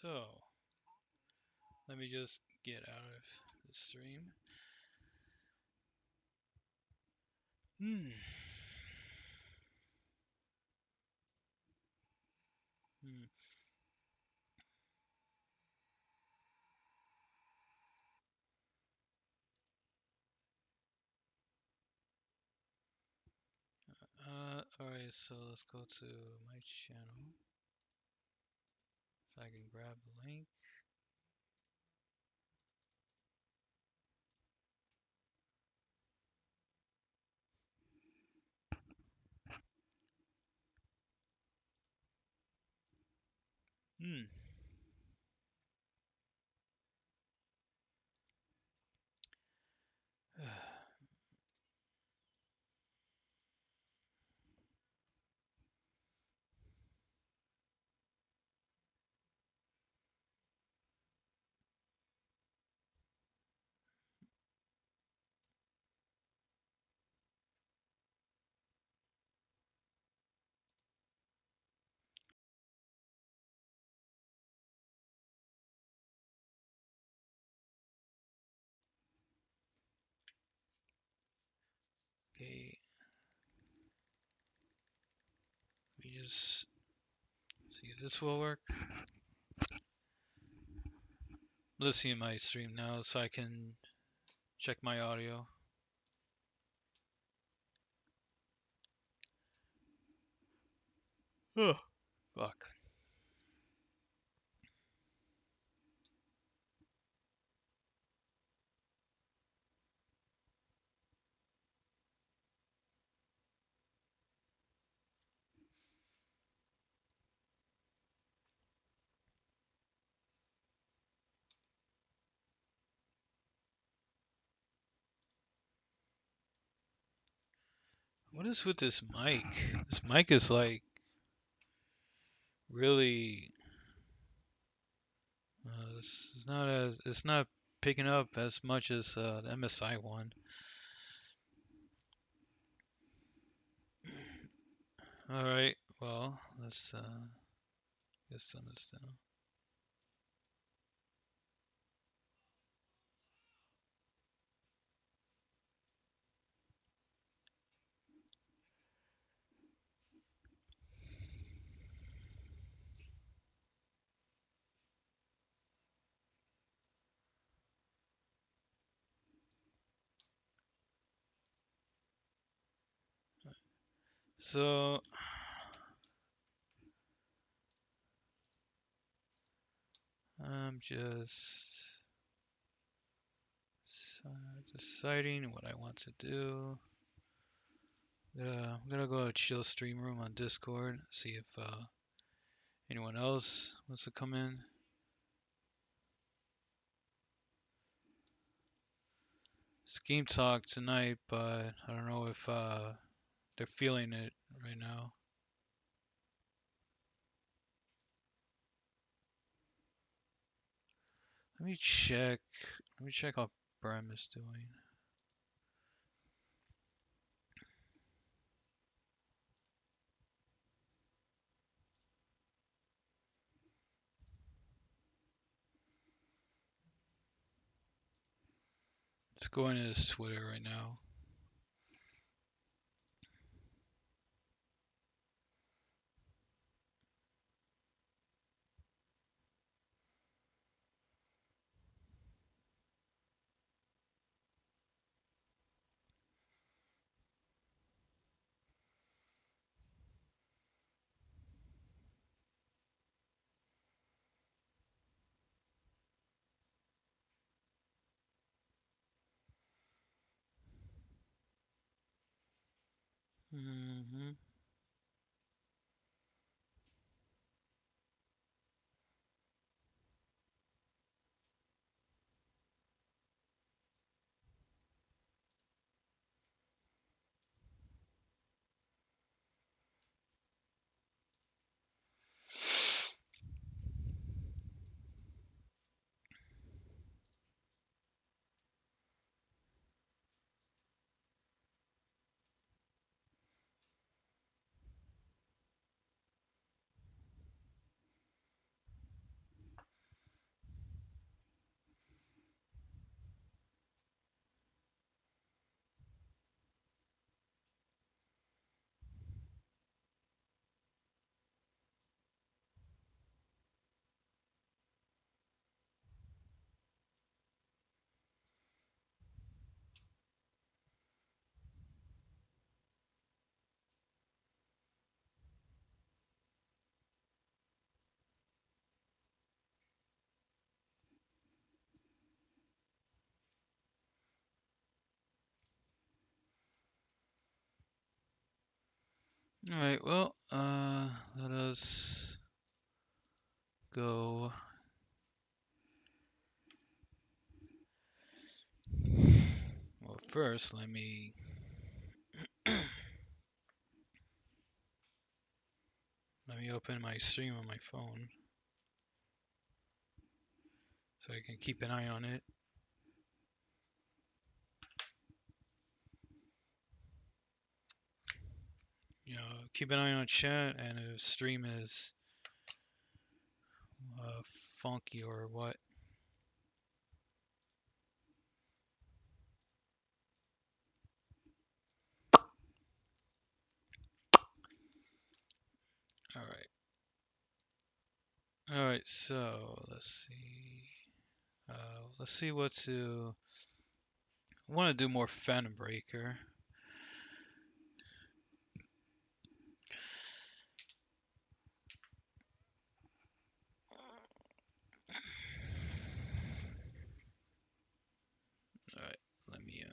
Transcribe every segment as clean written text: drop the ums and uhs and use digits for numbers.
So, let me just get out of the stream. Hmm. Hmm. Alright, so let's go to my channel. So I can grab the link. Hmm. Okay, let me just see if this will work. Listening to my stream now so I can check my audio. Oh, fuck. What is with this mic? This mic is like really. It's not picking up as much as the MSI one. All right, well let's just turn this down. So I'm just deciding what I want to do. I'm gonna go to chill stream room on Discord, see if anyone else wants to come in. Scheme talk tonight, but I don't know if they're feeling it right now. Let me check. Let me check how Bram is doing. Let's go into his Twitter right now. Mm-hmm. Alright, well, let us go. Well, first, let me open my stream on my phone so I can keep an eye on it. Keep an eye on chat, and if stream is funky or what. All right. All right. So let's see. Let's see what to. I want to do more Phantom Breaker. All right. Let me.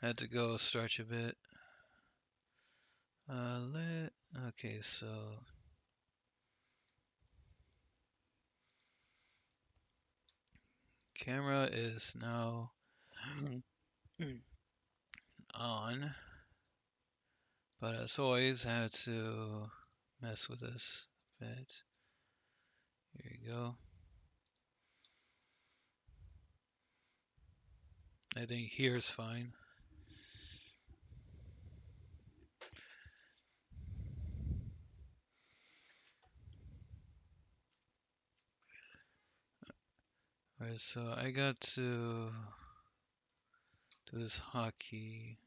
Had to go stretch a bit. Okay, so camera is now on, but as always, I had to mess with this a bit. Here you go. I think here's fine. Alright, so I got to do this hotkey.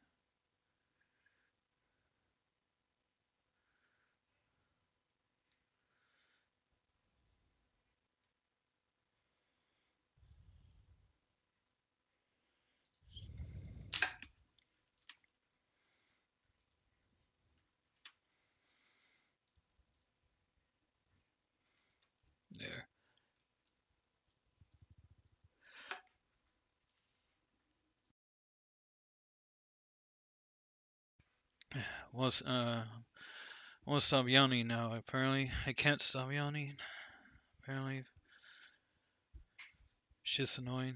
There. Was I won't stop yawning now. Apparently, I can't stop yawning. Apparently, shit's annoying.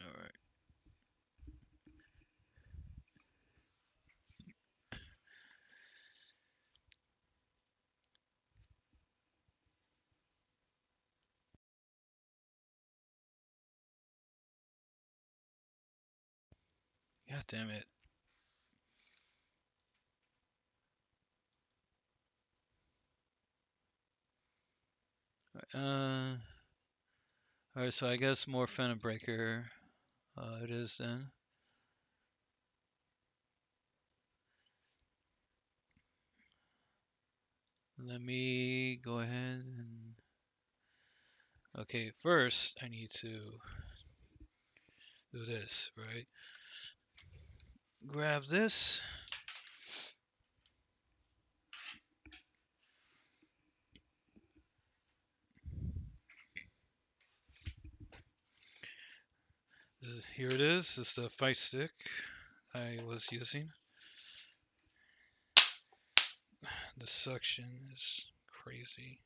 All right. God damn it. Uh. Alright, so I guess more Phantom Breaker it is then. Let me go ahead and... Okay, first I need to do this, right? Grab this. Here it is. This is the fight stick I was using. The suction is crazy.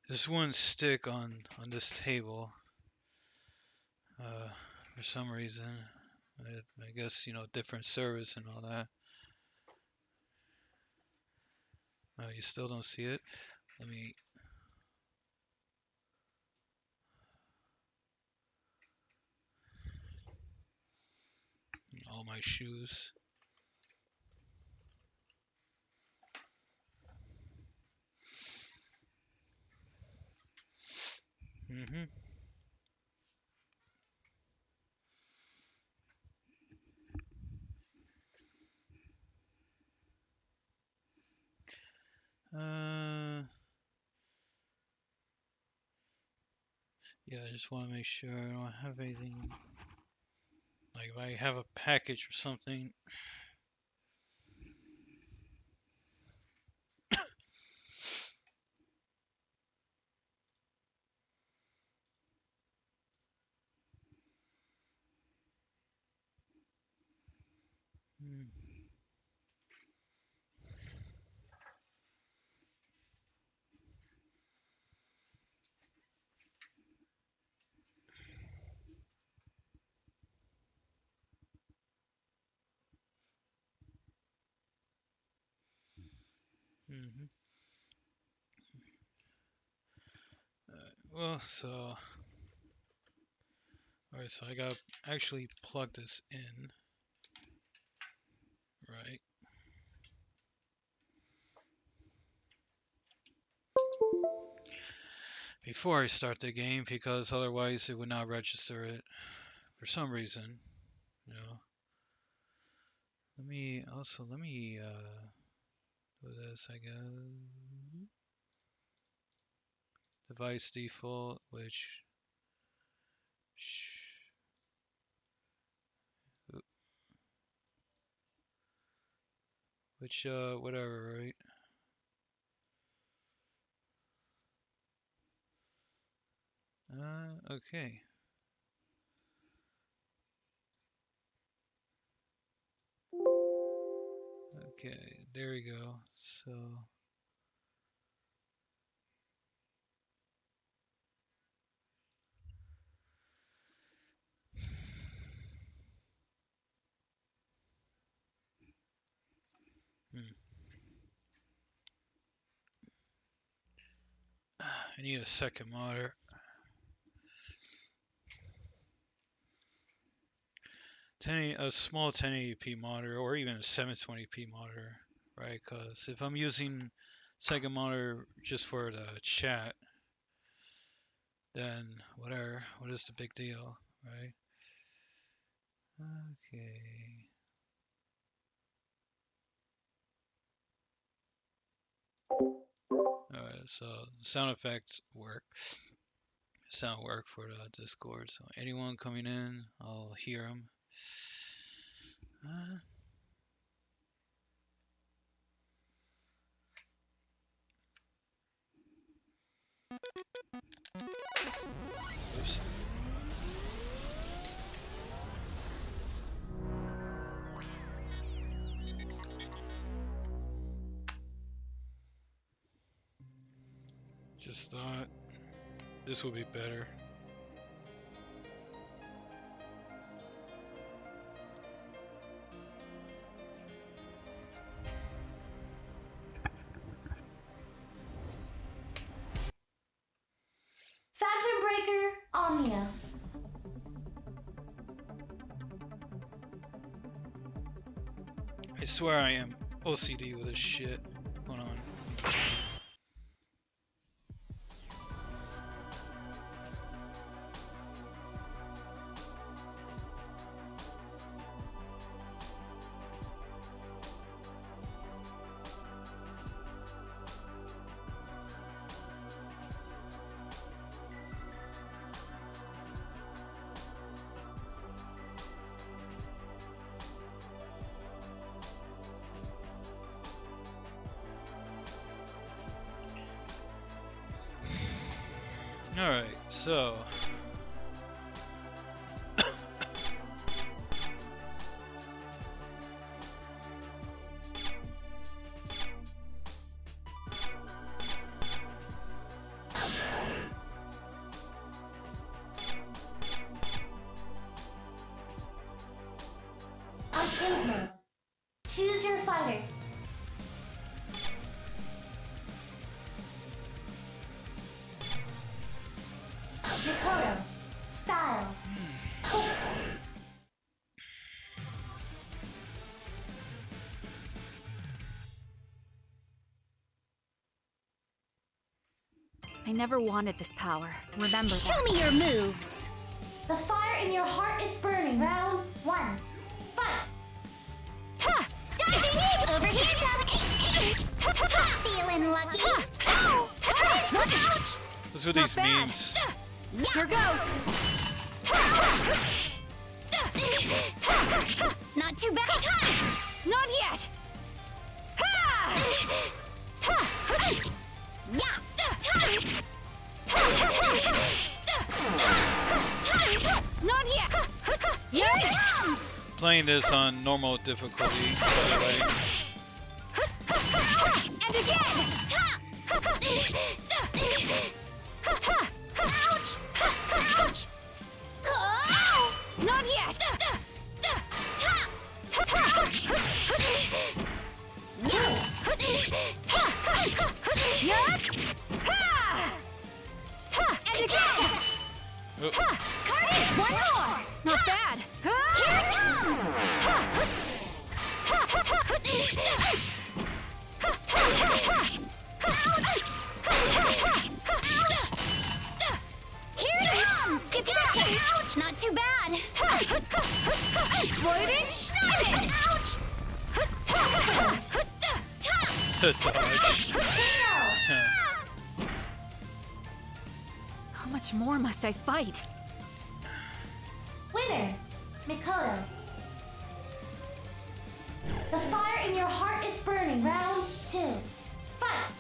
There's one stick on this table. For some reason, I guess, you know, different service and all that. You still don't see it? Let me... All my shoes. Mm-hmm. Yeah, I just want to make sure I don't have anything. Like if I have a package or something. Mm-hmm. Well, so... Alright, so I gotta actually plug this in. Right. Before I start the game, because otherwise it would not register it for some reason. You know. Let me do this, I guess. Device default, which whatever, right? Okay. Okay, there we go. So I need a second monitor. A small 1080p monitor or even a 720p monitor, right? Because if I'm using second monitor just for the chat, then whatever, what is the big deal, right? Okay. Alright, so sound effects work. Sound work for the Discord. So anyone coming in, I'll hear them. Oops. Just thought this would be better. Phantom Breaker, Omnia. I swear I am OCD with this shit. Hold on. Alright, so Arcade mode. Choose your fighter. Mikoto. Style. I never wanted this power. Remember that. Show me your moves. The fire in your heart is burning. Round 1. Fight. Ta! Diving in! Over here, Ta! Ta! Feeling lucky? Ta! Ouch! what's with Not these bad. memes? Here goes. Not too bad. Ta! Not yet. Ha! Yeah! Not yet. Here it comes! Yay! Playing this on normal difficulty, by the way. And again. Ouch! Ouch! Oh! Not yet. Ouch! Yup. Ha! And again. Oh, Carnage, one more! Not bad. Here it comes! Here it comes! Get back! Ouch! Not too bad! Floating Schneider. Ouch! dodge. How much more must I fight? Winner. Mikoto. The fire in your heart is burning. Round 2. Fight.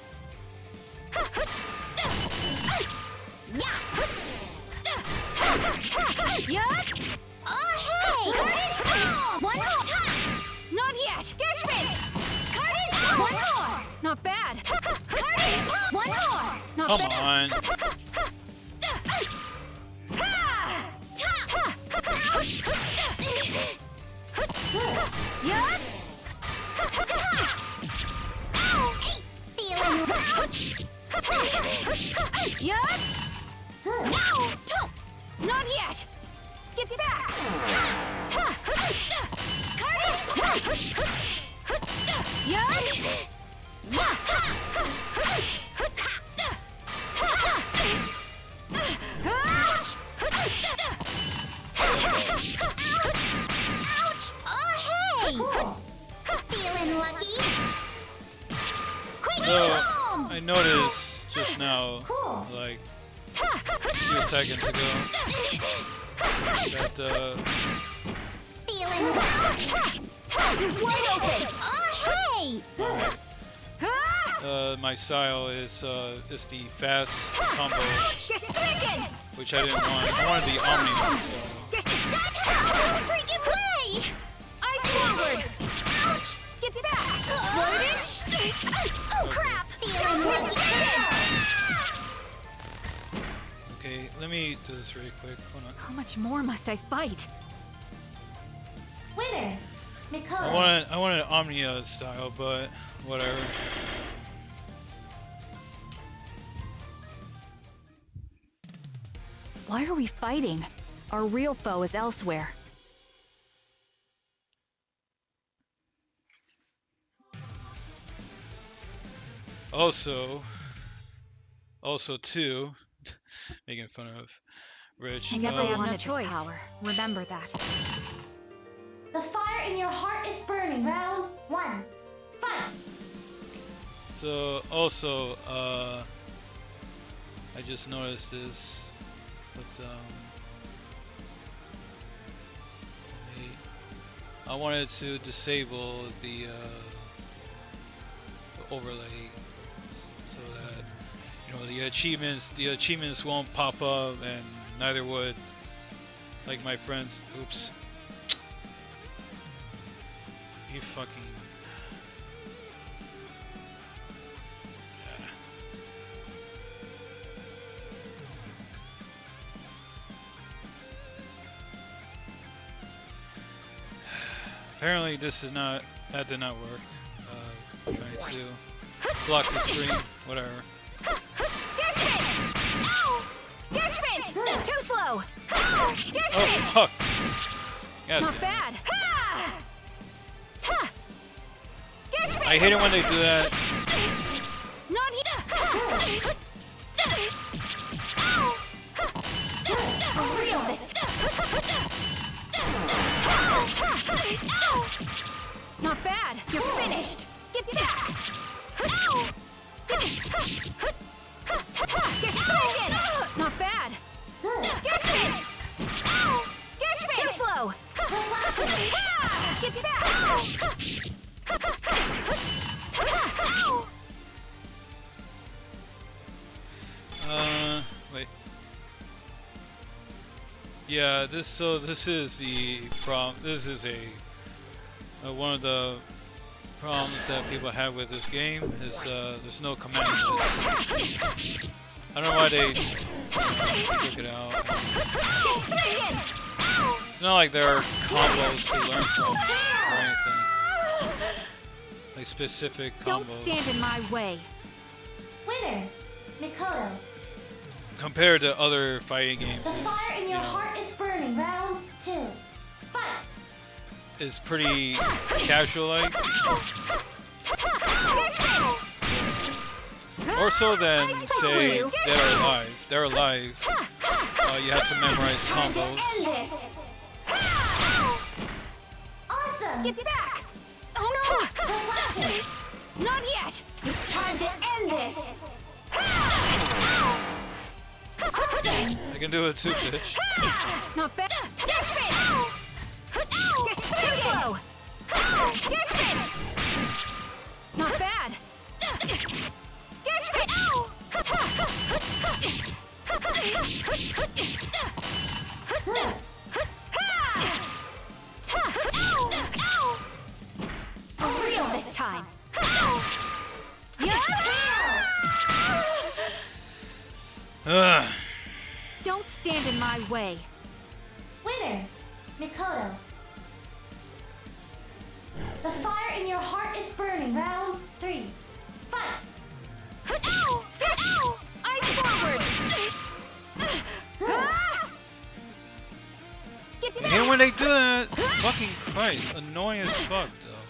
Yup. Oh, hey! Carnage Palm! One more time! Not yet. Get fit. Carnage Palm! One more! Not bad. Carnage Palm! One more! Not Come better. on. Ha! Ta! Ouch! Yup. Ow! Feeling ouch! Yup. Ow! Top! Not yet. Get back. Carnage Palm! Yup. Ouch! Ouch! Oh, hey! Cool. Feeling lucky? Quick So, home! I noticed just now, Cool. like, a few seconds ago, that, Feeling ouch! Wide open. Oh, hey! my style is the fast combo, Gestrigen. which I didn't want. I wanted the Omni style. That's no freaking way! Ice forward. Ouch! Get back. Floating. Oh, crap! Feeling lucky? Okay, let me do this really quick. Hold on. How much more must I fight? Winner. Mikoto. I wanted Omnia style, but whatever. Why are we fighting? Our real foe is elsewhere. Also too, making fun of Rich. I guess I um, wanted this power. Remember that. The fire in your heart is burning. Round 1. Fight. So also, I just noticed this, but I wanted to disable the overlay so that you know, the achievements won't pop up, and neither would like my friends. Oops. You fucking. Yeah. Apparently, that did not work. Trying to block the screen, whatever. Get fit! Too slow! Get Oh fit! fuck! God Not damn it. bad! Ha! Ta! Get fit! I hate it when they do that. Not yet! For real this! Not bad! You're finished! Get back! Get stricken! Not bad! Good. Get fit! Get fit! Too slow! Get back! Wait. Yeah, this is the problem. This is one of the problems that people have with this game is there's no command list. I don't know why they took it out. It's not like there are combos to learn from or anything. Like specific combos. Don't stand in my way. Winner, Mikoto. Compared to other fighting games, The fire in your heart is burning. Round 2. Fight. is pretty casual-like. More so than, say, Dead or Alive. Dead or Alive, you have to memorize combos. End this. Awesome. Get back! Oh Reflection. no! Not yet! It's time to end this! Awesome. I can do it too, bitch. Not bad! Get fit! Get too slow! Get fit! Not bad! Get fit! Good. For real this time! Ugh. Don't stand in my way. Winner, Mikoto. The fire in your heart is burning. Round 3. Fight. Eyes forward! Good. Get I hate when they do that. Fucking Christ, annoying as fuck, though.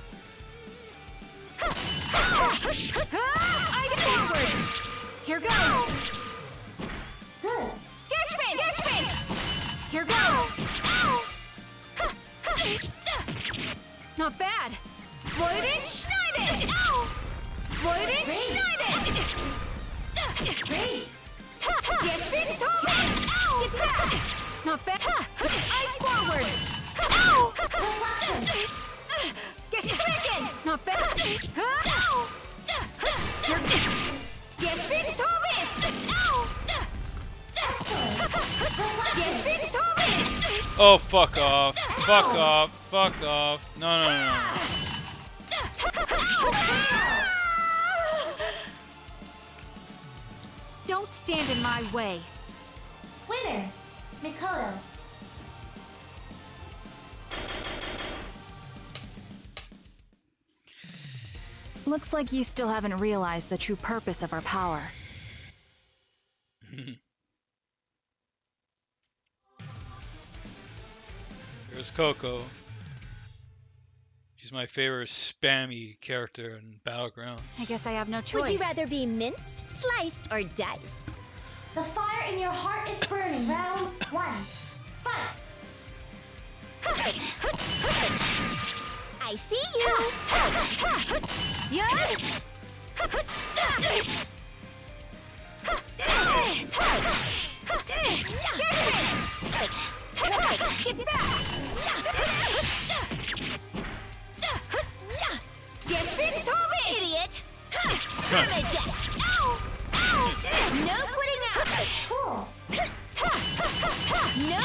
Eyes forward! Here goes! Good. Get fit! Get fit! Here goes! Not bad! Floating Schneidet! Floating Schneidet! Great. Get fit! Get back! Not bad! Eyes forward! Reflection. Get stricken! Not bad! Get fit! Excellent. Get Reflection. fit! Oh, fuck off. Fuck off. Fuck off. No, no, no, no. Don't stand in my way. Winner, Mikoto. Looks like you still haven't realized the true purpose of our power. Here's Coco. She's my favorite spammy character in Battlegrounds. I guess I have no choice. Would you rather be minced, sliced, or diced? The fire in your heart is burning. Round 1. Fight. I see you. Yeah! Get back! Get fit, Idiot. Huh. I'm a death. No!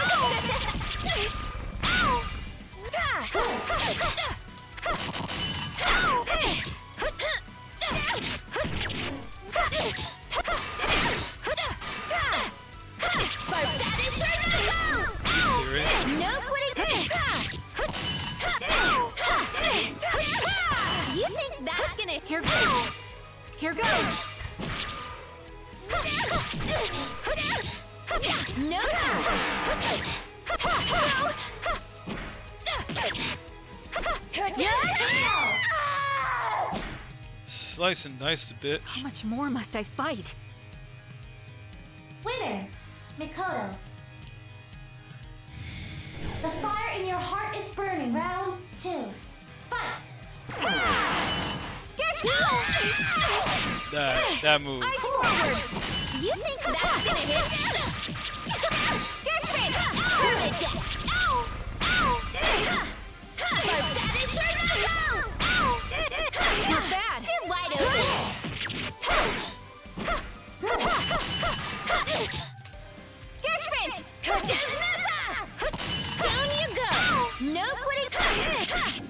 You serious? No quitting! You think that's gonna... Here goes! Here goes! No! Slice and dice the bitch. How much more must I fight? Winner, Mikoto. The fire in your heart is burning. Round 2. Fight! That move. Ice forward! You think that's gonna hit? Get fit! Permadeath! Ow! Ow! Not bad! You're wide open! Get fit! Down you go! No quitting!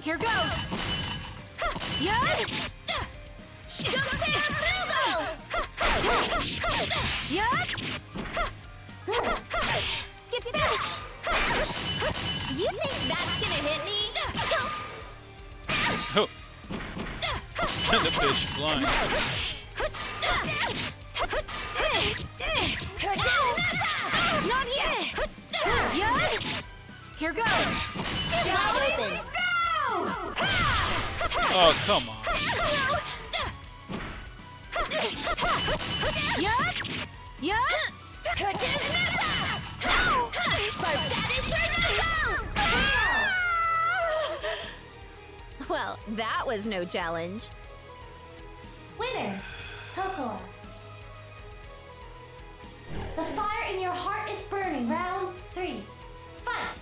Here goes! Yud! Yud! Get back! You think that's gonna hit me? Oh. Send the bitch flying. Not yet! Yud! Here goes! Wide open! Go! Oh, come on. Yud! Yud! Well, that was no challenge. Winner, Cocoa. The fire in your heart is burning. Round 3. Fight!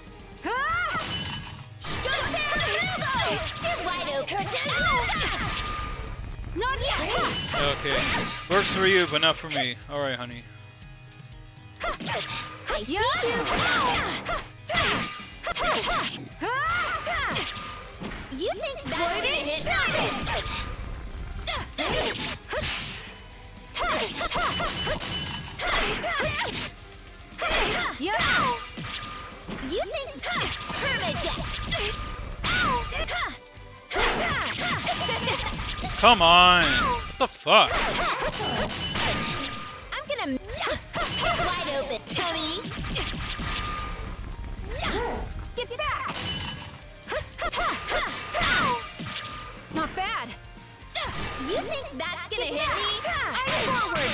You're wide open! Not yet! Okay. Works for you, but not for me. Alright, honey. I see you! You think that's gonna hit me? Yeah! You think permadeath? Come on! What the fuck? I'm gonna wide open, Tommy. Get back! Not bad. You think that's gonna hit me? Ice forward!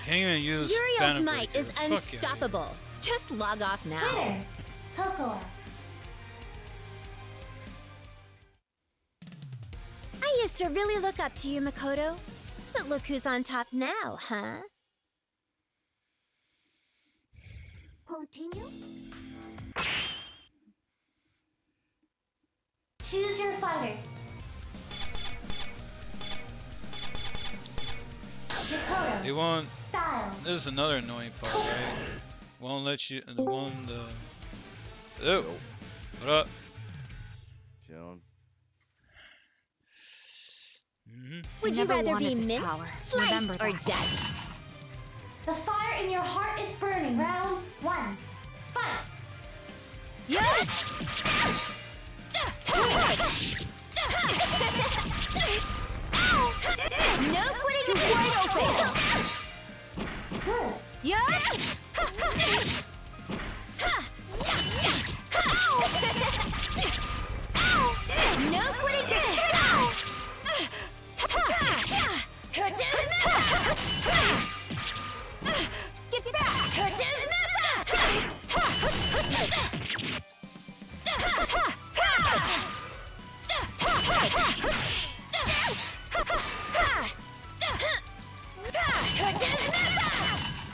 Can't even use Uriel's Phantom might Breaker. is Fuck yeah. unstoppable. Just log off now. Winner, Cocoa. I used to really look up to you, Makoto. But look who's on top now, huh? Continue. Choose your fighter. Mikoto. They won't. Style. This is another annoying part, right? Won't let you. Oh, what up? Chillin'. Would you never rather be wanted this minced, power. sliced, Remember or that. diced? The fire in your heart is burning. Round 1. Fight! Yeah! No quitting is wide open! Good. Yeah! No quitting is Get back!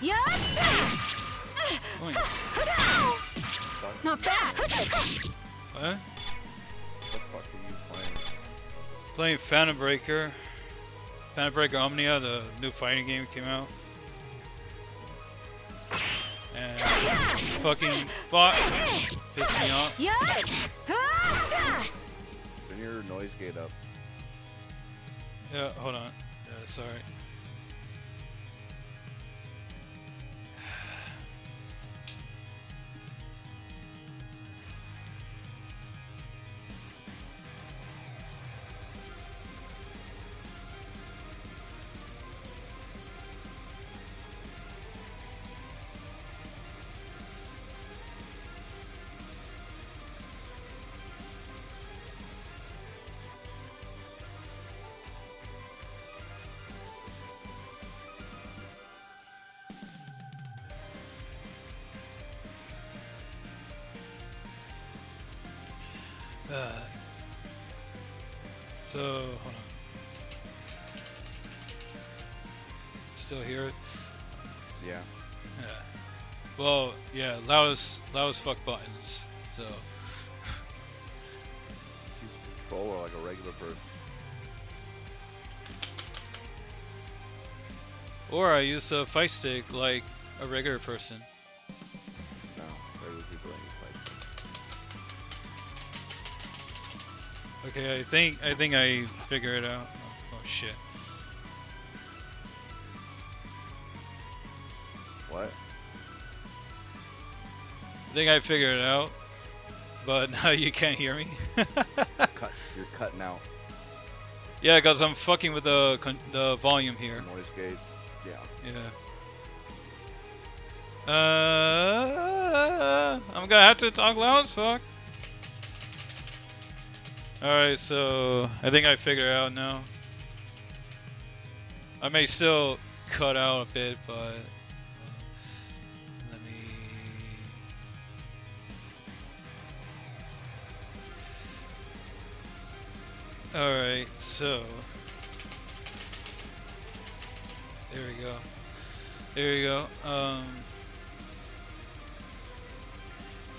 Yeah! Point. Not bad! What? What the fuck are you playing? Playing Phantom Breaker. Phantom Breaker Omnia, the new fighting game came out. And this fucking bot pissed me off. Turn your noise gate up. Yeah, hold on. Sorry. So, hold on. Still hear it? Yeah. Yeah. Well, yeah, loudest fuck buttons. So, Use a controller like a regular person. or I use a fight stick like a regular person. No, regular people don't use fight. Okay, I think I figured it out. Oh shit. What? I think I figured it out, but now you can't hear me. You're cutting out. Yeah, cause I'm fucking with the volume here. Noise gate. Yeah. Yeah. I'm gonna have to talk loud as fuck. Alright, so I think I figured it out now. I may still cut out a bit, but let me. Alright, so there we go. There you go.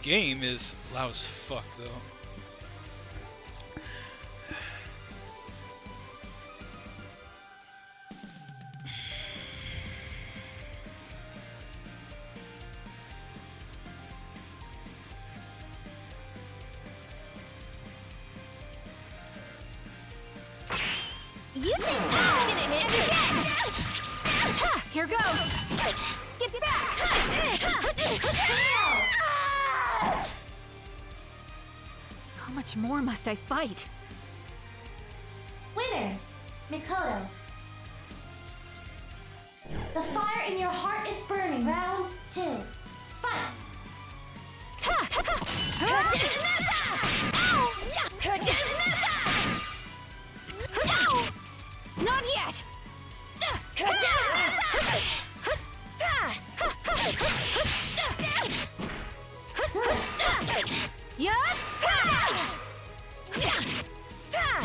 Game is loud as fuck though. You think that's gonna hit? Here goes. Get back. How much more must I fight? Winner, Mikoto. The fire in your heart is burning. Round 2. Fight! Not yet.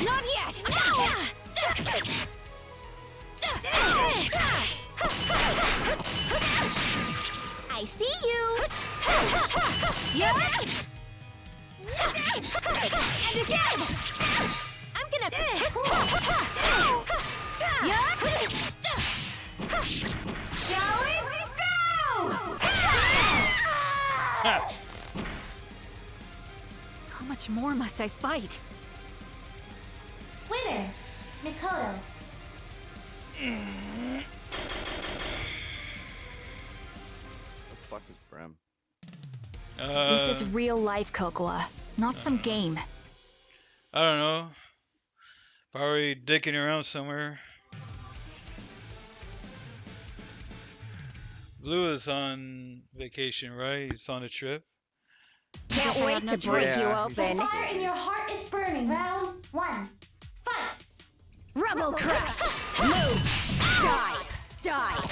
Not yet. I see you. And again. I'm gonna. Shall we go? How much more must I fight? Winner, Mikoto. What the fuck is Brem? This is real life, Kekw, not some game. I don't know. Probably dicking around somewhere. Blue is on vacation, right? He's on a trip. Can't wait to break you The open. fire in your heart is burning. Round 1. Fight! Rubble crush. Move. Die. Die.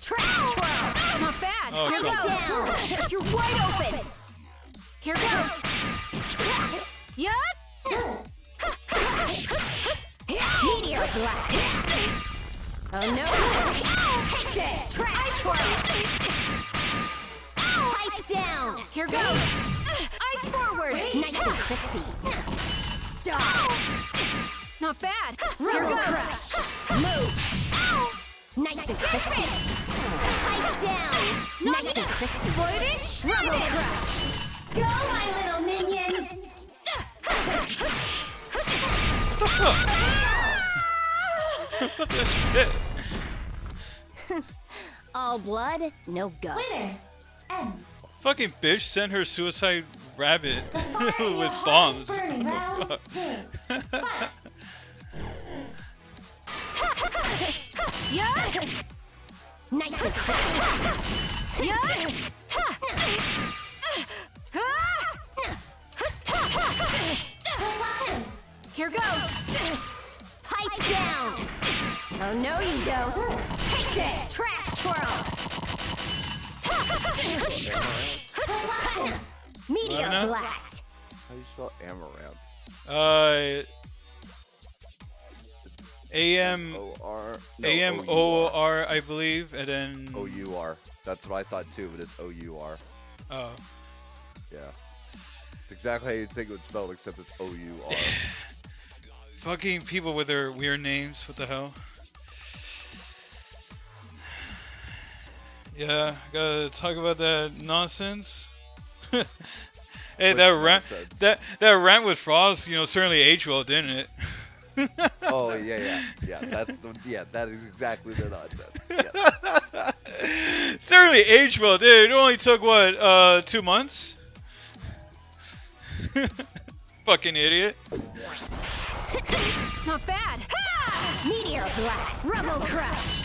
Trash twirl. Not bad. Oh, Here come goes. Down. You're wide open. Here goes. Meteor blast. Oh no. Take this. Trash twirl. Pipe down. Here goes. Ice forward. Nice and crispy. Die. Not bad. Here Rubble goes. crush. Move. Nice and crispy. Pipe Pipe down. Nice and crispy. Rubble crush. Go, my little minions! What the fuck? What the shit? All blood, no guts. Winner! M. Fucking bitch sent her suicide rabbit The fire in your with heart bombs. is burning. Round What the 2. Fight! Yeah. Nice and crispy. Yeah. Reflection! Here goes. Pipe down. Oh no, you don't. Take this, trash twirl. Reflection! Meteor Lana? blast. How do you spell amaranth? AM O-R? No, AMOR, I believe, and then O-U-R. That's what I thought too, but it's O-U-R. oh, Yeah. It's exactly how you think it would spell, except it's O-U-R. fucking people with their weird names. What the hell? Yeah, gotta talk about that nonsense. Hey, Which that rant, nonsense? that rant with Frost, you know, certainly aged well, didn't it? Oh yeah. That is exactly the nonsense. Yeah. Certainly aged well, dude. It only took what, 2 months? Fucking idiot. Not bad. Ha! Meteor blast. Rubble crush.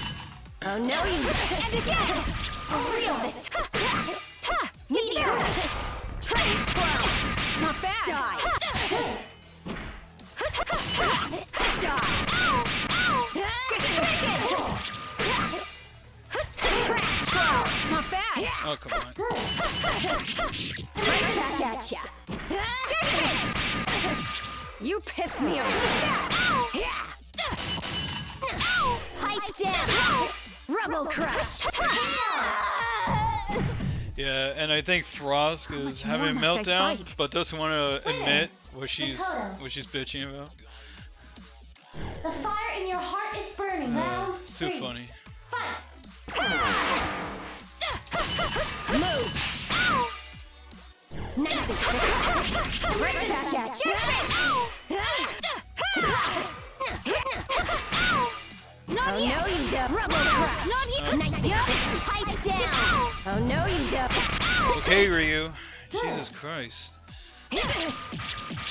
Oh no, you don't. And again. For real this time. Meteor. Trash twirl. Not bad. Die. Trash twirl. Not bad. Oh, come on. Right back at ya. You piss me off. Pipe down. Rubble crush. Yeah, and I think Frost is much having a more must I meltdown, fight? but doesn't want to admit what she's Dakota. bitching about. The fire in your heart is burning. Round It's too 3. funny. Fight! Move. Nice and quick. Right back at ya. Oh no, you don't. Rubble crush. Nice and quick. Pipe down. Oh no, you don't. Okay, Ryu. Jesus Christ.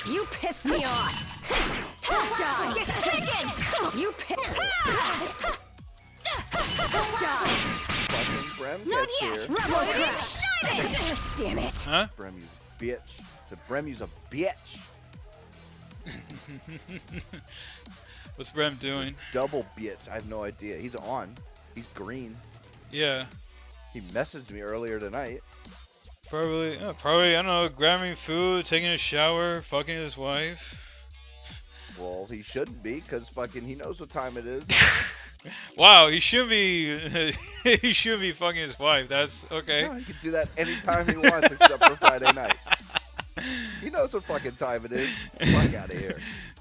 You piss me off. Die. You're sticking. You piss. Die. Fucking Brem Not gets yet. here. Rubble crush. Damn it. Huh? Brem, you bitch. I said Brem, you's a bitch. What's Brem doing? Double bitch. I have no idea. He's on. He's green. Yeah. He messaged me earlier tonight. Probably, I don't know, grabbing food, taking a shower, fucking his wife. Well, he shouldn't be, because fucking he knows what time it is. Wow, he shouldn't be, he shouldn't be fucking his wife. That's okay. No, he can do that anytime he wants except for Friday night. He knows what fucking time it is. Fuck out of here.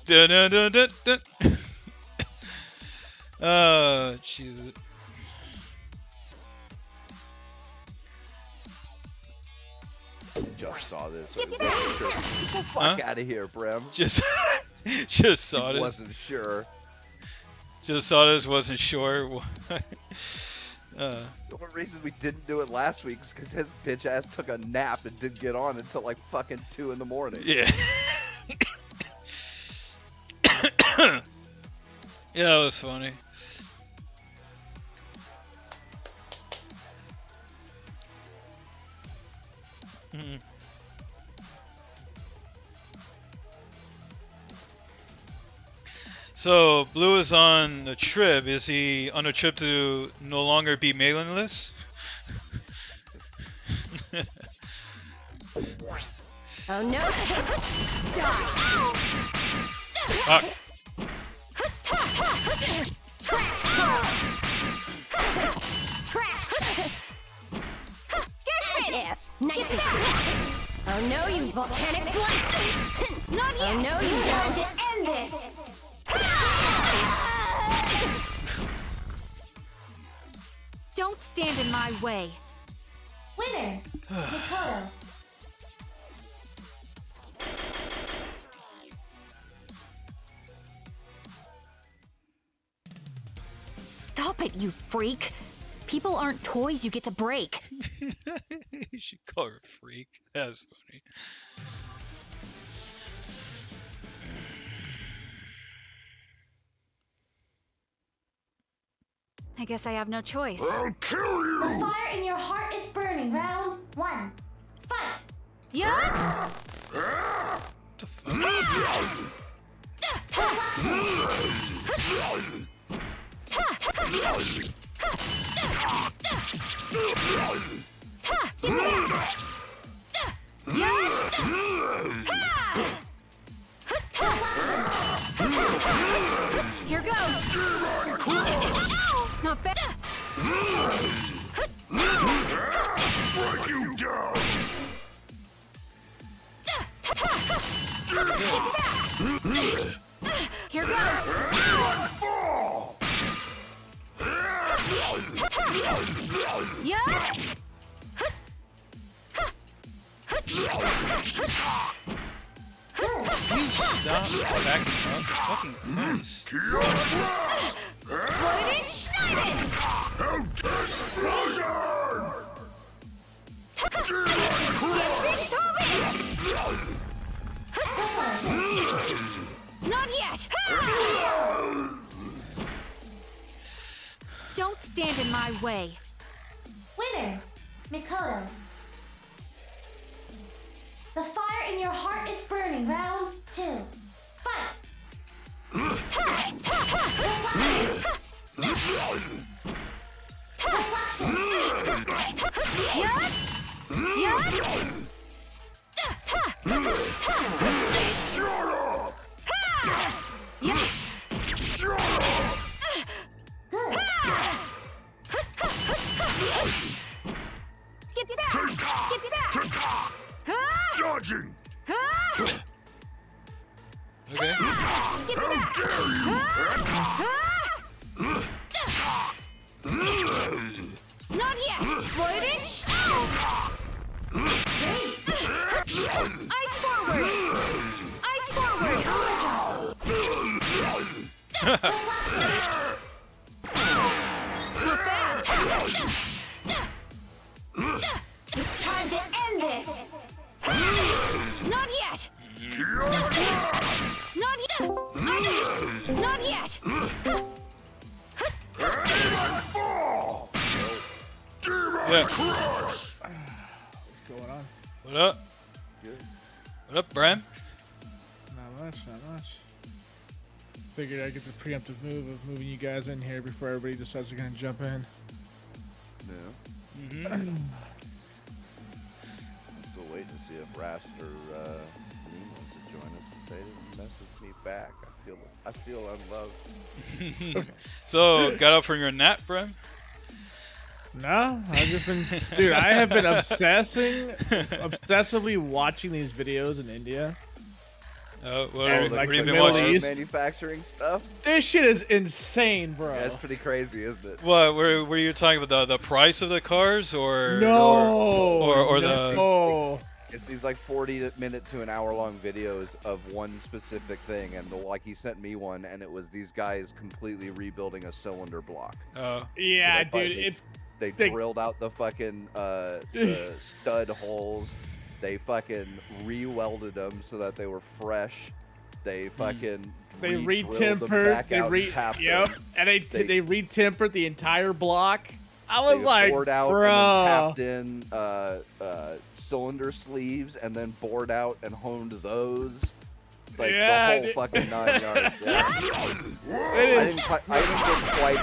Dun, dun, dun, dun, dun. Jesus. Just saw this. Get the fuck Huh? out of here, Brem. Just saw He this. wasn't sure. Just saw this. Wasn't sure. The only reason we didn't do it last week is because his bitch ass took a nap and didn't get on until like fucking 2 in the morning. Yeah. Yeah, that was funny. Mhm. So, Blue is on a trip. Is he on a trip to no longer be mailing list? Oh no. Die. Fuck. Trash twirl. Trash. Get if. Nice and quick. Oh no, you volcanic blast. Not yet. Oh no, you don't. To end this. Don't stand in my way. Winner, Makoto. Stop it, you freak. People aren't toys you get to break. You should call her a freak. That's funny. I guess I have no choice. The fire in your heart is burning. Round 1. Fight! Yeah? What the fuck? Here goes. Not bad. Strike you down! Here goes. Fall! Yeah? Can you stop backing up? Fucking Christ. Lightning Schneiden! Explosion! Not yet! Don't stand in my way. Winner, Makoto. The fire in your heart is burning. Round 2. Fight! Deflection! Yeah? Yeah? Shut up! Yeah? Shut up! Good. Get me back! Get me back! Dodging! Okay. Get me back! Not yet! Floating! Ice forward! Ice forward! Not bad! It's time to end this! Not yet! Not yet! Not yet! Fall! Demon Yeah. Crush! What's going on? What up? Good. What up, Bram? Not much, not much. Figured I'd get the preemptive move of moving you guys in here before everybody decides they're gonna jump in. No. Mm-hmm. I'm still waiting to see if Rast or Lee wants to join us. They didn't message me back. I feel unloved. So, got up from your nap, Bram? No, I've just been, dude. I have been obsessively watching these videos in India. What And, have like, you the been Middle watching? East. Manufacturing stuff. This shit is insane, bro. Yeah, it's pretty crazy, isn't it? What? Were you talking about the price of the cars, or No, or no. It's these like 40-minute to an hour-long videos of one specific thing, and like he sent me one, and it was these guys completely rebuilding a cylinder block. Yeah, So dude, it's They They- drilled out the fucking the stud holes. They fucking re-welded them so that they were fresh. They fucking they re-drilled them retempered. back They out and tapped yep, them. and they retempered the entire block. I was They like, bored out bro. and then tapped in cylinder sleeves and then bored out and honed those. Like Yeah, the whole fucking 9 yards. Yeah. It I is. didn't get quite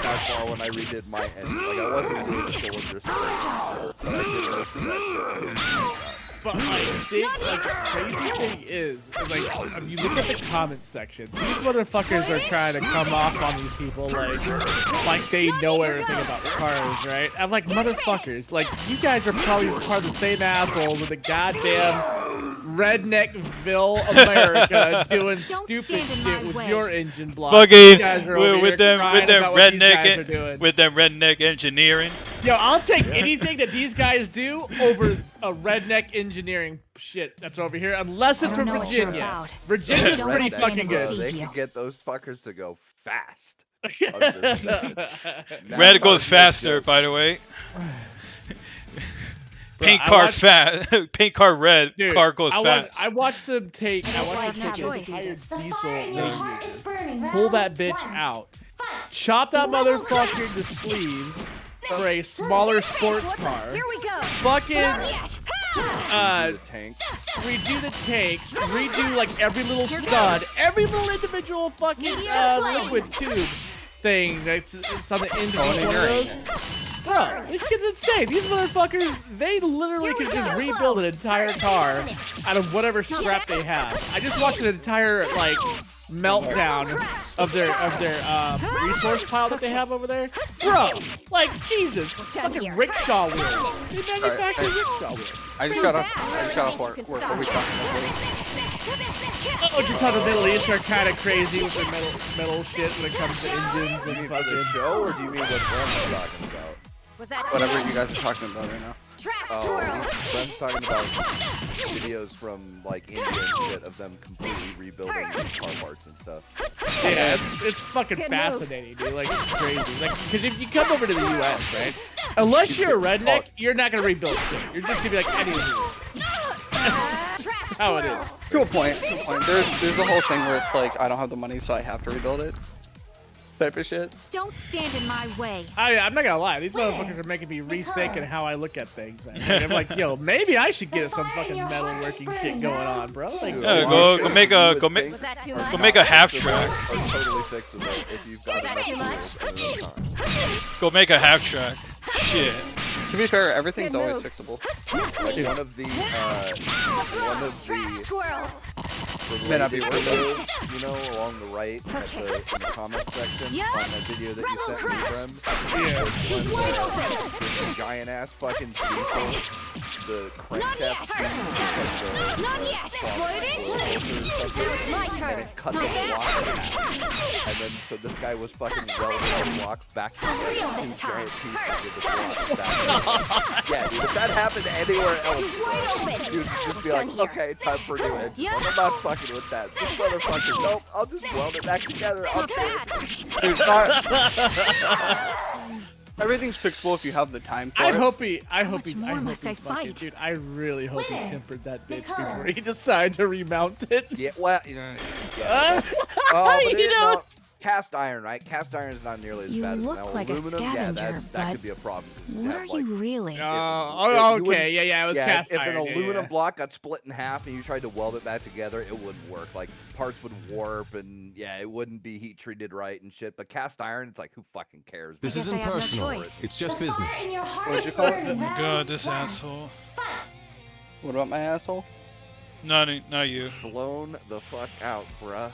that far when I redid my end. Like I wasn't doing cylinder sleeves, but I did most of that shit. But like, the crazy thing is like, if you look at the comment section, these motherfuckers are trying to come off on these people like they know everything about cars, right? I'm like, motherfuckers, like you guys are probably part of the same assholes with the goddamn redneckville America doing stupid stand in my shit with way. your engine block. Fucking You guys are over with here them crying about what these guys are doing. redneck engineering. Yo, I'll take anything that these guys do over a redneck engineering shit that's over here, unless it's from know what you're Virginia. about. Virginia's Don't pretty let fucking them good. deceive They you. can get those fuckers to go fast. I'm just saying. Red goes NASCAR's faster, good. by the way. Bro, Paint I car watched- fast. Paint car red. Dude, car goes I fast. I watched them take. I It's watched like them take no an choice. entire The diesel fire in your ring heart is burning. Round pull that bitch one. out, Fight. chop that motherfucker into sleeves for a smaller sports car, Here we go. fucking Yet. The tank. redo the tanks, redo like every little stud, every little individual fucking liquid tube thing that's it's on the end of each one of those. Bro, this shit's insane. These motherfuckers, they literally could just rebuild an entire car out of whatever scrap they have. I just watched an entire like meltdown of their resource pile that they have over there. Bro, like Jesus, fucking rickshaw wheels. They manufacture rickshaw wheels. I just got off work. What are we talking about? Oh, just how the Middle East are kind of crazy with their metal shit when it comes to engines Do you and mean for the fucking. show, or do you mean what Brem's talking about? Was that Whatever you guys are talking about right now. trash Oh, twirl? Brem's talking about videos from like India and shit of them completely rebuilding car parts and stuff. Yeah, it's fucking Good move. fascinating, dude. Like, it's crazy. Like, because if you come over to the U.S., right? Unless you're a redneck, you're not gonna rebuild shit. You're just gonna be like, any of you. Trash How it twirl. is. Cool point. Cool point. There's a whole thing where it's like I don't have the money, so I have to rebuild it. Type of shit. Don't stand in my way. I'm not gonna lie. These motherfuckers are making me rethink how I look at things, man. Like, I'm like, yo, maybe I should get some fucking metalworking shit going on, bro. Like, Dude, Yeah, a lot go- of go shit make you a- would go make- think Was that too are much? Go make a half fixable track. Are totally fixable if you've got Is that enough too tools and enough time. Go make a half track. Shit. To be fair, everything's Good always move. fixable. Like one of the Trash twirl. May not be related worth it. videos, you know, along the right at the, in the comment section Yeah. on that video that you sent me, Brem. yeah. Was one where this giant ass fucking diesel, the crankshaft thing, Not yet. My and turn. it cut the block in half. And then so this guy was fucking welding the block back together, real two this time. giant pieces of the block back. Yeah, dude, if that happened anywhere else, Wide open. you'd just be Done like, here. okay, time for a new engine. Yeah. I'm not fucking with that. This motherfucker, nope, I'll just weld it back together. I'll Not do it. bad. There's not. Everything's fixable if you have the time for I it. hope he more must I fucking, fight? dude, I really hope he Winner. tempered that bitch Because- before he decided to remount it. Yeah, well, you know, yeah. Oh, but You know- no, cast iron, right? Cast iron is not nearly as You bad as look now. like a Aluminum, yeah, scavenger, that but could be a problem. 'cause you'd What have, are like, you really? Oh, you wouldn't- okay, yeah, it was yeah, cast if iron. an yeah, aluminum yeah. block got split in half and you tried to weld it back together, it wouldn't work. Like parts would warp and yeah, it wouldn't be heat treated right and shit. But cast iron, it's like who fucking cares? This isn't personal. It's just The business. fire in your heart What'd you is call it? burning. Round God, this one. asshole. Fight. What about my asshole? Not you. Blown the fuck out, bruh.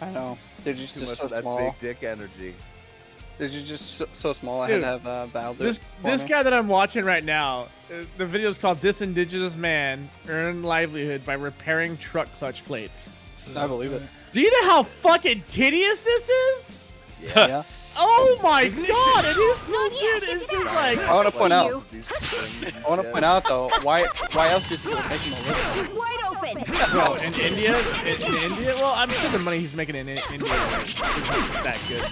I know. They're just, Too just much so of that small. big dick energy. They're just so small. I Dude, had to have Val do This it for this me. guy that I'm watching right now, the video is called "This Indigenous Man Earned Livelihood by Repairing Truck Clutch Plates." So, I believe it. Do you know how fucking tedious this is? Yeah. Oh my god, it is so good. It's just like, I want to point out. These springs and I want to shit. point out though. Why else do people make them a living? Wide open. bro, in India, in India, well, I'm sure the money he's making in India is that good.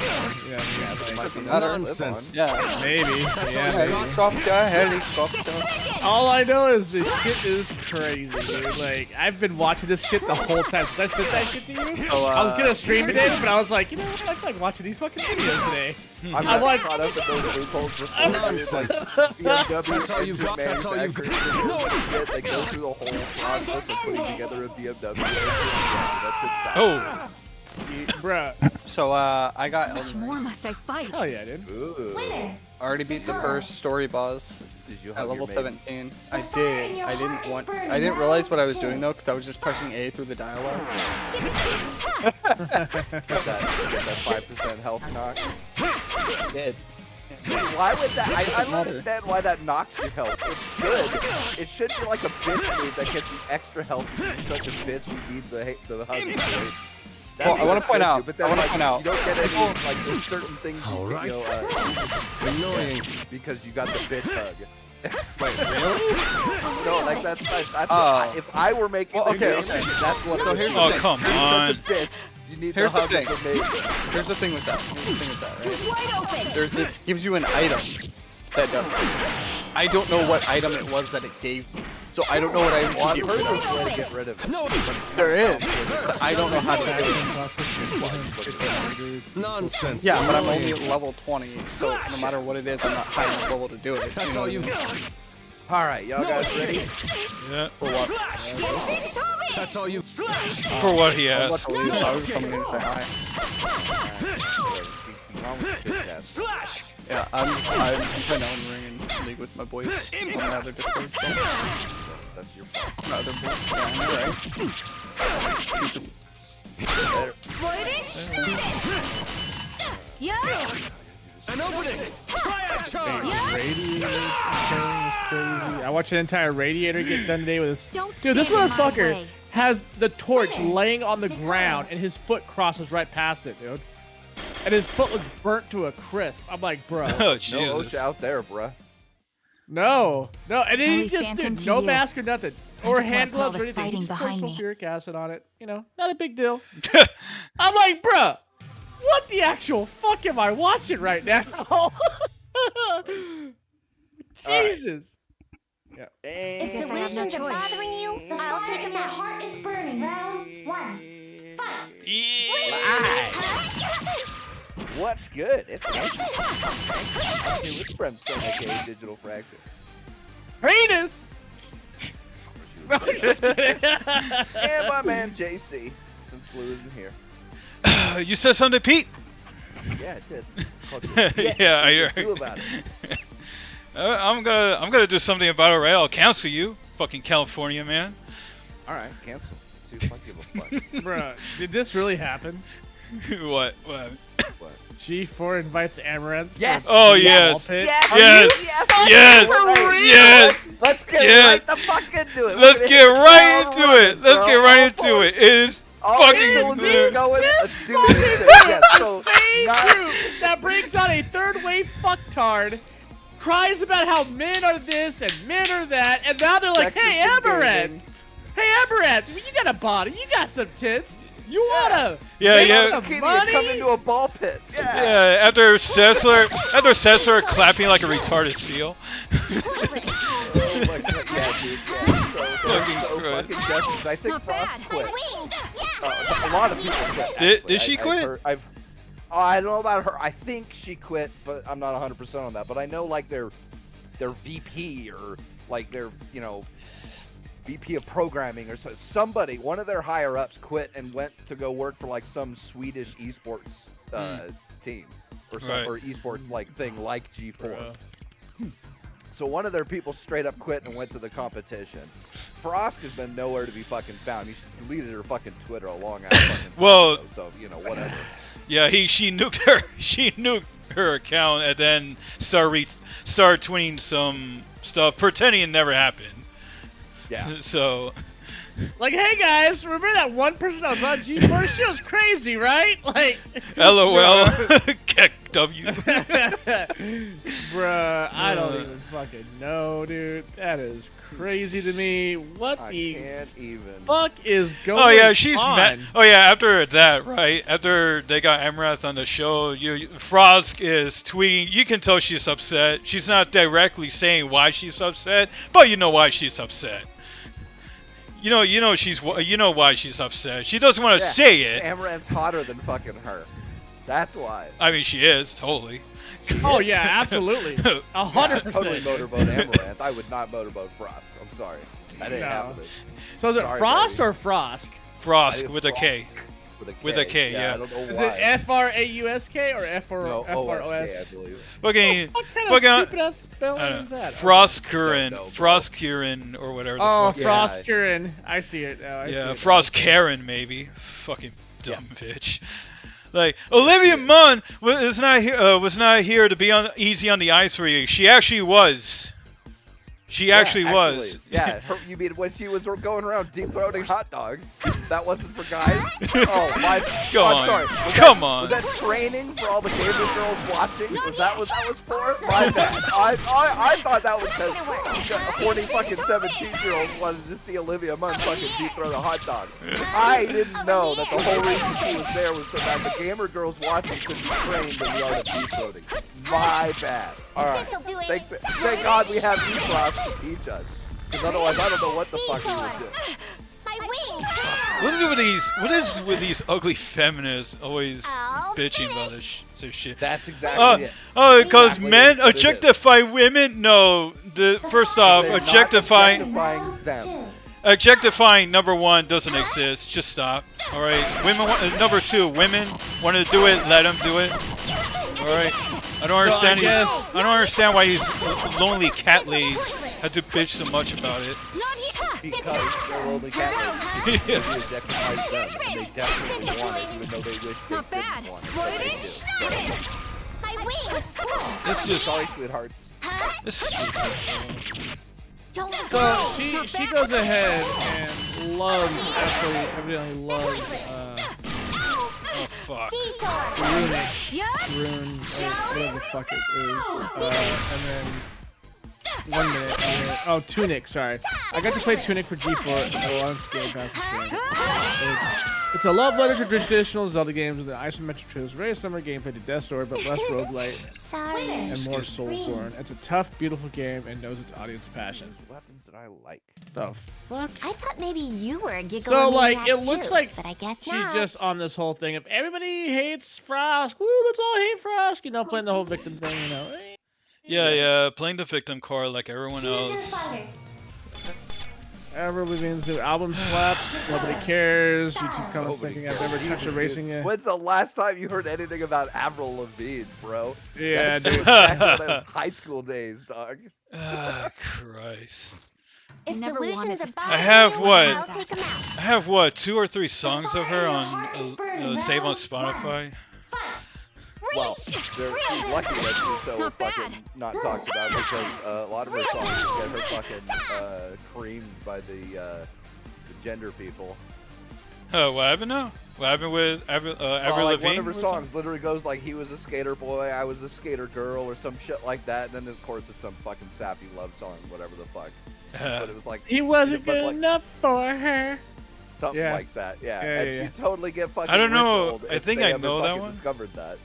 Yeah, Might be Better. Nonsense. Yeah. maybe. Yeah, maybe. Helicopter, helicopter. All I know is this shit is crazy, dude. Like, I've been watching this shit the whole time. Did I send that shit to you? So, I was gonna stream today, but I was like, you know what? I feel like watching these fucking videos today. I'm I not want- caught up in those loopholes before. Nonsense. BMW That's all you've got, that's all you've got. Shit, they go through the whole process of putting together a BMW. Yeah, Oh, Bruh. So I got How much Elden more Ring. must I fight? Hell yeah, dude. that's Ooh. Winner. Already beat the first story boss Did you at hug level your maiden? 17. The I fire in did. your I heart didn't is want. burning. I didn't realize what I was Round doing two. though, because I was just pressing A through the dialogue. Get that 5% health knock. I did. Why would that? I don't understand why that knocks your health. It should be like a bitch move that gets you extra health. You're such a bitch. You need the hug. Right? Well, I want to point out. But I then, want to like, point out. you don't get any, like, there's certain things you, Alright. you know, Annoying. because you got the bitch hug. Wait, really? No, like, that's if I were making Well, the okay, game, okay. that's what So here's the Oh, thing. come you're on. such a bitch. You need Here's the the hug thing. of the maiden. Here's the thing with that. Here's the thing with that, right? Wide open. It gives you an item that does it. I don't know what item it was that it gave me. So I don't know what item Well, to I've get heard rid there's of. a way to get rid of it. No, There is, but I don't know how to do it. nonsense. Yeah, but I'm only Annoying. level 20, so no matter what it is, I'm not high enough level to do it. That's you know all what I you mean? got. All right, y'all guys ready? Yeah. For what? Slash. That's all you. Slash. For what he I was asked. about to leave, so I was coming in to say hi. Wrong with the bitch ass. Slash. Yeah, I'm playing Elden Ring and League with my boys on my other Discord. So. That's your fault. My other boys. Yeah, I know, right? Yeah. An opening. Try a charge. Radiator thing is crazy. I watched an entire radiator get done today with this. Don't Dude, this stand in my motherfucker way. has the torch laying on the ground and his foot crosses right past it, dude. And his foot looks burnt to a crisp. I'm like, bro. Oh, No Jesus. OSHA out there, bruh. No. And then he Holy just, Phantom dude, to no you. mask or nothing. I Or just wanna hand put all gloves or this anything. He fighting just poured behind me. sulfuric acid on it. You know, not a big deal. I'm like, bruh, what the actual fuck am I watching right now? Jesus. If Guess I have no delusions are choice. bothering you, the I'll fire take in a your mask. heart is burning. Round 1. Fight. What's good? It's nice. Which Brimstone, aka Digital Fracture? Penis! I'm just kidding. And my man JC, since Blue isn't here. You said something, Pete? Yeah, it did. Yeah, I What heard. do about it? I'm gonna do something about it, right? I'll cancel you, fucking California man. All right, cancel. See if I give a fuck. Bruh, did this really happen? What? What? What? G4 invites Amaranth. Yes! Oh Yes! yes. Yes! Yes! Yes! Yes! Yes! Let's get Yes! right the fuck into it. Let's We're get gonna hit right the into ground it. running, Let's bro. get right All into for it. It is All fucking cylinders good. going. This Let's do this shit. Yes, so Same not- group that brings on a third wave fucktard, cries about how men are this and men are that, and now they're like, Sexist hey, and Amaranth! gaming. Hey, Amaranth, you got a body, you got some tits, you wanna Yeah, make yeah. some Kitty money? come into a ball pit. Yeah. Yeah, after Cessler clapping like a retarded seal. Oh my god, yeah, dude. Yeah. So fucking justice. I think Not Frost bad. quit. Wings. A lot of people quit. Did actually. she quit? I don't know about her. I think she quit, but I'm not 100% on that. But I know like their VP or like their VP of programming or somebody, one of their higher ups quit and went to go work for like some Swedish esports team or some Right. or esports like thing like G4. Bruh. So one of their people straight up quit and went to the competition. Frost has been nowhere to be fucking found. He deleted her fucking Twitter a long ass fucking time Well- ago, so whatever. Yeah, she nuked her. She nuked her account and then started tweeting some stuff pretending it never happened. Yeah. So Like, hey guys, remember that one person that was on G4? She was crazy, right? Like, LOL. KEKW. bruh, I don't even fucking know, dude. That is crazy to me. What I the can't even. fuck is going Oh on? yeah, she's mad. Oh yeah, after that, right? After they got Emirath on the show, Frost is tweeting. You can tell she's upset. She's not directly saying why she's upset, but you know why she's upset. You know why she's upset. She doesn't want to say it. Amaranth's hotter than fucking her. That's why. I mean, she is totally. Oh yeah, absolutely, 100%. Totally motorboat Amaranth. I would not motorboat Frost. I'm sorry. That ain't No. happening. So is it Sorry, Frost baby. or Frosk? Frost I- with a K. With a K, yeah. I don't know Is why. it F-R-A-U-S-K or No, F-R-O-S? OSK, I believe. Fucking, What kind of fucking, stupid ass spelling is that? Frost Don't Curran, know, bro. Frost Kieran, or whatever the Oh, fuck. Yeah. Frost Kieran. I see it now. I see Yeah, it. Frost Karen maybe. Fucking dumb Yes. bitch. Like Olivia Munn was not here to be easy on the ice for you. She actually was. She actually was. Yeah, you mean when she was going around deep throating hot dogs? That wasn't for guys? Oh, my... Come I'm on. sorry. Come on. Was that training for all the gamer girls watching? Was that what that was for? My bad. I thought that was because a 40 fucking 17-year-old wanted to see Olivia Munn fucking deep throw the hot dog. I didn't know that the whole reason she was there was so that the gamer girls watching could be trained in the art of deep throating. My bad. Alright. Thank God we have E-Class to teach us. Because otherwise I don't know what the fuck we would do. My wings! What is with these ugly feminists always I'll bitching about finish. this shit? That's exactly it. Oh, because Exactly men what it is. objectify women? No. First off, They're not objectifying them. objectifying number one doesn't exist. Just stop. All right. Women. Number two, women want to do it. Let them do it. All right. I don't understand. I don't understand why these lonely cat ladies have to bitch so much about it. Because they're lonely cat ladies. They objectify them, and they definitely want it, even though they wish they didn't want it. But they do. My wings! This just. Sorry, sweethearts. This is stupid. Don't So she goes ahead and loves, actually, evidently loves, Oh fuck. Rune, whatever the fuck it is. And then 1 minute. Oh, Tunic. Sorry, I got to play Tunic for G4 at a launch game pass. It's a love letter to traditional Zelda games with an isometric twist, very similar gameplay to Death Door, but less roguelite Sorry. and more soulborn. It's a tough, beautiful game and knows its audience passion. Weapons that I like. The fuck? I thought maybe you were a giggle. So, like, it looks like but I guess she's not. just on this whole thing of everybody hates Frost. Woo, let's all hate Frost. You know, playing the whole victim thing, you know. Yeah, playing the victim card like everyone else. Avril Lavigne's new album slaps. Nobody cares. YouTube comments thinking I've never touched a racing game. When's the last time you heard anything about Avril Lavigne, bro? Yeah, That's dude. back in those high school days, dog. Ah, Christ. If Never delusions wanted are this. bad, I have what? I'll take 'em out. I have what, 2 or 3 songs of her on save on Round Spotify. Well, she's lucky that she's so Not fucking bad. not talked about because a lot of her songs get her fucking creamed by the gender people. What happened now? What happened with Avril Like one Lavigne? of her songs literally goes like, he was a skater boy, I was a skater girl, or some shit like that, and then of course it's some fucking sappy love song, whatever the fuck. But it was like He wasn't but, good like, enough for her. something Yeah. like that. Yeah, Yeah, and yeah, she'd totally get fucking. I don't know. ridiculed I if think they I ever know that fucking one. Discovered that.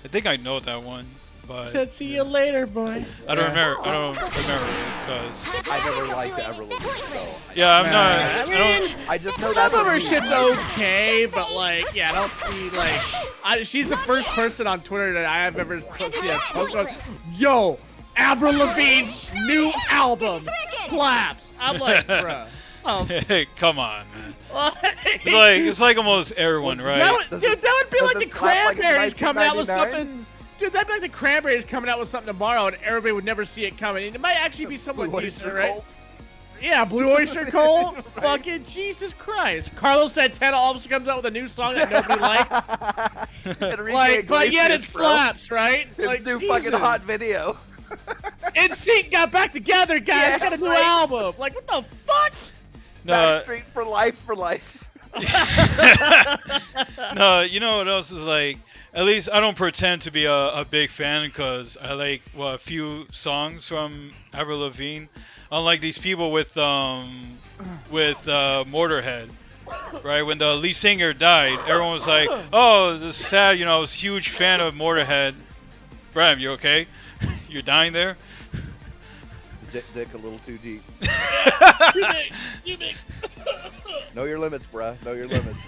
I think I know that one, but Said see you later, boy. I don't remember. I don't remember because I never liked Avril Lavigne, so yeah, I'm Nah, not. I I don't. I just know Some that's of a her meme. shit's okay, but like, yeah, I don't see like. She's the first person on Twitter that I have ever posted. Yo, Avril Lavigne's new album slaps. I'm like, bruh. Oh, Hey, come on, man. like, It's like almost everyone, that right? would, dude, that would be does like it the slap like it's Cranberries coming out with 1999? something. Dude, that'd be like the Cranberries coming out with something tomorrow, and everybody would never see it coming. And it might actually be somewhat Blue decent, Oyster right? Cult. Yeah, Blue Oyster Cult. Right. Fucking Jesus Christ. Carlos Santana all of a sudden comes out with a new song that nobody liked. Enrique Like, but yet it Iglesias, bro. slaps, right? His Like, new Jesus. fucking hot video. NSYNC got back together, guys. Yeah, Got a new right. album. Like, what the fuck? No, Backstreet for life, for life. no. You know what else is like? At least I don't pretend to be a big fan because I like a few songs from Avril Lavigne. Unlike these people with Motorhead, right? When the lead singer died, everyone was like, "Oh, this is sad." You know, I was a huge fan of Motorhead. Bram, you okay? You're dying there. Dick a little too deep. You make. Know your limits, bruh. Know your limits.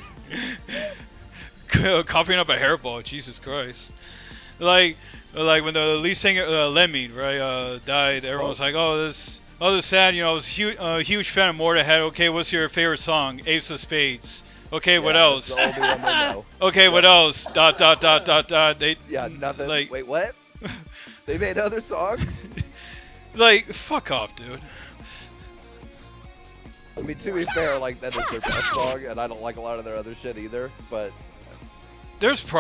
Coughing up a hairball, Jesus Christ! Like when the lead singer Lemmy, right, died, everyone was like, "Oh, this is sad." You know, I was a huge fan of Motorhead. Okay, what's your favorite song? Ace of Spades. Okay, what else? That's the only one they know. Okay, what else? Dot dot dot dot dot. They Yeah, nothing. Like- Wait, what? They made other songs? like fuck off, dude. I mean, to be fair, like, that is their best song, and I don't like a lot of their other shit either, but... There's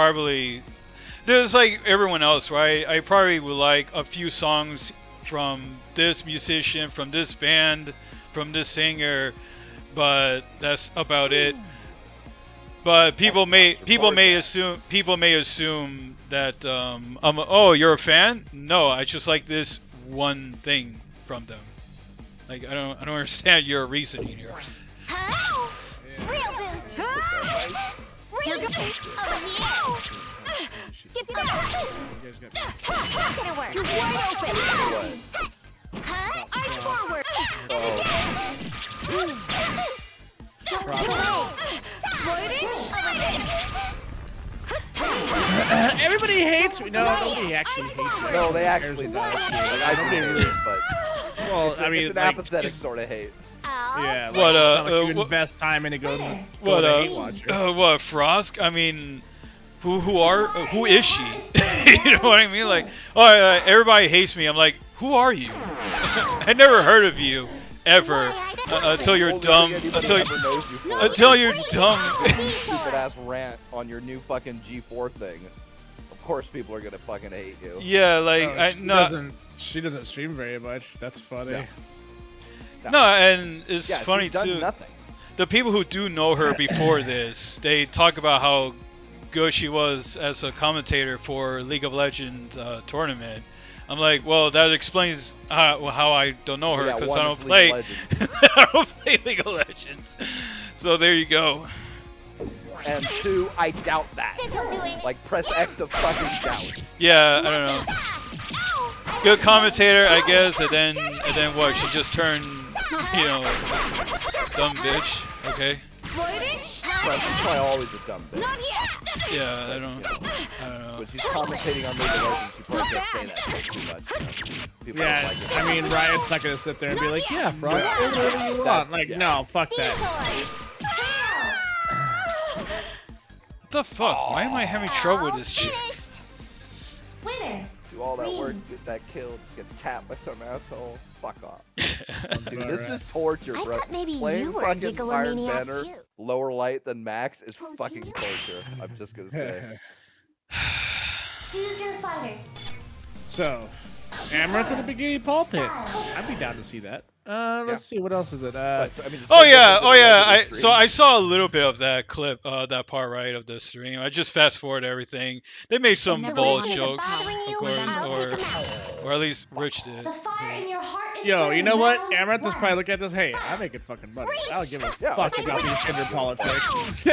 like everyone else, right? I probably would like a few songs from this musician, from this band, from this singer, but that's about it. But people may assume that oh, you're a fan? No, I just like this one thing from them. Like I don't understand your reasoning here. Huh? Real boots. Real boots. Over here. Get back! Not gonna work. You're wide open! Huh? Eyes forward! Don't play. Everybody hates me. No, nobody actually hates me. No, they actually don't. Like, I do hate it, but Well, it's, I mean, it's an like, apathetic sort of hate. yeah. Like, What, it's not like you invest time into go to Hate Watcher. What Frost? I mean, who is she? You know what I mean? Like, oh, everybody hates me. I'm like, who are you? I never heard of you ever until you're dumb. Until you're dumb. Stupid ass rant on your new fucking G4 thing. Of course, people are gonna fucking hate you. Yeah, like She doesn't stream very much. That's funny. No, and it's Yeah, funny she's done too. Nothing. The people who do know her before this, they talk about how good she was as a commentator for League of Legends tournament. I'm like, well, that explains how I don't know her Yeah, because one, I don't it's play. League of Legends. I don't play League of Legends. So there you go. And two, I doubt that. This'll do it. Like, press X to fucking doubt. Yeah, I don't know. Good commentator, I guess, and then what? She just turned, you know, dumb bitch. Okay. She's probably always a dumb bitch. Not yet! Yeah, I don't know. But she's commentating on League of Legends. She probably can't say that shit too much. You know? People Yeah, don't like it. I mean, Riot's not gonna sit there and be like, yeah, Frog, do whatever you want. That's- Like, yeah. no, fuck that. What the fuck? Why am I having trouble with this shit? Finished. Winner. Do all that work to get that kill, just get tapped by some asshole. Fuck off. Dude, this Alright. is torture, I bro. thought maybe Playing you were a fucking Iron Gigalomaniac Banner, too. lower light than Max is Oh, fucking dear. torture. I'm just gonna say. Choose your fighter. So, Amaranth in the Bikini Ball Pit. I'd be down to see that. Let's see, what else is it? But, I mean, it's Oh no yeah, different than oh the yeah. regular So stream. I saw a little bit of that clip, that part right of the stream. I just fast forward everything. They made some If bullet Delicious is jokes, bothering you, of course, I'll take him out. or at least Rich did. The fire in your heart is Yo, you burning. know what? Round Amaranth is one. probably looking at this. Hey, I'm making fucking money. I don't give a Yeah, fuck I about these gender politics. These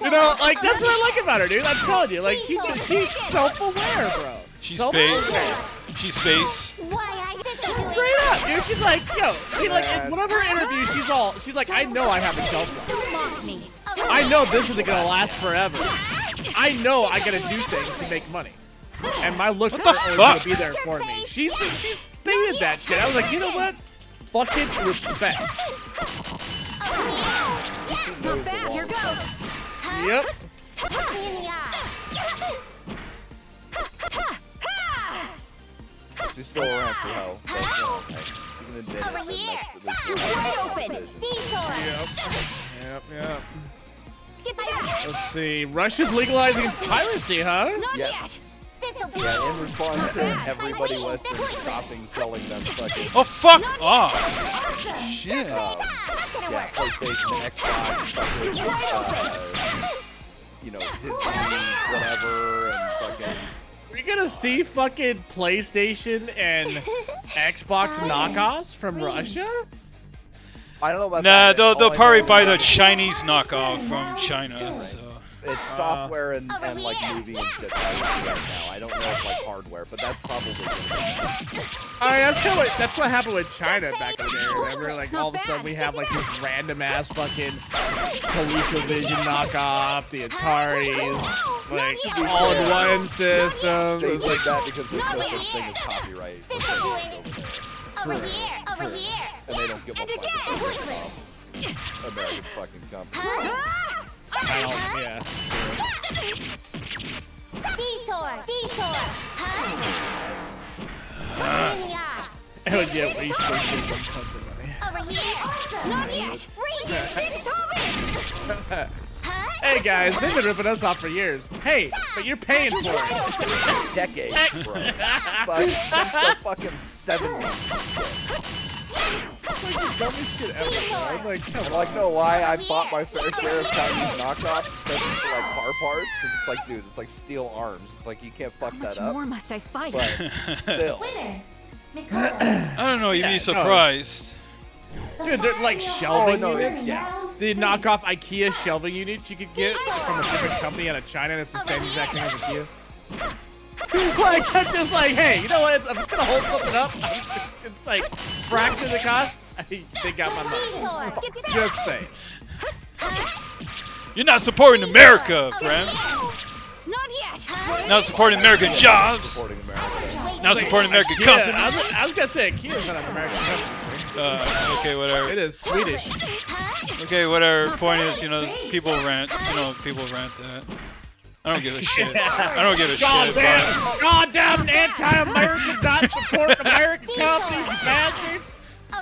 You know, like, are that's what I like about her, dude. I'm telling you, like, she's self-aware, bro. She's Self-aware. space. She's space. Why I this'll do Straight it. up, dude. She's like, yo, she like, in whatever interview, she's like, I know I have a shelf life. Don't mock me. I know this isn't gonna last forever. I know I gotta do things to make money. And my looks What are the always fuck? gonna be there for me. She's stated that shit. I was like, you know what? Fucking respect. Not bad, here goes. Yep. Pop me in the eye. She's still around for hell. That's, even in dead, Over here. You're wide open. D-sword. Yep. Get back! Let's see. Russia's legalizing piracy, huh? Not Yes. yet! This'll do Yeah, it. in response to everybody Western stopping selling them fucking Oh fuck off! Awesome. Shit. Not gonna yeah, work. PlayStation, Xbox, fucking you know, Disney, whatever, and fucking We're gonna see fucking PlayStation and Xbox knockoffs from Russia? I don't know about Nah, that. they'll All I probably know buy is the that Chinese knockoff from China. So. it's software and like movie and shit right now. I don't know if like hardware, but that's probably Alright, that's what happened with China back in the day, remember? Like, all of a sudden we have, like, these random-ass fucking ColecoVision knockoff, the Ataris, like, all-in-one systems. they It's did like, that because there's no such thing as copyright. This'll do it. Over here. Over here. And they don't give a And fuck again. Worthless. about American fucking company. I don't, yeah. D-sword. D-sword. Huh? Pop me in the eye. It would get wasted just tons of money. Over here. Not yet. Reach. Hey guys, they've been ripping us off for years. Hey, but you're paying for it. Decades, bro. But since the fucking 70s. like the dumbest shit ever. I'm like, come I'm on. like, no lie, I bought my fair share of Chinese knockoffs, especially for like car parts. 'Cause it's like, dude, it's like steel arms. It's like you can't fuck How much that up. more must I fight? But still, Winner. Mikoto. I don't know. You'd Yeah, be no. surprised. The Dude, they're fire like in your shelving heart is units. burning Yeah. round The 3. knockoff IKEA shelving units you could get from a different company out of China, and it's the same exact thing as IKEA. Like, I'm just like, hey, you know what? I'm just gonna hold something up. It's like fraction the cost. They got my money. Just saying. You're not supporting America, Bram. Not yet. Not supporting American jobs. supporting America. Not supporting American IKEA, companies. I was gonna say IKEA's not an American company. Okay, It whatever. is Swedish. Okay, whatever. Point is, you know, people rant. You know, people rant that. I don't give a shit. I don't give a shit. But Goddamn anti-Americans not supporting American companies, you bastards!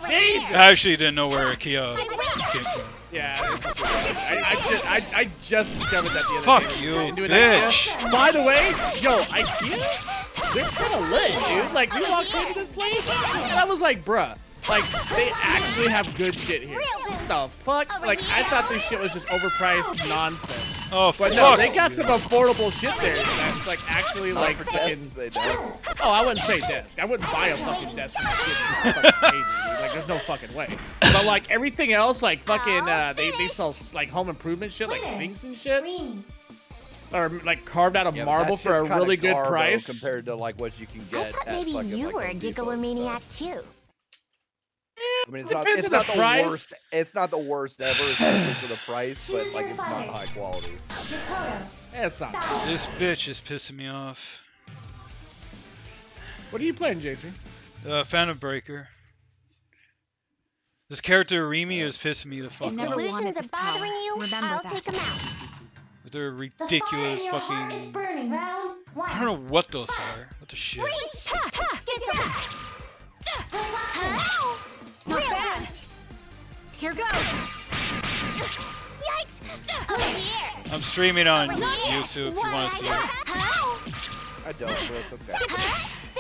Jesus! I actually didn't know where IKEA came from. Yeah, I just discovered that the other Fuck day. you, Doing bitch. IKEA. By the way, yo, IKEA, they're kind of lit, dude. Like, we walked into this place, and I was like, bruh, like, they actually have good shit here. The fuck? Like, I thought this shit was just overpriced nonsense. Oh, But fuck. no, they got some affordable shit there that's, like, actually, like, For fucking... tests, they don't. Oh, I wouldn't say desk. I wouldn't buy a fucking desk from this fucking page, dude. Like, there's no fucking way. But like everything else, like fucking, they sell like home improvement shit, like sinks and shit, Green. or like carved out of Yeah, but marble that for a shit's kinda really good garbo price. compared to like what you can I get thought at maybe fucking, you like, were a Home Depot and gigalomaniac stuff. too. I mean, Depends it's on not the the price. worst. It's not the worst ever, especially for the price, but Choose like your it's not fighter. high quality. Mikoto. Yeah, it's not. Stop. This bitch is pissing me off. What are you playing, JC? Phantom Breaker. This character Remy is pissing me the fuck If off delusions are bothering you, Remember I'll that. take them out. with their The fire in ridiculous your heart is fucking. burning. Round 1. I don't know what those are. What the shit? Reach! Get some! Not Real bad. good! Here goes. Yikes! Over here! I'm streaming on Over here. YouTube if you want to see it. I don't, but it's okay.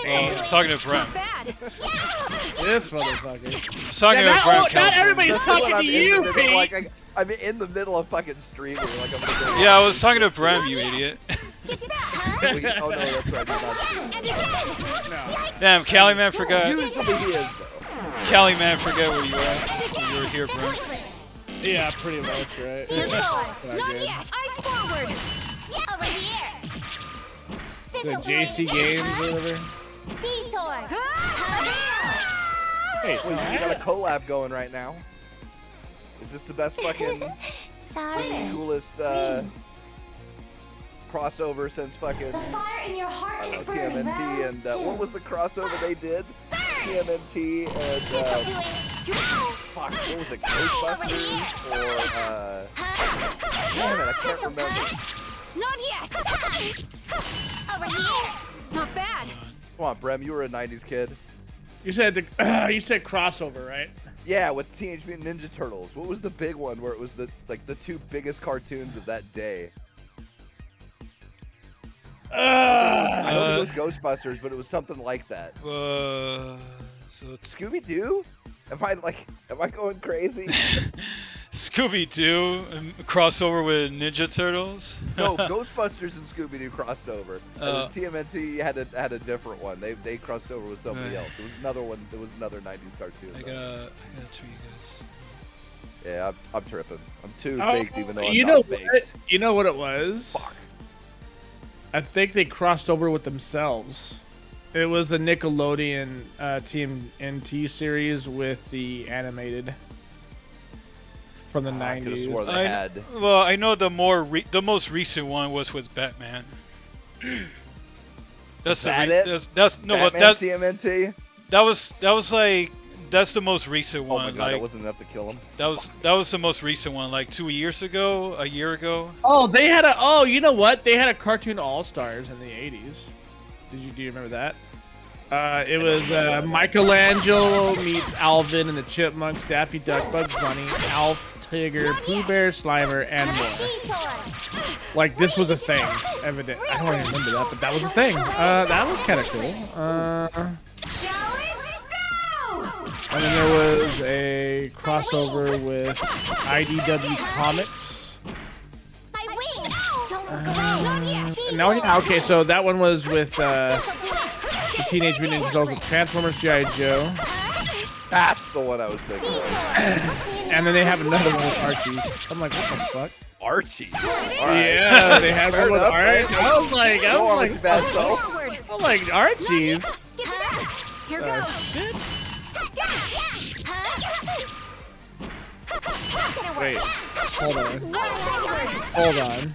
I was talking to Brent. Not bad. This motherfucker. I was talking Yeah, to Brent. not Kelton. everybody's Especially talking when to I'm in you, the middle, Pete. like, I'm in the middle of fucking streaming. Like I'm gonna go. Yeah, I was talking to Brem, you idiot. Oh no, that's right. I'm not. Damn, Cali man forgot. Usually he is though. Cali man forget where you were. When you were here, Brem. Yeah, pretty much, right? Here's sword! Not Not good. yet. Eyes forward. Over here! The This'll do JC it. games or whatever. D-sword! Hey, Well, you got a collab going right now. Is this the best fucking Sorry. coolest crossover since fucking The fire in your heart is burning. TMNT Round and 2. what was the crossover they did? TMNT and This'll do it. fuck, what was it? Ghostbusters or damn it, I can't remember. Not yet. Over here! Not bad. Come on, Brem, you were a '90s kid. You said you said crossover, right? Yeah, with Teenage Mutant Ninja Turtles. What was the big one where it was the two biggest cartoons of that day? I don't think it was Ghostbusters, but it was something like that. So it's Scooby Doo? Am I going crazy? Scooby-Doo crossover with Ninja Turtles. No, Ghostbusters and Scooby Doo crossed over. And Oh. then TMNT had a different one. They crossed over with somebody Right. else. It was another one. It was another '90s cartoon. I though. gotta tweet you guys. Yeah, I'm tripping. I'm too Oh, baked, even though I'm you know not baked. what? You know what it was? Fuck. I think they crossed over with themselves. It was a Nickelodeon TMNT series with the animated from the I could have 90s. swore they I- had. Well, I know the most recent one was with Batman. That's that the it? that's no, but Batman TMNT. that was like that's the most recent Oh one. my god, like that wasn't enough to kill him. that was the most recent one, like 2 years ago, a year ago. Oh, they had a. Oh, you know what? They had a cartoon All Stars in the 80s. Do you remember that? It was Michelangelo meets Alvin and the Chipmunks, Daffy Duck, Bugs Bunny, Alf, Tigger, Pooh Bear, Slimer, and more. D-sword! Like this was a thing. Evident. I don't even remember that, but that was a thing. That was kind of cool. Shall we go? And then there was a crossover with IDW Comics. My wings! Don't look away! Not yet! No, yeah, okay, so that one was with the Teenage Mutant Ninja Turtles, with Transformers G.I. Joe, That's the one I was thinking of. and then they have another one with Archie's. I'm like, what the fuck? Archie. Yeah, they had Fair one with enough, Archie. man. I was like, Go on with your bad self. I'm like, Archie's? Get back. Here goes. Shit. Wait, hold on. Hold on.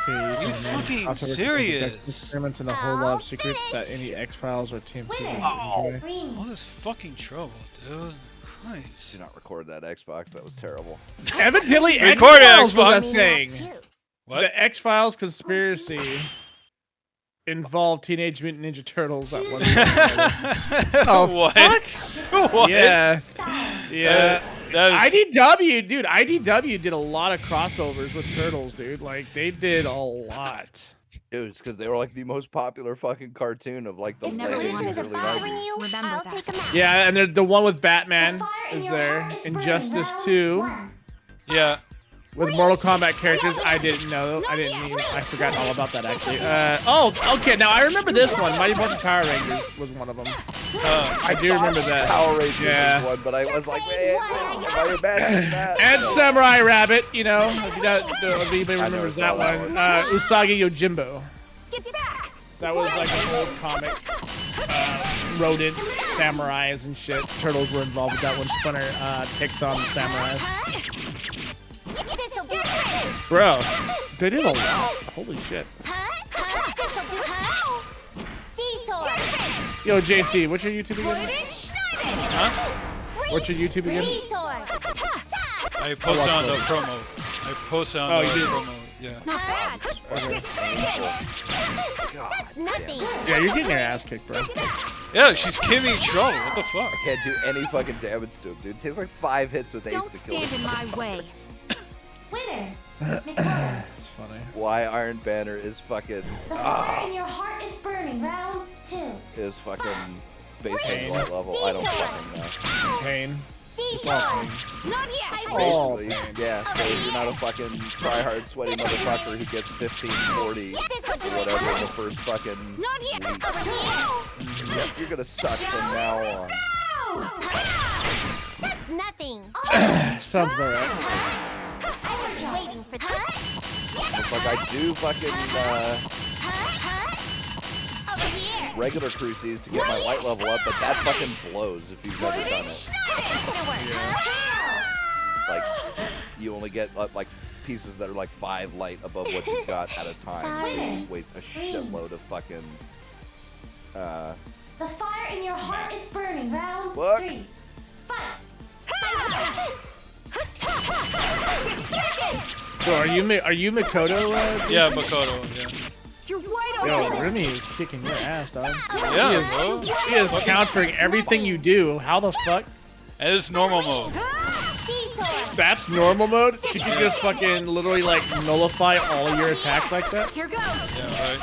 Okay, You and then fucking also serious? experiments and a whole lot of secrets that any X-Files or TMT would enjoy. Greeny. All this fucking trouble, dude. Do Christ. not record that Xbox. That was terrible. Evidently, Record it, X-Files was that Xbox. thing. What? The X-Files conspiracy involved Teenage Mutant Ninja Turtles at one point. Oh, what? What? Yeah. Yeah. That is, IDW, dude, IDW did a lot of crossovers with Turtles, dude. Like, they did a lot. Dude, it's because they were like the most popular fucking cartoon of like the If late delusions are 80s, early bothering 90s. you, Remember I'll that. take them out. Yeah, and the one with Batman The fire in is your there. heart is burning. Injustice Round 2 one. yeah. with Mortal Kombat characters. I didn't know. I didn't mean. I forgot all about that actually. Oh, okay. Now I remember this one. Mighty Morphin Power Rangers was one of them. I do remember that. Power Rangers Yeah. was one, but I was like, man, am I imagining that? And So, Samurai Rabbit, you know, if anybody I never remembers saw that that one. one. Usagi Yojimbo. Get back. That was like an old comic. Rodents, samurais, and shit. Turtles were involved with that one. Splinter takes on the samurais. This'll do it. Bro, they did a lot. Holy shit. This'll do it. D-sword. Yo, JC, what's your YouTube again? Huh? What's your YouTube again? D-sword. I posted on the promo. I posted on Oh, the you did? promo. Yeah. Not bad. That's nothing. Yeah, you're getting your ass kicked, bro. Yeah, she's Kimmy Troll. What the fuck? Can't do any fucking damage to him, dude. It takes like 5 hits with Ace Don't to kill stand in my way. Winner. Makoto. It's funny. Why Iron Banner is fucking The fire in your heart is burning. Round 2. is fucking base Pain. game light level. I don't fucking know. Pain. D-sword. Not yet. Oh, Basically, man. yeah. So if you're not a fucking try-hard, sweaty motherfucker who gets 15, 40, or This'll do it. whatever in the first fucking Not yet. week, Over here. yep, you're gonna suck from now on. That's nothing. Sounds about right. I was waiting for that. It's like I do fucking Over here. regular cruises to get my light level up, but that fucking blows if you've never done it. Like, you only get like pieces that are like 5 light above what you've got at a time. So you waste a shitload of fucking. The fire in your heart is burning. Round What? 3. Fight. So are you Makoto? Yeah, Makoto. Yeah. You're wide Yo, open. Remy is kicking your ass, dog. Yeah, bro. She is countering everything you do. How the fuck? And it's normal mode. D-sword. That's normal mode? She can just fucking literally like nullify all your attacks like that? Here goes. Yeah,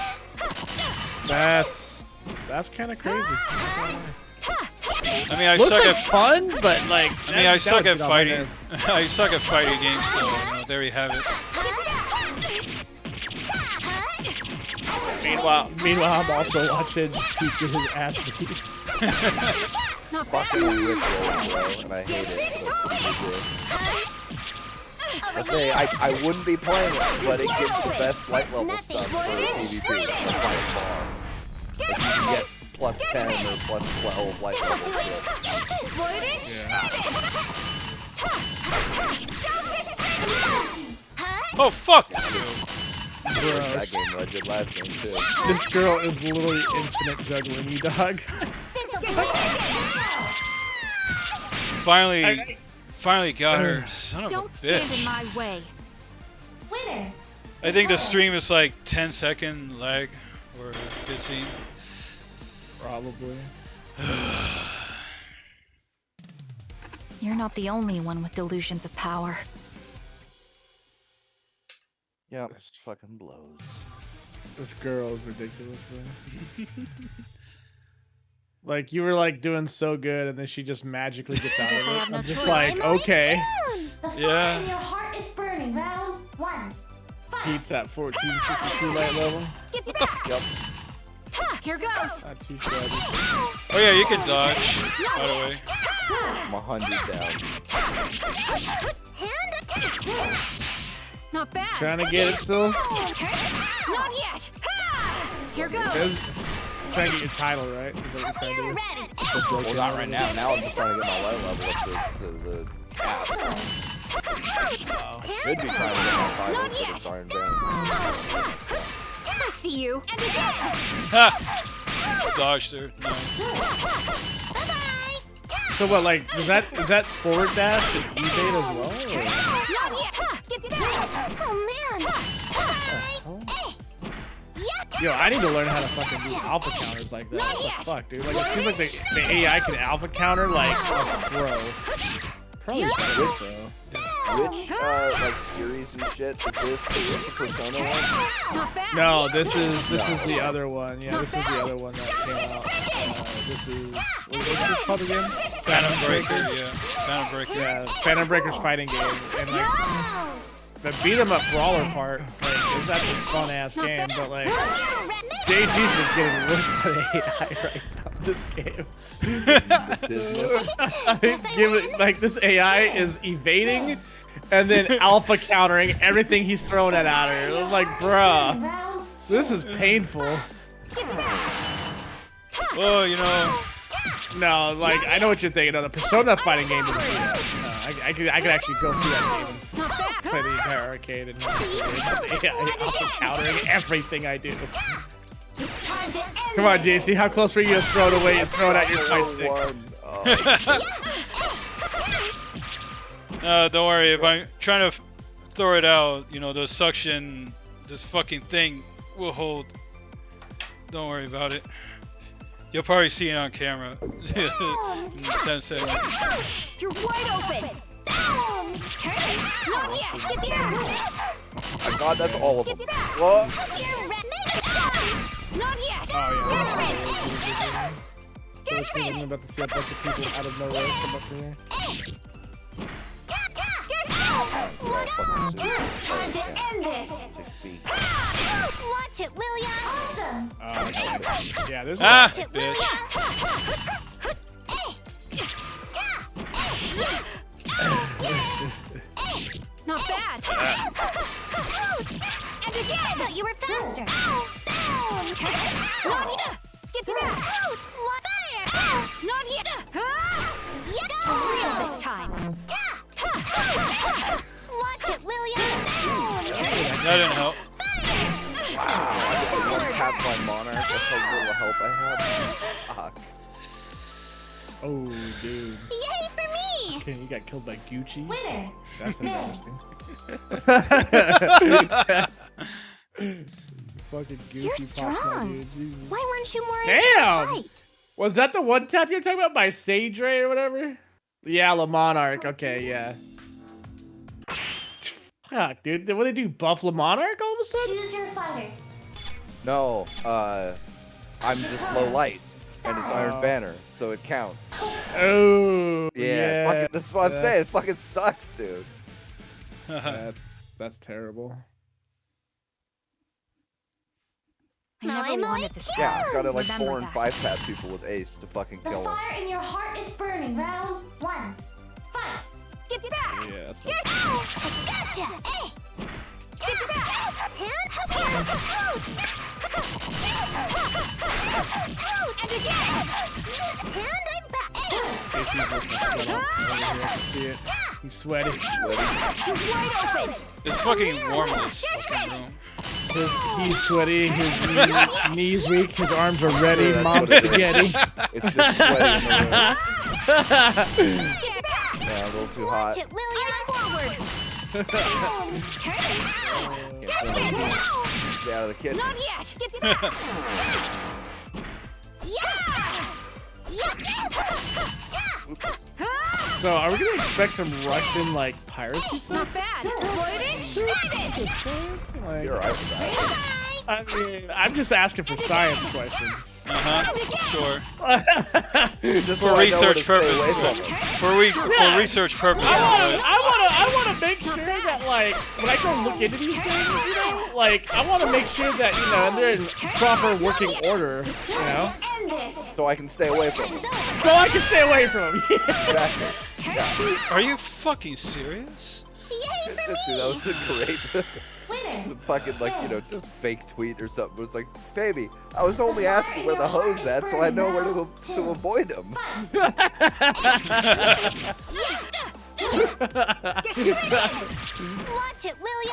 right. That's kind of crazy. I mean, I Looks suck like at. fun, but like. I mean, I that suck would at get on my fighting. nerves. I suck at fighting games, so you know, there you have it. Meanwhile, I'm also watching Pete get his ass beat. Not Fucking bad. Rick roll, bro, and I hate it. But it's good. I say I wouldn't be playing it, but it gives the best light level stuff for PvP. That's by far. Like you can get plus 10 or plus 12 light level shit. Oh fuck! That game that I did last game too. This girl is literally infinite juggling you, dog. This'll do it. Finally got her. Son of a Don't stand in bitch. my way. Winner. I think the stream is like 10-second lag or 15. Probably. You're not the only one with delusions of power. Yep, this fucking blows. This girl is ridiculous, bro. Like you were like doing so good, and then she just magically gets out of I have it. no I'm just choice. like, okay. The fire Yeah. in your heart is burning. Round 1. Fight. Pete's at 1462 light level. Get back. Yep. Ta, here goes. Not too shabby. Oh yeah, you can dodge. By the way. I'm 100 down. Hand attack. Not bad. Trying to get it still. Not yet. Ha! Here goes. Trying to get your title, right? Is that what you're You're trying to ready. do? Well, not right now. Now I'm just trying to get my light level up to the cap. Should be trying to get my title Not for the yet. Fire and Band. I see you. And again. Ha! Dodged her. Nice. So what, like, is that forward dash and evade as well? Or? Not yet. Ha! Get back. Oh man. Bye. Yo, I need to learn how to fucking do alpha counters like that. Not What the yet. fuck, dude? Like, it seems like the AI can alpha counter like a pro. Probably better, though. Which like series and shit is this? Is this the Persona one? Not bad. No, this is the other one. Yeah, this is the other one that came out. This is what is this called again? Phantom Breaker. Yeah. Phantom Breaker. Yeah, Phantom Breaker's fighting game, and like the beat 'em up brawler part, like is that this fun ass game, but like JC's just getting whipped by the AI right now. This game. Business. I mean, give it, like this AI is evading and then alpha countering everything he's throwing at her. I'm like, bruh, Round this is painful. Well, you know. No, like I know what you're thinking. No, the Persona fighting game doesn't do that. I could actually go through that game Not and bad. play the entire arcade and not AI alpha countering everything I do. It's time to end Come on, this. JC, how close were you to throw it away and throw it at your fight stick? Don't worry. If I'm trying to throw it out, you know, the suction, this fucking thing will hold. Don't worry about it. You'll probably see it on camera in 10 seconds. You're wide open. Boom. Turn it. Not yet. Get back. Oh god, that's all of them. Get back. What? You're ready. Make a shot. Not yet. Oh Get yeah. Get I'm about to see a bunch of people out of nowhere come up here. It's time to end this. Watch it, will ya? awesome. Yeah, there's Ah, Watch it, bitch. Not bad. And I again. thought you were faster. Boom. Not yet. Get back. Ouch. What fire? Not yet. Ah! Yeah. Real this time. Watch it, will ya? Boom. That didn't help. One tap my monarch. That's how little help I have. Fuck. Oh, dude. Yay for me. Okay, you got killed by Gucci. Winner. That's interesting. Fucking Gucci. You're popped my strong. dude. Jesus. Why weren't you more into the Damn! fight? Was that the one tap you're talking about by Sage Ray or whatever? Yeah, Le Monarch. Okay, yeah. Fuck, dude. What did they do? Buff Le Monarch all of a sudden? Choose your fighter. No, I'm just low light, and it's Iron Banner, so it counts. Oh, Yeah, fucking, this is what I'm saying. It fucking sucks, dude. That's terrible. I never I'm wanted like this. Yeah, I've got to like Remember 4 and that. 5 tap people with Ace to fucking The kill them. fire in your heart is burning. Round 1. Fight. Get back. Yeah, that's Get Gotcha. Hey. Get back. Hand up here. Ouch. And again. And I'm back. Hey. JC's looking sweat up. I can see it. He's sweaty. You're wide open. It's fucking warm in this fucking room. He's sweaty. His knees weak. His arms are ready. That's Mom's what it is. spaghetti. It's just sweaty in the room. Get back. Yeah, a little too hot. Watch it, will ya? Forward. Boom. Turn it. Stay out of the kitchen. Not yet. Get back. Yeah. Ah! So, are we gonna expect some Russian like piracy Not stuff? bad. Avoiding. Stand it. Like, You're right with that. Bye. I mean, I'm just asking for science questions. Sure. Just For so I know where research to stay away purposes. from them. For research purposes. I want to make sure that, like, when I go look into these things, you know, like, I want to make sure that, you know, they're in proper working order, you know? End this. So I can stay away from them. So I can stay away from them. Exactly. Are you fucking serious? Dude, that was great. Winner. The fucking, like, you know, just fake tweet or something. It was like, baby, I was only asking where the hoe's at so I know where to avoid them. Watch it, will ya?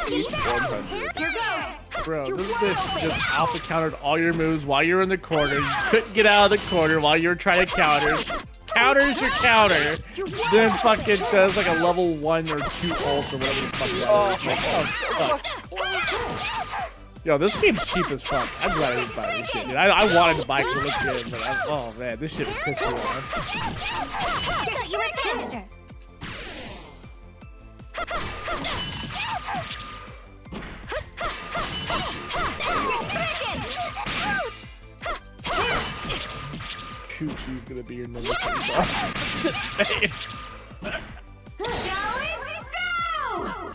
Each 100. Here goes. Bro, this bitch just alpha countered all your moves while you were in the corner. You couldn't get out of the corner while you were trying to counter. Counters your counter, then fucking does like a level 1 or 2 ult or whatever the fuck that is. Like, oh, fuck. Yo, this game's cheap as fuck. I'm glad I didn't buy this shit, dude. I wanted to buy it to look good, but oh man, this shit pissed me off. Guess you were faster. Coochie's gonna be your number 3 boss. Just saying. Shall we go?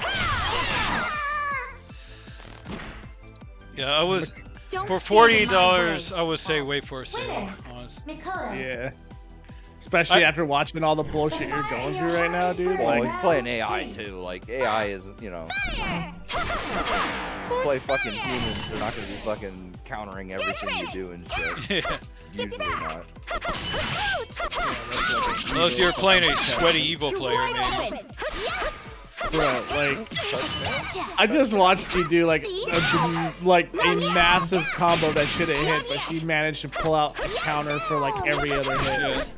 Yeah, I was Don't for stand in my $40. way. I would say wait for a sale. Winner. Honestly. Mikoto. Yeah. Especially after watching all the bullshit you're going through right now, dude. Well, Like, he's playing AI too. Like, AI isn't, you know. Play fucking demons, they're not gonna be fucking countering everything you do and shit. Yeah. Usually not. Unless you're playing a sweaty evil player, maybe. bro, like, I just watched you do like a massive combo that should have hit, but she managed to pull out a counter for like every other hit.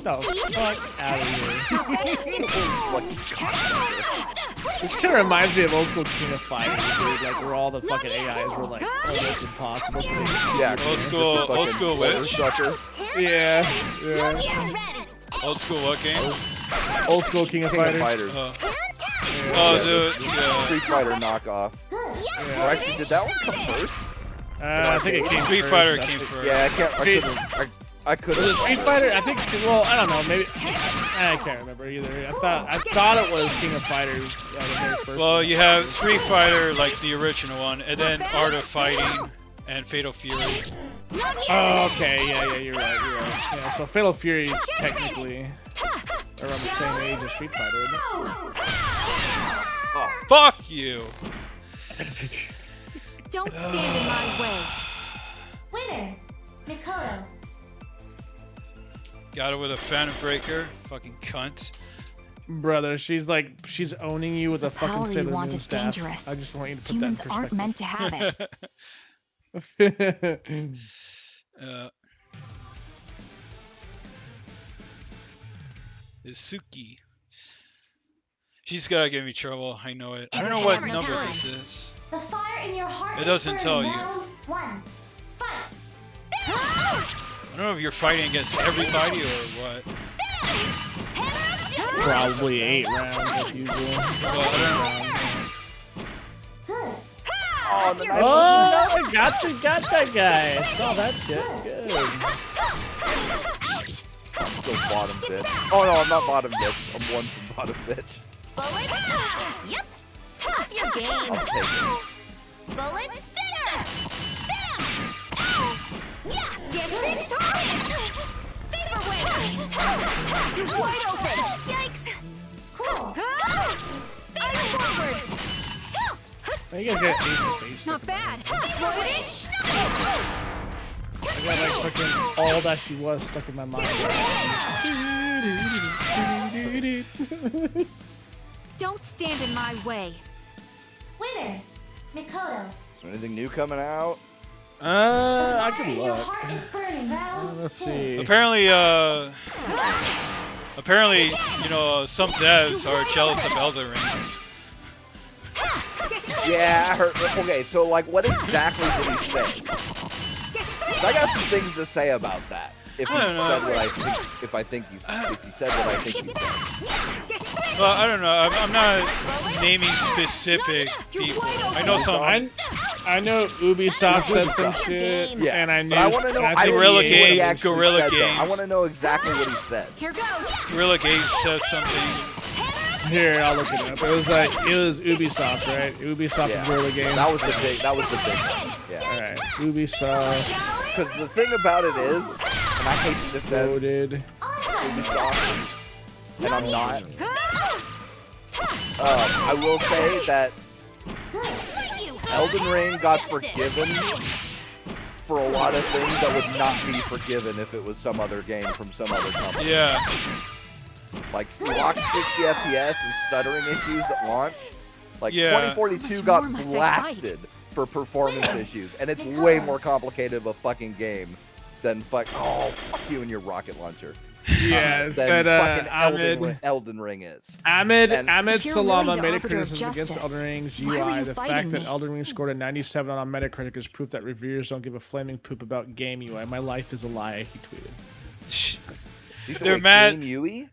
No, fuck out of here. This kind of reminds me of old school King of Fighters, dude. Like where all the fucking AIs were like almost impossible. Yeah, old school witch. Sucker. Yeah. Old school what game? Old school King of Fighters. Oh, dude, yeah. Street Fighter knockoff. Or actually, did that one come first? I think it came Street first. Fighter came first. Yeah, I couldn't. Was it Street Fighter? I think. Well, I don't know. Maybe I can't remember either. I thought it was King of Fighters. The very first Well, one. you have Street Fighter, like the original one, and then Art of Fighting and Fatal Fury. Oh, okay. Yeah, you're right. Yeah, so Fatal Fury is technically around the same age as Street Fighter, isn't it? Oh, fuck you! Don't stand in my way. Winner, Mikoto. Got it with a Phantom Breaker. Fucking cunt. Brother, she's owning you with a power fucking you Sailor want Moon is staff. dangerous. I just want you to put Humans that in aren't meant to have it. perspective. Suki. She's gotta give me trouble. I know it. I don't know what number this is. The fire in your heart It is doesn't tell burning. you. Round one. Fight. I don't know if you're fighting against everybody or what. Probably 8 rounds as usual. Well, I Good. Oh, the knife. Oh, got that guy. I saw that shit. Good. I'm still bottom bitch. Oh no, I'm not bottom bitch. I'm one from bottom bitch. Bullets? Yep. Up your game. I'll take it. Bullet stinger. Bam. Ow. Yeah. Get it. Favor win. You're wide open. Yikes. Cool. Face forward. You guys got 8 to face. Not bad. I got like fucking all that she was stuck in my mind. Don't stand in my way. Winner, Mikoto. Is there anything new coming out? I Fire could in your look. heart is burning. Round Let's two. see. Apparently, you know, some devs are jealous of Elden Ring. Yeah, I heard. Okay, so like, what exactly did he say? 'Cause I got some things to say about that. If he I don't know. said what I think, if he said what I think he said. Well, I don't know. I'm not naming specific people. I know some. I know Ubisoft said some shit, Yeah, and I knew. but I want to know. and I think Guerrilla didn't see what he Games, actually Guerrilla said, though. I Games. want to know exactly what he said. Here goes. Guerrilla Games said something. Here, I'll look it up. It was Ubisoft, right? Ubisoft Yeah. and Guerrilla Games. That was the big. That was the big one. Yeah. All right, Ubisoft Because the thing about it is, and I hate to defend voted. Ubisoft, and I'm not. I will say that Elden Ring got forgiven for a lot of things that would not be forgiven if it was some other game from some other company. Yeah. Like locked 60 FPS and stuttering issues at launch. Like Yeah. 2042 got blasted for performance issues, and it's way more complicated of a fucking game than fuck you and your rocket launcher. Yeah, Than but fucking Elden Ring is. Ahmed And- Salama really the made a arbiter of criticism against justice, Elden Ring's why were UI. you The fighting fact that me? Elden Ring scored a 97 on Metacritic is proof that reviewers don't give a flaming poop about game UI. My life is a lie, he tweeted. He said, They're wait, mad- Game UI?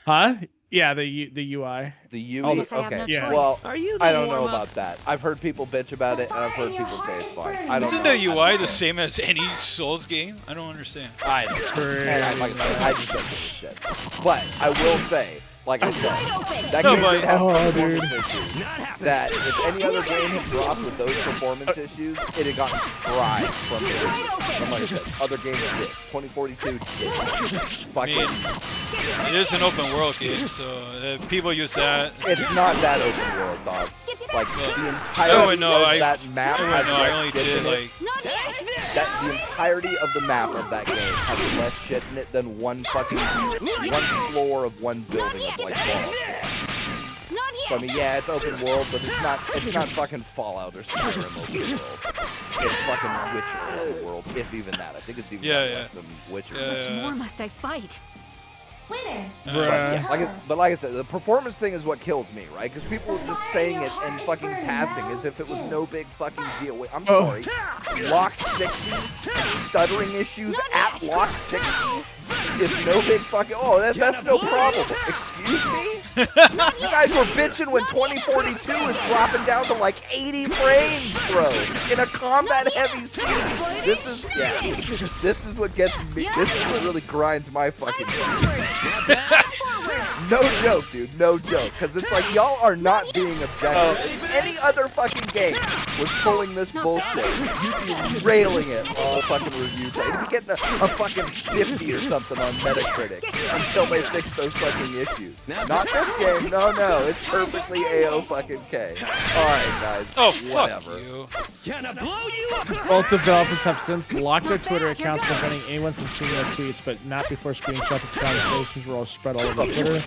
Huh? Yeah, the UI. The Oh, UI? guess I have no Okay. choice. Well, Are you I don't know about that. I've heard people bitch about it, and I've heard people say it's fine. I don't Isn't know. the UI the same as any Souls game? I don't understand. I like I said, I just don't give a shit. But I will say, like I said, that No, game but- did have Oh, performance dude. issues. That if any other game had dropped with those performance issues, it had gotten fried from the reviews. And like I said, other games did. 2042 did. Fucking, It is an open world game, so if people use that. it's not that open world, dog. Like the I entirety would know. of that map I has would know. I less only shit did in it. like. That the entirety of the map of that game has less shit in it than one floor of one building of like Fallout. So I mean, yeah, it's open world, but it's not fucking Fallout or Skyrim open world. It's fucking Witcher open world, if even that. I think it's even less than Witcher. Yeah. Much more must I fight? Winner. Bruh. But like I said, the performance thing is what killed me, right? Because people were just saying it and fucking passing as if it was no big fucking deal. Wait, I'm sorry. Locked 60, stuttering issues at locked 60 is no big fucking. Oh, that's no problem. Excuse me? You guys were bitching when 2042 is dropping down to like 80 frames, bro, in a combat-heavy scene. This is what gets me. This is what really grinds my fucking. No joke, dude. No joke. Because it's like, y'all are not being objective. If any other fucking game was pulling this bullshit, you'd be railing it all fucking review site. You'd be getting a fucking 50 or something on Metacritic until they fix those fucking issues. Not this game. No. It's perfectly A-O-fucking-K. Alright, guys. Oh, fuck Whatever. you. Both developers have since locked their Twitter accounts, preventing anyone from seeing their tweets, but not before screenshots of conversations were all spread all over Twitter.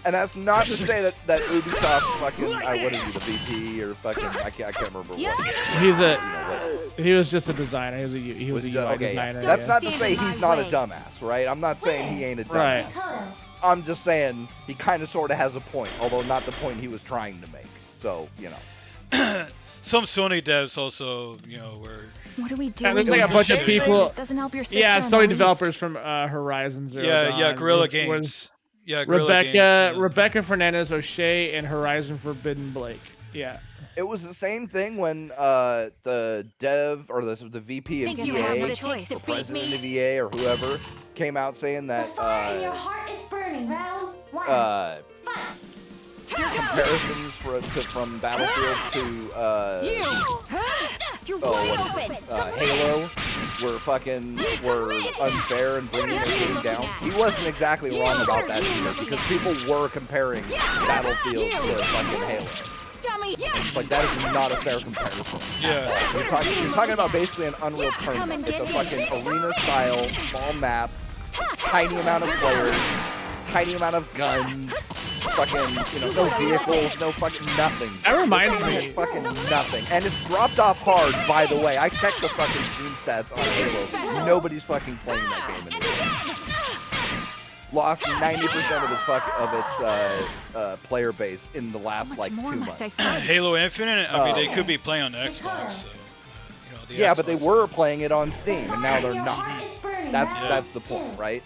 And that's not to say that Ubisoft fucking, what is he, the VP or fucking, I can't remember what. He was just a designer. He was a UI okay, designer. That's yeah. not to say he's not a dumbass, right? I'm not saying he ain't a dumbass. Right. I'm just saying he kind of sort of has a point, although not the point he was trying to make. So, you know. Some Sony devs also, were. What are we And doing? there's like a bunch of people. This doesn't help your sister Yeah, in the Sony least. developers from Horizon Zero Dawn. Yeah, Guerrilla was Games. Yeah, Guerrilla Games. Rebecca Fernandez O'Shea and Horizon Forbidden Blake. Yeah. It was the same thing when the dev or the VP of Think you have what EA, it takes to or beat president me? of EA or whoever, came out saying The that fire in your heart is burning. Round one. Fight. comparisons from Battlefield to You're oh, wide what is open. it? Halo were unfair and bringing their game down. He wasn't exactly wrong about that either, because people were comparing Battlefield to fucking Halo. Dummy. It's like, that is not a fair comparison. Yeah. You're talking about basically an Unreal Tournament. It's a fucking arena-style, small map, tiny amount of players, tiny amount of guns, fucking, no vehicles, no fucking nothing. That reminds me. Fucking nothing. And it's dropped off hard, by the way. I checked the fucking Steam stats on Halo. Nobody's fucking playing that game anymore. Lost 90% of its player base in the last, like, 2 months. Halo Infinite. I mean, they could be playing on the Xbox. So, the Yeah, Xbox. but they were playing it on Steam, and now they're not. That's the point, right?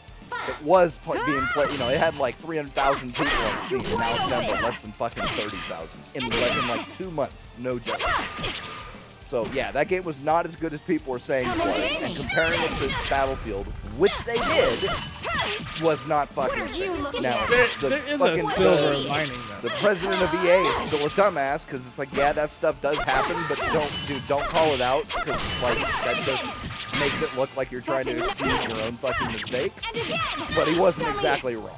It was being played, it had like 300,000 people on Steam, and now it's down to less than fucking 30,000 in like 2 months. No joke. So yeah, that game was not as good as people were saying it was, and comparing it to Battlefield, which they did, was not fucking fair. Now, There is a silver lining though. the president of EA is still a dumbass because it's like, yeah, that stuff does happen, but don't call it out because like that just makes it look like you're trying to excuse your own fucking mistakes. But he wasn't exactly wrong.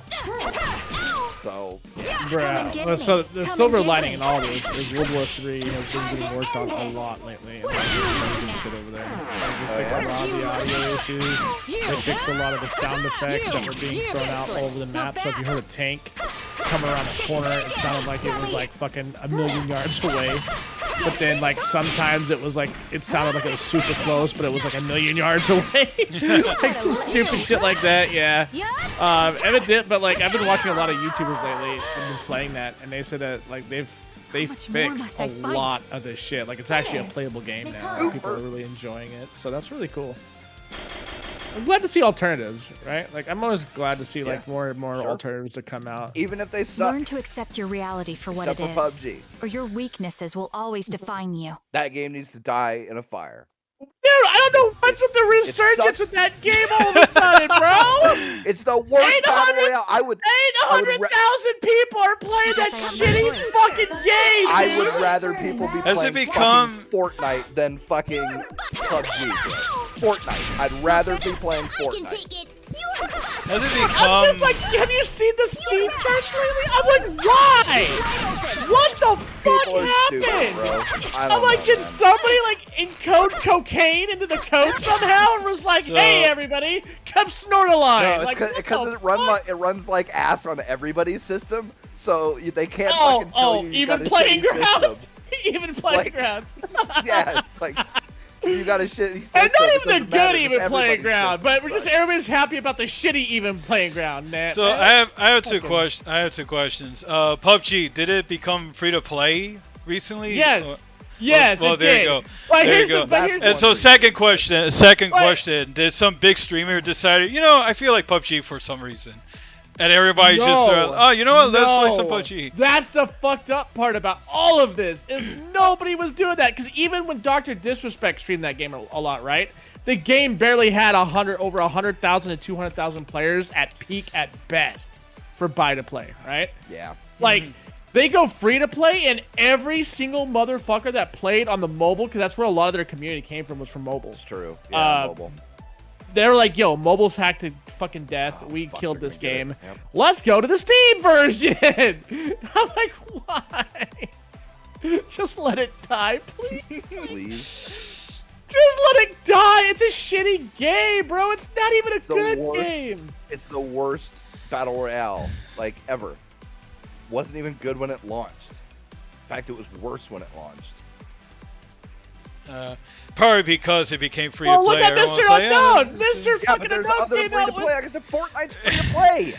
So Bruh. Well, so the silver lining in all this is World War III has been getting worked on a lot lately. And shit over there. They fixed a lot of the audio issues. They fixed a lot of the sound effects that were being thrown out all over the map. So if you heard a tank come around a corner, it sounded like it was like fucking a million yards away. But then like sometimes it was like it sounded like it was super close, but it was like a million yards away. Like some stupid shit like that. Yeah. But like I've been watching a lot of YouTubers lately and been playing that, and they said that like they fixed a lot of this shit. Like it's actually a playable game now. People are really enjoying it, so that's really cool. I'm glad to see alternatives, right? Like I'm always glad to see like more and more alternatives to come out. even if they suck, Learn to accept your reality for what except it for is, PUBG, or your weaknesses will always define you. that game needs to die in a fire. Dude, I don't know what's with the resurgence sucks. of that game all of a sudden, bro. It's the worst battle royale. 800,000 people are playing that shitty fucking game. I dude. would rather people be Has playing it become- fucking Fortnite than fucking PUBG. Fortnite. I'd rather be playing Fortnite. Has it I'm become? just like, have you seen the Steam charts lately? I'm like, why? What the fuck People are happened? stupid, bro. I I'm don't like, know, did man. somebody like encode cocaine into the code somehow and was like, So- hey everybody, come snort a line? No, it's like, because what it the runs like ass on everybody's system, so they can't Oh, fucking tell you even got a playing shitty grounds. system. Even playing Like- grounds. Yeah, like you got a shitty system. And not it even the doesn't matter, good just even playing everybody's ground, system but we're just sucks. everybody's happy about the shitty even playing ground. Man. So I have two questions. PUBG, did it become free to play recently? Yes. Yes, Well, it there did. you go. But There here's you go. the, but here's And the, so second question, did some big streamer decide, I feel like PUBG for some reason? And everybody just, you know what, let's play some PUBG. That's the fucked up part about all of this, is nobody was doing that. Because even when Dr. Disrespect streamed that game a lot, right? The game barely had over 100,000 to 200,000 players at peak at best for buy to play, right? Yeah. Like, they go free to play, and every single motherfucker that played on the mobile, because that's where a lot of their community came from, was from mobile. It's true. Yeah, mobile. They were like, yo, mobile's hacked to fucking death. We killed this we get it. game. Yep. Let's go to the Steam version. I'm like, why? Just let it die, please. Please. Just let it die. It's a shitty game, bro. It's not even a the good worst. game. It's the worst battle royale like ever. Wasn't even good when it launched. In fact, it was worse when it launched. Probably because it became free Well, to look play. at Everyone's Mr. like, Unknown. this Mr. Yeah, fucking but there's Unknown other came free to out play. with... Like I said, Fortnite's free to play.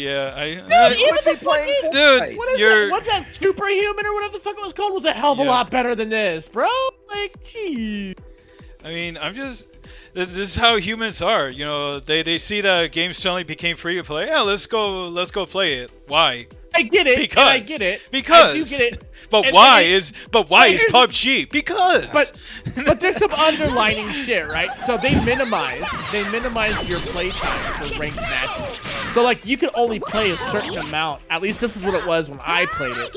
Yeah, Even Could the be playing fucking... Fortnite. What is You're- that? What's that? Superhuman or whatever the fuck it was called was a hell of a Yeah. lot better than this, bro. Like, gee. I mean, this is how humans are. They see that a game suddenly became free to play. Yeah, let's go play it. Why? I get it. Because. I get it. Because. I do get it. But And- why and is but is here's- PUBG? Because. But there's some underlining shit, right? So they minimize your playtime for ranked matches. So like you can only play a certain amount. At least this is what it was when I played it.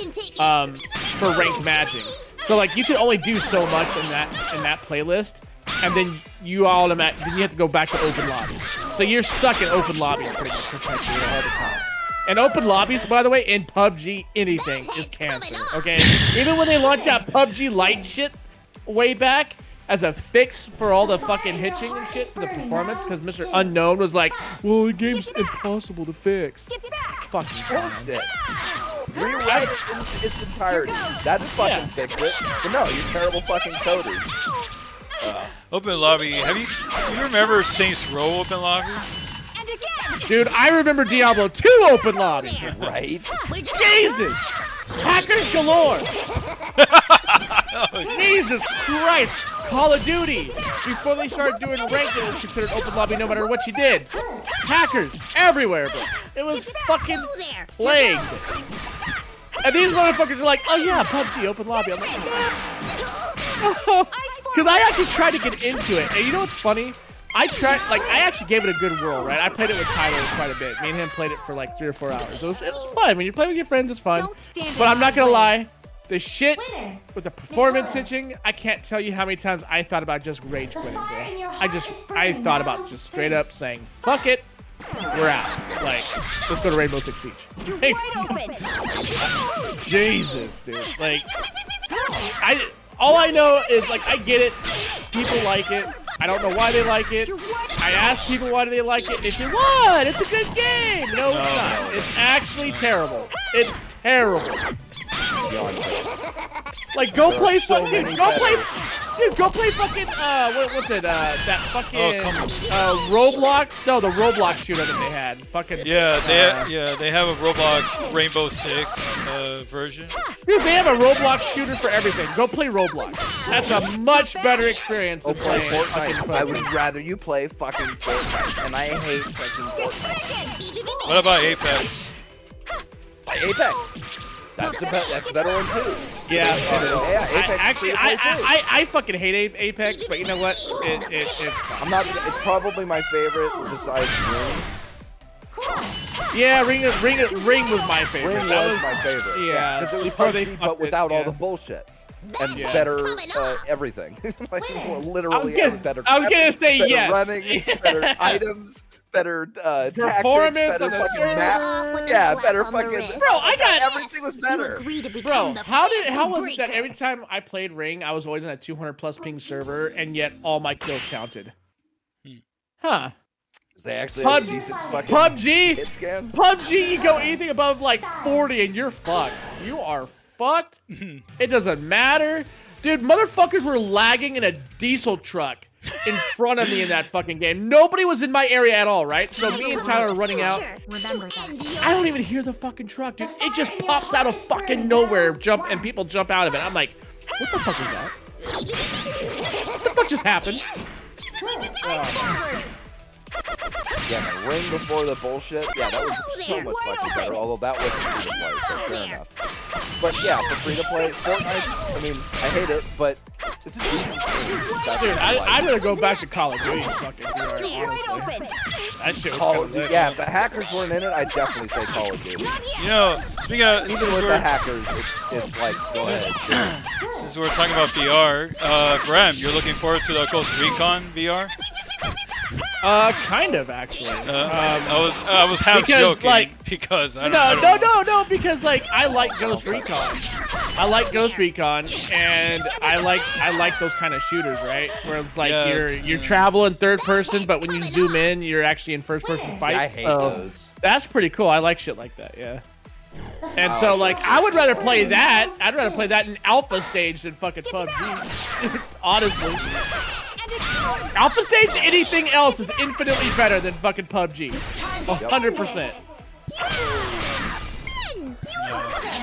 For ranked matching. So like you can only do so much in that playlist, and then you have to go back to open lobby. So you're stuck in open lobby pretty much potentially all the time. And open lobbies, by the way, in PUBG, anything is cancer, okay? Even when they launched that PUBG Lite shit way back as a fix for all the fucking hitching and shit for the performance, because Mr. Unknown was like, well, the game's impossible to fix. Fucking Forced it. Rewrite it in its entirety. That'd fucking fix it. But no, you terrible fucking coders. Open lobby. You remember Saints Row open lobby? Dude, I remember Diablo 2 open lobby. Right? Jesus! Hackers galore! Jesus Christ! Call of Duty! Before they started doing ranked, it was considered open lobby no matter what you did. Hackers everywhere, bro. It was fucking plagued. And these motherfuckers are like, oh yeah, PUBG open lobby. I'm like, Because I actually tried to get into it, and you know what's funny? I actually gave it a good whirl, right? I played it with Tyler quite a bit. Me and him played it for like 3 or 4 hours. It was fun. When you play with your friends, it's fun. Don't stand But I'm not gonna in my lie, the shit Winner. with the performance hitching, I can't tell you how many times I thought about just rage quitting, bro. fire in your I heart thought is about burning just straight up saying, fuck it, we're out. Like, let's go to Rainbow Six Siege. Hey, Wide open. Jesus, dude. Like, all I know is, like, I get it. People like it. I don't know why they like it. I ask people why do they like it, and they say, what? It's a good game. No, it's not. It's actually terrible. It's terrible. Like, go play fucking, go play fucking, what's it, that fucking, Roblox? No, the Roblox shooter that they had. Fucking. Yeah, they have a Roblox Rainbow Six version. Dude, they have a Roblox shooter for everything. Go play Roblox. That's a much better experience than play playing Fortnite. I would rather you play fucking Fortnite, and I hate fucking Fortnite. What about Apex? Apex. That's the better one too. Yeah, it is. Yeah, Apex. I fucking hate Apex, but you know what? It's fun. I'm not. It's probably my favorite besides Ring. Yeah, Ring was my favorite. Ring That was my favorite. Yeah, because it was before they PUBG, fucked but without it, all yeah. the bullshit and Yeah. better everything. Like literally better. I was gonna say better yes. running, better items, better Performance tactics, better on the fucking server. map. Yeah, better fucking. Bro, I got everything was better. Bro, how was it that every time I played Ring, I was always on a 200+ ping server, and yet all my kills counted? Huh? They actually have a decent fucking PUBG, hit scan. PUBG, you go anything above like 40 and you're fucked. You are fucked. It doesn't matter. Dude, motherfuckers were lagging in a diesel truck in front of me in that fucking game. Nobody was in my area at all, right? So me and Tyler are running out. Remember that. I don't even hear the fucking truck, dude. It just pops out of fucking nowhere, and people jump out of it. I'm like, what the fuck is that? What the fuck just happened? Yeah, the Ring before the bullshit. Yeah, that was so much fucking better. Although that wasn't free to play, so fair enough. But yeah, for free to play, Fortnite. I mean, I hate it, but it's a decent game. Dude, I'd rather go back to Call of Duty fucking VR, honestly. That shit was Call, kinda lit. yeah, if the hackers weren't in it, I'd definitely say Call of Duty. You know, speaking of, Even with the hackers, it's like, go ahead. since we're talking about VR, Graham, you're looking forward to the Ghost Recon VR? Kind of actually. I was half because, joking like, because I don't. No, because like I like Ghost Recon. I like Ghost Recon, and I like those kind of shooters, right? Where it's like you're traveling third person, but when you zoom in, you're actually in first person fights. I hate those. That's pretty cool. I like shit like that, yeah. And so like I would rather play that. I'd rather play that in alpha stage than fucking PUBG. Honestly. Alpha stage, anything else is infinitely better than fucking PUBG. 100%.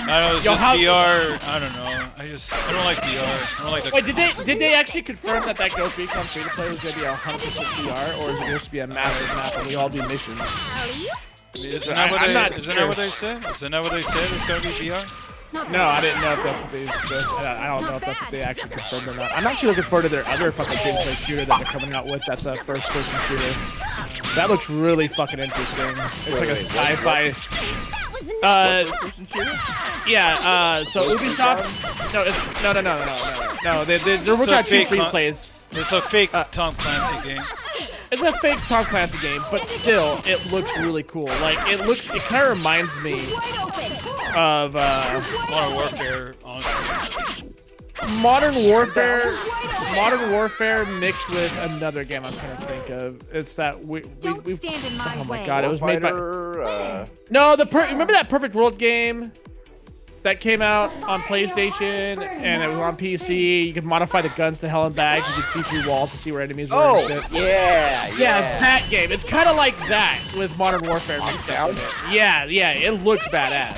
I know it's just VR. I don't know. I don't like VR. I don't like the. Wait, did they actually confirm that Ghost Recon free to play was gonna be 100% VR, or is it going to be a massive map and we all do missions? Isn't that what they said? Isn't that what they said? It's gonna be VR. No, I didn't know if that's what they. I don't know if that's what they actually confirmed or not. I'm actually looking forward to their other fucking gameplay shooter that they're coming out with. That's a first-person shooter. That looks really fucking interesting. It's like a sci-fi. Yeah. So Ubisoft. No. They're working on two free plays. It's a fake Tom Clancy game. It's a fake Tom Clancy game, but still, it looks really cool. Like, it kind of reminds me of, Modern Warfare, honestly. Modern Warfare mixed with another game I'm trying to think of. It's that we stand in my oh my way. god, it was made by... No, remember that Perfect World game? That came out on PlayStation, and it was on PC. You could modify the guns to hell and back. You could see through walls to see where enemies were. Oh, and shit. yeah. That game. It's kind of like that with Modern Warfare mixed up with it. Yeah, it looks badass.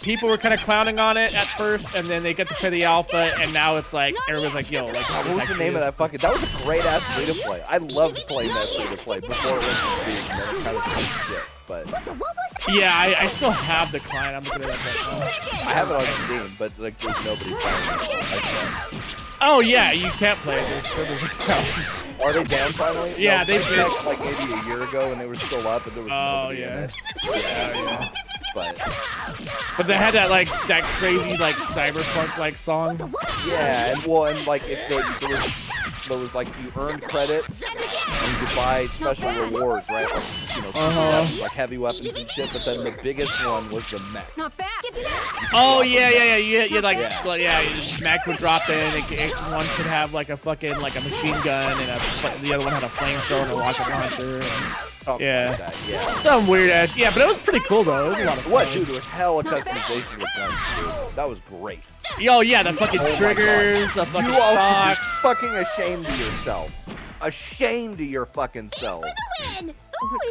People were kind of clowning on it at first, and then they got to play the alpha, and now it's like everyone's like, "Yo, like, what was the name of that fucking? That was a great ass free to play. I loved playing that free to play before it was free, and then it kind of shit. But yeah, I still have the client. I'm looking at that right now. I have it on Steam, but like there's nobody playing it. Oh yeah, you can't play it. Their servers are down. Are they down finally? Yeah, No, they I did. checked like maybe a year ago, and they were still up, and there was nobody in it. Yeah. But But they had that like that crazy like cyberpunk like song. yeah, and like if there was like you earned credits and you could buy special rewards, right? Like weapons, like heavy weapons and shit. But then the biggest one was the mech. Not bad. Oh yeah. You like Mac would drop in. One could have like a fucking like a machine gun, and the other one had a flamethrower and a rocket launcher. Something like that, yeah. Some weird ass. Yeah, but it was pretty cool though. It was a lot of fun. What, dude? There was hella customization with guns, dude. That was great. Yo, yeah, the fucking triggers, the fucking You all should stocks. be fucking ashamed of yourself. Ashamed of your fucking self. Win!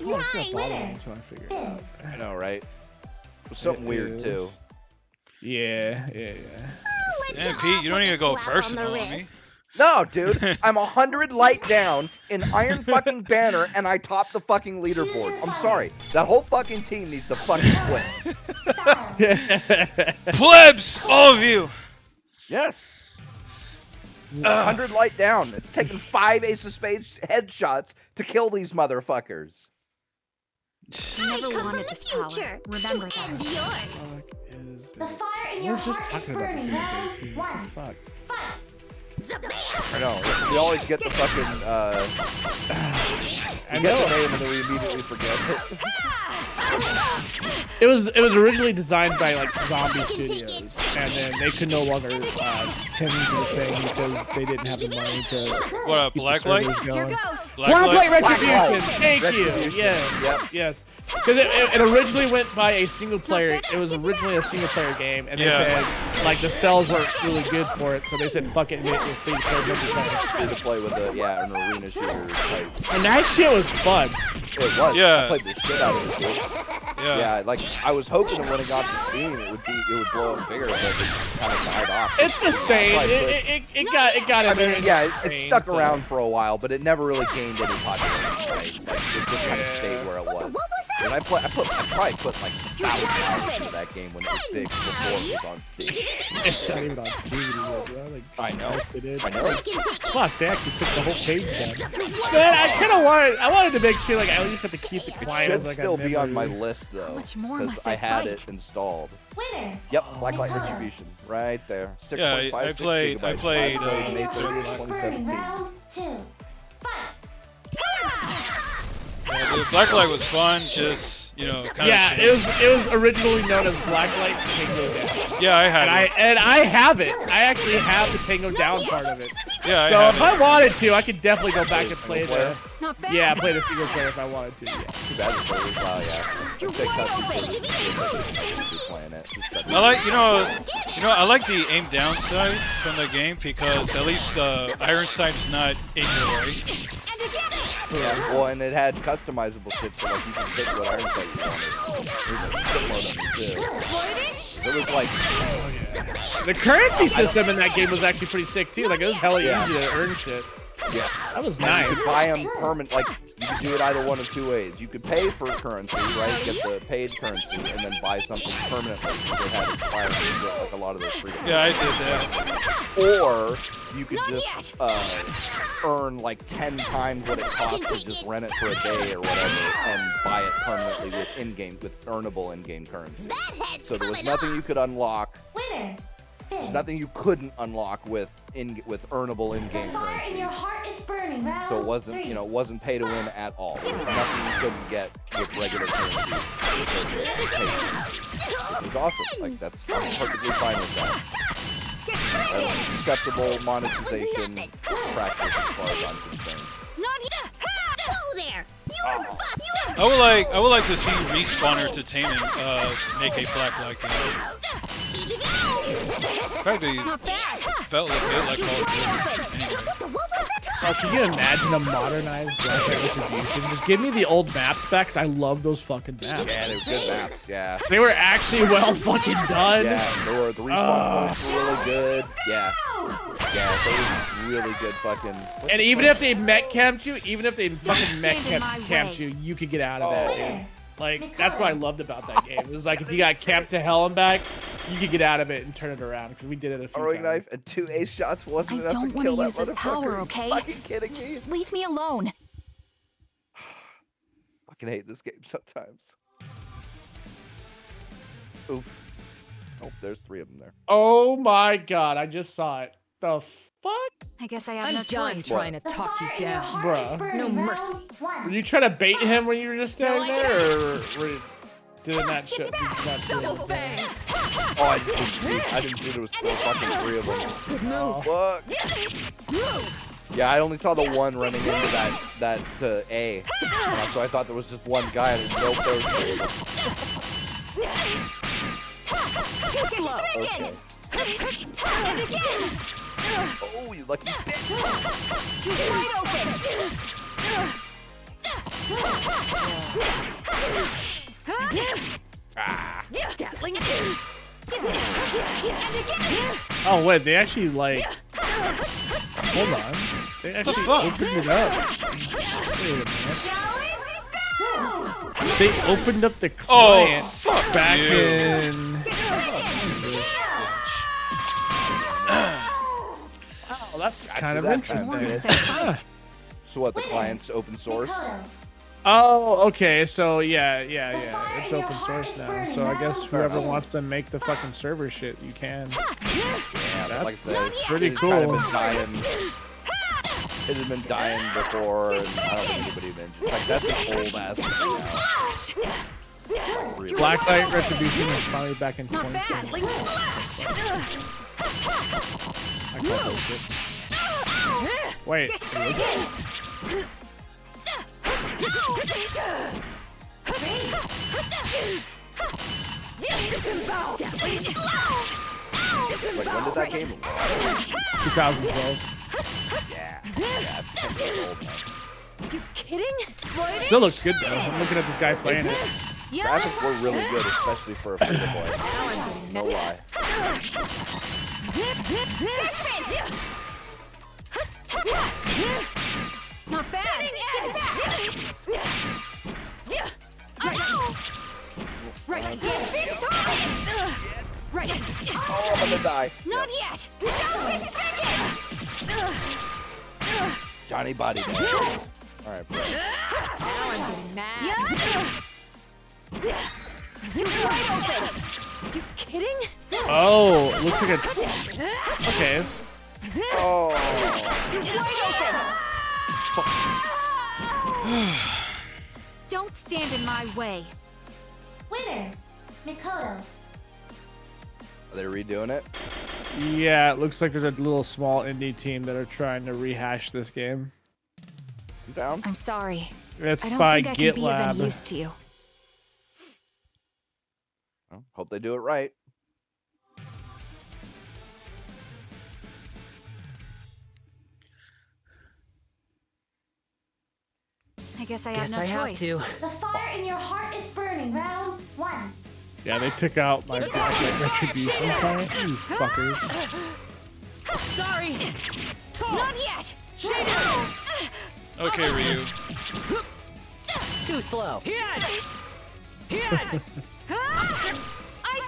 Ooh, nice! Winner. Finn. I know, right? It was something weird too. Yeah. And Pete, you don't need to go personal on me. No, dude, I'm 100 light down in Iron fucking Banner, and I top the fucking leaderboard. I'm sorry. That whole fucking team needs to fucking quit. Plebs, all of you. Yes. 100 light down. It's taken 5 Ace of Spades headshots to kill these motherfuckers. You never Come wanted from this the power. future Remember to that. end yours. The fire in We your were just heart is talking about this burning. the Round other day too. What 1. the fuck? Fight. I know. We always get the fucking, we get the name and then we immediately forget it. It was originally designed by like Zombie Studios, and then they could no longer tend to the thing because they didn't have the money to What, a keep the blacklight? servers Here going. goes. Blacklight Retribution. Blacklight. Thank you. Retribution. Yes. Yep. Because it originally went by a single player. It was originally a single player game, and they said like the cells weren't really good for it, so they said fuck it, and it was free to play multiplayer. Free to play with an arena shooter type. And that shit was fun. It was. Yeah. I played the shit out of it, dude. Yeah, like I was hoping that when it got to Steam, it would blow up bigger, but it kind of died off. It's the stain. It got in there. It stuck around for a while, but it never really gained any popularity. Right? Like it just kind of stayed where it was. And I probably put like 1,000 hours into that game when it was big before it was on Steam. It's not even on Steam anymore, bro. Like, I know. it. I know. Fuck, they actually took the whole page down. Man, I wanted to make sure like I at least have to keep the It client should as like still a be on my memory. list though, much more because must I I had fight? it installed. Winner. Yep, Blacklight Retribution, right there. 6.56 Yeah, I played, gigabytes. May Your 30th, heart is burning. 2017. Round 2. Fight. Yeah, dude, Blacklight was fun, just, kind of Yeah, it was originally known as Blacklight Tango Down. Yeah, I had it. And I have it. I actually have the Tango Down part of it. Yeah, I So had if it. I wanted to, I could definitely go back and play Single player? the Not bad. yeah, play the single player if I wanted to. Yeah. Too bad the players, yeah. If they cut the players, playing it. I like, I like the aim down side from the game because at least Iron Sight's not in your way. Yeah, well, and it had customizable shit, so like you can pick what Iron Sight you wanted. There's a shitload of them too. It was like, The currency system in that game was actually pretty sick too. Like it was hella easy to earn shit. yeah. That was You nice. could buy them permanent, like, you could do it either one of two ways. You could pay for currency, right, get the paid currency, and then buy something permanently, because they had expired shit, like a lot of those free Yeah, I did that. Or you could just earn like 10 times what it costs to just rent it for a day or whatever, and buy it permanently with in-game, with earnable in-game currency. So there was nothing you could unlock. Winner. There's nothing you couldn't unlock with earnable The in-game fire in currency. your heart is burning. Round So it wasn't, 3. it wasn't pay to win at all. There was nothing you couldn't get with regular currency. It was awesome. Like I'm perfectly fine with that. That's acceptable monetization practice as far as I'm concerned. Not yet. Go there! I would like to see Respawn Entertainment make a Blacklight game. Probably Not bad. felt a bit like Call of Duty. Anyway. Oh, can you imagine a modernized Blacklight Retribution? Just give me the old map specs. I love those fucking maps. Yeah, they were good maps. Yeah. They were actually well fucking done. Yeah, the respawn points were really good. Yeah. Yeah, they were really good fucking. And even if they mech camped you, even if they fucking stand mech in my camped way. you, you could get out of that, dude. Winner. Like, that's what I loved about that game. It was like if you got camped to hell and back, you could get out of it and turn it around because we did it a few Throwing times. knife and 2 ace shots wasn't I enough don't to want kill to that use this motherfucker. power, Are you okay? fucking kidding me? Just leave me alone. Fucking hate this game sometimes. Oof. Oh, there's 3 of them there. Oh my god, I just saw it. The fuck? I guess I have I'm no done choice. trying to The talk fire you in your down. heart is Bruh. burning. No Round mercy. one. Were you trying to bait him when you were just standing No, I there, or did it not show? Did you not see Double it? fang. Oh, I didn't see. I didn't see there was 4 fucking 3 of them. Good Oh. move. Fuck. Move. Yeah, I only saw the one running into that A. So I thought there was just one guy, and nope, there was 3 of them. Too slow. Okay. And again. Oh, you lucky bitch! You're wide open. Ah. Gatling. And again. Oh wait, they actually like. Hold on. They actually fuck? opened it up. Wait a minute. Shall we go? They opened up the Oh, client fuck back you. in. Oh, that's kind of that kind interesting. of More Huh. So what? The client's open source? Mikoto. Oh, okay. So yeah. The fire It's in your open heart source is now. burning. So I guess Round whoever two. wants to make the fucking server shit, you can. Yeah, but like I said, it's pretty it's kind of cool. been dying. It has been dying before, and I don't think anybody mentioned. Like that's an old ass game now. Really. Blacklight Retribution is finally back in Not 2020. bad. Splash. I call that shit. Wait. Disembowel. Like when did that game? 2012. Yeah, yeah, 10 years old now. You kidding? Still looks good though. I'm looking at this guy playing it. Graphics were really good, especially for a free to play. No lie. Not bad. Right. Right. Oh, I'm gonna die. Not yet. Johnny Body Bag. Alright, bro. Now I'm getting mad. You're wide open. You kidding? Oh, looks like it's okay. Oh. You're wide open. Don't stand in my way. Winner. Mikoto. Are they redoing it? Yeah, it looks like there's a little small indie team that are trying to rehash this game. I'm down. I'm sorry. It's I don't by think I can be of GitLab. any use to you. Well, hope they do it right. I guess I have no choice. The fire in your heart is burning. Round one. Yeah, they took out my Blacklight Retribution client. You fuckers. Sorry. Not yet. Okay, Ryu. Too slow. Ice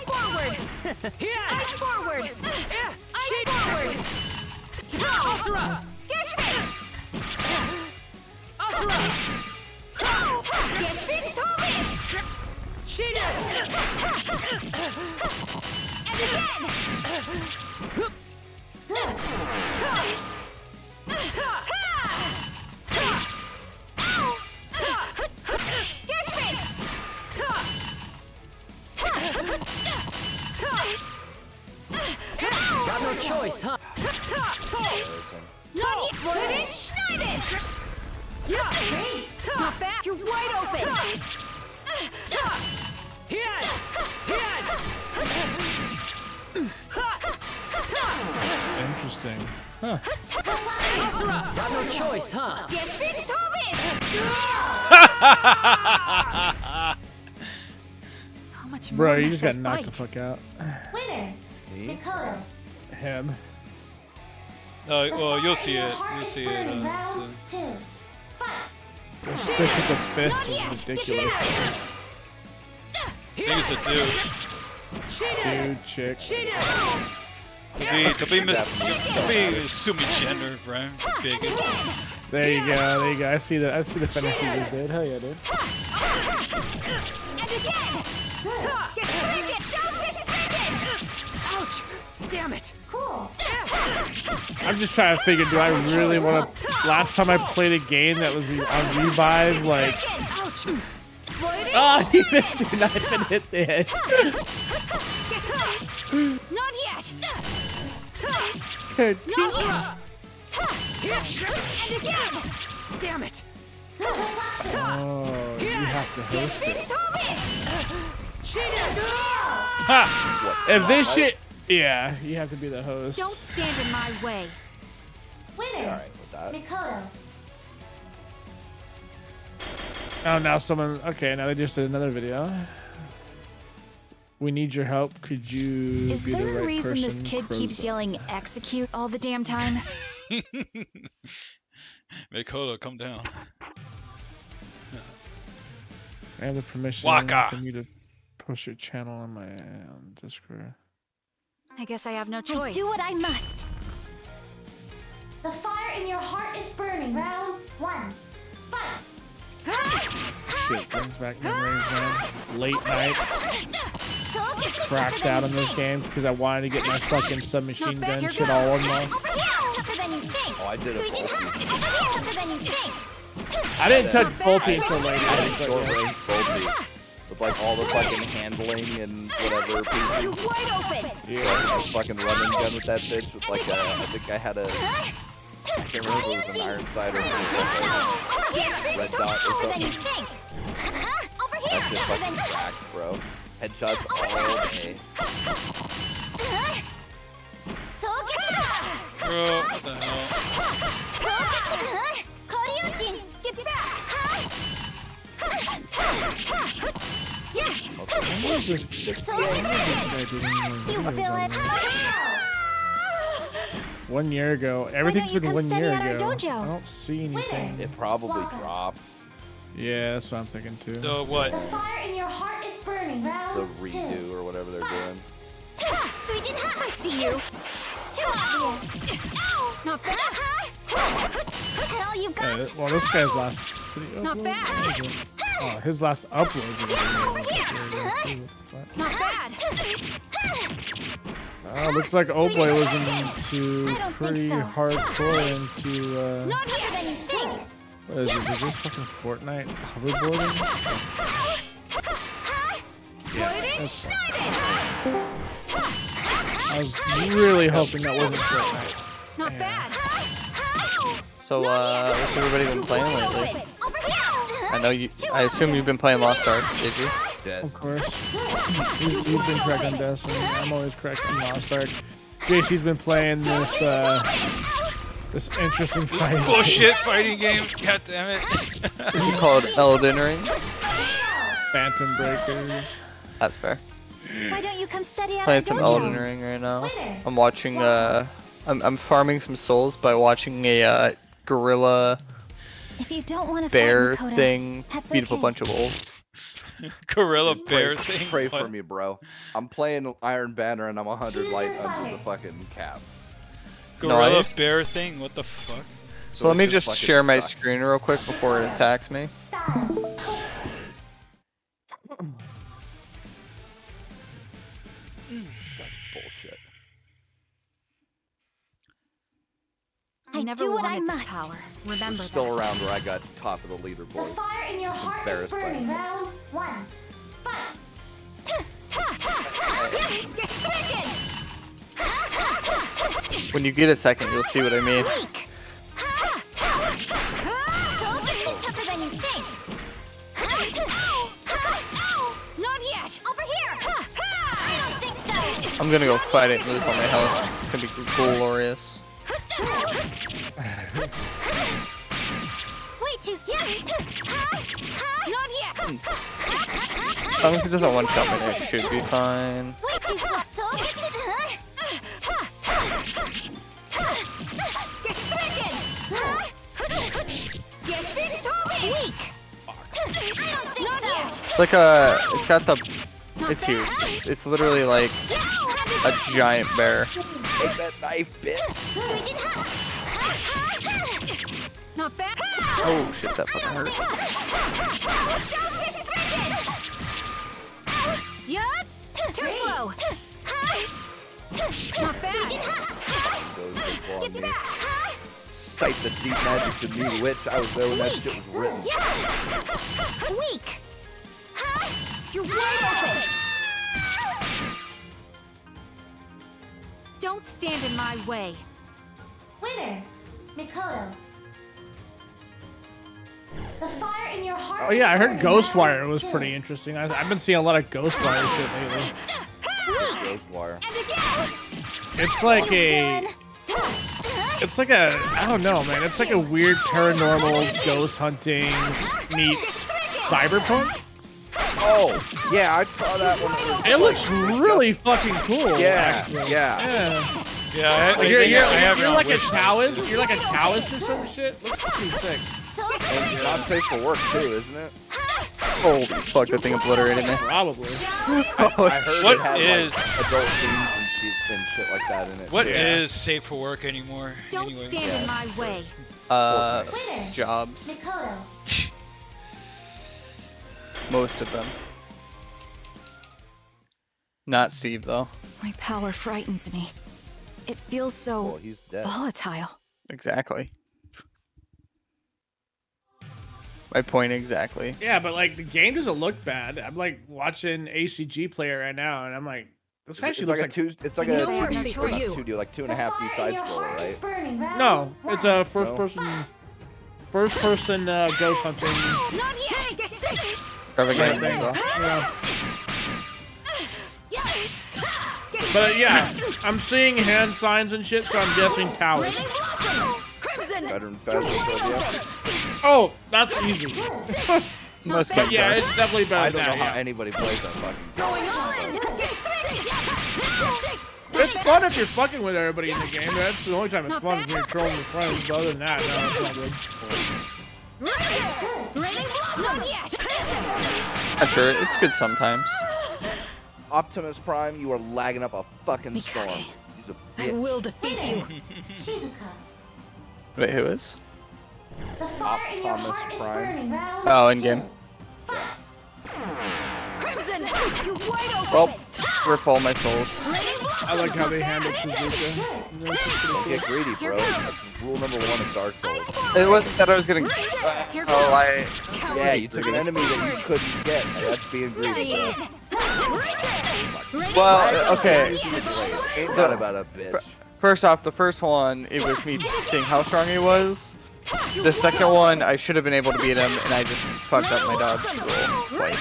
forward. Ice forward. Ice forward. Get fit. Get fit. And again. Get fit. Got no choice, huh? Not yet. Floating Schneiden. Not bad. You're wide open. Interesting. Huh. Got no choice, huh? Get fit. How much more Bro, you must just I got knocked the fight? fuck out. Winner. Mikoto. Him. No, The well, you'll fire see in your it. heart You'll is see burning. it. Round two. Fight. This physical fist Not yet. is ridiculous. I think it's a dude. Dude, chick. Don't be Sumi Gender, Brian. Bigot. There you go. There you go. I see the finish you just did. Hell yeah, dude. And again! Ouch! Damn it! Cool. I'm just trying to figure, do I really want to... Last time I played a game that was on Revive, like... Oh, he missed your knife and hit the edge. Not yet! Good. Not yet! And again! Damn it! Oh, you have to host it. Ha! If this shit... Yeah, you have to be the host. Don't stand in my way. Winner. Alright with that. Mikoto. Oh, now someone... Okay, now they just did another video. We need your help. Could you Is be the there a right reason person? this kid keeps yelling execute all the damn time? Makoto, come down. I have the permission Waka. for me to post your channel on my Discord. I guess I have no choice. Do what I must. The fire in your heart is burning. Round 1. Fight. Shit brings back memories, man. Late nights. Cracked out on this game because I wanted to get my fucking submachine gun shit all unlocked. Tougher than you think. Oh, I did it. Tougher than you think. I didn't touch Bolty until late I had a night. short range Bolty with like all the fucking handling and whatever pieces. Wide open. Yeah, I was fucking running gun with that bitch with like a, I think I had a, I can't remember if it was an iron sight or something like a red dot or Tougher than something. you think. Over That here. shit Tougher fucking than. cracked, bro. Headshots all day. So gets Bro, what the hell? Koryojin, get back. What is this? So you villain. 1 year ago. Everything's you been come 1 study year at our ago. dojo? I don't see anything. It probably dropped Yeah, that's what I'm thinking too. The what? The fire in your heart is burning. Round the 2. redo or whatever they're doing. Suijin, I see you. Too obvious. Not bad. Hell, you Yeah, got. well, this guy's last video Not upload? bad. What is it? Oh, his last upload. Not bad. Looks like Oldboy was into I don't think pretty so. hardcore into Not here than you think. what is it? Is this fucking Fortnite hoverboarding? Yeah, that's fine. I was really hoping that wasn't Fortnite. Not Yeah. bad. So, what's everybody been playing lately? Over here. I know you. I assume you've been playing Lost Ark, did you? Yes. Of course. You've been correct on Destiny. I'm always correct on Lost Ark. JC's been playing this this interesting This fight. bullshit fighting game. God damn it. Is it called Elden Ring? Phantom Breakers. That's fair. Why don't you come study at Playing our some dojo? Elden Ring right now. Winner. I'm watching. I'm farming some souls by watching a gorilla If you don't want to bear fight Makoto, thing that's beat up a okay. bunch of wolves. Gorilla bear thing. Pray What? for me, bro. I'm playing Iron Banner and I'm 100 light under the fucking cap. Gorilla Nice. bear thing. What the fuck? So let me it just fucking share my sucks. screen real quick before it attacks me. Style. That's bullshit. I never do what I wanted this must. power. Remember We're still that. around where I got top of the The leaderboard. fire in your heart is Embarrassed by burning. it. Round 1. Fight. Get stricken! When you get a second, you'll see what I mean. Weak. So tougher than you think. Not yet! Over here. I don't think so. I'm gonna go fight it and lose all my health. It's gonna be glorious. Way too scary. Not yet! As long as he doesn't one-shot me, I should be fine. Way too slow. So Get stricken! Get weak! I don't think Not so. yet! It's like it's got the It's huge. It's literally like a giant bear. Take that knife, bitch. Not bad. Oh shit, that fucking hurt. Yup. Too slow. Not bad. Goes to claw me. Cite the deep magic to me, witch. I was there when that shit was written. Weak. You're wide open. Don't stand in my way. Winner, Mikoto. The fire in your heart. Oh yeah, I heard is burning. Ghostwire Round was 2. pretty interesting. I've been seeing a lot of Ghostwire shit lately. Ghostwire. It's like I don't know, man. It's like a weird paranormal ghost hunting meets cyberpunk. Oh, yeah, I saw that one. It looks really fucking cool. Yeah, actually. yeah. Yeah, Like, I have it you're on like a wish list. Taoist. You're like a Taoist or some shit. Looks pretty sick. And not safe for work too, isn't it? Holy fuck, that thing obliterated me. Probably. I heard What it had is- like adult themes and shit like that in it. What too. is safe for work anymore? Don't Anyway. stand in my way. Winner, Jobs. Mikoto. Most of them. Not Steve though. My power frightens me. It feels so Well, he's dead. volatile. Exactly. My point exactly. Yeah, but like the game doesn't look bad. I'm like watching ACG player right now, and I'm like, this It's actually like looks a two. It's like a No two, mercy for or not you. 2D, like The 2.5D fire in side your scroller, heart is right? burning. Round No, it's one. a first person ghost hunting. Not yet. Get sick. Perfect Right game thing. though. Yeah. But yeah, I'm seeing hand signs and shit, so I'm guessing Taoist. Crimson. Better than Phasmophobia. Oh, that's easy. Most But games yeah, are. it's definitely I better don't than know that. how Yeah. anybody plays that fucking game. Going on. It's fun if you're fucking with everybody in the game. That's the only time it's fun is when you're trolling your friends. But other than that, no, it's not good. Not yet. Not sure. It's good sometimes. Optimus Prime, you are lagging up a fucking storm. Mikage. He's a I bitch. will defeat you. Shizuka. Wait, who is? The fire in your Optimus heart is Prime. burning. Round Oh, in game. 2. Crimson. You're wide open. Well, rip all my souls. I like how they handle Suzuka. Don't get greedy, bro. That's rule number 1 of Dark Souls. It wasn't that I was getting. Here Oh, I. Yeah, you took an enemy that you couldn't get. That's being greedy, bro. Well, okay. Ain't that about a bitch? First off, the first one, it was me seeing how strong he was. The second one, I should have been able to beat him, and I just fucked up my dodge roll twice.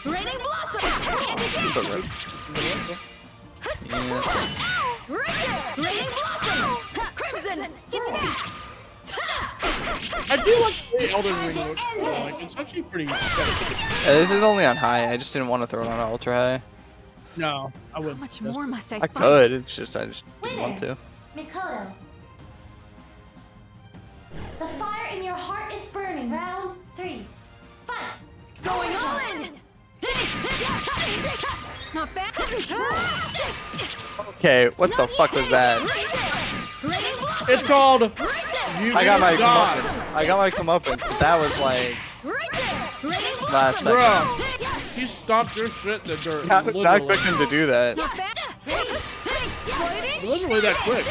Raining blossom. But right. Yeah. Raining blossom. Crimson. Get back. I do like the Elden Ring look. Like, it's actually pretty good. This is only on high. I just didn't want to throw it on ultra high. No, I How wouldn't. much more must I I fight? could. It's just I just didn't want to. Mikoto. The fire in your heart is burning. Round 3. Fight. Going on. Not bad. Okay, what the fuck was that? It's called. I got my God. comeuppance. I got my comeuppance, but that was like last second. Bruh, he stomped your shit in the dirt. Not Literally. expect him to do that. It wasn't really that quick.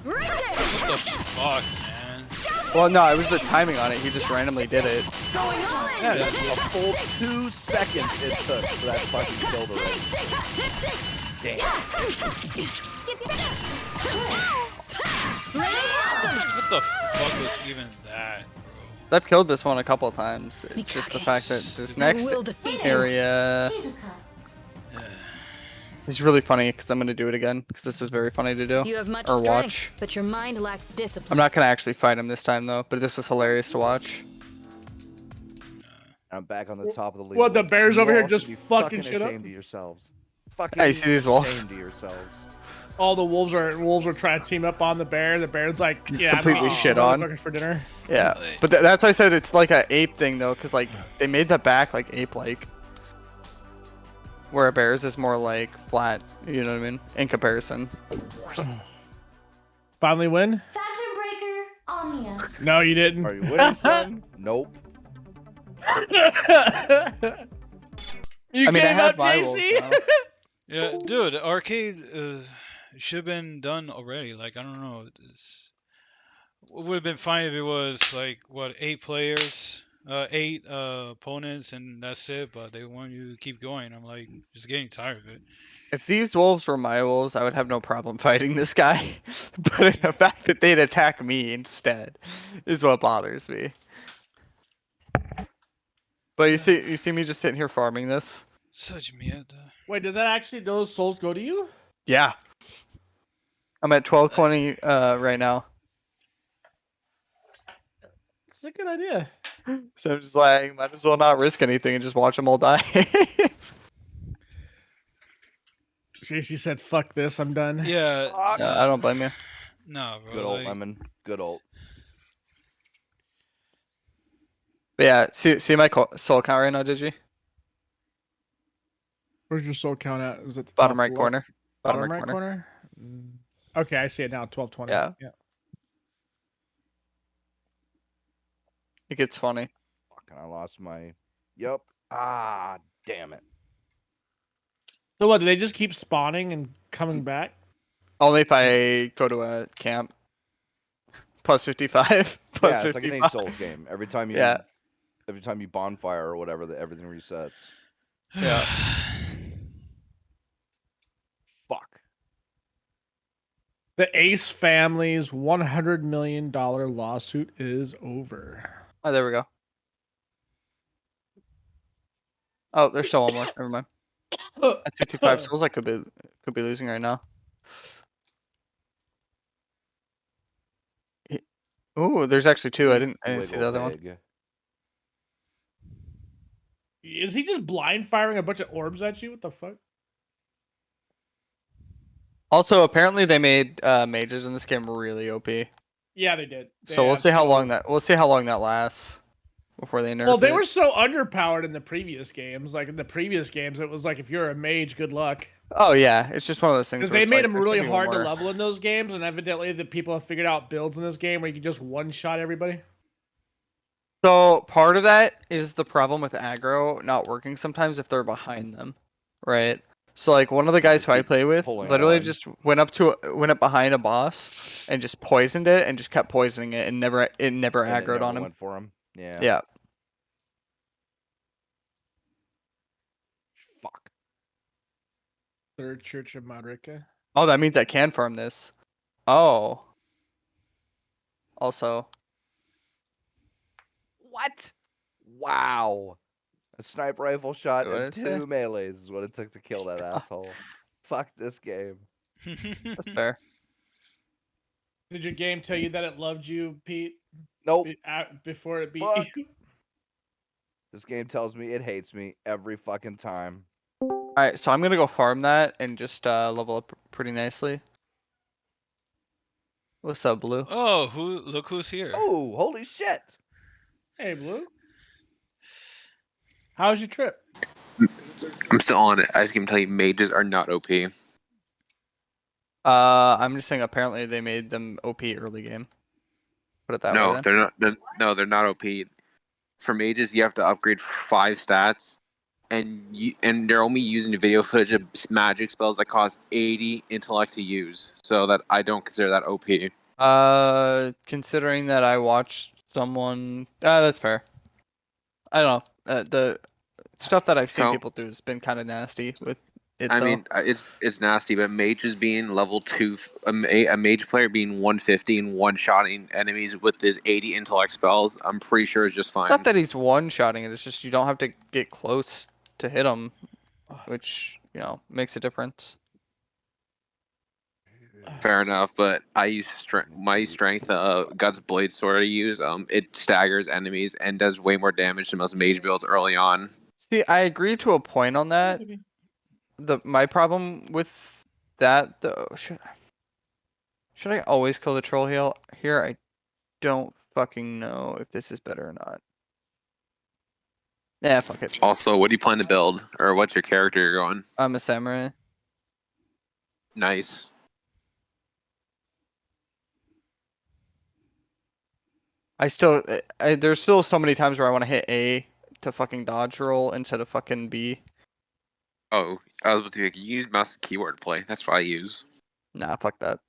What the fuck, man? Well, no, it was the timing on it. He just randomly did it. Yeah, a full 2 seconds it took for that fucking kill to ring. What the fuck was even that, bro? I've killed this one a couple times. It's just the fact that this next area Shizuka. is really funny because I'm gonna do it again because this was very funny to do You have much or strength, watch. but your mind lacks discipline. I'm not gonna actually fight him this time though, but this was hilarious to watch. I'm back on the top of the league. What, the bears over here all just should be fucking shit up? ashamed of yourselves. Fucking Hey, you see these wolves? ashamed of yourselves. All the wolves are trying to team up on the bear. The bear's like, yeah, Completely I'm shit on. motherfuckers for dinner. Yeah, but that's why I said it's like an ape thing though, because like they made the back like ape-like. Where a bear's is more like flat, you know what I mean? In comparison. Finally win? Phantom Breaker, Omnia. No, you didn't. Are you winning, son? Nope. You I mean, I gave have up, my wolves JC? now. Yeah, dude, arcade should have been done already. Like, I don't know. It would have been fine if it was like what 8 players, 8 opponents, and that's it. But they want you to keep going. I'm like, just getting tired of it. If these wolves were my wolves, I would have no problem fighting this guy. But the fact that they'd attack me instead is what bothers me. But you see me just sitting here farming this? Such mierda. Wait, does that actually, those souls go to you? Yeah. I'm at 1220 right now. It's a good idea. So I'm just like, might as well not risk anything and just watch them all die. JC said, fuck this, I'm done. Yeah. I don't blame you. No, bro. Good old like, lemon. Good old. But yeah, see my soul count right now, did you? Where's your soul count at? Is it the Bottom top right left? corner. Bottom right corner? Okay, I see it now, 1220. Yeah. It gets funny. Fucking, I lost my. Yep. Ah, damn it. So what, do they just keep spawning and coming back? Only if I go to a camp. Plus 55. Plus Yeah, it's like 55. an 8 Souls game. Every time you. Yeah. Every time you bonfire or whatever, everything resets. Yeah. Fuck. The Ace family's $100 million lawsuit is over. Oh, there we go. Oh, there's still one more. Never mind. That's 55 souls I could be losing right now. Ooh, there's actually 2. I didn't see the other one. Wiggle Is he just blind firing a bunch of orbs at you? What the fuck? Also, apparently they made mages in this game really OP. Yeah, they did. So we'll see how long that lasts before they nerf Well, they it. were so underpowered in the previous games. Like in the previous games, it was like if you're a mage, good luck. Oh yeah, it's just one of those things. Because where they it's made like, them there's really gonna be one hard to more. level in those games, and evidently the people have figured out builds in this game where you can just one-shot everybody. So part of that is the problem with aggro not working sometimes if they're behind them, right? So like one of the guys who I play with pulling literally on. just went up behind a boss and just poisoned it and just kept poisoning it and never and it aggroed never on him. Went for him. Yeah. Yeah. Fuck. Third Church of Madrika. Oh, that means I can farm this. Oh. Also. What? Wow. A sniper rifle shot What and did it say? 2 melees is what it took to kill that asshole. Fuck this game. That's fair. Did your game tell you that it loved you, Pete? Nope. Before it beat Fuck. you? This game tells me it hates me every fucking time. Alright, so I'm gonna go farm that and just level up pretty nicely. What's up, Blue? Oh, look who's here. Oh, holy shit. Hey, Blue. How was your trip? I'm still on it. I just can tell you, mages are not OP. I'm just saying apparently they made them OP early game. Put it that way. No, then. they're not. No, they're not OP. For mages, you have to upgrade 5 stats, and they're only using the video footage of magic spells that cost 80 intellect to use. So that I don't consider that OP. Considering that I watched someone, that's fair. I don't know. The stuff that I've seen people do has been kind of nasty with it. I though. mean, it's nasty, but mages being level 2, a mage player being 150 and one-shotting enemies with his 80 intellect spells, I'm pretty sure is just fine. Not that he's one-shotting it. It's just you don't have to get close to hit him, which makes a difference. Fair enough, but I use my strength, God's Blade sword I use. It staggers enemies and does way more damage than most mage builds early on. See, I agree to a point on that. My problem with that though, should I always kill the troll here? I don't fucking know if this is better or not. Yeah, fuck it. Also, what do you plan to build, or what's your character you're going? I'm a samurai. Nice. There's still so many times where I want to hit A to fucking dodge roll instead of fucking B. Oh, I was about to be like, you use mouse and keyboard to play. That's what I use. Nah, fuck that.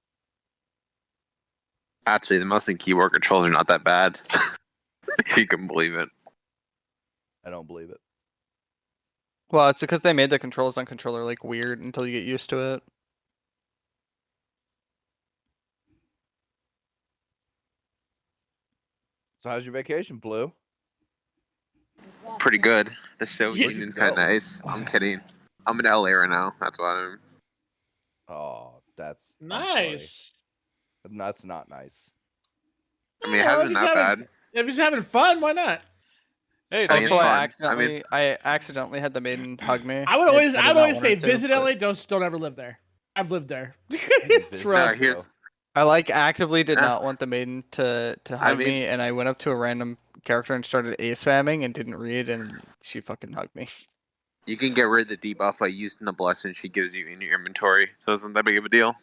Actually, the mouse and keyboard controls are not that bad. If you can believe it. I don't believe it. Well, it's because they made the controls on controller like weird until you get used to it. So how's your vacation, Blue? Pretty good. The Soviet Where'd you Union's kind of go? nice. I'm kidding. I'm in LA right now. That's why I'm. Oh, that's Nice. That's not nice. I mean, it hasn't been that bad. If he's having fun, why not? Hey, I mean, that's Also, it's fun. fun. I accidentally had the maiden hug me. I would always say to, visit but LA. Don't ever live there. I've lived there. It's Visit, rough. here's. I actively did not want the maiden to hug mean- me, and I went up to a random character and started A spamming and didn't read, and she fucking hugged me. You can get rid of the debuff by using the blessing she gives you in your inventory. So isn't that big of a deal?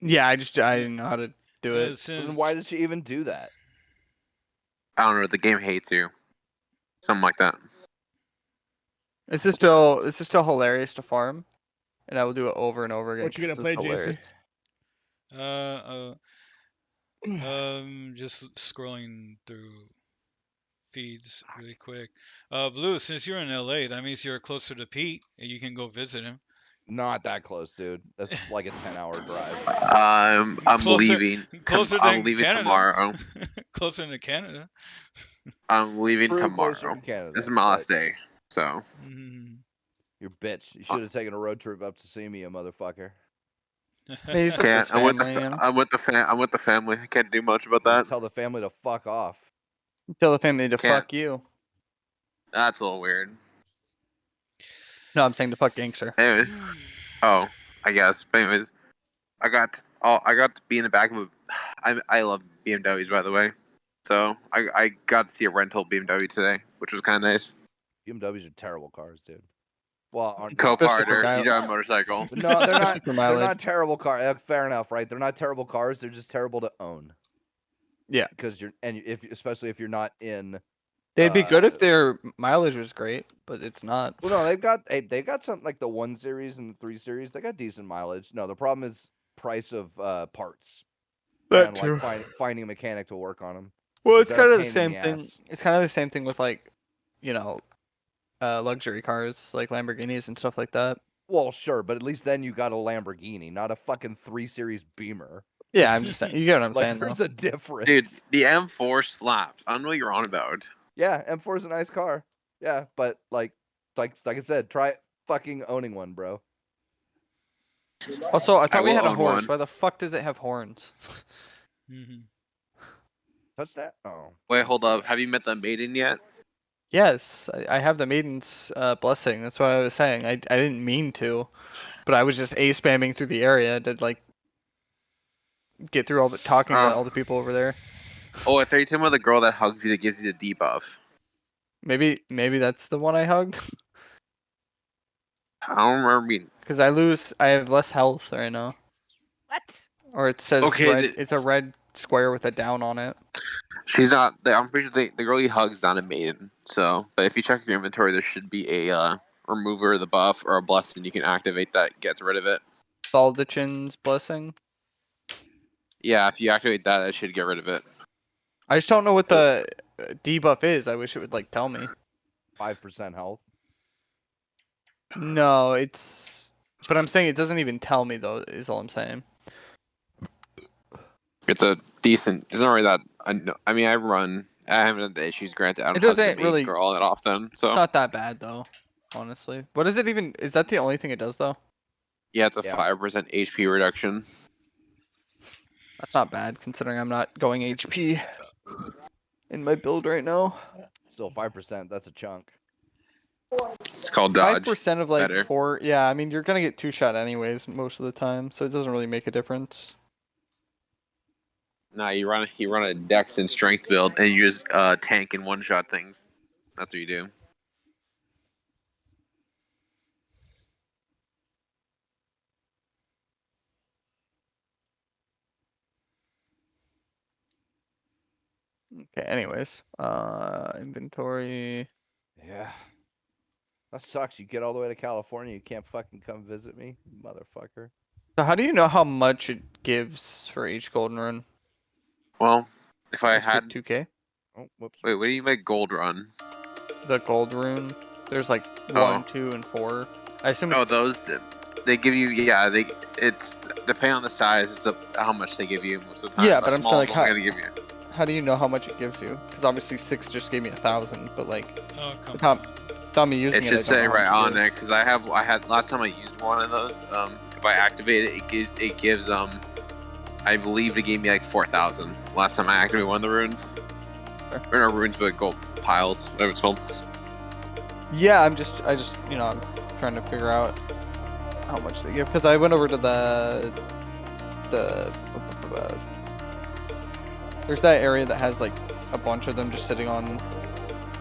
Yeah, I didn't know how to do it. Well, Since then why did she even do that? I don't know. The game hates you. Something like that. This is still hilarious to farm, and I will do it over and over again. What you gonna 'cause play, it's hilarious. JC? just scrolling through feeds really quick. Blue, since you're in LA, that means you're closer to Pete, and you can go visit him. Not that close, dude. That's like a 10-hour drive. I'm Closer- leaving. closer I'm than leaving Canada. tomorrow. Closer to Canada. I'm leaving True, tomorrow. closer to Canada, This is my last but- day. So Mhm. You bitch. You should have taken a road trip up to see me, you motherfucker. He's with can't. his I'm with the. family, you know? I'm with the I'm with the family. I can't do much about that. Tell the family to fuck off. Tell the family to Can't. fuck you. That's a little weird. No, I'm saying to fuck gangster. Anyways, oh, I guess. But anyways, I got to be in the back of a. I love BMWs, by the way. So I got to see a rental BMW today, which was kind of nice. BMWs are terrible cars, dude. Well, aren't Co-partner, you drive a motorcycle. No, they're not. For They're mileage. not terrible cars. Fair enough, right? They're not terrible cars. They're just terrible to own. Yeah. Because especially if you're not in. They'd be good if their mileage was great, but it's not. Well, no, they've got something like the 1 Series and the 3 Series. They got decent mileage. No, the problem is price of parts. That and like finding a mechanic to work on them. Well, it's They're a kind of the pain in same the thing. ass. It's kind of the same thing with like, luxury cars like Lamborghinis and stuff like that. Well, sure, but at least then you got a Lamborghini, not a fucking 3 Series Beamer. Yeah, I'm just saying. You get what I'm Like, saying, there's though. a difference. Dude, the M4 slaps. I don't know what you're on about. Yeah, M4 is a nice car. Yeah, but like I said, try fucking owning one, bro. Also, I thought we will had a own horse. one. Why the fuck does it have horns? Mhm. Touch that? Oh. Wait, hold up. Have you met the maiden yet? Yes, I have the maiden's blessing. That's what I was saying. I didn't mean to, but I was just A spamming through the area to like get through all the talking about all the people over there. Oh, I thought you were talking about the girl that hugs you that gives you the debuff. Maybe that's the one I hugged. I don't remember being. Because I have less health right now. What? Or it says Okay, red. It's a red square with a down on it. She's not. I'm pretty sure the girl you hug's not a maiden. So, but if you check your inventory, there should be a remover of the buff or a blessing you can activate that gets rid of it. Baldachin's blessing. Yeah, if you activate that, it should get rid of it. I just don't know what the debuff is. I wish it would like tell me. 5% health. No, it's. But I'm saying it doesn't even tell me though. Is all I'm saying. It's a decent. It's not really that. I mean, I haven't had the issues. Granted, I It don't hug the doesn't maiden really- girl that often. So It's not that bad though, honestly. What is it even? Is that the only thing it does though? yeah, it's a Yeah. 5% HP reduction. That's not bad considering I'm not going HP in my build right now. Still 5%. That's a chunk. It's called dodge. 5% of like better. 4. Yeah, I mean you're gonna get 2-shot anyways most of the time, so it doesn't really make a difference. Nah, you run a dex and strength build, and you just tank and one shot things. That's what you do. Okay. Anyways, inventory. Yeah. That sucks. You get all the way to California, you can't fucking come visit me, motherfucker. So how do you know how much it gives for each golden run? Well, if I Let's get had 2K. Oh, whoops. wait, what do you mean by gold run? The gold rune. There's like Oh. 1, 2, and 4. I assume. Oh, It's, those they give you. Yeah, it's depending on the size. It's up how much they give you most of the time. Yeah, A but I'm small saying, is like, only how- gonna give you. how do you know how much it gives you? Because obviously 6 just gave me 1,000, but like Oh, come Tom, on. Tommy using It it. should I don't say know how right much on it gives. because I had last time I used one of those. If I activate it, it gives I believe it gave me like 4,000 last time I activated one of the runes. Okay. Or not runes, but gold piles, whatever it's called. Yeah, I just I'm trying to figure out how much they give because I went over to the there's that area that has like a bunch of them just sitting on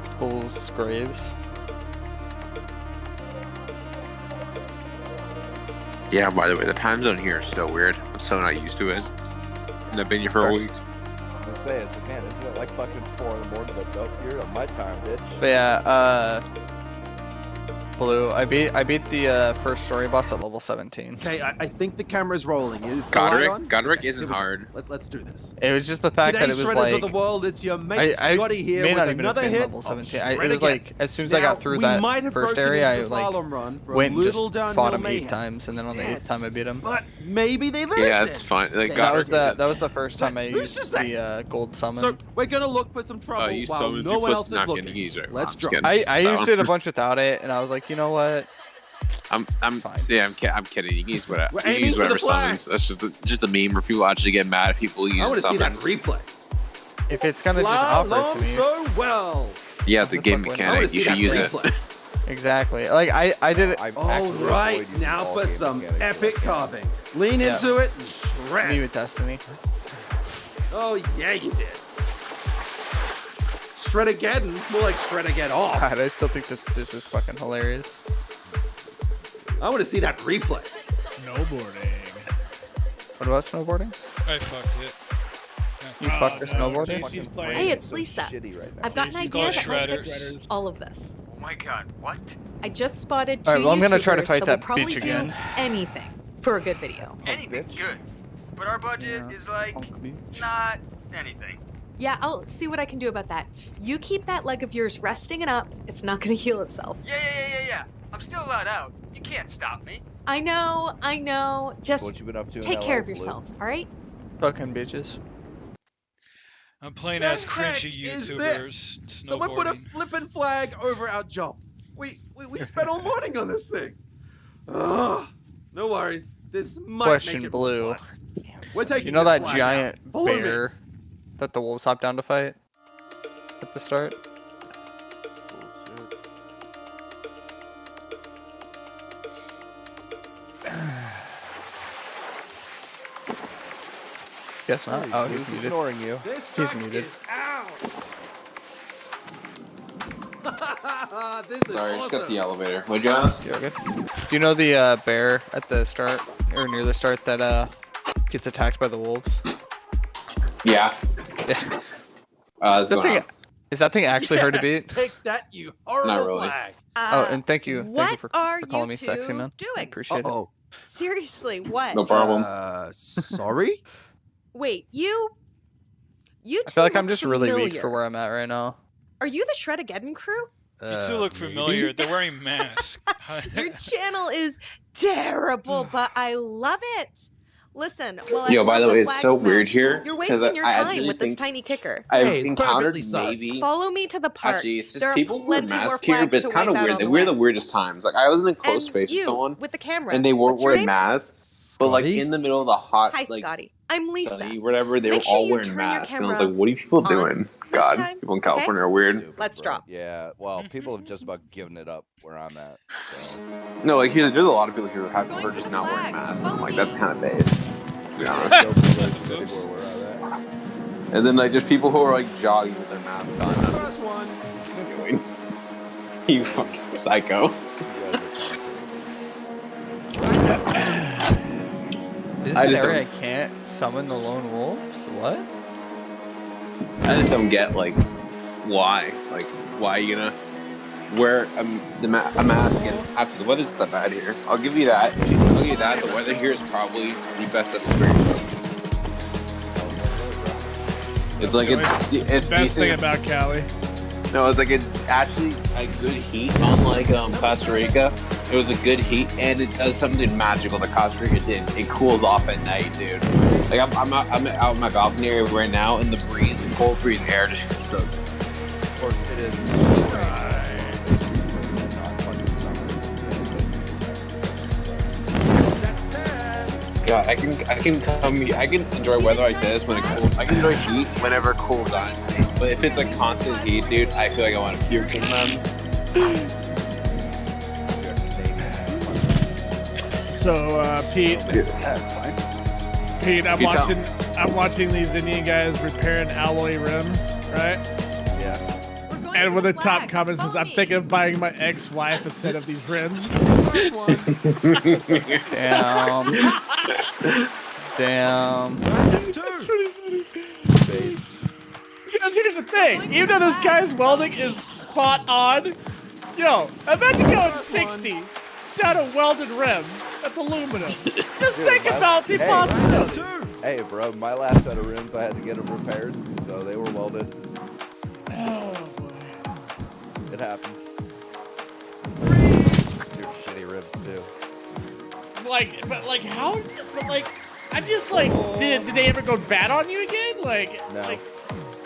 people's graves. Yeah, by the way, the time zone here is so weird. I'm so not used to it. And I've been here for a week. I'm gonna say, it's like, man, isn't it like fucking 4 in the morning? But nope, you're on my time, bitch. But yeah, Blue, I beat the first story boss at level 17. Okay, I think the camera's rolling. Is the light on? Godric Okay, isn't here we go. hard. Let's do this. It was just the fact G'day, that it was Shredders like of the world. It's your mate Scotty here may with not even have another been hit. level of 17. Shred It was Again. like as soon as I Now, got through we that might have first broken area, I into the like slalom run for a went and little just fought him downhill 8 times, and then on the 8th time I beat him. But maybe they listen. Yeah, it's fine. Like, That was Godric that was the first time I who's used to say? the gold summon. So we're gonna look for some trouble you while summoned no too one close else to is not looking. getting easier. Let's I'm just drop. kidding. I That used one. it a bunch without it, and I was like, you know what? I'm Fine. yeah, I'm kidding. You can use whatever. We're You can aiming use for the whatever summons. flags. That's just a meme where people actually get mad if people I use want to see that summons. replay. If it's gonna just offer it to Slalom me, so well. Yeah, it's a What game the fuck, I want to mechanic. see You should that use it. replay. exactly. Like I did it. I'm All actively right, avoiding now all for game some mechanics. epic carving. Lean Yeah. into it and Me shred. with Destiny. Oh yeah, you did. Shred again, more like shred again off. God, I still think that this is fucking hilarious. I want to see that replay. Snowboarding. What about snowboarding? I fucked it. You fucked for snowboarding? She's playing. Hey, it's So Lisa. shitty right now. I've got an She's idea called that might Shredders. fix all of this. Oh my god, what? I just spotted 2 Alright, well, I'm gonna try to YouTubers fight that will that probably bitch do again. anything for a good video. Anything's bitch. good. But our budget Yeah. is like Punk bitch. not anything. Yeah, I'll see what I can do about that. You keep that leg of yours resting and up. It's not gonna heal itself. Yeah. I'm still allowed out. You can't stop me. I know. Just What you been up to in take LA, care of Blue? yourself, all right? Fucking bitches. I'm playing The as heck cringy is YouTubers this? Someone put a snowboarding. flippin' flag over our jump. We spent all morning on this thing. Ugh. No worries. This might Question make it Blue. more fun. We're taking You know this that flag giant out. Follow me. bear that the wolves hop down to fight at the start? Guess not. Oh, he's muted. ignoring you. This He's track muted. is out. This is Sorry, I just got awesome. the elevator. What'd you ask? You're good. Do you know the bear at the start or near the start that gets attacked by the wolves? Yeah. Yeah. That's going on. Is that thing actually hard to Yes, beat? Take that, you horrible Not really. flag. Oh, and thank you what for are calling you me sexy, two man. I doing? appreciate it. Uh-oh. Seriously, what? No problem. Sorry? Wait, you two I feel like I'm look just really weak familiar. for where I'm at right now. Are you the Shred-Again crew? You two look familiar. maybe? They're wearing masks. Your channel is terrible, but I love it. Listen, well, Yo, I by love the way, it's flag so smash. weird here. You're 'cause wasting your I time actually with this think tiny kicker. I've Hey, it's encountered perfectly sized. maybe. Follow me to the park. Actually, it's just there are people who wear plenty more masks here, flags but it's to kind of wipe out weird. on They the wear way. the weirdest times. Like I was in close And space you, with someone, with the camera. and they weren't What's your wearing name? masks, but like Scotty? in the middle of the hot, Hi, like Scotty. I'm Lisa. sunny, whatever, they Make were sure all you wearing turn your masks, and I was camera like, "What are you people on doing?" this God, time, people in okay? California are weird. Stupid, Let's bro. drop. Yeah, well, people have just about given it up where I'm at. So. No, like there's a lot of people here who have Going are for just the not wearing flags. masks. Follow I'm like, me. that's kind of base. To be honest. No correlation anymore where I'm at. And then like there's people who are like jogging with their masks on. And I'm just First one. doing. You fucking psycho. You guys are fucking crazy. Is I this just an area I can't summon the lone wolves? What? I just don't get like why. Like why are you gonna wear a mask and after the weather's not that bad here. I'll give you that. I'll give you that. The weather here is probably the best I've experienced. It's like it's Best decent. thing about Cali. No, it's like it's actually a good heat. Unlike Costa Rica, it was a good heat, and it does something magical that Costa Rica did. It cools off at night, dude. Like I'm out on my balcony area right now, and the breeze, the cold breeze air, just feels so good. Of course, it is. God, I can enjoy weather like this when it cools. I can enjoy heat whenever it cools down. But if it's like constant heat, dude, I feel like I want to puke sometimes. So, Pete, I'm watching these Indian guys repair an alloy rim, right? Yeah. And one of the top comments is, I'm thinking of buying my ex-wife a set of these rims. Damn. Damn. That's pretty funny. Because here's the thing, even though this guy's welding is spot on, yo, imagine going 60 down a welded rim. That's aluminum. Just think about the possibility. Hey, bro, my last set of rims, I had to get them repaired, so they were welded. Oh, boy. It happens. Dude, shitty rims, too. I'm just like, did they ever go bad on you again? No.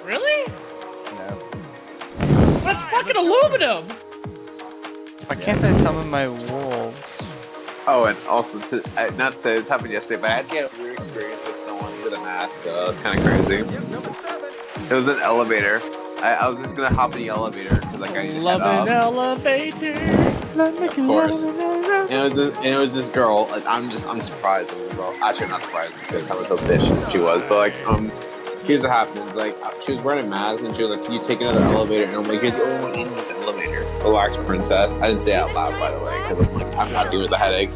Really? No. That's fucking aluminum! Why can't I summon my wolves? Oh, and also, not to say this happened yesterday, but I actually had a weird experience with someone with a mask. It was kind of crazy. It was an elevator. I was just gonna hop in the elevator because like I needed to head Love an up. elevator. Of course. And it was this girl. Like, I'm surprised it was a girl. Actually, I'm not surprised because how much of a bitch she was. But like, here's what happens. Like, she was wearing a mask and she was like, "Can you take another elevator?" And I'm like, "You're the only one in this elevator." Relax, princess. I didn't say it out loud, by the way, because I'm like, I'm not dealing with the headache.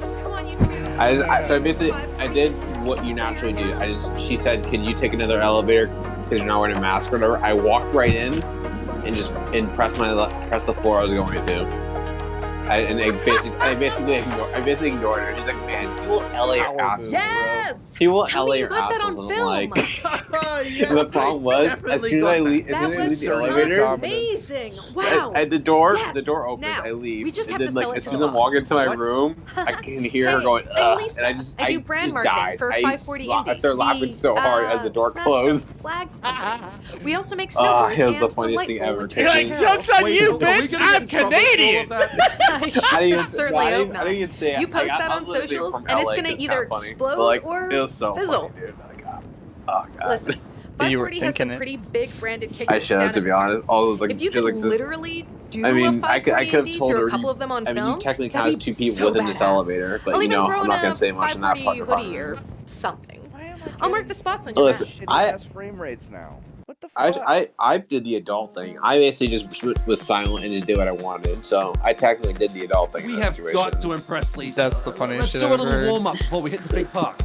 So I did what you naturally do. She said, "Can you take another elevator because you're not wearing a mask or whatever?" I walked right in and pressed the floor I was going to. I basically ignored her. She's like, "Man, people in LA are assholes." Yes! People in Tell LA me you are got that on assholes. film. Like, Yes, the problem was, as soon as I leave the elevator, Amazing! Wow! at the door Yes. opens, Now, I leave. we just and have then, to sell like, it as to soon as I the walk boss. into my room, I can hear her going, and "Ugh," Lisa, and I do brand just marketing died. for I 540 I Indie. started laughing so hard as the door Smash closed. Flag. We also make Ah, snowboards it was the and funniest thing delightful ever. winter You're like, Pictures. joke's on you, bitch! I'm Canadian! I didn't Certainly hope I not. didn't even say it. You post Like, that I on was literally socials, from and it's LA, gonna it's either kinda funny. explode But, like, or it was so fizzle. funny, dude. Like, oh god. Listen, You were 540 has some thinking it. pretty big branded kickbacks. I should have, to be honest. All those like If you just could like literally do I mean, a I could 540 have told through her a couple of them on I mean, film, you technically that'd count be two people so within this badass. elevator, but I'll you even know, throw I'm in not a gonna say much on that part. 540 hoodie or something. Why am I I'll mark getting the spots on your Listen, map. shitty ass frame rates now? What the fuck? I did the adult thing. I basically just was silent and just did what I wanted. So I technically did the adult thing. We in that have situation. got to impress Lisa. That's the funniest Let's shit do a I've little heard. warm up before we hit the big park.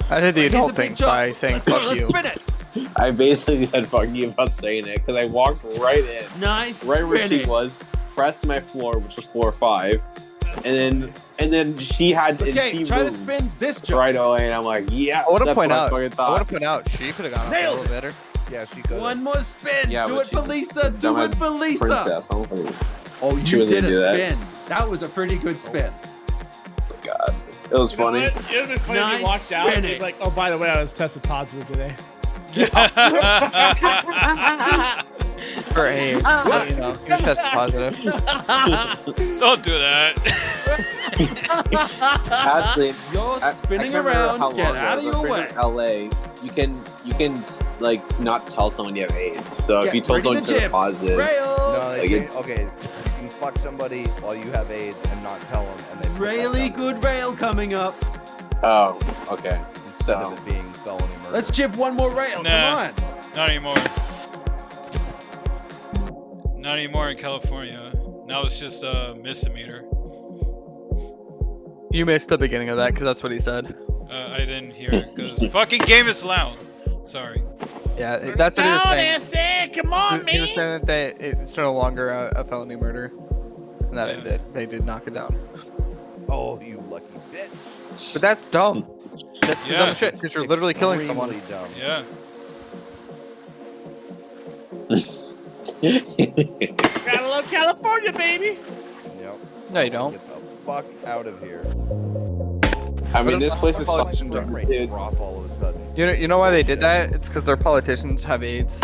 I did the Here's adult a big thing jump. by saying Let's go, fuck let's you. spin it. I basically said fuck you about saying it because I walked right in, Nice right where she spinning. was, pressed my floor, which was floor 5, and then she had. Okay, and she try to moved spin this jump. right away, and I'm like, yeah. I want to that's point what out. I fucking thought. She could have gone up a Nailed little better. Yeah, she could. One more spin. Yeah, do but it for she's Lisa. a Do it dumbass for Lisa. Princess. I'm like, Oh, She you was did gonna a do that. spin. That was a pretty good spin. God, it was You know funny. what? It would have been funny if Nice you walked out and spinning. be like, oh, by the way, I was tested positive today. For AIDS, so, you know, he was tested positive. Don't do that. Actually, You're I spinning can't remember around. how Get long out of it was. your I'm way. pretty sure in LA, you can like not tell someone you have AIDS. So Get if you told ready someone to you're jib. positive, Rail. No, they Like, say, it's- okay, you can fuck somebody while you have AIDS and not tell them, and they put that Really down good rail coming up. oh, okay. instead So of it being felony murder. Let's jib one more rail. Nah. Come on. Not anymore. Not anymore in California. Now it's just a misdemeanor. You missed the beginning of that because that's what he said. I didn't hear it because fucking game is loud. Sorry. Yeah, that's what he was saying. Say, come on, He was man. saying that it's no longer a felony murder, and that they did knock it down. Oh, you lucky bitch. But that's dumb. That's the Yeah. dumb shit because you're literally killing someone. Extremely dumb. Yeah. Gotta love California, baby. Yep. No, you don't. Get the fuck out of here. I mean, this place is Politicians fucking Frame rate dude. drop all of a sudden. You know why they did that? It's because their politicians have AIDS.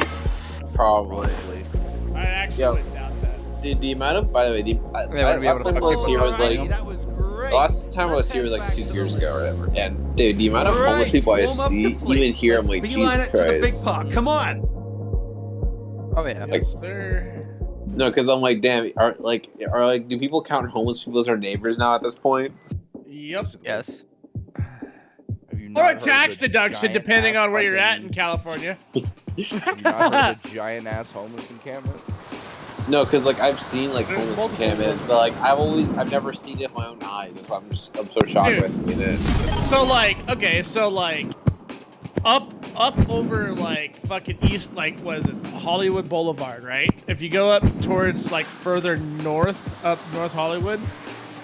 Probably. I actually Yo. wouldn't doubt that. The amount of, by the way, wouldn't be able last to time I fuck was here was Alrighty, like, that was great. the last time I was here was like 2 years ago or whatever. And dude, the amount of homeless Alright, people I warm-up see, complete. even here, I'm Let's like, beeline Jesus it to the big Christ. pot. Come on. Oh yeah. Like- Yes, sir. No, because I'm like, damn, are do people count homeless people as our neighbors now at this point? Yep. Yes. Have you Or not a heard tax the deduction, giant depending ass on where you're at in fucking- California. Have you not heard of giant ass homeless encampment? No, because like I've seen like There's homeless multiple encampments, but like I've never seen it with my own eyes. That's why I'm so shocked Dude. by seeing it. So like, okay, so like, up over like fucking east, like what is it, Hollywood Boulevard, right? If you go up towards like further north, up North Hollywood,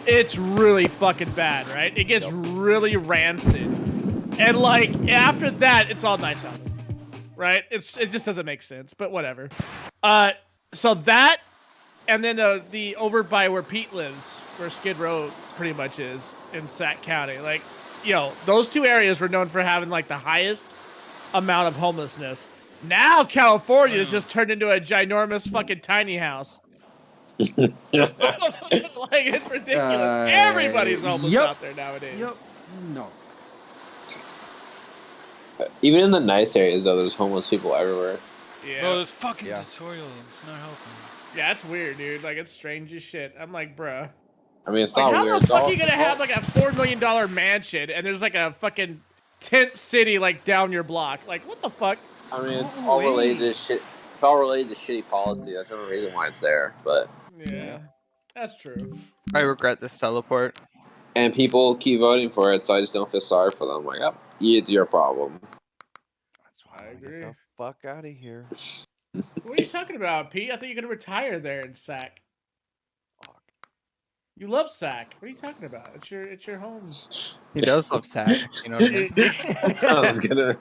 it's really fucking bad, right? It gets really rancid, and like after that, it's all nice out, right? It just doesn't make sense, but whatever. So that, and then the over by where Pete lives, where Skid Row pretty much is in Sac County, like. Yo, those two areas were known for having like the highest amount of homelessness. Now California has just turned into a ginormous fucking tiny house. Like it's ridiculous. Everybody's homeless yep. out there nowadays. Yep. No. Even in the nice areas, though, there's homeless people everywhere. Yeah. Bro, this fucking Yeah. tutorial, it's not helping. Yeah, it's weird, dude. Like it's strange as shit. I'm like, bruh. I mean, it's Like, not how weird. the It's fuck all- are you gonna have like a $4 million mansion and there's like a fucking tent city like down your block? Like, what the fuck? I mean, it's all related to shit. It's all related to shitty policy. That's the only reason why it's there. But Yeah, that's true. I regret this teleport. and people keep voting for it, so I just don't feel sorry for them. Like, it's your problem. That's why I I agree. get the fuck out of here. What are you talking about, Pete? I thought you're gonna retire there in Sac. You love Sac. What are you talking about? It's your home. He does love sack. You know what I mean? I was gonna.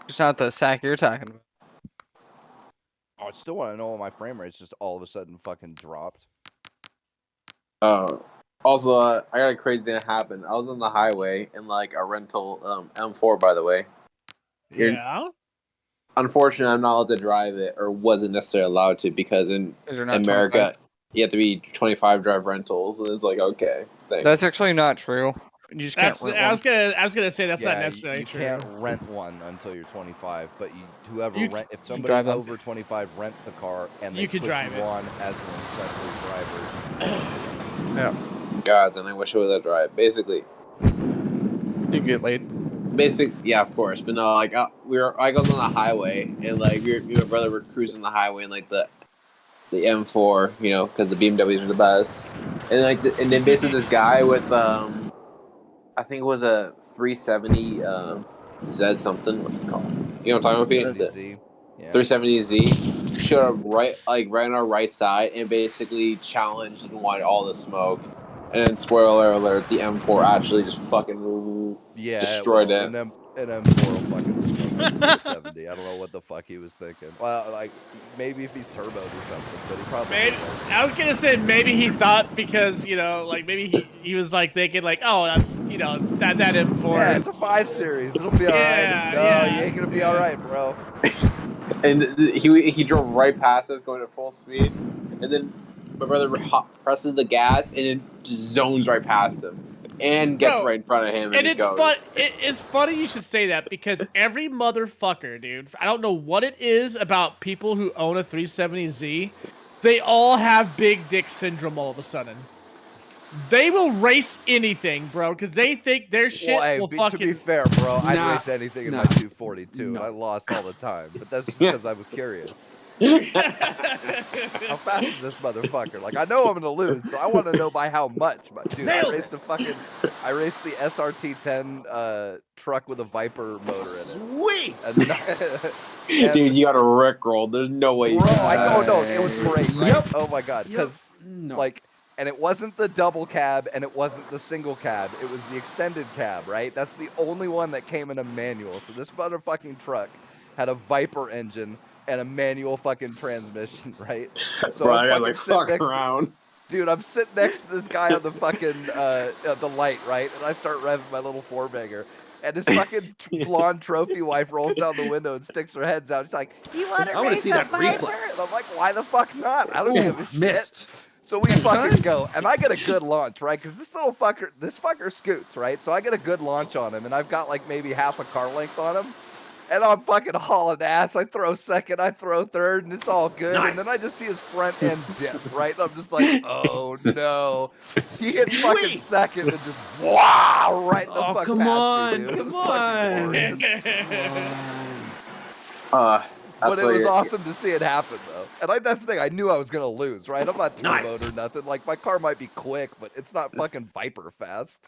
Just not the sack you're talking about. Oh, I still want to know why my frame rate's just all of a sudden fucking dropped. Also, I got a crazy thing that happened. I was on the highway in like a rental M4, by the way. Yeah. Unfortunately, I'm not allowed to drive it, or wasn't necessarily allowed to, because in 'Cause you're not America, 25. you have to be 25 drive rentals, and it's like, okay, thanks. That's actually not true. You just can't That's, rent I one. was gonna say that's not Yeah, necessarily you true. can't rent one until you're 25, but whoever You- rent, if drive somebody them. over 25 rents the car and they You can put drive you it. on as an accessory driver. God, then I wish I would have drive. Basically, You get laid. yeah, of course, but no, like I was on the highway, and like me and my brother were cruising the highway in like the M4, you know, because the BMWs are the best, and like and then basically this guy with I think it was a 370 Z something. What's it called? You know what I'm talking about? Pete? 70Z. Yeah. 370Z showed up right on our right side and basically challenged and wanted all the smoke. And then, spoiler alert, the M4 actually just fucking Yeah, destroyed well, it. An M4 will fucking smoke like 70. I don't know what the fuck he was thinking. Well, like maybe if he's turboed or something, but he probably Maybe, wasn't. I was gonna say maybe he thought because like maybe he was like thinking like, oh, that's that M4. Yeah, it's a 5 Series. It'll be all right. Yeah, No, yeah. you ain't gonna be all right, bro. And he drove right past us going at full speed. And then my brother presses the gas and then just zones right past him. And gets Bro, right in front of him and, And just it's goes. fun. It's funny you should say that because every motherfucker, dude. I don't know what it is about people who own a 370Z. They all have big dick syndrome all of a sudden. They will race anything, bro, because they think their shit Well, hey, will to fucking. be fair, bro, I'd Nah, race anything in nah, my 240 too, no. and I lost all the time. But that's just because I was curious. How fast is this motherfucker? Like, I know I'm gonna lose, but I want to know by how much. But dude, Nailed I raced the SRT10 truck with a Viper motor Sweet. in it. And Dude, you got a Rickroll. There's no way. bro, no, it was great, right? Yep. Oh my god, because No. like, and it wasn't the double cab and it wasn't the single cab. It was the extended cab, right? That's the only one that came in a manual. So this motherfucking truck had a Viper engine and a manual fucking transmission, right? So Bro, I'm I got fucking like sitting fuck next around. dude, I'm sitting next to this guy on the fucking the light, right? And I start revving my little four banger. And this fucking blonde trophy wife rolls down the window and sticks her heads out. She's like, "You want to I wanna race see a that Viper?" replay. And I'm like, "Why the fuck not? I don't Ooh, give a shit." missed. So we Next fucking time? go, and I get a good launch, right? Because this fucker scoots, right? So I get a good launch on him, and I've got like maybe half a car length on him. And I'm fucking hauling ass. I throw second, I throw third, and it's all good. And then I Nice. just see his front end dip, right? And I'm just like, oh no. He hits fucking Sweet. second and just wow right in the Oh, fuck come past on, me, dude. come It was fucking on. glorious. That's But it why was awesome to see it happen though. And that's the thing, I knew I was gonna lose, right? I'm not turboed Nice. or nothing. Like my car might be quick, but it's not fucking Viper fast.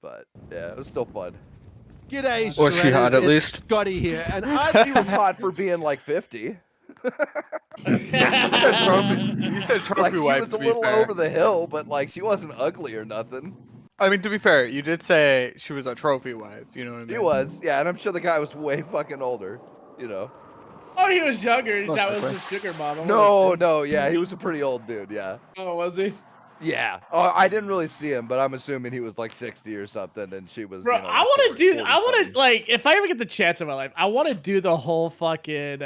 But yeah, it was still fun. G'day, Was she hot Shredders. at It's least? Scotty here, and I He was hot for being like 50. You said trophy. You said trophy Like she wife. was a To be little fair. over the hill, but like she wasn't ugly or nothing. I mean, to be fair, you did say she was a trophy wife. You know what I mean? She was, yeah, and I'm sure the guy was way fucking older, you know. Oh, he was younger. Most That was likely. his sugar mama. No, yeah, he was a pretty old dude, yeah. Oh, was he? Yeah. Oh, I didn't really see him, but I'm assuming he was like 60 or something, and she was, Bro, you know, I like want to 40, do. I want 40-something. to like. If I ever get the chance in my life, I want to do the whole fucking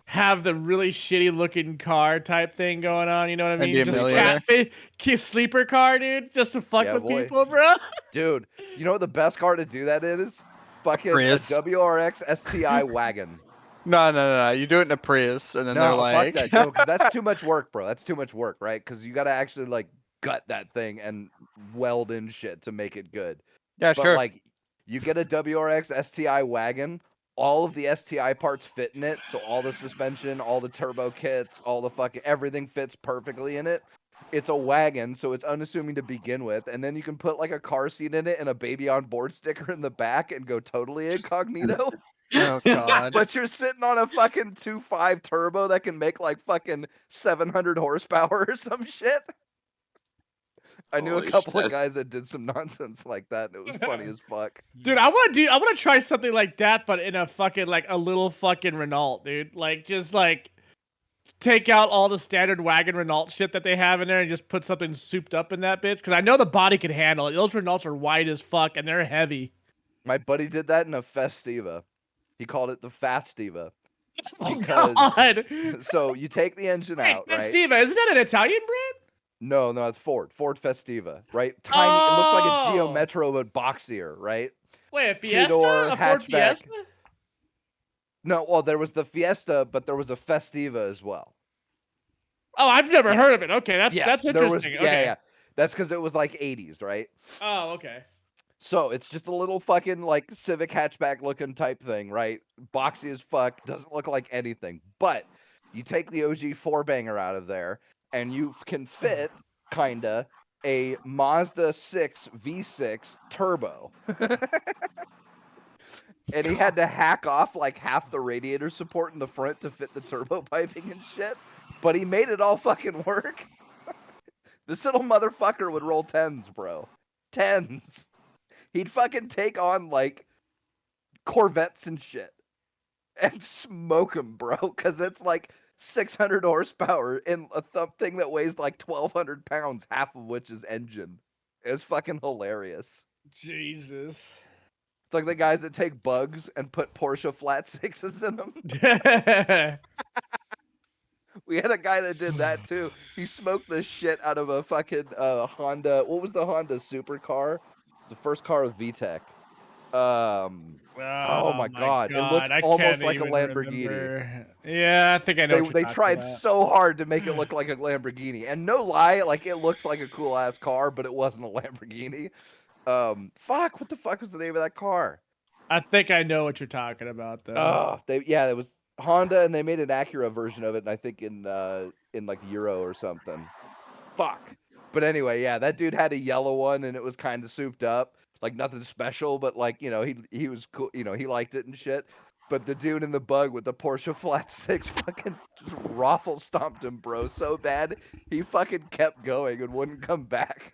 have the really shitty looking car type thing going on. You know what I And mean? be a Just millionaire? sleeper car, dude. Just to fuck Yeah, with boy. people, bro. Dude, you know what the best car to do that is? Fucking a Prius. WRX STI wagon. No. You do it in a Prius, and then they're No, like, fuck that. No, because that's too much work, bro. That's too much work, right? Because you got to actually like gut that thing and weld in shit to make it good. yeah, But sure. like, you get a WRX STI wagon, all of the STI parts fit in it, so all the suspension, all the turbo kits, all the fucking everything fits perfectly in it. It's a wagon, so it's unassuming to begin with, and then you can put like a car seat in it and a baby on board sticker in the back and go totally incognito. Oh god. But you're sitting on a fucking 2.5 turbo that can make like fucking 700 horsepower or some shit. I knew a Holy couple of shit. guys that did some nonsense like that, and it was funny as fuck. Dude, I want to try something like that, but in a fucking like a little fucking Renault, dude. Like just like take out all the standard wagon Renault shit that they have in there and just put something souped up in that bitch. Because I know the body can handle it. Those Renaults are wide as fuck and they're heavy. My buddy did that in a Festiva. He called it the Fastiva. Oh Because god. so you take the engine Wait, out, right? Festiva, isn't that an Italian brand? No, it's Ford Festiva, right? Tiny. It looks like a Geo Oh. Metro but boxier, right? Wait, a Fiesta? Two-door A Ford hatchback. Fiesta? No, well, there was the Fiesta, but there was a Festiva as well. Oh, I've never Yeah. heard of it. Okay, that's Yes, there was. interesting. Yeah, Okay. yeah. That's because it was like 80s, right? Oh, okay. So it's just a little fucking like Civic hatchback looking type thing, right? Boxy as fuck, doesn't look like anything. But you take the OG four banger out of there, and you can fit kinda a Mazda 6 V6 turbo. And he had to hack off like half the radiator support in the front to fit the turbo piping and shit. But he made it all fucking work. This little motherfucker would roll tens, bro. Tens. He'd fucking take on like Corvettes and shit and smoke them, bro, because it's like 600 horsepower in a thing that weighs like 1,200 pounds, half of which is engine. It's fucking hilarious. Jesus. It's like the guys that take bugs and put Porsche flat sixes in them. We had a guy that did that too. He smoked the shit out of a fucking Honda. What was the Honda supercar? It's the first car with VTEC. Oh my god, it looked I almost can't like a even Lamborghini. remember. Yeah, I think I know. what They you're tried talking about. so hard to make it look like a Lamborghini, and no lie, like it looked like a cool ass car, but it wasn't a Lamborghini. Fuck, what the fuck was the name of that car? I think I know what you're talking about, though. It was Honda, and they made an Acura version of it, and I think in like Euro or something. Fuck. But anyway, yeah, that dude had a yellow one, and it was kind of souped up, like nothing special, but like he was cool, he liked it and shit. But the dude in the bug with the Porsche Flat Six fucking just raffle stomped him, bro, so bad he fucking kept going and wouldn't come back.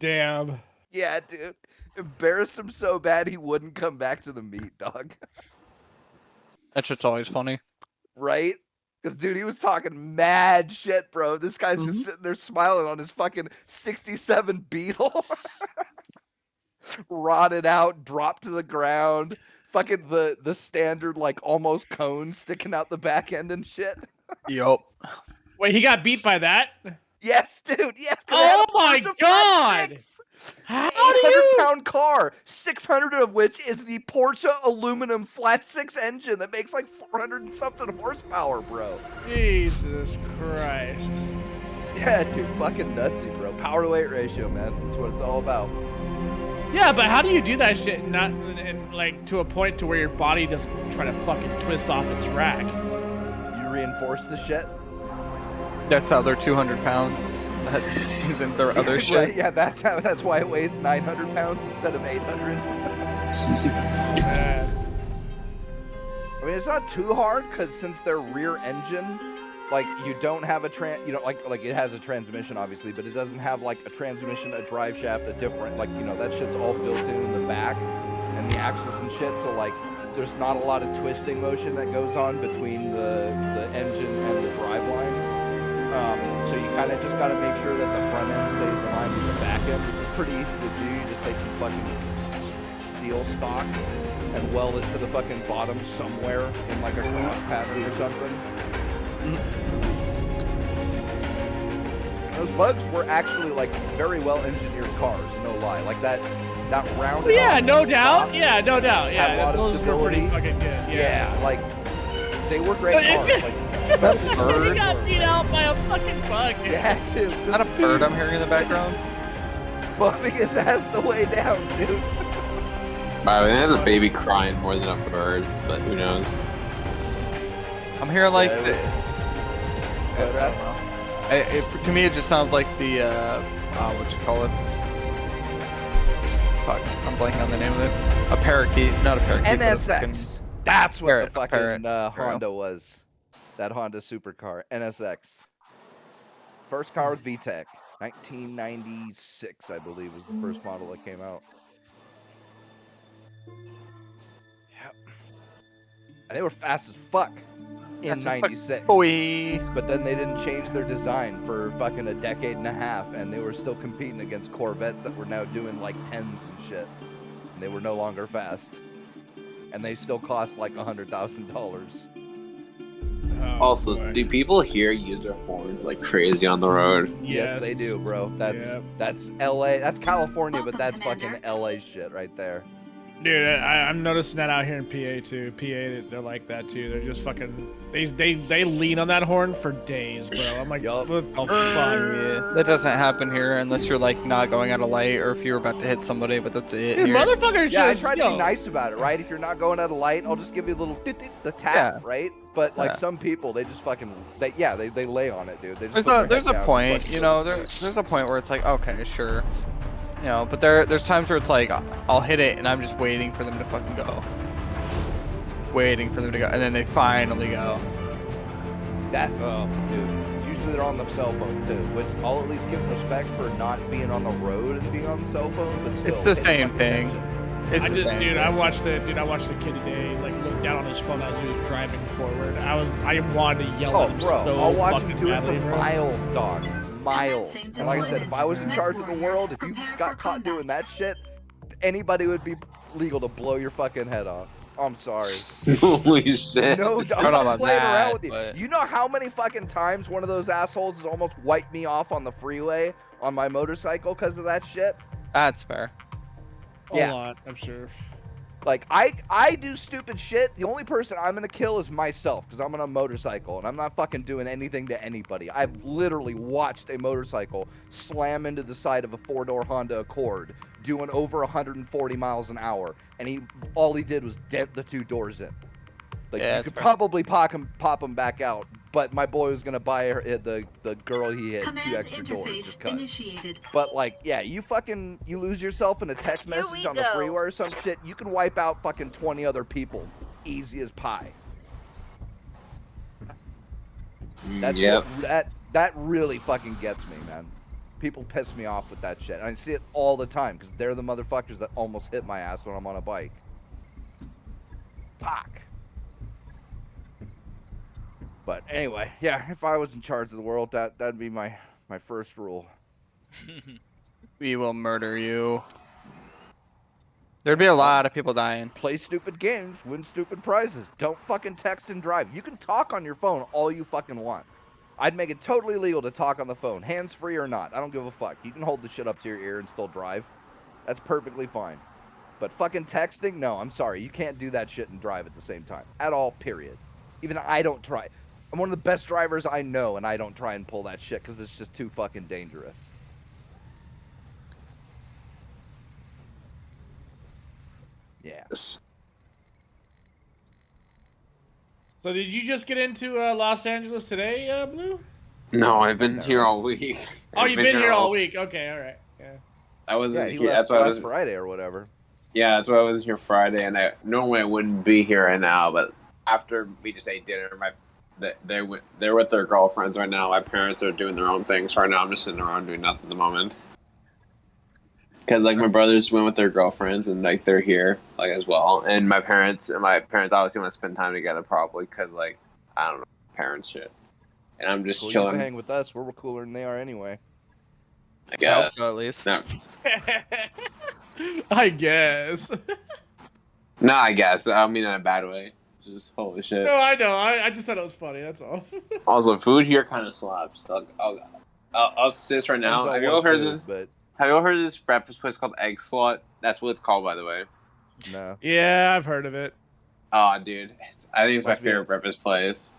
Damn. Yeah, dude, embarrassed him so bad he wouldn't come back to the meet, dog. That shit's always funny. Right? Because, dude, he was talking mad shit, bro. This guy's just sitting there smiling on his fucking 67 Beetle. Rotted out, dropped to the ground. Fucking the standard, like, almost cone sticking out the back end and shit. Yup. Wait, he got beat by that? Yes, dude, yes. Oh my god! How do you? 800-pound car, 600 of which is the Porsche aluminum flat six engine that makes like 400 and something horsepower, bro. Jesus Christ. Yeah, dude, fucking nutsy, bro. Power to weight ratio, man. That's what it's all about. Yeah, but how do you do that shit and like to a point to where your body doesn't try to fucking twist off its rack? You reinforce the shit? That's how they're 200 pounds. That isn't their other shit. Right, yeah, that's why it weighs 900 pounds instead of 800. I mean, it's not too hard because since they're rear engine, like you don't have a like it has a transmission obviously, but it doesn't have like a transmission, a drive shaft, a different that shit's all built in the back and the axles and shit. So like, there's not a lot of twisting motion that goes on between the engine and the drive line. So you kind of just got to make sure that the front end stays in line with the back end, which is pretty easy to do. You just take some fucking steel stock and weld it to the fucking bottom somewhere in like a cross pattern or something. Those bugs were actually like very well engineered cars, no lie. Like that rounded. Yeah, no doubt. Yeah, no doubt. Yeah, had a lot of those were pretty stability. fucking good. Yeah, like they were great But it's cars. just- Like, He got beat out by a fucking bug. Dude. yeah, dude. Is that a bird I'm hearing in the background? Bumping his ass the way down, dude. Wow, there's a baby crying more than a bird, but who knows? I'm hearing like Yeah, to me it just sounds like the what you call it? Fuck, I'm blanking on the name of it. A parakeet, not a parakeet. But a fucking NSX. That's what parrot, the a parrot. fucking Honda was. That Honda supercar, NSX. First car with VTEC. 1996, I believe, was the first model that came out. Yep. And they were fast as fuck in '96. Boy. But then they didn't change their design for fucking a decade and a half, and they were still competing against Corvettes that were now doing like tens and shit. And they were no longer fast. And they still cost like $100,000. Oh, Also, boy. do people here use their horns like crazy on the road? Yes, they do, bro. That's LA. That's California, but that's fucking LA shit right there. Dude, I'm noticing that out here in PA too. PA, they're like that too. They're just fucking. They lean on that horn for days, bro. I'm like, Yup. what the fuck? Yeah, that doesn't happen here unless you're like not going at a light or if you're about to hit somebody, but that's it. Dude, here. motherfuckers Yeah, I just. try to yo, be nice about it, right? If you're not going at a light, I'll just give you a little the tap, Yeah. right? But like Yeah. some people, they just fucking they lay on it, dude. They just There's put their there's head a down and point, fucking you go. know, there's a point where it's like, okay, sure. You know, but there's times where it's like I'll hit it and I'm just waiting for them to fucking go. Waiting for them to go, and then they finally go. That dude. Usually they're on the cell phone too, which I'll at least give respect for not being on the road and being on the cell phone, but still. It's the pay same fucking thing. attention. It's I the just, same dude, thing. I watched the kid today, like look down on his phone as he was driving forward. I wanted to yell Oh, at him bro, so I'll watch fucking him do it badly, for bro. miles, dog. Miles. And like I said, if I was in charge of the world, if you got caught doing that shit, anybody would be legal to blow your fucking head off. I'm sorry. Holy shit. No, I'm I don't not know about playing that, around with you. but- You know how many fucking times one of those assholes has almost wiped me off on the freeway on my motorcycle because of that shit? That's fair. Yeah. A lot, I'm sure. Like, I do stupid shit. The only person I'm gonna kill is myself because I'm on a motorcycle and I'm not fucking doing anything to anybody. I've literally watched a motorcycle slam into the side of a 4-door Honda Accord doing over 140 miles an hour, and all he did was dent the 2 doors in. Like Yeah, you could that's fair. probably pop him back out, but my boy was gonna buy her the girl he hit 2 extra doors just cause. initiated. But like, yeah, you lose yourself in a text Here message we on the go. freeway or some shit, you can wipe out fucking 20 other people, easy as pie. Yep. That really fucking gets me, man. People piss me off with that shit. And I see it all the time because they're the motherfuckers that almost hit my ass when I'm on a bike. Fuck. But anyway, yeah, if I was in charge of the world, that'd be my first rule. We will murder you. There'd be a lot of people dying. Play stupid games, win stupid prizes. Don't fucking text and drive. You can talk on your phone all you fucking want. I'd make it totally legal to talk on the phone, hands-free or not. I don't give a fuck. You can hold the shit up to your ear and still drive. That's perfectly fine. But fucking texting? No, I'm sorry. You can't do that shit and drive at the same time. At all, period. Even I don't try. I'm one of the best drivers I know, and I don't try and pull that shit because it's just too fucking dangerous. Yeah. So did you just get into Los Angeles today, Blue? No, I've been here all week. Oh, you've been here all week. Okay, all right. Yeah. I wasn't he here. left That's why I last was. Friday or whatever. Yeah, that's why I wasn't here Friday, and normally I wouldn't be here right now. But after we just ate dinner, they're with their girlfriends right now. My parents are doing their own things right now. I'm just sitting around doing nothing at the moment. Because like my brothers went with their girlfriends and like they're here like as well, and my parents obviously want to spend time together probably because like I don't know, parents shit, and I'm just Cool, you chilling. can hang with us. We're cooler than they are anyway. I I hope guess. so, at least. No, I guess. no, I guess. I don't mean in a bad way. Just holy shit. No, I know. I just thought it was funny. That's all. Also, food here kind of slaps. I'll say this right now. Depends on Have you what all heard food, this? But Have you all heard of this breakfast place called Egg Slot? That's what it's called, by the way. no. Yeah, I've heard of it. Oh, dude, I think it's my Must be favorite a- breakfast place.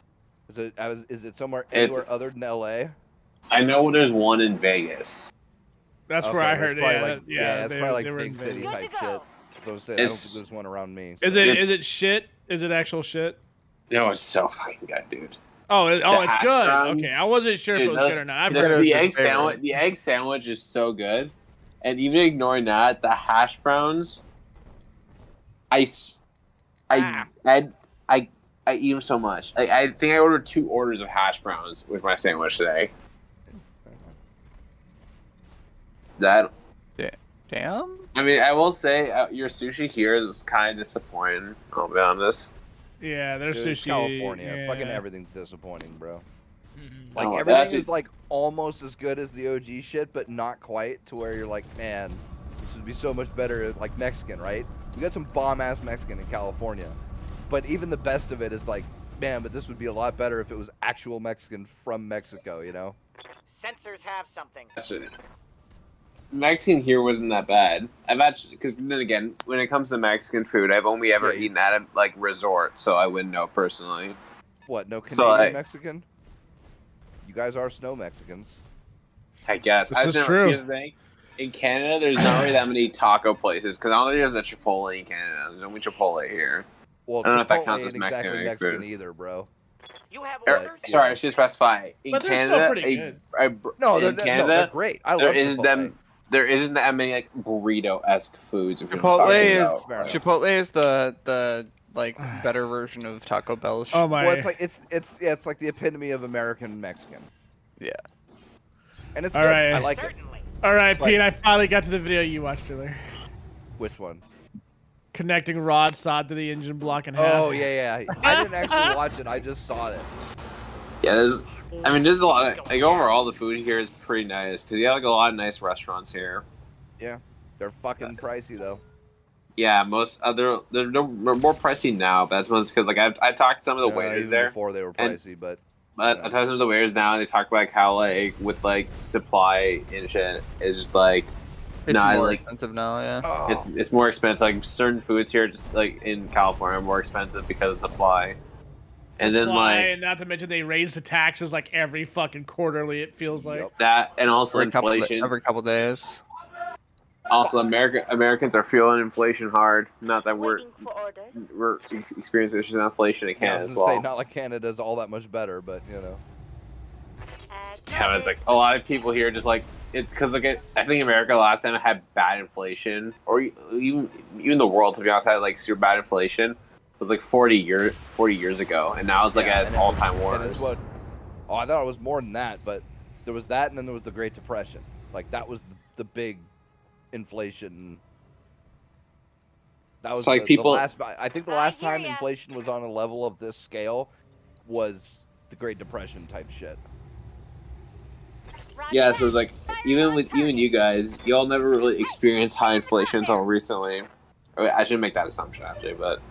Is it somewhere It's- anywhere other than LA? I know there's one in Vegas. That's Okay, where I that's heard it. probably Yeah, like, yeah, it's probably they like were big in city Vegas. type shit. That's what I'm saying. I don't It's- think there's one around me. Is so. it It's- is it shit? Is it actual shit? No, it's so fucking good, dude. Oh, it's hash good. browns, Okay, I wasn't sure if dude, it was good or not. I've That's heard The your egg favorite. sandwich. The egg sandwich is so good, and even ignoring that, the hash browns. I eat them so much. I think I ordered 2 orders of hash browns with my sandwich today. That Damn. I mean, I will say your sushi here is kind of disappointing. I'll be honest. Yeah, their Dude, it's sushi. California. Yeah. Fucking everything's disappointing, bro. Mhm. Like Oh, everything that's is it. like almost as good as the OG shit, but not quite to where you're like, man, this would be so much better. Like Mexican, right? We got some bomb ass Mexican in California, but even the best of it is like, man, but this would be a lot better if it was actual Mexican from Mexico, you know? Sensors have something. That's it. Mexican here wasn't that bad. I've actually, because then again, when it comes to Mexican food, I've only ever Yeah, eaten at a like resort, so I wouldn't know personally. What? No So, Canadian Mexican? You guys are snow Mexicans. I guess. This is true. Here's the thing. In Canada, there's not really that many taco places because I don't think there's a Chipotle in Canada. There's only Chipotle here. Well, I don't know if that Chipotle counts as ain't exactly Mexican Mexican food. either, bro. You have But, orders? yeah. Sorry, I should specify. In But they're still Canada, pretty good. No, they're, in no, Canada, they're great. I there love isn't Chipotle. them. There isn't that many like burrito-esque foods. If you're talking Chipotle is about. Fair enough. Chipotle is the like better version of Taco Bell. Oh my. Well, it's like it's like the epitome of American Mexican. Yeah. And it's All good. right. I like it. Certainly. All right, like- Pete. I finally got to the video you watched earlier. Which one? Connecting rod sod to the engine block in half. Oh yeah. I didn't actually watch it. I just saw it. Yeah, there's a lot of, like, overall the food here is pretty nice because you have like a lot of nice restaurants here. Yeah, they're fucking pricey though. Yeah, they're more pricey now, but that's mostly because like I talked to some of the waiters even there, before they were and- pricey, but but I talked to some of the waiters now, and they talk about how like with like supply and shit is just like It's No, I more like- expensive now. Yeah. oh, it's more expensive. Like certain foods here, just like in California, are more expensive because of supply. And then Supply, like and not to mention they raise the taxes like every fucking quarterly. It feels like. Yep. that, and also Every inflation. couple days. Also, Americans are feeling inflation hard. Not that we're experiencing inflation in Yeah, I Canada was as gonna say well. not like Canada's all that much better, but Yeah, it's like a lot of people here just like it's because like I think America last time had bad inflation, or even the world to be honest had like super bad inflation. It was like 40 years ago, and now it's like at its all-time And it's worst. oh, I thought it was more than that, but there was that, and then there was the Great Depression. Like that was the big inflation. That was It's like the people. last. I think the last time inflation was on a level of this scale was the Great Depression type shit. Yeah, so it's like even you guys, y'all never really experienced high inflation until recently. I shouldn't make that assumption actually, but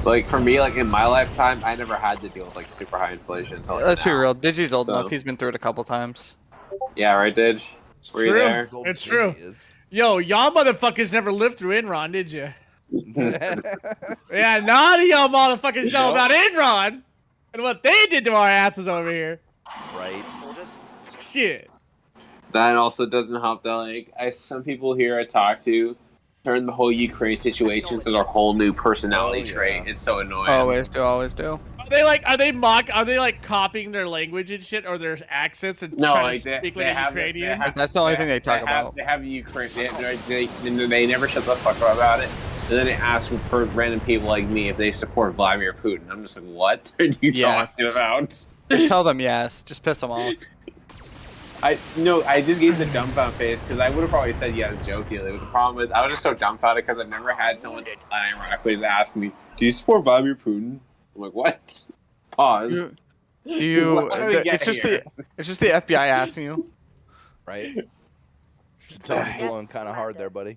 like for me, like in my lifetime, I never had to deal with like super high inflation until like, Let's be now. real. Digi's old So- enough. He's been through it a couple times. Yeah, right, Dig? Were you there? It's true. Yo, y'all motherfuckers never lived through Enron, did you? Yeah, none of y'all motherfuckers know about Enron and what they did to our asses over here. Right. Shit. That also doesn't help that like some people here I talk to turn the whole Ukraine situation into their whole new personality trait. It's so annoying. Always do. Are they like copying their language and shit or their accents and No, trying like to speak like a Ukrainian? That's the only thing they talk about. They have Ukraine. They never shut the fuck up about it. And then they ask for random people like me if they support Vladimir Putin. I'm just like, what are you talking about? Just tell them yes. Just piss them off. I just gave the dumbfound face because I would have probably said yes jokingly. But the problem is, I was just so dumbfounded because I've never had someone in Iraq who's asked me, "Do you support Vladimir Putin?" I'm like, "What?" Pause. It's just the FBI asking you. Right. Tell you blowing kind of hard there, buddy.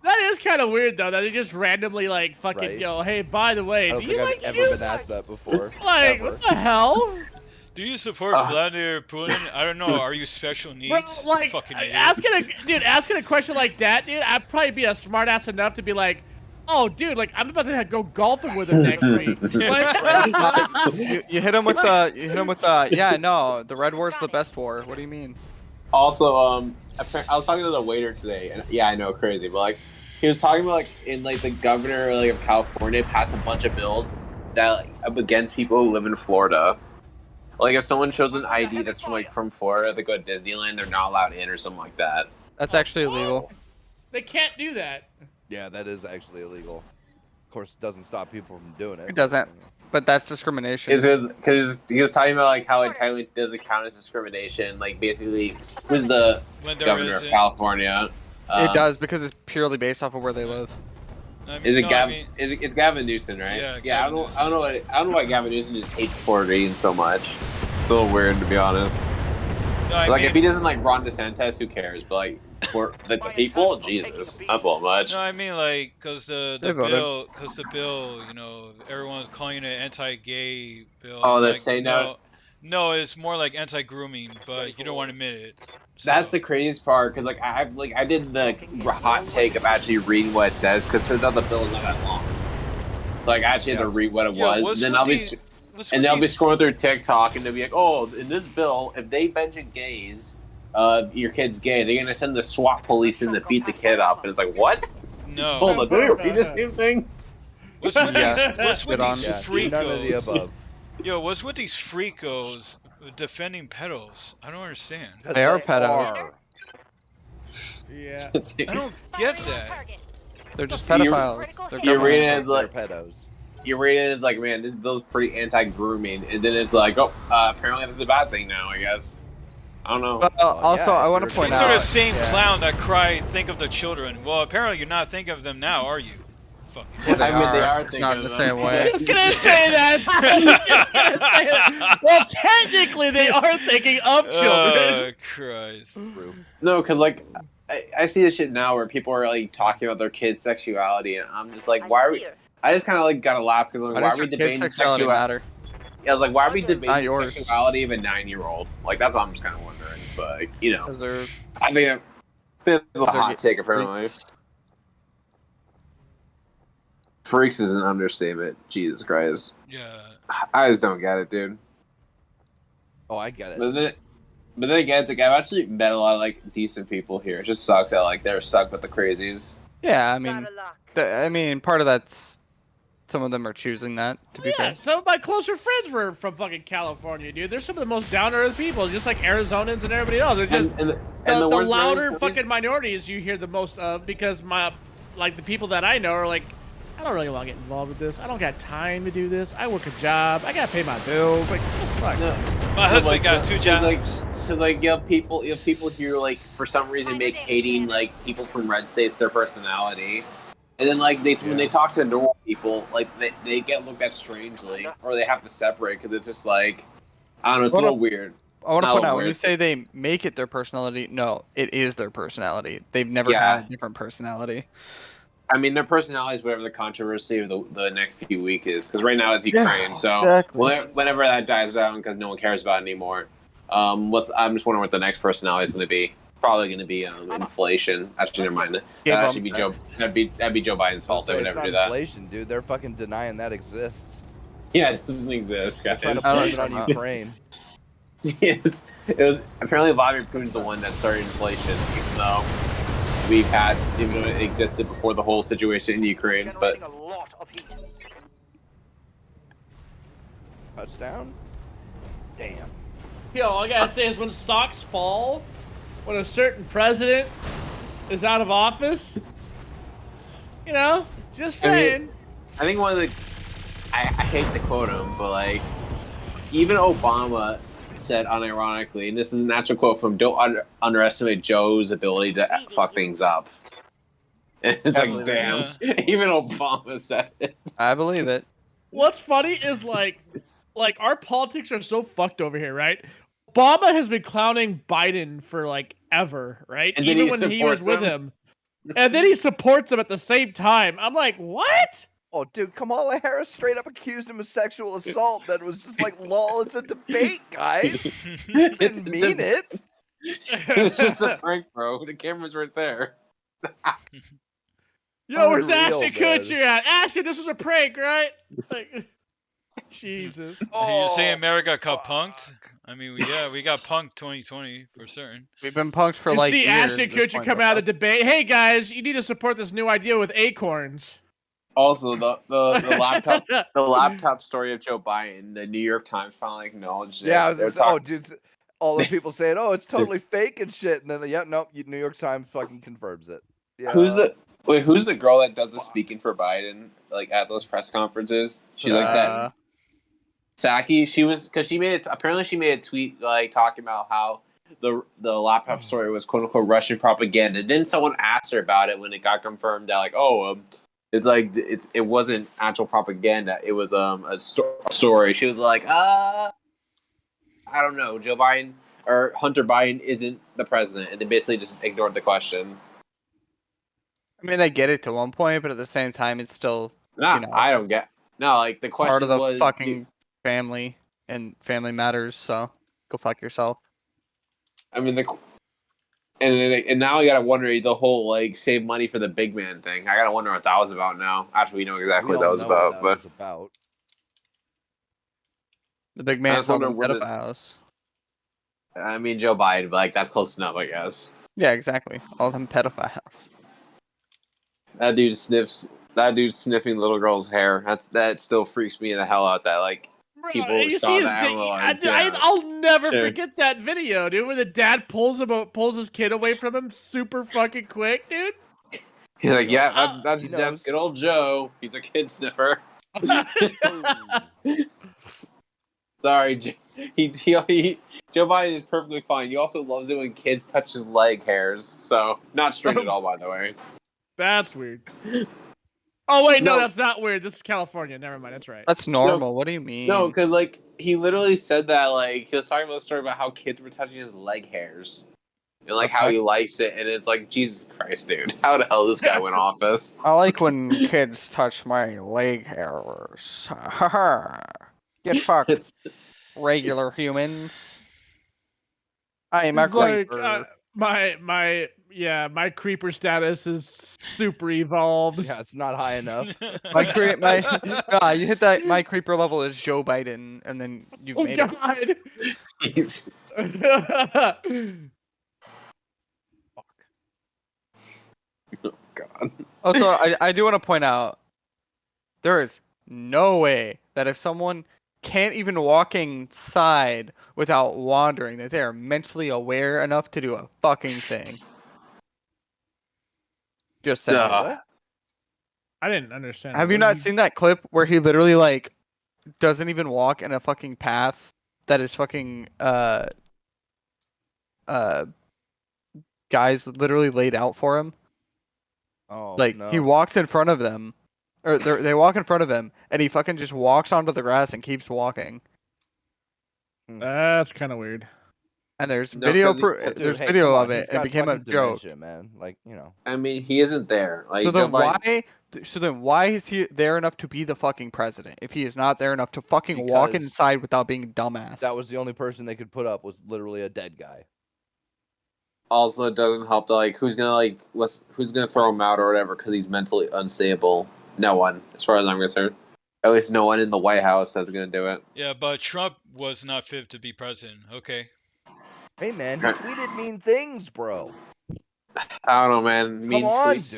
That is kind of weird though. That they just randomly like fucking yo, hey, by the way, I don't do think you I've like ever been asked that before. like ever. what the hell? Do you support Vladimir Putin? I don't know. Are you special needs? Bro, like Fucking idiot. asking a question like that, dude, I'd probably be a smart ass enough to be like, oh, dude, like I'm about to go golfing with him next week. You hit him with the yeah, no, the Red War's the best war. What do you mean? Also, I was talking to the waiter today, and yeah, I know, crazy, but like, he was talking about like in like the governor like of California passed a bunch of bills that like up against people who live in Florida. Like if someone shows an ID that's from Florida, they go to Disneyland, they're not allowed in or something like that. That's actually illegal. They can't do that. Yeah, that is actually illegal. Of course, it doesn't stop people from doing it. It doesn't. But that's discrimination. Because he was talking about like how entitlement doesn't count as discrimination. Like basically, who's the governor of California? It does because it's purely based off of where they live. I mean, it's Gavin Newsom, right? Yeah. I don't know why Gavin Newsom just hates Floridians so much. It's a little weird to be honest. No, like if he doesn't like Ron DeSantis, who cares? But like for the people, Jesus, that's a little much. No, I mean like because the bill, you know, everyone's calling it anti-gay bill. Oh, they're like, saying that. No, it's more like anti-grooming, but you don't want to admit it. So. That's the craziest part because I did the hot take of actually reading what it says because it turns out the bill is not that long. So like I actually had to read what it was, and then I'll be scrolling through TikTok and they'll be like, oh, in this bill, if they mention gays, your kid's gay, they're gonna send the SWAT police in to beat the kid up, and it's like, what? No. Hold on, did we read the same thing? What's with these freakos? None of the above. Yo, what's with these freakos defending pedos? I don't understand. They are pedos. Yeah. I don't get that. They're just pedophiles. You're reading it as They're like pedos. You're reading it as like, man, this bill's pretty anti-grooming, and then it's like, oh, apparently that's a bad thing now, I guess. I don't know. Also, I want to point These out. are the same clown that cry, think of the children. Well, apparently you're not thinking of them now, are you? Fucking. I mean, they are It's thinking not of in the them. same way. I was gonna say that. Well, technically, they are thinking of children. Oh, Christ. No, because like I see this shit now where people are like talking about their kids' sexuality, and I'm just like, why are we? I just kind of like gotta laugh because like, why are we debating sexuality matter? I was like, why are we debating Not the yours. sexuality of a 9-year-old? Like that's what I'm just kind of wondering. But like, you know, They're I mean, it's a hot take apparently. Freaks is an understatement. Jesus Christ. Yeah. I just don't get it, dude. Oh, I get it. But then But then again, it's like I've actually met a lot of like decent people here. It just sucks that like they're stuck with the crazies. Yeah, I mean, part of that's some of them are choosing that. To be Yeah, fair. some of my closer friends were from fucking California, dude. They're some of the most down to earth people, just like Arizonans and everybody else. They're just the worst louder part is- fucking minorities you hear the most of because the people that I know are like, I don't really want to get involved with this. I don't got time to do this. I work a job. I gotta pay my bills. Like, what the fuck? My husband got 2 jobs. Because like you have people here like for some reason make hating like people from red states their personality, and then like when they talk to normal people like they get looked at strangely or they have to separate because it's just like I don't know, it's a little weird. I want to Not point out when weird. you say they make it their personality, no, it is their personality. They've never had a different personality. I mean, their personality is whatever the controversy of the next few weeks is. Because right now it's Ukraine, so exactly. whenever that dies down, because no one cares about it anymore. I'm just wondering what the next personality is going to be. Probably going to be inflation. Actually, never mind. That'd actually be Joe. That'd be Joe Biden's fault. They would never do that. Inflation, dude. They're fucking denying that exists. Yeah, it doesn't exist, guys. Trying to blame it on Ukraine. It was apparently Vladimir Putin's the one that started inflation, even though it existed before the whole situation in Ukraine. But touchdown. Damn. Yo, all I gotta say is when stocks fall, when a certain president is out of office, you know, just saying. I think one of the I hate to quote him, but like even Obama said unironically, and this is an actual quote from don't underestimate Joe's ability to fuck things up. And it's like, damn, even Obama said it. I believe it. What's funny is like our politics are so fucked over here, right? Obama has been clowning Biden for like ever, right? And then even when he was with him. And then he supports him at the same time. I'm like, what? Oh, dude, Kamala Harris straight up accused him of sexual assault. That was just like, lol, it's a debate, guys. Didn't mean it. It's just a prank, bro. The camera's right there. Yo, where's Unreal, Ashton man. Kutcher at? Ashton, this was a prank, right? Like, Jesus. You're saying America got punked? I mean, we got punked 2020 for certain. We've been punked for You like see years Ashton at this Kutcher point, come out of the debate. Hey guys, you need to support this new idea with acorns. Also, the laptop story of Joe Biden, the New York Times finally acknowledged it. Yeah, I They're was dude, all the people saying, "Oh, it's totally fake and shit," and then nope, New York Times fucking confirms it. Yeah. Who's the girl that does the speaking for Biden, like at those press conferences? She's like that. Psaki, she made a tweet like talking about how the laptop story was quote unquote Russian propaganda. And then someone asked her about it when it got confirmed that like, it wasn't actual propaganda. It was a story. She was like, I don't know, Joe Biden or Hunter Biden isn't the president, and they basically just ignored the question. I mean, I get it to one point, but at the same time, it's still I don't get. No, like the question part of the was fucking family and family matters. So go fuck yourself. I mean, and now I gotta wonder the whole like save money for the big man thing. I gotta wonder what that was about now. After we know exactly what that was about, The big man's on the pedophiles. I mean, Joe Biden, but like that's close enough, I guess. Yeah, exactly. All them pedophiles. That dude sniffing little girl's hair. That still freaks me the hell out. That like people You saw see that. his And were like, yeah. I'll never Sure. forget that video, dude, where the dad pulls his kid away from him super fucking quick, dude. He's like, yeah, that's good old Joe. He's a kid sniffer. Sorry, Joe Biden is perfectly fine. He also loves it when kids touch his leg hairs. So not strange at all, by the way. That's weird. Oh wait, no, No. that's not weird. This is California. Never mind, that's right. That's normal. What do you mean? No, because like he literally said that like he was talking about a story about how kids were touching his leg hairs and like how he likes it, and it's like Jesus Christ, dude, how the hell this guy went office? I like when kids touch my leg hairs. Get fucked, regular humans. I am a It's like, creeper. my creeper status is super evolved. Yeah, it's not high enough. You hit that. My creeper level is Joe Biden, and then you've made it. God. God. Also, I do want to point out there is no way that if someone can't even walk inside without wandering, that they are mentally aware enough to do a fucking thing. Just saying. What? I didn't understand. Have that. you What not did seen that clip where he literally like doesn't even walk in a fucking path that is fucking uh guys literally laid out for him? Oh, Like he no. walks in front of them, or they walk in front of him, and he fucking just walks onto the grass and keeps walking. That's kind of weird. And there's No, video 'cause he- Well, dude, there's hey, video come of on. it, He's and it got became a fucking joke. dementia, man. Like, you know. I mean, he isn't there. Like, So Joe then Biden. why is he there enough to be the fucking president if he is not there enough to fucking walk Because inside without being a dumbass? that was the only person they could put up was literally a dead guy. Also, it doesn't help that who's gonna throw him out or whatever because he's mentally unstable. No one, as far as I'm concerned. At least no one in the White House that's gonna do it. Yeah, but Trump was not fit to be president. Okay. Hey, man, he tweeted mean things, bro. I don't know, man. Mean Come on, tweets.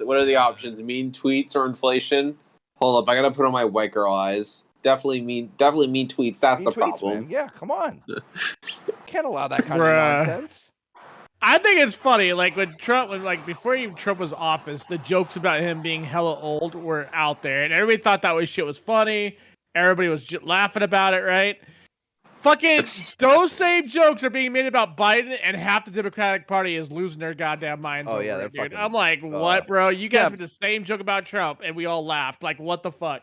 dude. What are the options? Mean tweets or inflation? Hold up, I gotta put on my white girl eyes. Definitely mean tweets. That's Mean the tweets, problem. man. Yeah, come on. Can't allow that kind Bruh. of nonsense. I think it's funny, like when Trump was like before even Trump was office, the jokes about him being hella old were out there, and everybody thought that shit was funny. Everybody was laughing about it, right? Fucking those same jokes are being made about Biden, and half the Democratic Party is losing their goddamn minds. Oh, over yeah, they're it, dude. fucking, I'm like, what, bro? You guys yeah. made the same joke about Trump, and we all laughed. Like, what the fuck?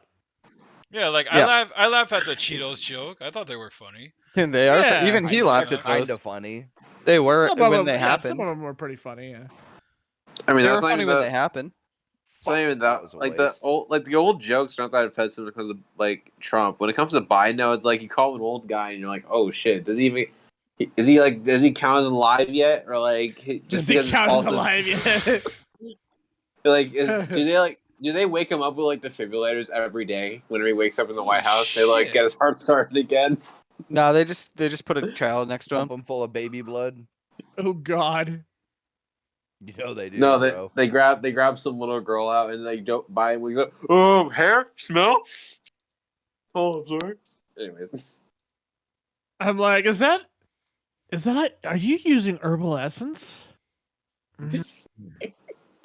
Yeah, like Yeah. I laugh at the Cheetos joke. I thought they were funny. Dude, they are. Yeah. Even he laughed at kind those. of funny. They were Some of when them, they yeah, happened. some of them were pretty funny. Yeah. I mean, They that's were not funny even when the. they happened. It's not even that. was a Like waste. the old jokes are not that offensive when it comes to like Trump. When it comes to Biden, though, it's like you call him an old guy, and you're like, oh shit, does he even? Does he count as alive yet, or like just Does he because count as it's alive yet? like do they wake him up with like defibrillators every day whenever he wakes up in the White House? They like shit. get his heart started again. No, they just put a child next to Pump him. him full of baby blood. Oh God. You know they do, No, bro. they grab some little girl out and they don't buy him. He's like, hair smell. Oh, I'm sorry. Anyways, I'm like, is that? Are you using herbal essence?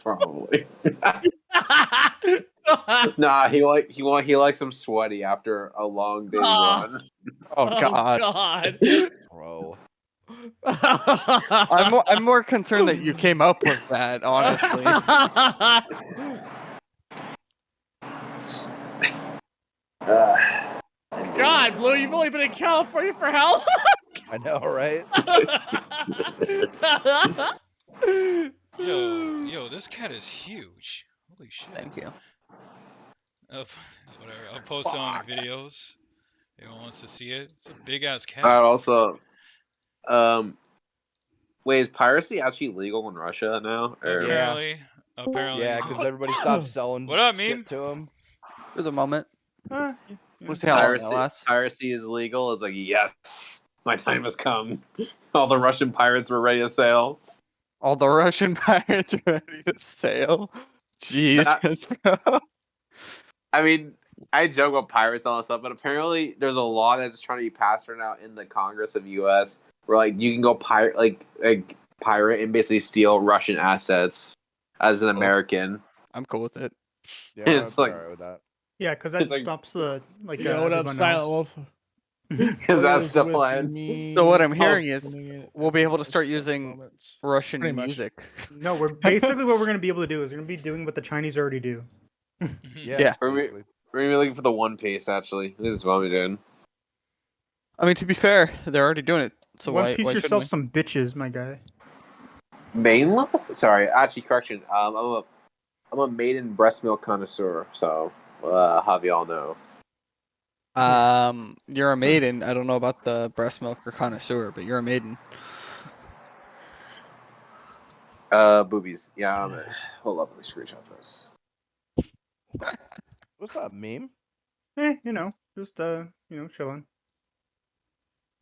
probably. Nah, he likes them sweaty after a long day's run. Oh God. God. Bro. I'm more concerned that you came up with that, honestly. God, Blue, you've only been in California for how long? I know, right? Yo, this cat is huge. Holy shit. Thank you. Whatever. I'll post it on videos. Anyone wants to see it? It's a big ass cat. Also, wait, is piracy actually legal in Russia now? Or... Apparently. Yeah, because everybody stopped selling What up, shit meme? to him. For the moment. We'll see how long that lasts. Piracy is legal. It's like, yes, my time has come. All the Russian pirates were ready to sail. All the Russian pirates are ready to sail. Jesus, bro. I mean, I joke about pirates and all that stuff, but apparently there's a law that's trying to be passed right now in the Congress of U.S. where like you can go pirate and basically steal Russian assets as an American. I'm cool with it. Yeah, It's I'm like- alright with that. Yeah, because that It's like- stops the like. Yo, what up, everyone Silent else. Wolf? Because that's the plan. So what I'm hearing is we'll be able to start using Russian Pretty much. music. No, we're basically what we're gonna be able to do is we're gonna be doing what the Chinese already do. Yeah. We're basically. gonna be looking for the One Piece. Actually, this is what we're doing. I mean, to be fair, they're already doing it. So One why Piece shouldn't yourself we? some bitches, my guy. Mainless? Sorry, actually, correction. I'm a maiden breast milk connoisseur. So, have y'all know? You're a maiden. I don't know about the breast milk or connoisseur, but you're a maiden. Boobies. Yeah. Hold up, let me screenshot this. What's up, meme? You know, just chilling.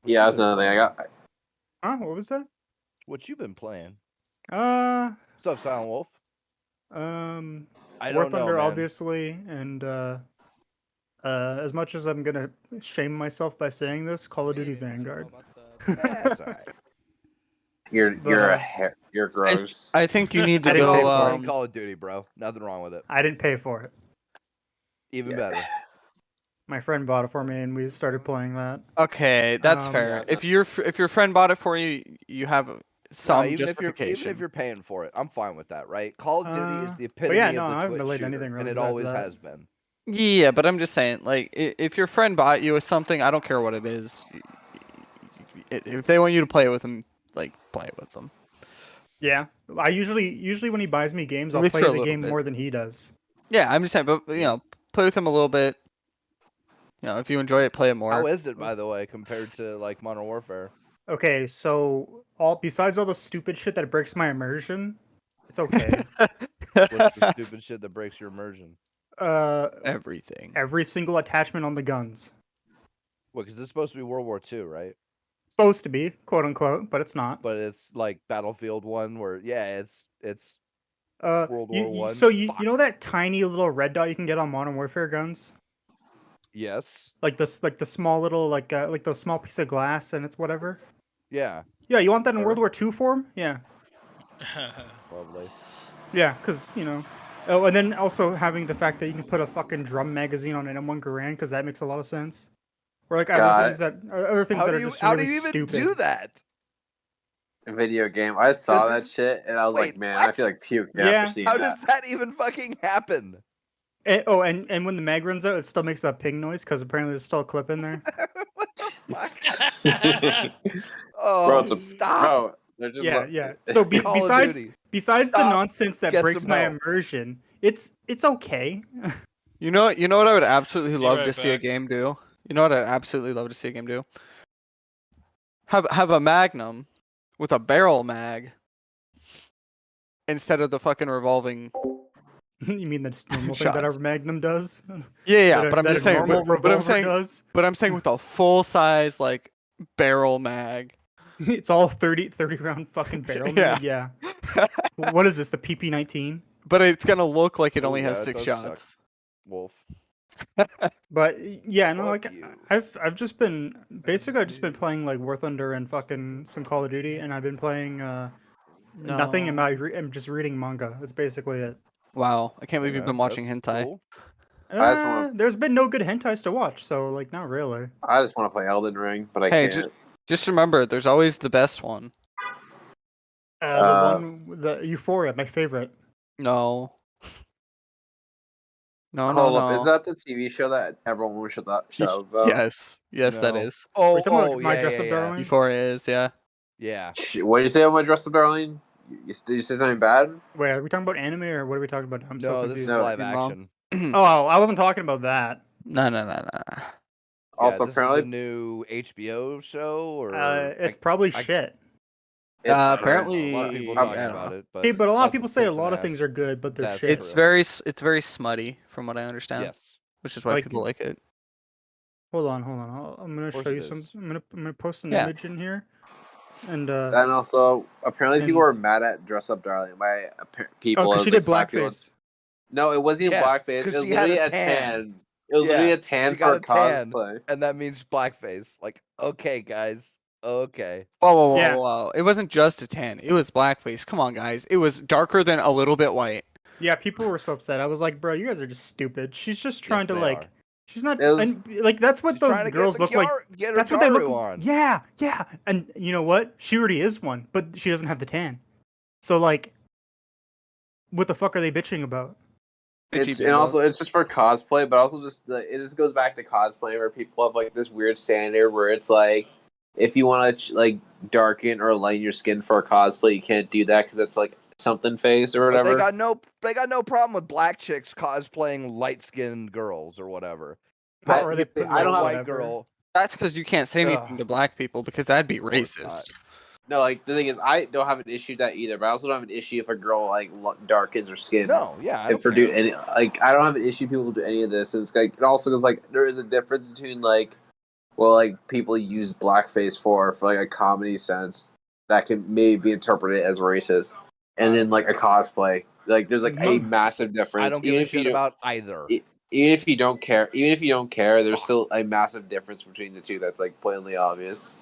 Yeah, that's another thing. Huh? What was that? What you been playing? What's up, Silent Wolf? I War don't know, Thunder, man. obviously, and as much as I'm gonna shame myself by saying this, Call of Duty Vanguard. That's alright. You're gross. I think you need I to didn't pay go. for it. Playing Call of Duty, bro. Nothing wrong with it. I didn't pay for it. Even better. My friend bought it for me, and we started playing that. Okay, that's fair. If your friend bought it for you, you have some even justification. if you're paying for it, I'm fine with that, right? Call of Duty is the But epitome yeah, no, of I the haven't Twitch played shooter, anything really and it besides always that. has been. Yeah, but I'm just saying, like, if your friend bought you something, I don't care what it is. If they want you to play it with them, like, play it with them. Yeah, I usually when he buys me games, At I'll least play for a the little game bit. more than he does. Yeah, I'm just saying, but you know, play with him a little bit. You know, if you enjoy it, play it more. How is it, by the way, compared to like Modern Warfare? Okay, so besides all the stupid shit that breaks my immersion, it's okay. What's the stupid shit that breaks your immersion? Everything. Every single attachment on the guns. What? Because it's supposed to be World War II, right? Supposed to be, quote unquote, but it's not. But it's like Battlefield 1, where it's World War One. So you know that tiny little red dot you can get on Modern Warfare guns? Yes. Like the small little like the small piece of glass and it's whatever. Yeah. Yeah, you want that in World War II form? Yeah. Probably. Yeah, because you know. Oh, and then also having the fact that you can put a fucking drum magazine on an M1 Garand, because that makes a lot of sense. Or like other things that are just how really do you even stupid. do that? Video game. I saw that shit and I was like, man, I feel like puking after seeing How that. does that even fucking happen? And when the mag runs out, it still makes a ping noise because apparently there's still a clip in there. Oh, Bro, it's stop! Bro, they're just Yeah. So besides the Stop. nonsense that Get breaks some my help. immersion, it's okay. You know what I would absolutely love right to see a back. game do? You know what I'd absolutely love to see a game do? Have a Magnum with a barrel mag instead of the fucking revolving. You mean the normal thing that a Magnum does? Yeah, That but I'm that just a saying. normal But I'm revolver saying. does. But I'm saying with a full size like barrel mag. It's all 30 round fucking barrel mag. Yeah. What is this? The PP-19? But it's gonna look like it Ooh, only has yeah, it 6 does shots. suck. Wolf. But yeah, no, Fuck like you. I've just been basically playing like War Thunder and fucking some Call of Duty, and I've been playing nothing. And I'm just reading manga. That's basically it. Wow, I can't Hey, believe you've man, been watching that's hentai. cool. I just wanna- There's been no good hentais to watch, so like not really. I just want to play Elden Ring, but I Hey, can't. just remember, there's always the best one. The one, the Euphoria, my favorite. No. No, Hold no, up, no. is that the TV show that everyone was show about? Yes, that No. is. Are you Oh, talking about My yeah, Dress yeah, Up yeah. Darling? Euphoria is, yeah. Yeah. What did you say about my dress up, darling? Did you say something bad? Wait, are we talking about anime or what are we talking about? I'm so No, this is confused. live you're wrong. action. Oh, I wasn't talking about that. No. Also, this apparently, is the new HBO show, or It's probably shit. it's apparently, a lot of people I talking don't about know. it, but Hey, but a lot of lots people say a tits and lot of ass. things are good, but they're That's shit. true. It's very smutty from what I understand. Yes. Which is why Like- people like it. Hold on. I'm gonna course show it you some. is. I'm gonna post an Yeah. image in here, and and also apparently people and- were mad at dress up, darling by people. oh, It because was she like did black people. blackface. No, it wasn't even Yeah, blackface. It 'cause was she had literally a a tan. tan. It was literally a tan she got for a tan, cosplay. and that means blackface. Like, okay, guys. Okay. Whoa. Yeah. It wasn't just a tan. It was blackface. Come on, guys. It was darker than a little bit white. Yeah, people were so upset. I was like, bro, you guys are just stupid. She's just trying to they like. are. She's not. It was- And, like that's what She's those trying to girls get look like. Get her That's what they look. Garu on. Yeah. And you know what? She already is one, but she doesn't have the tan. So like, what the fuck are they bitching about? It's just for cosplay, but also just it just goes back to cosplay where people have like this weird standard where it's like if you want to like darken or lighten your skin for a cosplay, you can't do that because it's like something face or But whatever. they got no problem with black chicks cosplaying light-skinned girls or whatever. But But or they put, a I don't have- white whatever. girl. That's because you can't say anything Ugh. to black people because that'd be course racist. not. No, like the thing is, I don't have an issue with that either. But I also don't have an issue if a girl like darkens her skin. No, yeah. I If for doing any like, I don't have an issue people do any of this. And it's like it also goes like there is a difference between like what like people use blackface for like a comedy sense that can maybe be interpreted as racist, and then like a cosplay, like there's like a massive difference. I don't give a shit about either. Even if you don't care, there's still a massive difference between the two that's like blatantly obvious.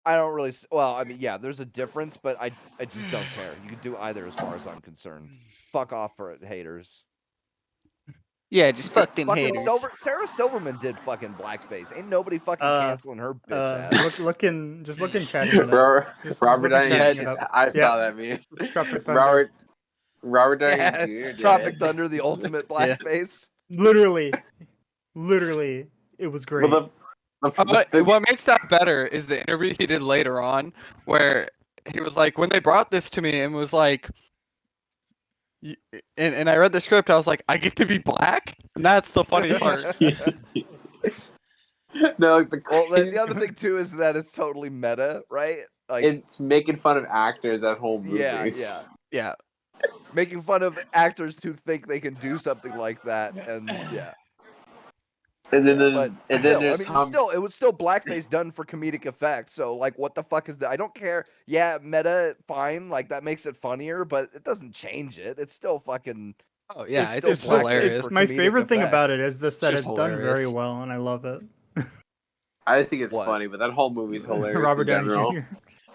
I don't really. Well, I mean, yeah, there's a difference, but I just don't care. You can do either, as far as I'm concerned. Fuck off for it, haters. Yeah, just fuck them haters. Sarah Silverman did fucking blackface. Ain't nobody fucking canceling her bitch ass. Look in chat. Robert Downey. I saw that meme. Tropic Thunder. Robert Downey Jr. Tropic Thunder, the ultimate blackface. Literally, it was great. Well, what makes that better is the interview he did later on, where he was like, when they brought this to me and was like, and I read the script, I was like, I get to be black? And that's the funny part. No, like the other thing too is that it's totally meta, right? Like it's making fun of actors that whole movie. Yeah. Making fun of actors who think they can do something like that, and yeah. And then there's Tom. Still, it was still blackface done for comedic effect. So, like, what the fuck is that? I don't care. Yeah, meta, fine. Like, that makes it funnier, but it doesn't change it. It's still fucking. Oh yeah, it's just hilarious. My favorite thing about it is that it's done very well, and I love it. I just think it's funny, but that whole movie's hilarious. Robert Downey Jr.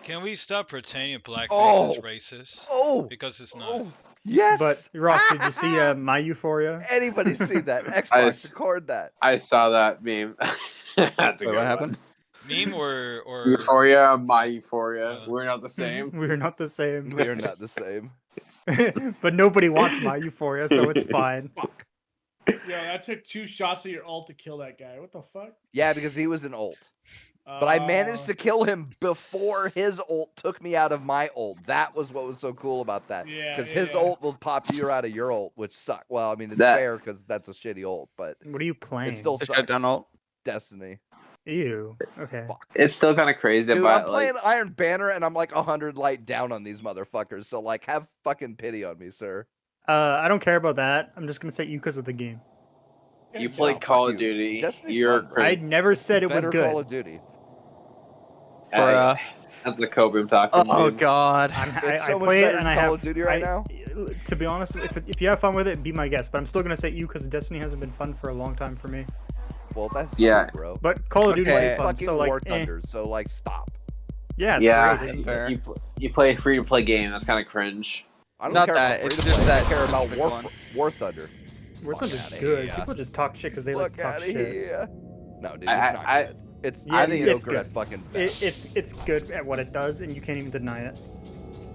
Can we stop pretending blackface is racist? Because it's not. Yes. But Ross, did you see My Euphoria? Anybody see that? Xbox record that. I saw that meme. That's a good what happened? Meme or Euphoria, My Euphoria. We're not the same. We're not the same. We are not the same. But nobody wants My Euphoria, so it's fine. Yo, that took 2 shots of your ult to kill that guy. What the fuck? Yeah, because he was an ult. But I managed to kill him before his ult took me out of my ult. That was what was so cool about that. Because his ult will pop you out of your ult, which sucks. Well, I mean, it's fair because that's a shitty ult, but... What are you playing? It still sucks. Ult? Destiny. Ew. Okay. Fuck. It's still kind of crazy. Dude, but I'm playing Iron Banner, and I'm like 100 light down on these motherfuckers. So, like, have fucking pity on me, sir. I don't care about that. I'm just going to say you because of the game. You play Call of Duty. You're I never said it was good. Call of Duty. That's the Kobe I'm talking about. Oh god. I play it and I have Call of Duty right now. To be honest, if you have fun with it, be my guest. But I'm still gonna say you because Destiny hasn't been fun for a long time for me. Well, that's true, bro. But Call of Duty is fun. Fucking So like, War Thunder. So like, stop. Yeah. It's great. You play a free to play game. That's kind of cringe. I don't Not care that, about it's free to just play. that I care about specific War Thunder. War Thunder's outta good. here. People just talk shit because they like to talk shit. Here. No, dude, it's not good. It's I think it's good good. at fucking best. It's good at what it does, and you can't even deny it.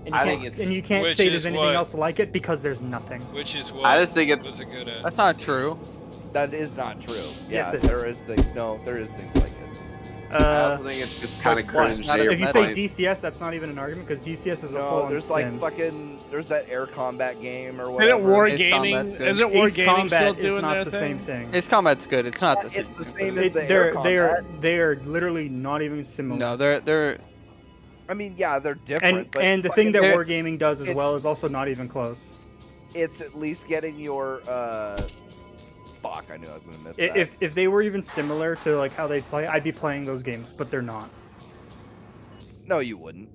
And I think it's and you can't Which say is there's anything what- else like it because there's nothing. Which is what I just think it's- was it good at? That's not true. That is not true. Yes, Yeah, it there is things. No, there is things like it. I also think it's just kind of cringe. Not that a If you you're say playing- DCS, that's not even an argument because DCS is a No, full there's like fucking. There's that air combat game or Isn't whatever. it Combat's good. Isn't Ace Wargaming Combat still doing is not their the thing? same thing. Ace Combat's good. It's not the It's same. the same as the air combat. They are literally not even similar. No, they're. I mean, yeah, they're different. but And the thing that fucking- Wargaming does as well is also not even close. it's at least getting your Fuck, I knew I was gonna miss that. If they were even similar to like how they play, I'd be playing those games, but they're not. No, you wouldn't.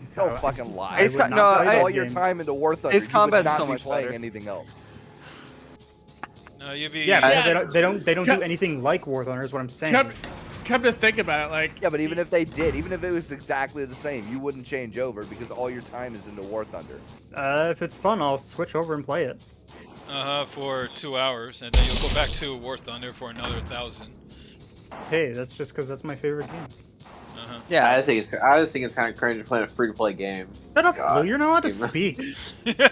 So Don't fucking lie. I would not play all those your games. time into War Thunder. Ace You would Combat's not so be much playing better. anything else. No, you'd be. Yeah, because they don't Come- do anything like War Thunder. Is what I'm saying. Come to think about it, like Yeah, but even if they did, even if it was exactly the same, you wouldn't change over because all your time is into War Thunder. If it's fun, I'll switch over and play it. For 2 hours, and then you'll go back to War Thunder for another 1,000. Hey, that's just because that's my favorite game. Yeah, I just think it's kind of cringe playing a free to play game. Shut up, God. Blue. You're not allowed to speak. There's a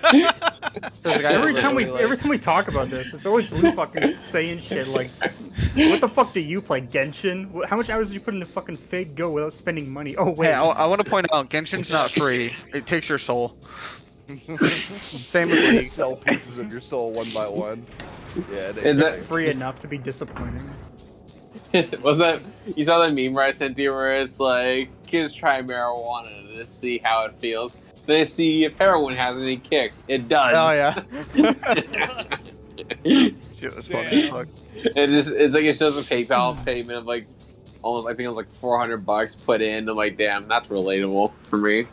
guy Every that time literally, we talk about this, it's always Blue fucking saying shit like, "What the fuck do you play, Genshin? How much hours did you put into fucking Fade Go without spending money?" Oh wait, Hey, I want to point out, Genshin's not free. It takes your soul. Same with League. Sell pieces of your soul one by one. Yeah, it's free enough to be disappointing. Was that you saw that meme where I sent you where it's like kids try marijuana to see how it feels. They see if heroin has any kick. It does. Oh yeah. Shit was funny as fuck. It's like it shows a PayPal payment of like almost, I think it was like $400 put in. I'm like, damn, that's relatable for me.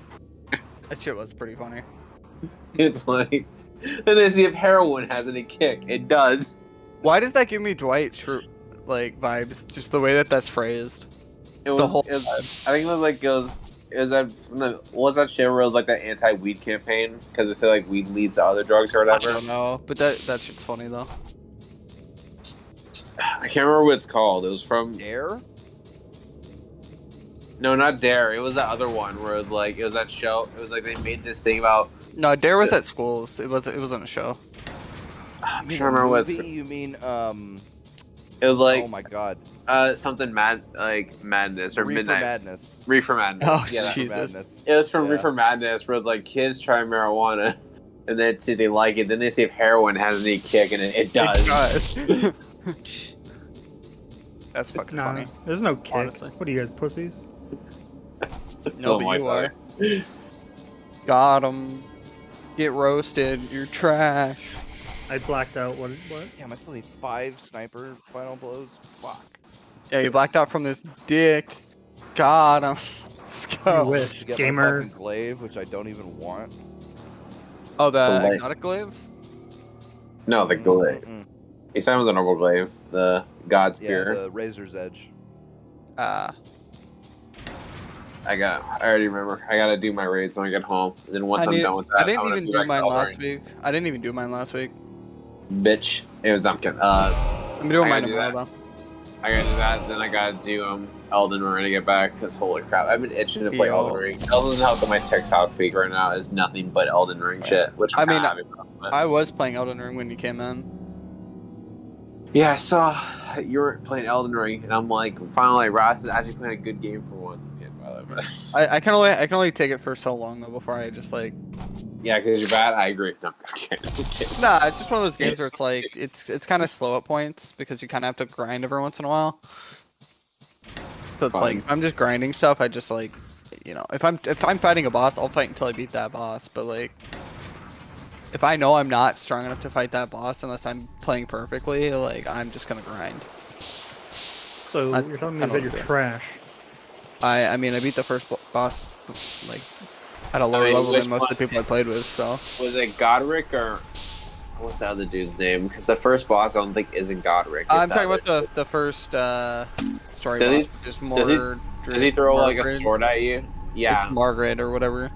That shit was pretty funny. It's like, and then see if heroin has any kick. It does. Why does that give me Dwight like vibes? Just the way that that's phrased. It was, I think it was like, was that shit where it was like that anti-weed campaign? Because it said like weed leads to other drugs or whatever? I don't know, but that shit's funny though. I can't remember what it's called. It was from Dare? No, not Dare. It was that other one where it was that show. It was like they made this thing about. No, Dare was at schools. It wasn't a show. I'm trying to remember what it's. You mean It was like. Oh my god. Something madness or Reefer midnight. Madness. Reefer Madness. Oh, yeah, Jesus. Madness. It was from Reefer Madness, where it was like kids try marijuana, and then see they like it. Then they see if heroin has any kick, and it does. It does. That's fucking Nah, funny. there's no kick. Honestly. What are you guys, pussies? No, but you are. Got him. Get roasted. You're trash. I blacked out. What? Damn, I still need 5 sniper final blows. Fuck. Yeah, you blacked out from this dick. Got him. Let's You go. wish, To get gamer. my fucking glaive, which I don't even want. Oh, the Glaive. exotic glaive? No, the glaive. Mm-mm. He's talking about the normal glaive, the God Yeah, Spear. the razor's edge. I already remember. I gotta do my raids when I get home. And then once I'm done with that, I didn't I'm gonna even be do back mine to last Elden week. I didn't even do mine last week. Ring. Bitch. It was Dumpkin. I'm doing I mine gotta do tomorrow that. though. I gotta do that, then I gotta do Elden Ring to get back, because holy crap, I've been itching to play Yo. Elden Ring. It also doesn't help that my TikTok feed right now is nothing but Elden Ring shit, which I'm I mean, happy about. But- I was playing Elden Ring when you came in. yeah, I saw you were playing Elden Ring, and I'm like, finally, Ross is actually playing a good game for once. Okay, by the way, but- I can only take it for so long though before I just like. yeah, because you're bad. I agree. No, okay. Nah, it's just one of those games where it's like it's kind of slow at points because you kind of have to grind every once in a while. So it's Fun. like if I'm just grinding stuff, I just like, if I'm fighting a boss, I'll fight until I beat that boss. But like, if I know I'm not strong enough to fight that boss unless I'm playing perfectly, like I'm just gonna grind. So That's you're telling me kinda that you're what I do. trash. I mean I beat the first boss like at a lower mean, level which than most of the one? people I played with. So Was it Godric or what's the other dude's name? Because the first boss I don't think isn't Godric. I'm It's talking other- about the first story Does he- boss, which is more. Does he throw like a Margaret. sword at you? Yeah. It's Margaret or whatever.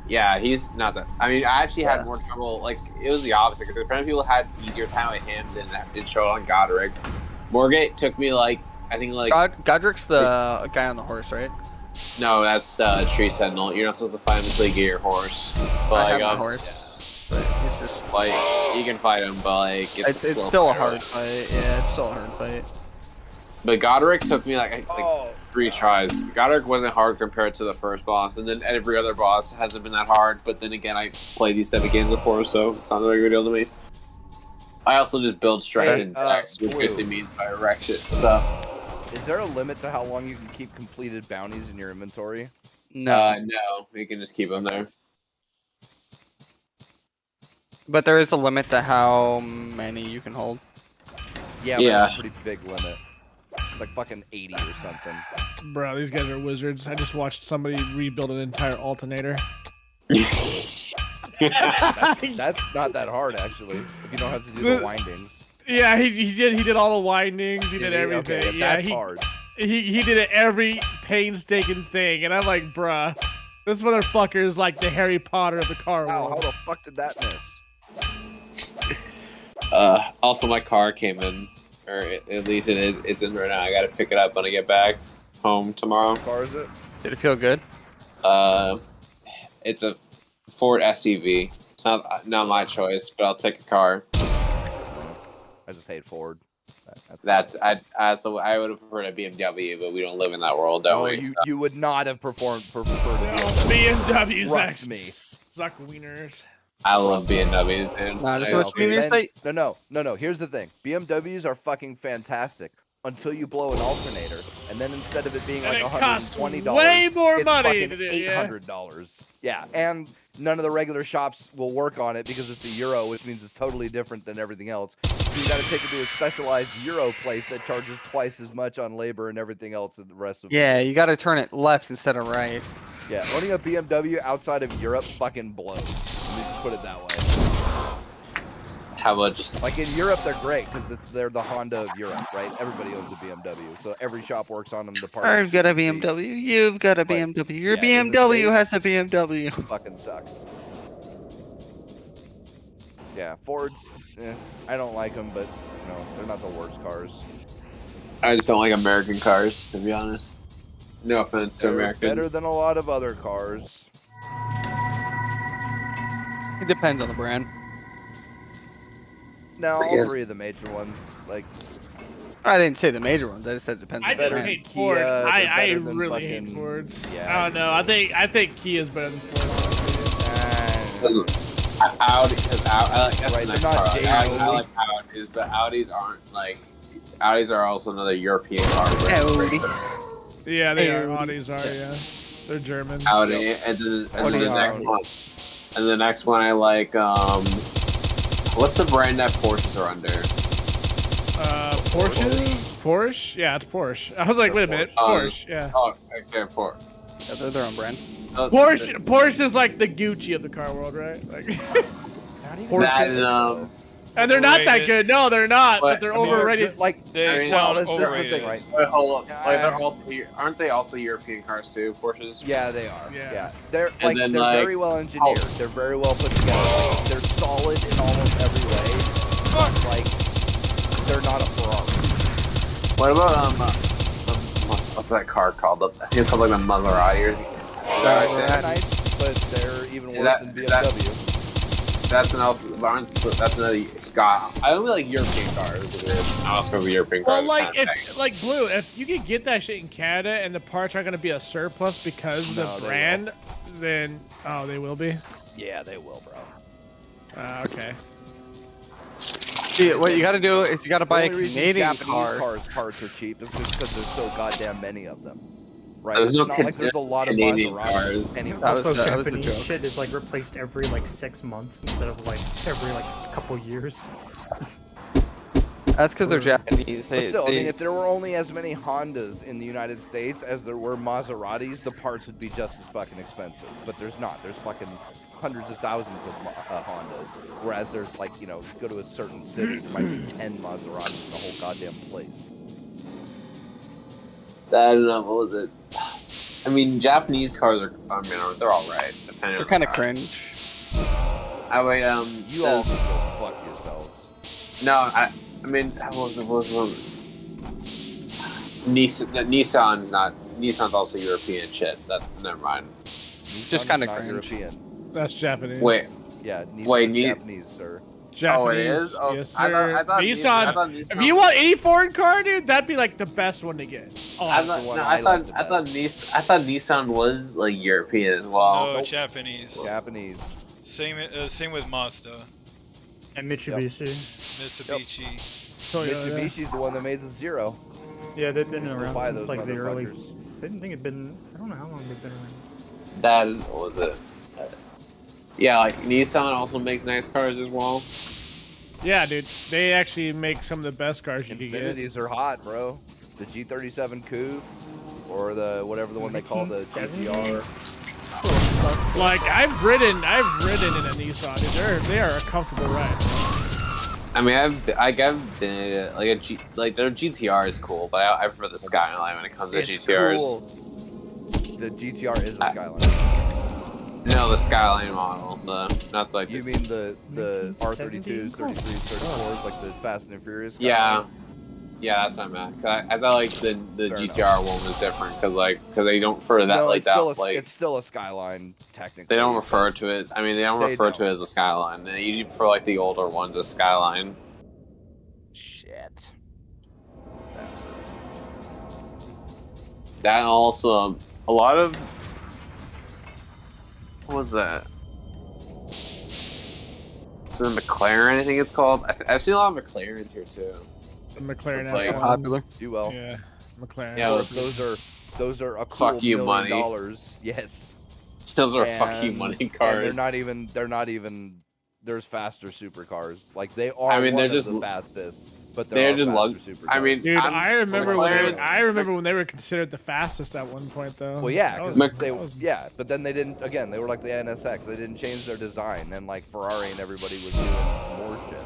Yeah, he's not that. I mean, I actually had more trouble. Like, it was the opposite because apparently people had easier time with him than it showed on Godric. Morgate took me like I think like Godric's the guy on the horse, right? no, that's Tree Sentinel. You're not supposed to fight him until you get your horse. But I like, have my horse, but it's just like you can fight him, but like it's a slow still a fight, hard right? fight. Yeah, it's still a hard fight. But Godric took me like 3 tries. Godric wasn't hard compared to the first boss, and then every other boss hasn't been that hard. But then again, I played these type of games before, so it's not a big deal to me. I also just build strength and dex, which Blue. basically means I wreck shit. What's up? Is there a limit to how long you can keep completed bounties in your inventory? No, No, you can just keep them there. but there is a limit to how many you can hold. Yeah, Yeah. but it's a pretty big limit. It's like fucking 80 or something. Bro, these guys are wizards. I just watched somebody rebuild an entire alternator. That's not that hard, actually, if you don't have to do the windings. Yeah, he did all the windings. He did everything. Okay, yeah, that's hard. He did every painstaking thing, and I'm like, bruh, this motherfucker is like the Harry Potter of the car Wow, how world. the fuck did that miss? Also, my car came in, or at least it's in right now. I gotta pick it up when I get back home tomorrow. What car is it? Did it feel good? It's a Ford SUV. It's not my choice, but I'll take a car. I just hate Ford. So I would have preferred a BMW, but we don't live in that world, don't No, we? you would not have preferred a BMWs Trust actually me. suck wieners. I love BMWs, dude. Nah, just I- what you mean is that No. Here's the thing. BMWs are fucking fantastic until you blow an alternator, and then instead of it being And like it costs $120, way more it's money fucking to do it, yeah. $800. Yeah, and none of the regular shops will work on it because it's a euro, which means it's totally different than everything else. So you got to take it to a specialized euro place that charges twice as much on labor and everything else as the rest of. Yeah, you got to turn it left instead of right. Yeah, owning a BMW outside of Europe fucking blows. Let me just put it that way. How about just like in Europe, they're great because they're the Honda of Europe, right? Everybody owns a BMW, so every shop works on them. The parts. I've got a BMW. You've got a BMW. Your BMW has a BMW. Fucking sucks. Yeah, Fords. I don't like them, but you know they're not the worst cars. I just don't like American cars, to be honest. No offense to They're American. better than a lot of other cars. It depends on the brand. No, all Yes. three of the major ones, like. I didn't say the major ones. I just said it depends. I on the just brand. hate Ford. I better than really hate fucking- Fords. yeah, I don't know. I think Kia's better than Ford. Audi, because that's the Right, next they're not car. dating I like Audis, but Audis aren't like. Audis are also another European car brand. Yeah, they are. Audi. Audis are. Yeah, they're German. Audi, and then Audi the are. next one. And the next one I like. What's the brand that Porsches are under? Porsche? Yeah, it's Porsche. I was like, wait a minute, Porsche. Yeah. Oh, okay, Porsche. Yeah, they're their own brand. Porsche is like the Gucci of the car world, right? Like Porsche. That, And they're not that Overrated. good. No, they're not. But they're I mean, overrated. Like They sound this is the overrated. thing, right? wait, hold up. Like, they're also, aren't they also European cars too? Porsches. Yeah, they are. Yeah. Yeah, they're And like then, they're like, very well engineered. They're very well put together. They're solid in almost every way. But like, they're not a Ferrari. What about what's that car called? I think it's called like the Maserati. They're nice, but they're even worse than BMW. That's another guy. I only like European cars. I also go European Well, cars. like if like Blue, if you can get that shit in Canada and the parts are gonna be a surplus because of No, the they brand, then they will be. Yeah, they will, bro. Okay. See, what you got to do is you got to buy a The only reason Canadian Japanese car. parts are cheap is just because there's so goddamn many of them. Right? There's It's no not like there's a lot of Canadian Maseratis cars. anyway. That was Also, the Japanese joke. shit is like replaced every like 6 months instead of like every like couple years. That's because they're Japanese. But still, I mean, if there were only as many Hondas in the United States as there were Maseratis, the parts would be just as fucking expensive. But there's not. There's fucking hundreds of thousands of Hondas. Whereas there's like, you know, go to a certain city, there might be 10 Maseratis in the whole goddamn place. I don't know. What was it? I mean, Japanese cars are. I mean, they're all right. They're kind of cringe. I wait. You all can go fuck yourselves. No, I mean, what was it? Nissan's not. Nissan's also European shit. Never mind. Just kind of not cringe. European. That's Japanese. Wait. Yeah, Nissan's Wait, Japanese, sir. Japanese. Oh, it is? Oh, Yes, I sir. thought Nissan. Nissan. If you want any foreign car, dude, that'd be like the best one to get. Oh, I the thought, one no, I I like thought, the I thought Nissan was like European as well. No, Japanese. Japanese. Same with Mazda, And Mitsubishi. Mitsubishi. Mitsubishi's the one that made the Zero. Yeah, they've been Still around buy since those like the early. motherfuckers. I didn't think it'd been. I don't know how long they've been around. That what was it. Yeah, like Nissan also makes nice cars as well. Yeah, dude. They actually make some of the best cars you can get. Infinities are hot, bro. The G37 Coupe, or the whatever the one they call the 1970? GTR. Like I've ridden in a Nissan. Dude. They are a comfortable ride. I mean, I've been like their GTR is cool, but I prefer the Skyline when it comes to It's GTRs. cool. The GTR is a Skyline. No, the Skyline model, not like You mean the R32s, 33s, 34s, like the Fast and Furious? Skyline? yeah, that's what I meant. 'Cause I thought like the GTR one was different because they don't refer to that No, like it's that still like it's still a Skyline technically. they don't refer to it. I mean, they don't refer to it as a Skyline. They usually prefer like the older ones as Skyline. Shit. That also a lot of what was that? Is it a McLaren? I think it's called. I've seen a lot of McLarens here too. The McLaren Like, F1. popular. Do well. Yeah, McLaren. Yeah, Those are a cool Fuck you, $1 money. million. Yes. Those are fuck you money And cars. they're not even there's faster supercars. Like they are I mean, one they're of just the fastest, but they're are just faster supercars. I mean, Dude, I remember McLaren- when they were considered the fastest at one point, though. Well, yeah, That 'cause was- but then they didn't. Again, they were like the NSX. They didn't change their design, and like Ferrari and everybody was doing more shit.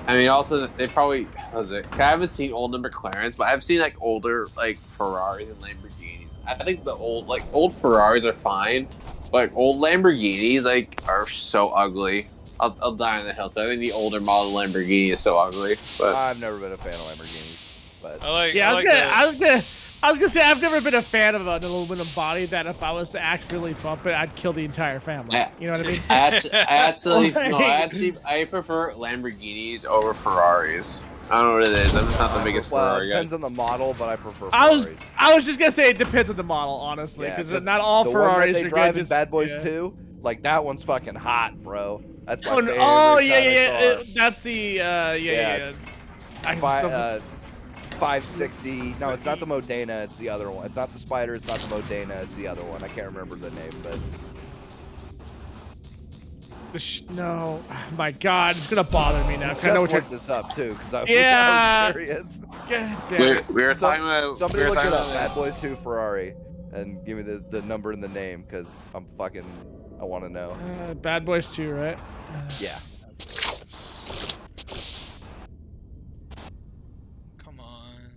I mean, also they probably what was it? I haven't seen older McLarens, but I've seen like older like Ferraris and Lamborghinis. I think the old Ferraris are fine, but like, old Lamborghinis like are so ugly. I'll die on the hill. So I think the older model Lamborghini is so ugly. But I've never been a fan of Lamborghinis, but I was gonna say I've never been a fan of an aluminum body that if I was to accidentally bump it, I'd kill the entire family. You know what I mean? I prefer Lamborghinis over Ferraris. I don't know what it is. I'm just not the biggest Ferrari guy. Depends on the model, but I prefer Ferraris. I was just gonna say it depends on the model, honestly, because not all Ferraris one that they are drive good. in Bad Boys 2, like that one's fucking hot, bro. That's my favorite. Oh kind of yeah. car. That's the yeah. 560. No, it's not the Modena. It's the other one. It's not the Spider. It's not the Modena. It's the other one. I can't remember the name, but. No, my God, it's gonna bother me now. I know looked this up too, because I was curious. God damn it. We were talking about. Somebody look it up. Bad Boys 2 Ferrari, and give me the number and the name, because I want to know. Bad Boys 2, right? Yeah. Come on.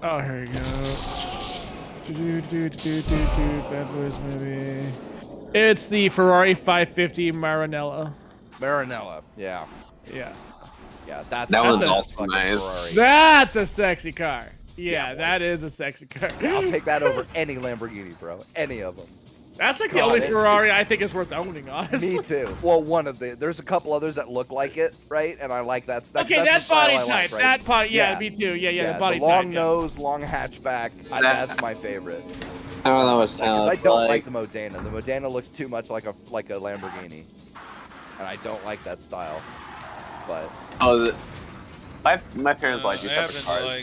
Oh, here you go. Bad Boys movie. It's the Ferrari 550 Maranello. Maranello, yeah. Yeah. Yeah, that one's also nice. Ferrari. That's a sexy car. Yeah, that is a sexy car. Yeah, I'll take that over any Lamborghini, bro. Any of them. That's like the only Ferrari I think is worth owning, honestly. Me too. Well, there's a couple others that look like it, right? And I like that. Okay, that's that body like, type. right? That body, yeah, me too. Yeah, the body the long type. nose, long hatchback. That's my favorite. I don't know what's I don't like the Modena. The Modena looks too much like a Lamborghini, and I don't like that style. But my parents like these type of cars. I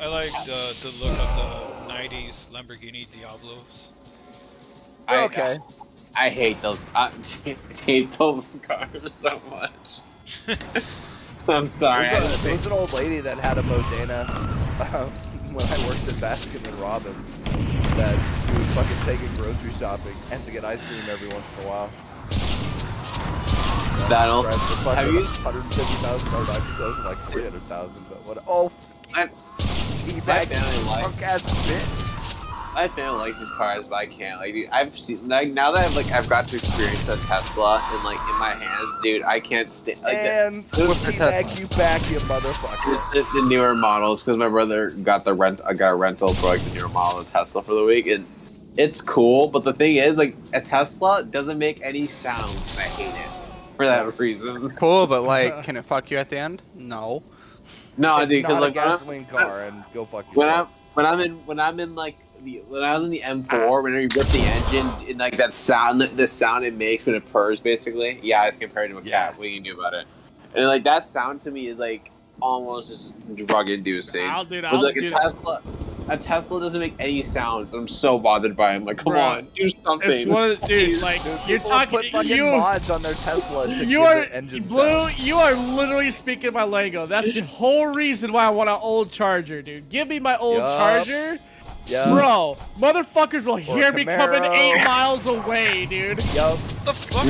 like the look of the '90s Lamborghini Diablos. Okay. I hate those. I hate those cars so much. I'm sorry. There was an old lady that had a Modena when I worked at Baskin and Robbins. That she was fucking taking grocery shopping and to get ice cream every once in a while. That also. Have you $150,000? I think those were like 300,000. But what? Oh, teabag, punk ass bitch. My family likes these cars, but I can't. Like, dude, I've seen now that I've got to experience a Tesla and like in my hands, dude. I can't stand. Like, and teabag you back, you motherfucker. It's the newer models because my brother got a rental for like the newer model of Tesla for the week, and it's cool. But the thing is, like, a Tesla doesn't make any sounds, and I hate it for that reason. Cool, but like, can it fuck you at the end? No. No, it's dude, because like a gasoline car, and go fuck yourself. When I was in the M4, whenever you rip the engine, and like that sound, the sound it makes when it purs, basically, it's compared to a cat. What do you do about it? And like that sound to me is like almost just drug inducing. A Tesla doesn't make any sounds. I'm so bothered by it. I'm like, come on, do something. It's one of the, dude, like you're talking. Put fucking mods on their Tesla to you give are it engine Blue. sound. You are literally speaking my lingo. That's the whole reason why I want an old Charger, dude. Give me my old Charger. Yep. Bro, motherfuckers will hear me coming Camaro. 8 miles away, dude. Yup. What the fuck?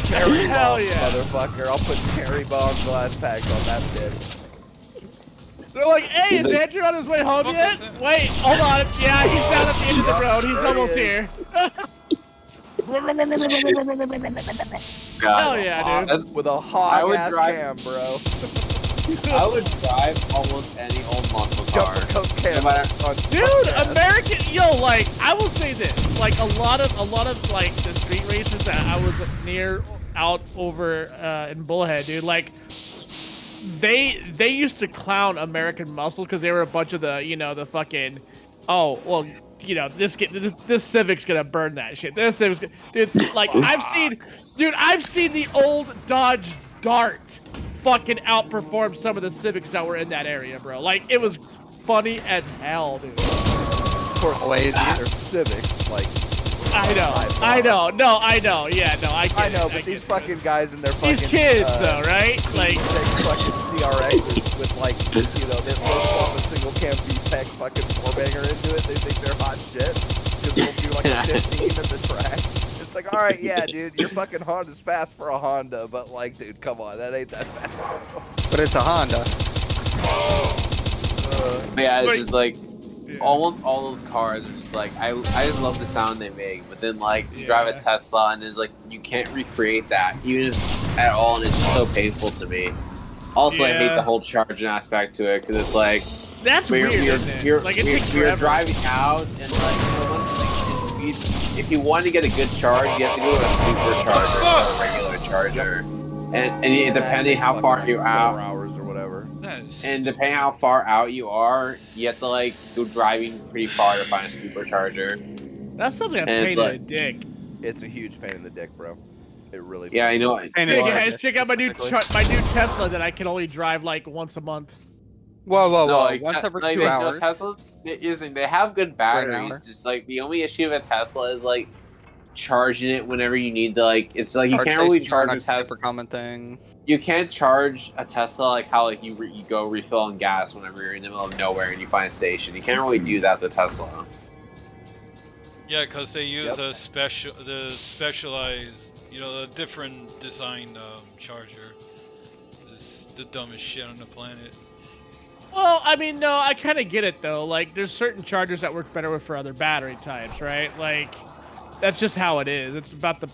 Cherry Hell bomb, yeah. motherfucker. I'll put cherry bomb glass packs on that bitch. They're like, hey, is Andrew on his way home yet? Wait, hold on. Yeah, he's down at the end of the road. He's almost here. Hell yeah, dude. With a hot ass cam, bro. I would drive almost any old muscle car. Dude, American, like, I will say this, like, a lot of like the street races that I was out over in Bullhead, dude, like, they used to clown American muscle because they were a bunch of the, the fucking, you know, this Civic's gonna burn that shit. This Civic's gonna, dude. Like I've seen the old Dodge Dart fucking outperform some of the Civics that were in that area, bro. Like it was funny as hell, dude. Of course, Always they're Civics, like. I know. No, I know. Yeah, no, I get I know, it, but these fucking guys and their fucking these kids, though, right? Like fucking CRXs with like, you know, they don't swap a single cam VTEC fucking 4-banger into it. They think they're hot shit because they'll do like a 15 at the track. It's like, all right, yeah, dude, your fucking Honda's fast for a Honda, but like, dude, come on, that ain't that fast. But it's a Honda. Yeah, it's just like almost all those cars are just like I just love the sound they make, but then like you drive a Tesla and it's like you can't recreate that even if at all, and it's just so painful to me. Also, I hate the whole charging aspect to it because it's like that's weird. You're driving out and like one thing, if you want to get a good charge, you have to go to a supercharger instead of a regular charger, and depending how far you're out. Hours or whatever. And depending how far out you are, you have to like go driving pretty far to find a supercharger. That sounds like a pain in the dick. It's a huge pain in the dick, bro. It really. Yeah, I know. Hey guys, check out my new Tesla that I can only drive like once a month. Whoa! No, like, once every like, 2 hours. Teslas, they have good batteries. Just like the only issue with a Tesla is like charging it whenever you need to. Like it's like you can't really charge a Tesla. Super common thing. You can't charge a Tesla like how like you go refill on gas whenever you're in the middle of nowhere and you find a station. You can't really do that with the Tesla. Yeah, because they use the specialized, you know, a different design charger. It's the dumbest shit on the planet. Well, I mean, no, I kind of get it though. Like, there's certain chargers that work better for other battery types, right? Like, that's just how it is. It's about the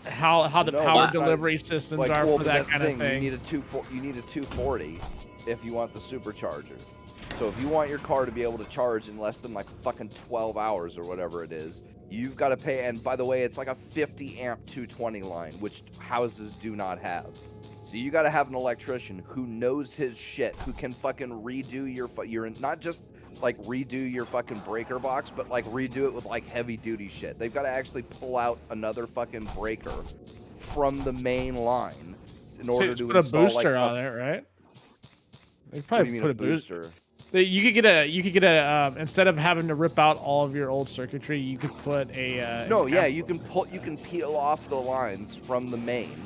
how the power delivery systems are for that kind of thing. You need a 240 if you want the supercharger. So if you want your car to be able to charge in less than like fucking 12 hours or whatever it is, you've got to pay. And by the way, it's like a 50 amp 220 line, which houses do not have. So you got to have an electrician who knows his shit, who can fucking redo your not just like redo your fucking breaker box, but like redo it with like heavy duty shit. They've got to actually pull out another fucking breaker from the main line in order to put a install booster like on it, right? They probably put a booster. You could get a instead of having to rip out all of your old circuitry, you could put a no, yeah, you can peel off the lines from the main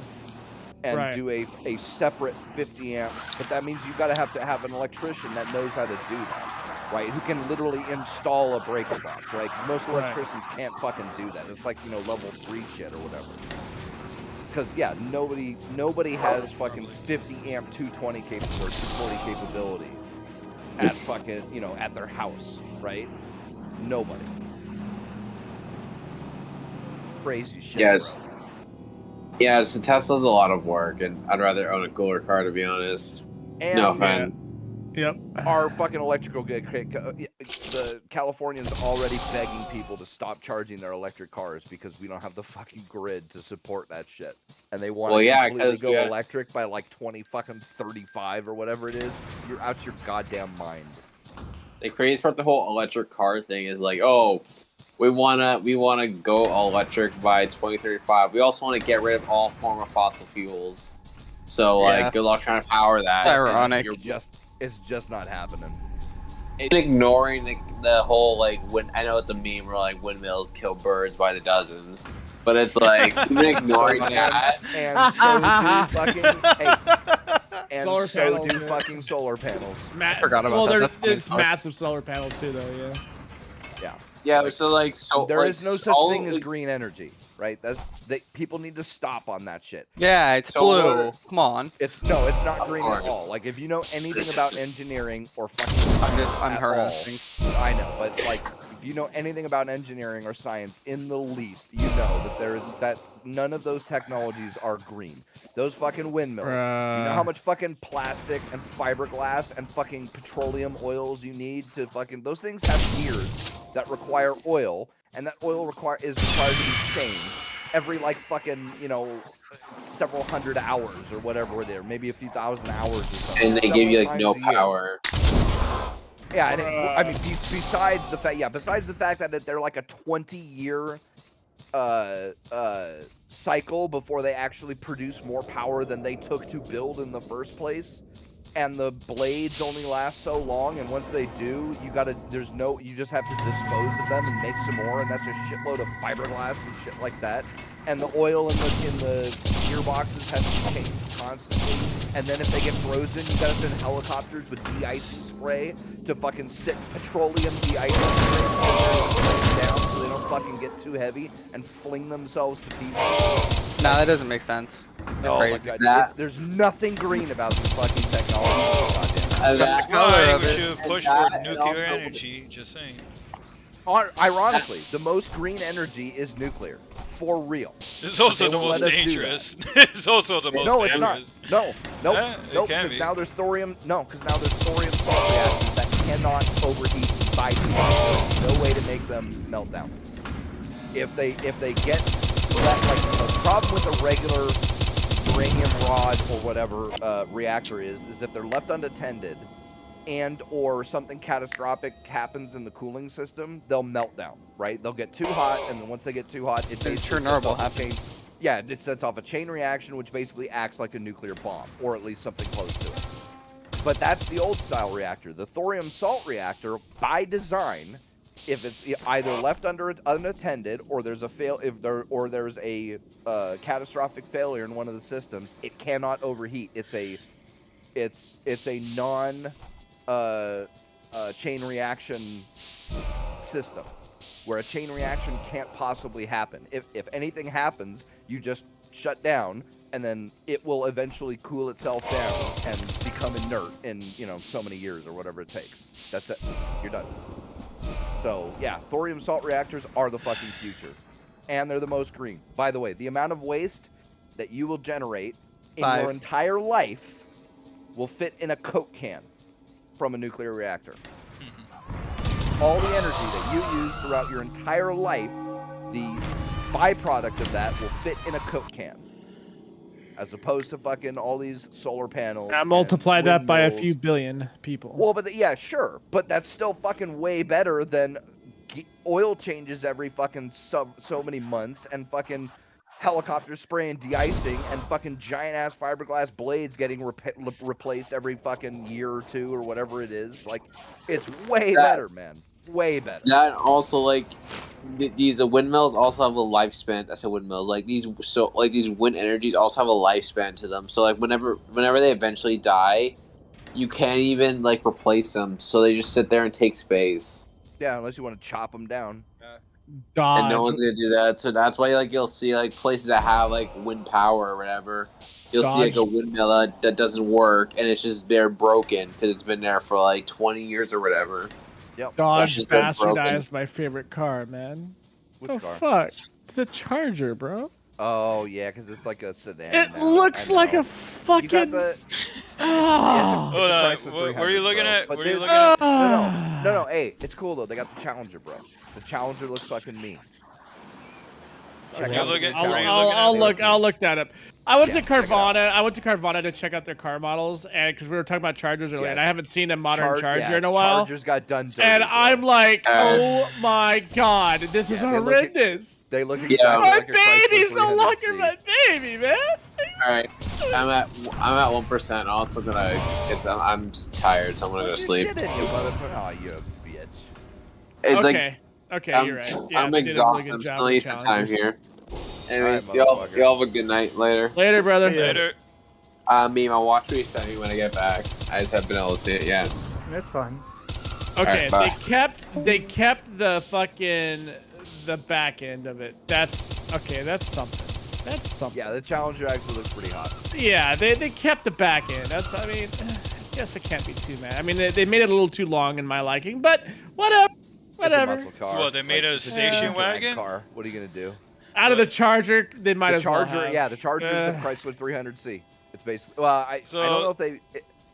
and do a separate 50 amp, but that means you got to have an electrician that knows how to do that, right? Who can literally install a breaker box, right? Most electricians can't fucking do that. It's like, you know, level 3 shit or whatever. Because yeah, nobody has fucking 50 amp 220 capability or 240 capability at fucking, you know, at their house, right? Nobody. Crazy shit. Yes. Yes, the Tesla's a lot of work, and I'd rather own a cooler car, to be honest. And no offense. Yep. Our fucking electrical grid, the Californians already begging people to stop charging their electric cars because we don't have the fucking grid to support that shit. And they want to completely go electric by like 2035 or whatever it is. You're out your goddamn mind. The craziest part of the whole electric car thing is like, oh, we wanna go electric by 2035. We also want to get rid of all form of fossil fuels. So like, good luck trying to power that. Ironic. It's just not happening. It's ignoring the whole like I know it's a meme where like windmills kill birds by the dozens, but it's like even ignoring that. And so do fucking solar panels, fucking solar panels. I forgot about that. There's massive solar panels too, though. Yeah. Yeah. Yeah. So like, there is no such thing as green energy. Right, people need to stop on that shit. Yeah, it's blue. Come on. It's not green at all. Like if you know anything about engineering or fucking I'm harassing. I know, but like if you know anything about engineering or science in the least, you know that none of those technologies are green. Those fucking windmills. Do you know how much fucking plastic and fiberglass and fucking petroleum oils you need to fucking those things have gears that require oil. And that oil is required to be changed every like fucking, you know, several hundred hours or whatever they're, maybe a few thousand hours or something. And they give you like no power. Yeah, and I mean, besides the fact that they're like a 20-year cycle before they actually produce more power than they took to build in the first place, and the blades only last so long, and once they do, you just have to dispose of them and make some more, and that's a shitload of fiberglass and shit like that. And the oil in the gearboxes has to be changed constantly. And then if they get frozen, you gotta send helicopters with de-icing spray to fucking sit petroleum de-icing spray down so they don't fucking get too heavy and fling themselves to pieces. No, that doesn't make sense. Oh my god, there's nothing green about this fucking technology. Goddamn. That's why we should push for nuclear energy, just saying. Ironically, the most green energy is nuclear. For real. It's also the most dangerous. It's also the most dangerous. No, it's not. No, because now there's thorium. No, because now there's thorium salt reactors that cannot overheat by default. There's no way to make them melt down. If they get that, like, the problem with a regular uranium rod or whatever reactor is if they're left unattended and or something catastrophic happens in the cooling system, they'll melt down, right? They'll get too hot, and then once they get too hot, it basically Chernobyl happens. It sets off a chain reaction, which basically acts like a nuclear bomb, or at least something close to it. But that's the old style reactor. The thorium salt reactor, by design, if it's either left unattended or there's a catastrophic failure in one of the systems, it cannot overheat. It's a non chain reaction system where a chain reaction can't possibly happen. If anything happens, you just shut down, and then it will eventually cool itself down and become inert in so many years or whatever it takes. That's it. You're done. So yeah, thorium salt reactors are the fucking future, and they're the most green. By the way, the amount of waste that you will generate in your entire life will fit in a Coke can from a nuclear reactor. All the energy that you use throughout your entire life, the byproduct of that will fit in a Coke can. As opposed to fucking all these solar panels. I multiply that by a few billion people. Well, but yeah, sure. But that's still fucking way better than oil changes every fucking so many months and fucking helicopter spraying de-icing and fucking giant-ass fiberglass blades getting replaced every fucking year or two or whatever it is. Like, it's way better, man. Way better. That also, like, these windmills also have a lifespan. I said windmills. Like, these wind energies also have a lifespan to them. So, like, whenever they eventually die, you can't even, like, replace them. So they just sit there and take space. Yeah, unless you want to chop them down. God. And no one's gonna do that. So that's why, like, you'll see, like, places that have, like, wind power or whatever. You'll see, like, a windmill that doesn't work, and it's just they're broken because it's been there for, like, 20 years or whatever. Yep. Dodge bastardized my favorite car, man. Which car? Fuck? It's a Charger, bro. Oh, yeah, because it's like a sedan. It looks like a fucking... You got the... Hold on. What are you looking at? What are you looking at? No, hey, it's cool, though. They got the Challenger, bro. The Challenger looks fucking mean. Check out I'll look that up. I went to Carvana. I went to Carvana to check out their car models, and because we were talking about Chargers earlier, and I haven't seen a modern Charger in a while. Chargers got done dirty, and I'm like, oh my god, this is horrendous. They look exactly like a baby's no longer my baby, man. All right, I'm at 1%. Also gonna I'm tired, so I'm gonna go sleep. Oh, you bitch. It's okay. Okay, you're right. Yeah, I'm exhausted. I'm still used to time here. Anyways, y'all have a good night later. Later, brother. Later. Me, my watch will be sent me when I get back. I just haven't been able to see it yet. That's fine. Okay, they kept the back end of it. That's okay. That's something. That's something. Yeah, the Challenger actually looks pretty hot. Yeah, they kept the back end. That's, I mean, I guess I can't be too mad. I mean, they made it a little too long in my liking, but whatever. Whatever. So what? They made a station wagon. Car. What are you gonna do? Out of the Charger, they might as well have. Yeah, the Charger is a Chrysler 300C. It's basically. Well, I don't know if they.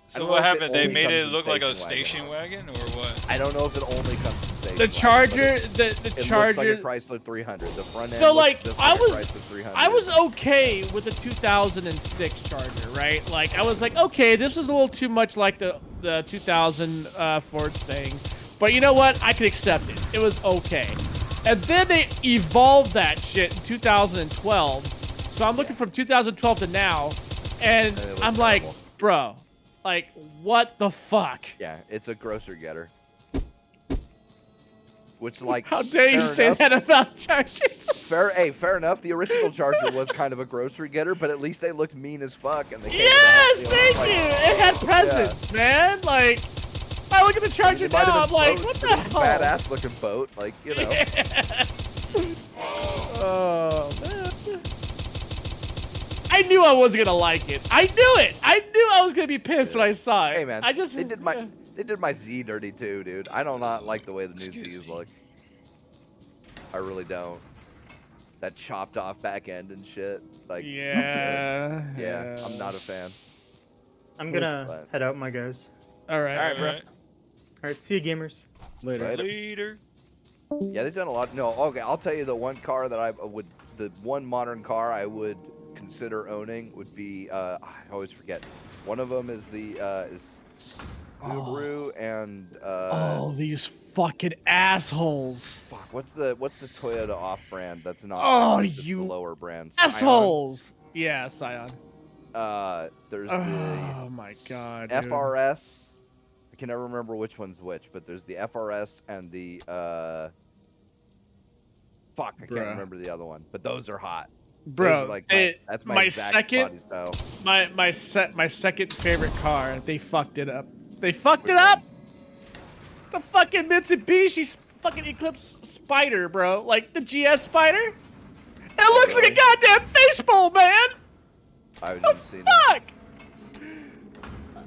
So what happened? They made it look like a station wagon, or what? I don't know if it only comes in mistake. The Charger, the Charger. It looks like a Chrysler 300. The front end So looks like, just I like was, a Chrysler 300. I was okay with the 2006 Charger, right? Like I was like, okay, this was a little too much like the 2000 Ford's thing, but you know what? I could accept it. It was okay. And then they evolved that shit in 2012. So I'm looking from 2012 to now, and I'm like, bro, like what the fuck? Yeah, it's a grocery getter. Which, like, how dare you say that about Chargers? Fair enough. The original Charger was kind of a grocery getter, but at least they looked mean as fuck. And they yes, thank you. It had presence, man. Like, I look at the Charger now, I'm like, what the hell? Badass looking boat, like, you know. Yeah. Oh man. I knew I wasn't gonna like it. I knew it. I knew I was gonna be pissed when I saw it. Hey man, I just they did my Z dirty too, dude. I do not like the way the new Z's look. I really don't. That chopped off back end and shit. Like yeah. I'm not a fan. I'm gonna head out, my guys. All right. All right. All right. See you, gamers. Later. Yeah, they've done a lot. No, okay. I'll tell you the one car that the one modern car I would consider owning would be. I always forget. One of them is the Subaru and. Oh, these fucking assholes! Fuck. What's the Toyota off-brand that's not? Oh, just you the lower brand. assholes! Scion? Yeah, Scion. There's oh my god. Dude. FRS. I can never remember which one's which, but there's the FRS and the fuck, I can't remember the other one. But those are hot. Bro, like that's my exact second body style. my second favorite car. They fucked it up. They fucked it up. The fucking Mitsubishi fucking Eclipse Spider, bro. Like the GS Spider. It looks like a goddamn fishbowl, man. I haven't even seen fuck? it.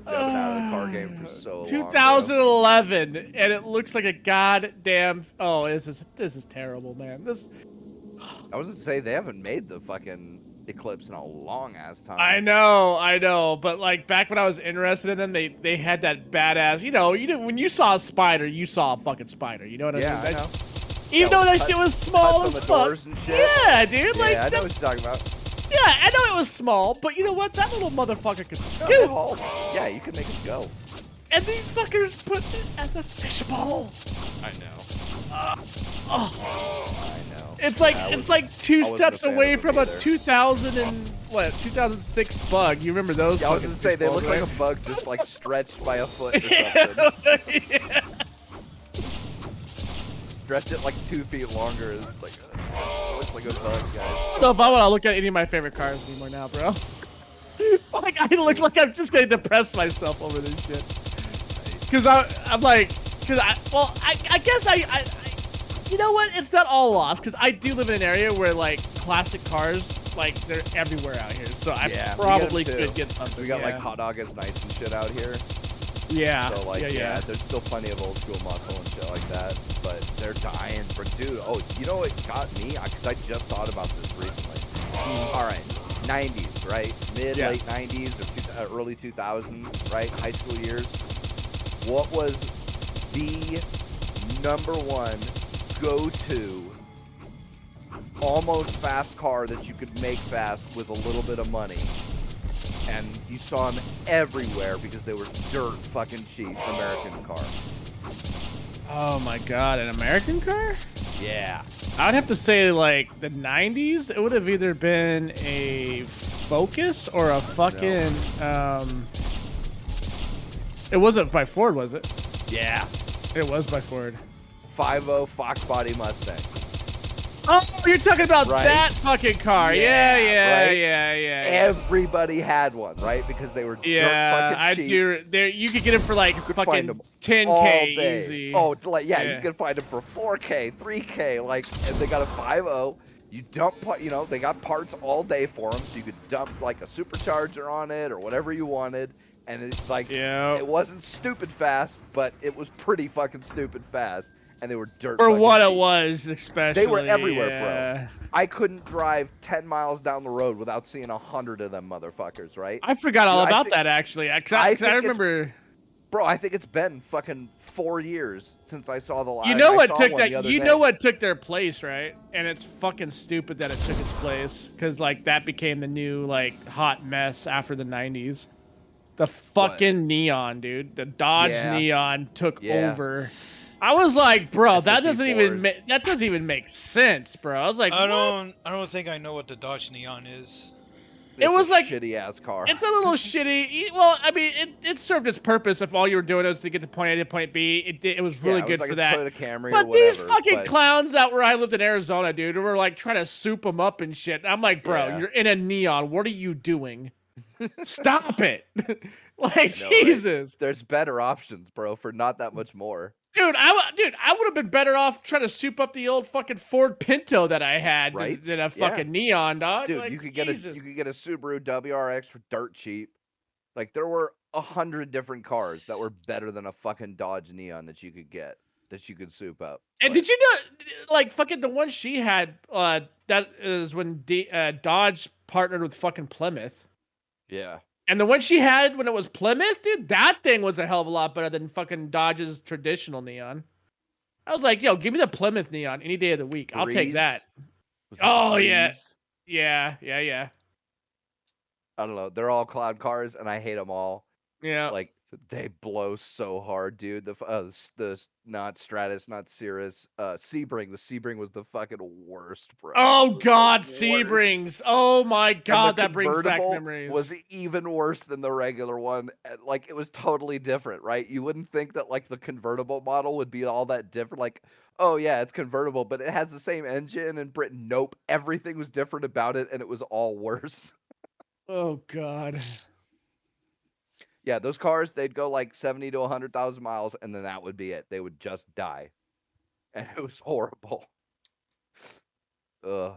I've been out of the car game for so long. 2011, and it looks like a goddamn. Oh, this is terrible, man. This. I was gonna say they haven't made the fucking Eclipse in a long ass time. I know, but like back when I was interested in them, they had that badass. You know, when you saw a spider, you saw a fucking spider. You know what I mean? Yeah, I know. Even though that shit was small as fuck. Yeah, dude. Like, yeah, I know what you're talking about. Yeah, I know it was small, but you know what? That little motherfucker could scoot. Yeah, you can make it go. And these fuckers put it as a fishbowl. I know. I know. It's like two steps away from a 2006 bug. You remember those? Yeah, I was gonna say they look like a bug just like stretched by a foot or something. Yeah. Stretch it like 2 feet longer. It's like it looks like a bug, guys. I don't know if I want to look at any of my favorite cars anymore now, bro. Like I look like I'm just gonna depress myself over this shit. Cause I guess you know what? It's not all lost because I do live in an area where like classic cars, like they're everywhere out here. So I probably could get something. We got like Hot August Nights and shit out here. Yeah. So like there's still plenty of old school muscle and shit like that, but they're dying for dude. Oh, you know what got me? Because I just thought about this recently. All right, 90s, right? Late 90s or early 2000s, right? High school years. What was the #1 go-to almost fast car that you could make fast with a little bit of money? And you saw them everywhere because they were dirt fucking cheap. American car. Oh my god, an American car? Yeah. I'd have to say like the 90s. It would have either been a Focus or a fucking It wasn't by Ford, was it? Yeah. It was by Ford. 5.0 Fox body Mustang. Oh, you're talking about that fucking car. Yeah. Everybody had one, right? Because they were dirt fucking cheap. You could get them for like fucking 10K easy. Oh, like you could find them for 4K, 3K, like, and they got a 5.0. You dump, they got parts all day for them, so you could dump like a supercharger on it or whatever you wanted. And it's like, it wasn't stupid fast, but it was pretty fucking stupid fast. And they were dirt for what cheap. It was, especially. They were everywhere, bro. I couldn't drive 10 miles down the road without seeing 100 of them motherfuckers, right? I forgot all about that, actually. I remember. Bro, I think it's been fucking 4 years since I saw the last. You know I what saw took one the that? other You day. know what took their place, right? And it's fucking stupid that it took its place, because like that became the new like hot mess after the '90s. The fucking neon, dude. The Dodge Yeah. Neon took Yeah. over. I was like, bro, that doesn't even SSE4s. that doesn't even make sense, bro. I was like, I what? don't think I know what the Dodge Neon is. It's was a like shitty ass car. It's a little shitty. Well, I mean, it served its purpose if all you were doing was to get to point A to point B. It was really it good was like for a that. Toyota Camry But or these whatever, fucking but- clowns out where I lived in Arizona, dude, were like trying to soup them up and shit. I'm like, bro, Yeah. you're in a Neon. What are you doing? Stop it. Like, I know, right? Jesus. There's better options, bro, for not that much more. Dude, I would have been better off trying to soup up the old fucking Ford Pinto that I had Right? than a Yeah. fucking Neon, dog. Dude, like, you could get a Subaru WRX for dirt cheap. Like there were 100 different cars that were better than a fucking Dodge Neon that you could get, that you could soup up. And did you know, like, fucking the one she had, that is when Dodge partnered with fucking Plymouth. Yeah. And the one she had when it was Plymouth, dude, that thing was a hell of a lot better than fucking Dodge's traditional Neon. I was like, yo, give me the Plymouth Neon any day of the week. I'll take Breeze? that. Was it Oh, yeah. Breeze? Yeah. I don't know. They're all cloud cars, and I hate them all. Yeah. Like they blow so hard, dude. The not Stratus, not Cirrus, Sebring. The Sebring was the fucking worst, bro. Oh, It was the God, worst. Sebrings. Oh, my And God, the that brings back convertible memories. was even worse than the regular one. Like it was totally different, right? You wouldn't think that like the convertible model would be all that different. Like, oh yeah, it's convertible, but it has the same engine in Britain. Nope, everything was different about it, and it was all worse. Oh, God. Yeah, those cars, they'd go like 70 to 100,000 miles, and then that would be it. They would just die, and it was horrible. Ugh.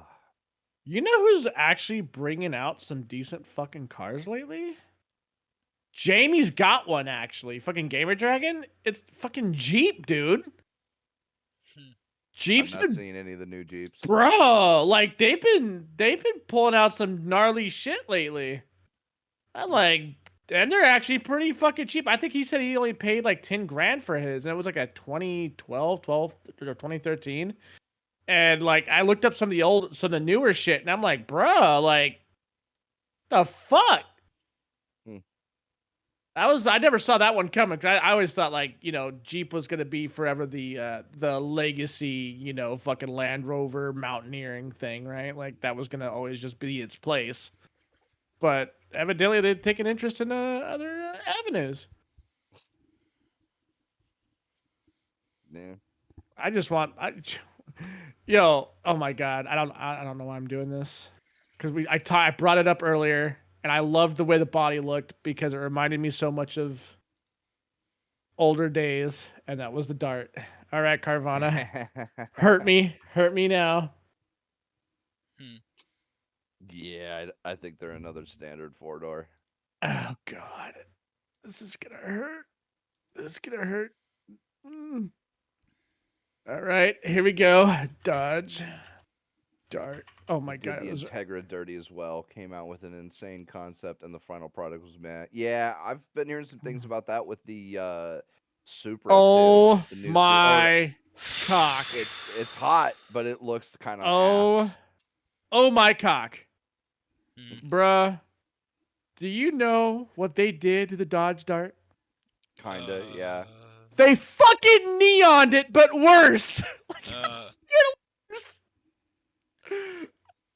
You know who's actually bringing out some decent fucking cars lately? Jamie's got one, actually. Fucking Gamer Dragon. It's fucking Jeep, dude. Jeep's I've not been, seen any of the new Jeeps. bro. Like they've been pulling out some gnarly shit lately. I'm like, and they're actually pretty fucking cheap. I think he said he only paid like 10 grand for his, and it was like a 2012 or 2013. And like I looked up some of the newer shit, and I'm like, bro, like, the fuck. I never saw that one coming. Cause I always thought like, you know, Jeep was gonna be forever the legacy, you know, fucking Land Rover mountaineering thing, right? Like that was gonna always just be its place. But evidently they've taken interest in other avenues. Yeah. I just want, yo, oh my god, I don't know why I'm doing this, because I brought it up earlier, and I loved the way the body looked because it reminded me so much of older days, and that was the Dart. All right, Carvana, hurt me now. Yeah, I think they're another standard 4-door. Oh god, this is gonna hurt. This is gonna hurt. All right, here we go. Dodge. Dart. Oh my god. The Integra Dirty as well. Came out with an insane concept, and the final product was meh. Yeah, I've been hearing some things about that with the Supra. Oh too. The new my cock. It's hot, but it looks kind of ass. Oh my cock. Bruh. Do you know what they did to the Dodge Dart? Kinda, yeah. They fucking neoned it, but worse. Worse.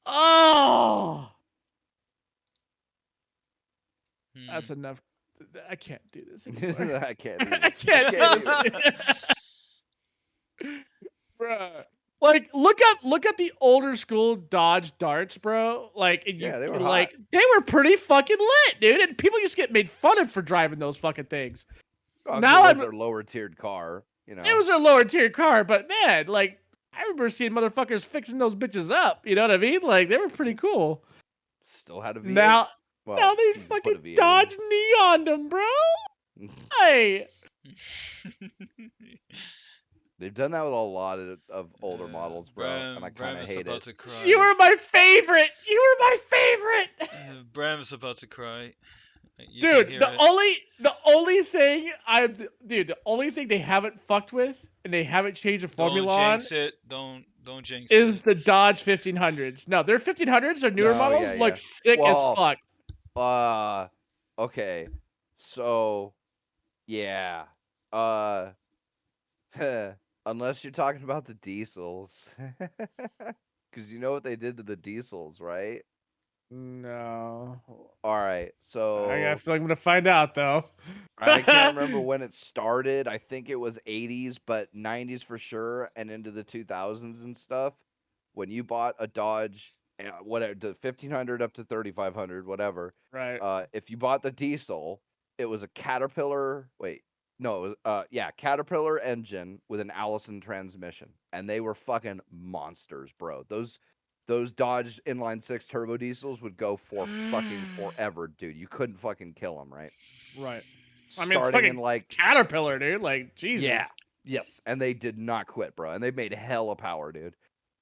Oh. That's enough. I can't do this anymore. I can't either. I can't do this. Bruh. Like, look at the older school Dodge Darts, bro. Like, and Yeah, they were like hot. they were pretty fucking lit, dude. And people used to get made fun of for driving those fucking things. Oh, Now it was their lower tiered car, you know. It was a lower tier car, but man, like I remember seeing motherfuckers fixing those bitches up. You know what I mean? Like they were pretty cool. Still had a V8. Now Well, they you can put a fucking V8 in. Dodge neoned them, bro. Hey. They've done that with a lot of older models, bro, and I kind of hate it. You were my favorite. You were my favorite. Bram's about to cry. You can Dude, hear the it. only thing the only thing they haven't fucked with and they haven't changed the Don't formula on jinx it. Don't jinx is it. the Dodge 1500s. No, their 1500s or newer No, models yeah, look yeah. sick as Well, fuck. Okay. So, yeah. Uh, unless you're talking about the diesels. Because you know what they did to the diesels, right? No. All right. I So, feel like I'm gonna find out though. I can't remember when it started. I think it was 80s, but 90s for sure, and into the 2000s and stuff. When you bought a Dodge, whatever, the 1500 up to 3500, whatever. Right. If you bought the diesel, it was a Caterpillar. Wait, no, it was yeah, Caterpillar engine with an Allison transmission, and they were fucking monsters, bro. Those Dodge inline six turbo diesels would go for fucking forever, dude. You couldn't fucking kill them, right? Right. I mean, it's Starting in fucking like Caterpillar, dude. Like, Jesus. yeah, yes, and they did not quit, bro, and they made hella power, dude.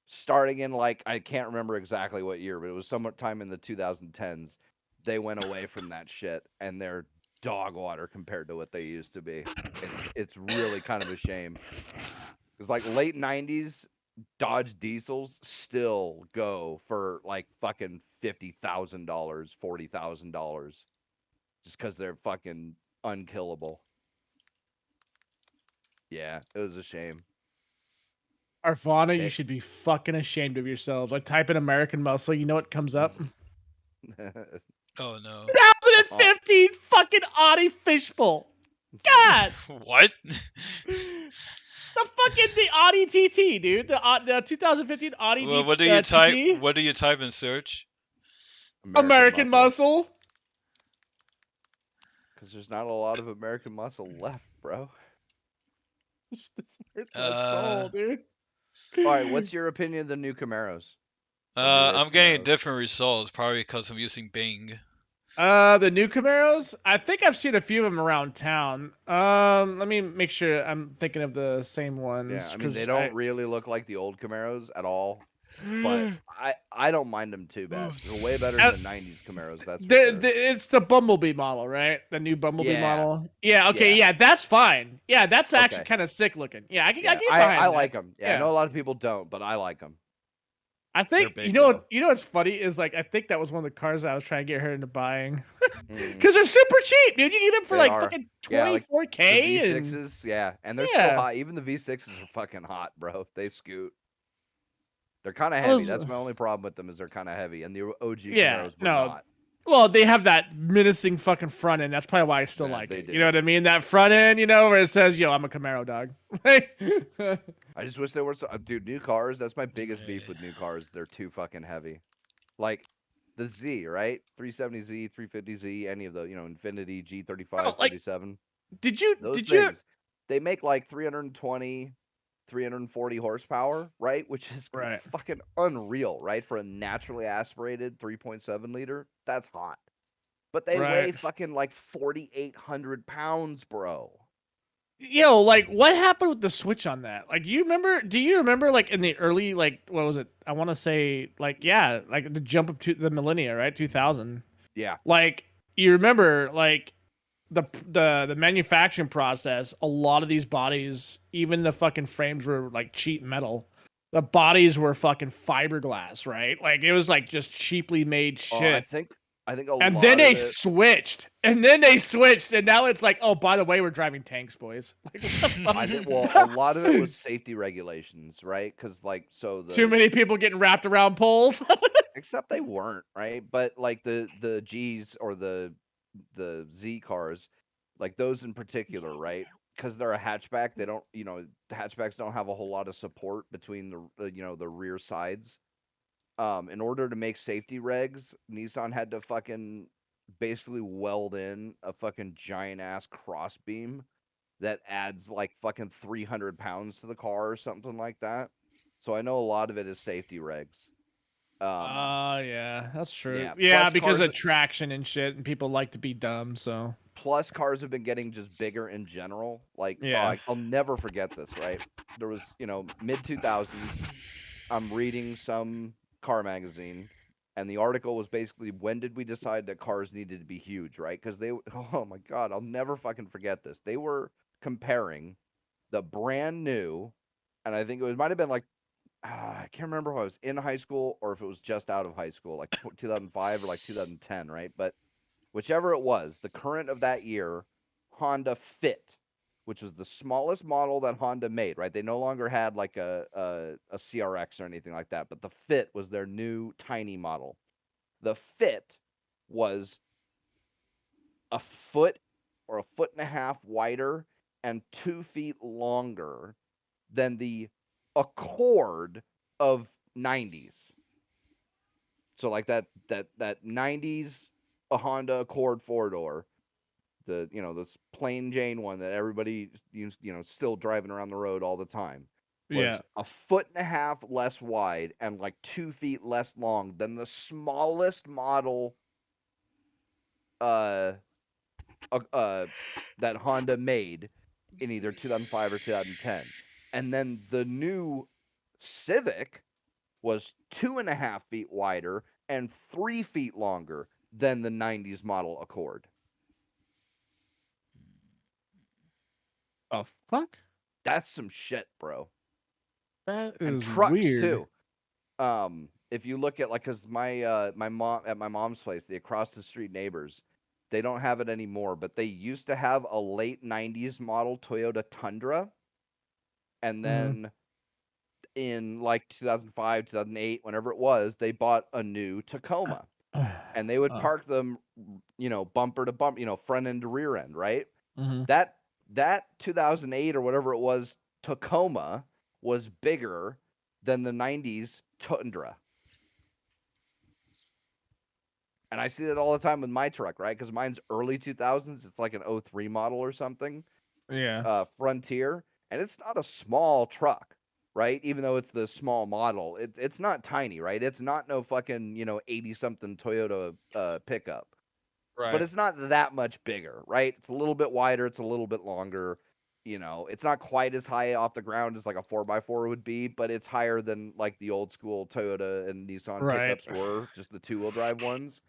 Starting in like I can't remember exactly what year, but it was sometime in the 2010s. They went away from that shit, and they're dog water compared to what they used to be. It's really kind of a shame. Because like late 90s Dodge diesels still go for like fucking $50,000, $40,000, just because they're fucking unkillable. Yeah, it was a shame. Arvana, you They- should be fucking ashamed of yourselves. I type in American Muscle, you know what comes up? Oh no. 2015 fucking Audi fishbowl. God! What? The Audi TT, dude. The 2015 Audi Well, what do you type? TT. What do you type in search? American Muscle. Because there's not a lot of American Muscle left, bro. This hurts my soul, dude. All right, what's your opinion of the new Camaros? The new race I'm getting Camaros? different results, probably because I'm using Bing. The new Camaros. I think I've seen a few of them around town. Let me make sure I'm thinking of the same ones. Yeah, I mean they don't really look like the old Camaros at all, but I don't mind them too bad. They're way better than the '90s Camaros. That's for sure. It's the Bumblebee model, right? The new Bumblebee Yeah. model. Yeah. Okay. Yeah. That's fine. Yeah, that's actually Okay. kind of sick looking. Yeah, I can Yeah, get behind I that. like them. Yeah, I know a lot of people don't, but I like them. I think big, you know what's funny is like I think that was one of the cars I was trying to get her into buying Mm. because they're super cheap, dude. You get them for They like are. fucking Yeah, like $24K. The and V6s, yeah, and they're still Yeah. hot. Even the V6s are fucking hot, bro. They scoot. They're kind of I heavy. was- That's my only problem with them is they're kind of heavy, and the OG Yeah, Camaros were no. not. Well, they have that menacing fucking front end. That's probably why I still Yeah, like they it. do. You know what I mean? That front end, where it says, "Yo, I'm a Camaro dog." I just wish they were dude, new cars, that's my biggest beef with new cars. They're too fucking heavy. Like the Z, right? 370Z, 350Z, any of the, Infinity, G35, 37. Did you Those things, they make like 320, 340 horsepower, right? Which is Right. fucking unreal, right? For a naturally aspirated 3.7 liter, that's hot. But they weigh Right. fucking like 4,800 pounds, bro. Yo, like, what happened with the switch on that? Like, do you remember, like, in the early, like, what was it? I want to say, like, yeah, like, the jump of the millennia, right? 2000. Yeah. Like, you remember, like, the manufacturing process, a lot of these bodies, even the fucking frames were, like, cheap metal. The bodies were fucking fiberglass, right? Like, it was, like, just cheaply made shit. I think a and lot then of they it, switched. And then they switched. And now it's like, oh, by the way, we're driving tanks, boys. Like, what the fuck? I think, well, a lot of it was safety regulations, right? Because Too many people getting wrapped around poles. except they weren't, right? But like the G's or the Z cars, like those in particular, right? Because they're a hatchback, they don't, the hatchbacks don't have a whole lot of support between the rear sides. In order to make safety regs, Nissan had to fucking basically weld in a fucking giant ass cross beam that adds like fucking 300 pounds to the car or something like that. So I know a lot of it is safety regs. Yeah, that's true. Yeah, Yeah, plus because cars- of traction and shit, and people like to be dumb, so. Plus cars have been getting just bigger in general. Like, Yeah. I'll never forget this, right? There was, mid 2000s, I'm reading some car magazine, And the article was basically, when did we decide that cars needed to be huge, right? Because they, oh my God, I'll never fucking forget this. They were comparing the brand new, and I think it might have been like, I can't remember if I was in high school or if it was just out of high school, like 2005 or like 2010, right? But whichever it was, the current of that year, Honda Fit, which was the smallest model that Honda made, right? They no longer had like a CRX or anything like that, but the Fit was their new tiny model. The Fit was a foot or a foot and a half wider and 2 feet longer than the Accord of 90s. So like that 90s a Honda Accord 4-door, this plain Jane one that everybody still driving around the road all the time, was a foot and a half less wide and like 2 feet less long than the smallest model that Honda made in either 2005 or 2010. And then the new Civic was 2.5 feet wider and 3 feet longer than the 90s model Accord. Oh fuck! That's some shit, bro. That is And trucks weird. too. If you look at, like, cause my mom at my mom's place, the across the street neighbors, they don't have it anymore, but they used to have a late 90s model Toyota Tundra, and then in like 2005, 2008, whenever it was, they bought a new Tacoma, and they would park them, bumper to bumper, front end to rear end, right? That 2008 or whatever it was Tacoma was bigger than the 90s Tundra. And I see that all the time with my truck, right? Because mine's early 2000s. It's like an 03 model or something. Yeah. Frontier. And it's not a small truck, right? Even though it's the small model. It's not tiny, right? It's not no fucking, 80-something Toyota pickup. Right. But it's not that much bigger, right? It's a little bit wider. It's a little bit longer. It's not quite as high off the ground as like a 4x4 would be, but it's higher than like the old school Toyota and Nissan pickups were, just the 2-wheel drive ones.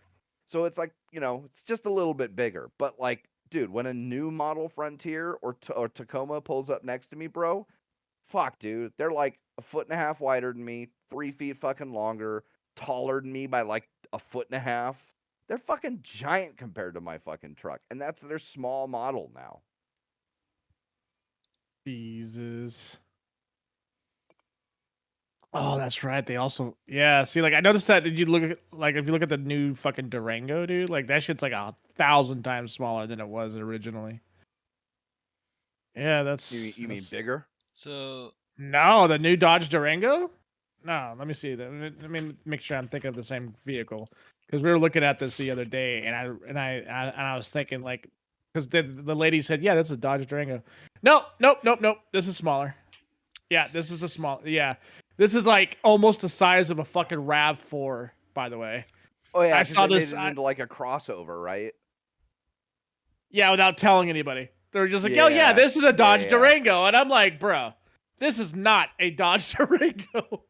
So it's like, it's just a little bit bigger. But like, dude, when a new model Frontier or Tacoma pulls up next to me, bro, fuck, dude, they're like a foot and a half wider than me, 3 feet fucking longer, taller than me by like a foot and a half. They're fucking giant compared to my fucking truck, and that's their small model now. Jesus. Oh, that's right. They also, see, like I noticed that. Did you look at, like, if you look at the new fucking Durango, dude, like that shit's like 1,000 times smaller than it was originally. Yeah, that's. You mean bigger? So No, the new Dodge Durango. No, let me see. Let me make sure I'm thinking of the same vehicle, because we were looking at this the other day, and I was thinking, like, because the lady said, yeah, this is a Dodge Durango. Nope. This is smaller. Yeah, this is a small. Yeah, this is like almost the size of a fucking RAV4. By the way. Oh yeah, I saw they this made it into like a crossover, right? Yeah, without telling anybody. They were just like, oh yeah, this is a Dodge Durango, and I'm like, bruh, this is not a Dodge Durango.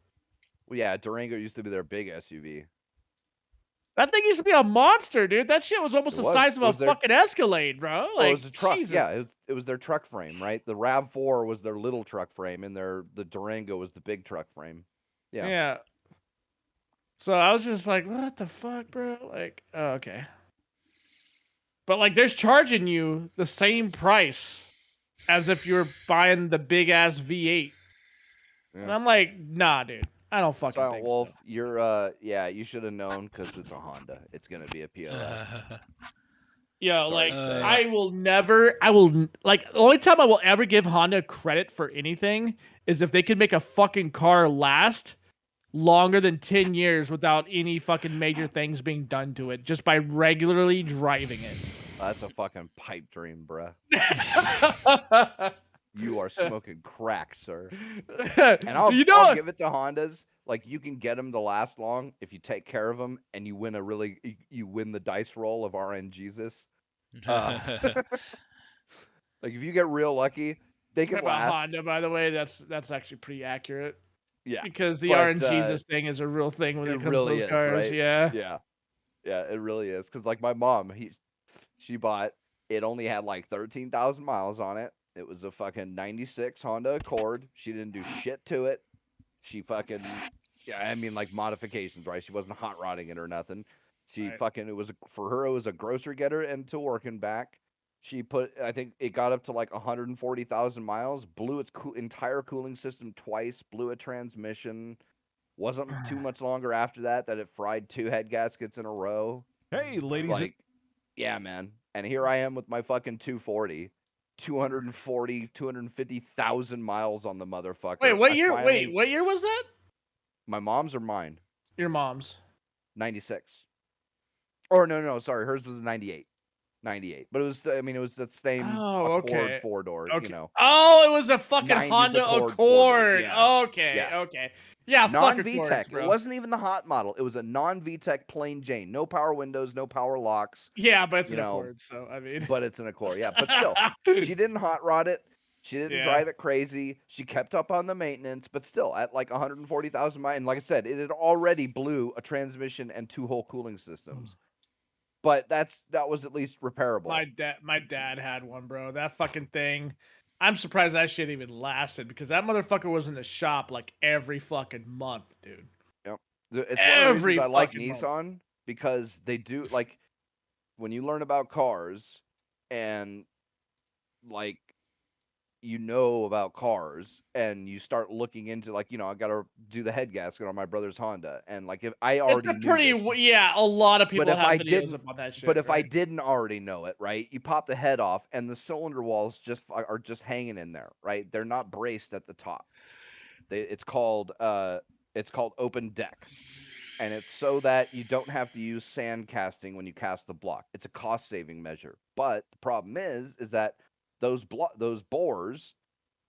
Well, yeah, Durango used to be their big SUV. That thing used to be a monster, dude. That shit was almost the size of a fucking Escalade, bro. Like, it was a truck. Jesus. Yeah, it was their truck frame, right? The RAV4 was their little truck frame, and the Durango was the big truck frame. Yeah. Yeah. So I was just like, what the fuck, bro? Like, oh, okay. But like, they're charging you the same price as if you're buying the big ass V8. Yeah. And I'm like, nah, dude. I don't fucking Silent think Wolf, so. you're you should have known, because it's a Honda. It's gonna be a POS. Yeah, like I will, like, the only time I will ever give Honda credit for anything is if they could make a fucking car last longer than 10 years without any fucking major things being done to it, just by regularly driving it. That's a fucking pipe dream, bruh. You are smoking crack, sir. And I'll give it to Hondas. Like, you can get them to last long if you take care of them and you win you win the dice roll of RNGesus. Like, if you get real lucky, they can last. Honda, by the way, that's actually pretty accurate. Yeah. Because the But, RNGesus thing is a real thing when it, comes to really those is, cars. right? Yeah. Yeah. Yeah, it really is. Because, like, my mom, she bought, it only had like 13,000 miles on it. It was a fucking 96 Honda Accord. She didn't do shit to it. She fucking, yeah, I mean, like modifications, right? She wasn't hot rodding it or nothing. She Right. fucking, for her, it was a grocery getter and to work and back. She put, I think it got up to like 140,000 miles, blew its entire cooling system twice, blew a transmission. Wasn't too much longer after that it fried 2 head gaskets in a row. Hey, ladies. Like, yeah, man. And here I am with my fucking 240. 250,000 miles on the motherfucker. Wait, what I year? finally- Wait, what year was that? My mom's or mine? Your mom's. 96. Or no, sorry. Hers was a 98. 98. But it was, I mean, it was the same Accord okay. 4-door, Okay. you know. Oh, it was a fucking 90s Honda Accord Accord. 4-door, yeah. Okay, Yeah. okay. Yeah, fuck Non-VTEC. Accords, It bro. wasn't even the hot model. It was a non-VTEC plain Jane. No power windows, no power locks. Yeah, but it's you an know, Accord, so I mean. But it's an Accord, yeah. But still, she didn't hot rod it. She didn't Yeah. drive it crazy. She kept up on the maintenance, but still, at like 140,000 miles, and like I said, it had already blew a transmission and 2 whole cooling systems. But that was at least repairable. My dad had one, bro. That fucking thing. I'm surprised that shit even lasted because that motherfucker was in the shop like every fucking month, dude. Yep. It's one of the reasons I like fucking month. Nissan because they do like when you learn about cars and like you know about cars and you start looking into like, I got to do the head gasket on my brother's Honda and like if I already It's a knew pretty this, yeah, a lot of people but if have I videos didn't, up on that shit. but if I right? didn't already know it, right? You pop the head off and the cylinder walls are just hanging in there, right? They're not braced at the top. It's called open deck. And it's so that you don't have to use sand casting when you cast the block. It's a cost saving measure. But the problem is that those bores,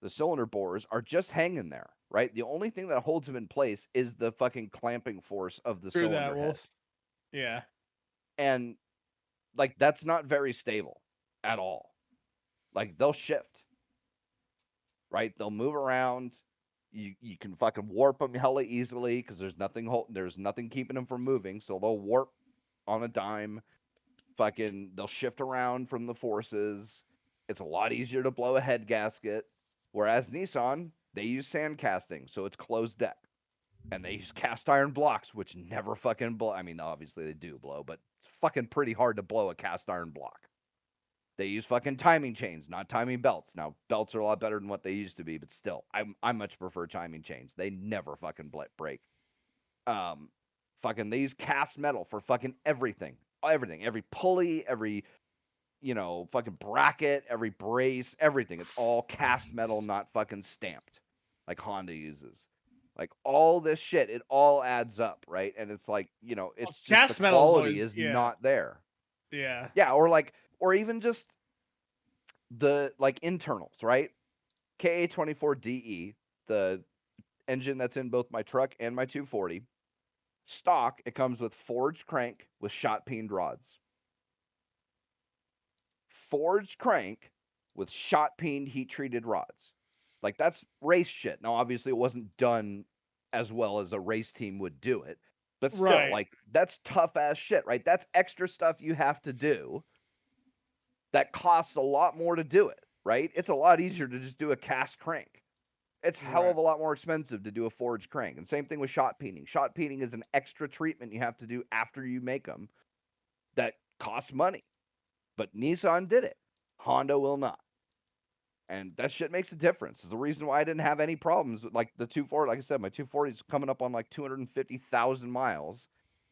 the cylinder bores, are just hanging there, right? The only thing that holds them in place is the fucking clamping force of the True cylinder that, head. Wolf. Yeah. And like that's not very stable at all. Like they'll shift, right? They'll move around. You can fucking warp them hella easily because there's nothing keeping them from moving. So they'll warp on a dime. Fucking they'll shift around from the forces. It's a lot easier to blow a head gasket. Whereas Nissan, they use sand casting, so it's closed deck. And they use cast iron blocks, which never fucking blow. I mean, obviously they do blow, but it's fucking pretty hard to blow a cast iron block. They use fucking timing chains, not timing belts. Now, belts are a lot better than what they used to be, but still, I much prefer timing chains. They never fucking break. Fucking they use cast metal for fucking everything. Every pulley, every fucking bracket, every brace, everything. It's all cast metal, not fucking stamped, like Honda uses. Like all this shit, it all adds up, right? And it's like, it's just the quality is not there. Yeah. Yeah, or even just the like internals, right? KA24DE, the engine that's in both my truck and my 240. Stock, it comes with forged crank with shot peened rods. Forged crank with shot peened heat treated rods. Like that's race shit. Now obviously it wasn't done as well as a race team would do it. But still, Right. like that's tough ass shit, right? That's extra stuff you have to do that costs a lot more to do it, right? It's a lot easier to just do a cast crank. It's a hell of a lot more expensive to do a forged crank. And same thing with shot peening. Shot peening is an extra treatment you have to do after you make them that costs money. But Nissan did it. Honda will not. And that shit makes a difference. The reason why I didn't have any problems with like the 240, like I said, my 240 is coming up on like 250,000 miles.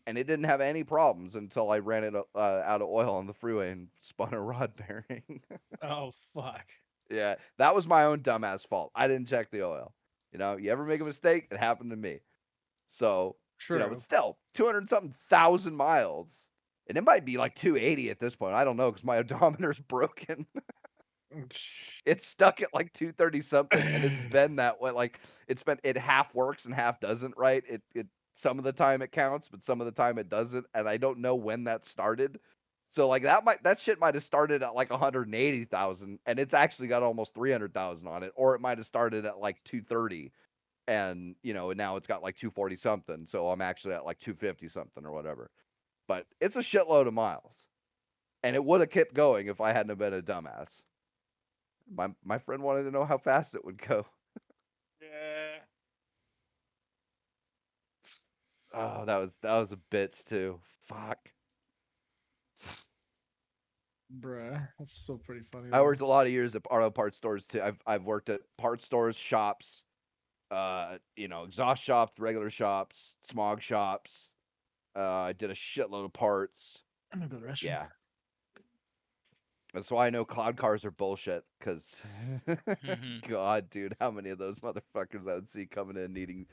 And it didn't have any problems until I ran it out of oil on the freeway and spun a rod bearing. Oh, fuck. Yeah, that was my own dumbass fault. I didn't check the oil. You ever make a mistake, it happened to me. So, True. But still, 200-something thousand miles. And it might be like 280 at this point. I don't know because my odometer's broken. It's stuck at like 230 something, and it's been that way. Like it half works and half doesn't. Right? It some of the time it counts, but some of the time it doesn't, and I don't know when that started. So like that shit might have started at like 180,000, and it's actually got almost 300,000 on it, or it might have started at like 230, and now it's got like 240 something, so I'm actually at like 250 something or whatever. But it's a shitload of miles, and it would have kept going if I hadn't have been a dumbass. My friend wanted to know how fast it would go. Yeah. Oh, that was a bitch too. Fuck. Bruh, that's still pretty funny. I Though. worked a lot of years at auto parts stores too. I've worked at parts stores, shops, exhaust shops, regular shops, smog shops. I did a shitload of parts. I'm gonna go to the restroom. Yeah. That's why I know cloud cars are bullshit. Cause, God, dude, how many of those motherfuckers I would see coming in needing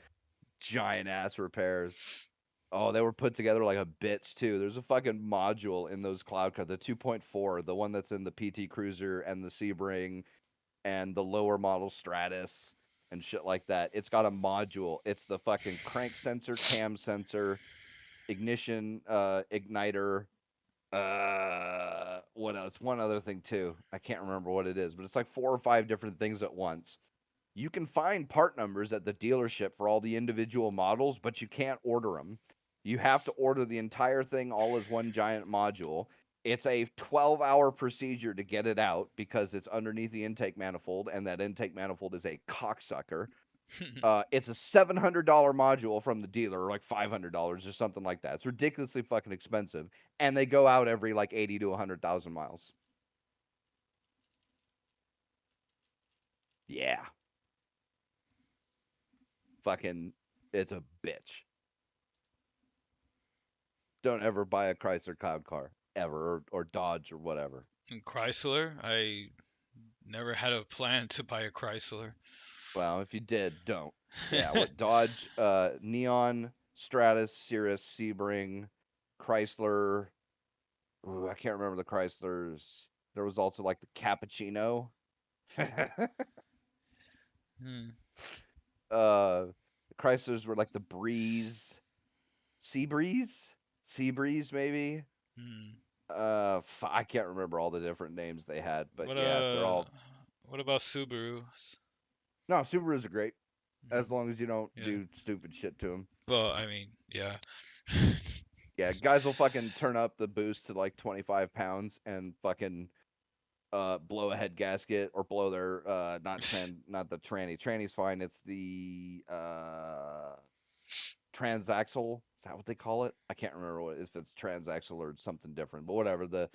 giant ass repairs. Oh, they were put together like a bitch too. There's a fucking module in those cloud cars, the 2.4, the one that's in the PT Cruiser and the Sebring and the lower model Stratus and shit like that. It's got a module. It's the fucking crank sensor, cam sensor, ignition, igniter. What else? One other thing too. I can't remember what it is, but it's like 4 or 5 different things at once. You can find part numbers at the dealership for all the individual models, but you can't order them. You have to order the entire thing all as one giant module. It's a 12-hour procedure to get it out because it's underneath the intake manifold, and that intake manifold is a cocksucker. It's a $700 module from the dealer, or like $500 or something like that. It's ridiculously fucking expensive, and they go out every like 80 to 100,000 miles. Yeah. Fucking, it's a bitch. Don't ever buy a Chrysler Cloud car ever, or Dodge or whatever. And Chrysler, I never had a plan to buy a Chrysler. Well, if you did, don't. Yeah, what Dodge, Neon, Stratus, Cirrus, Sebring, Chrysler. Ooh, I can't remember the Chryslers. There was also like the Cappuccino. The Chryslers were like the Breeze, Sea Breeze maybe. I can't remember all the different names they had, but yeah, they're all. What about Subarus? No, Subarus are great, as long as you don't Yeah. do stupid shit to them. Well, I mean, yeah. Yeah, guys will fucking turn up the boost to like 25 pounds and fucking blow a head gasket or blow their not the tranny. Tranny's fine. It's the transaxle. Is that what they call it? I can't remember if it's transaxle or something different. But whatever, the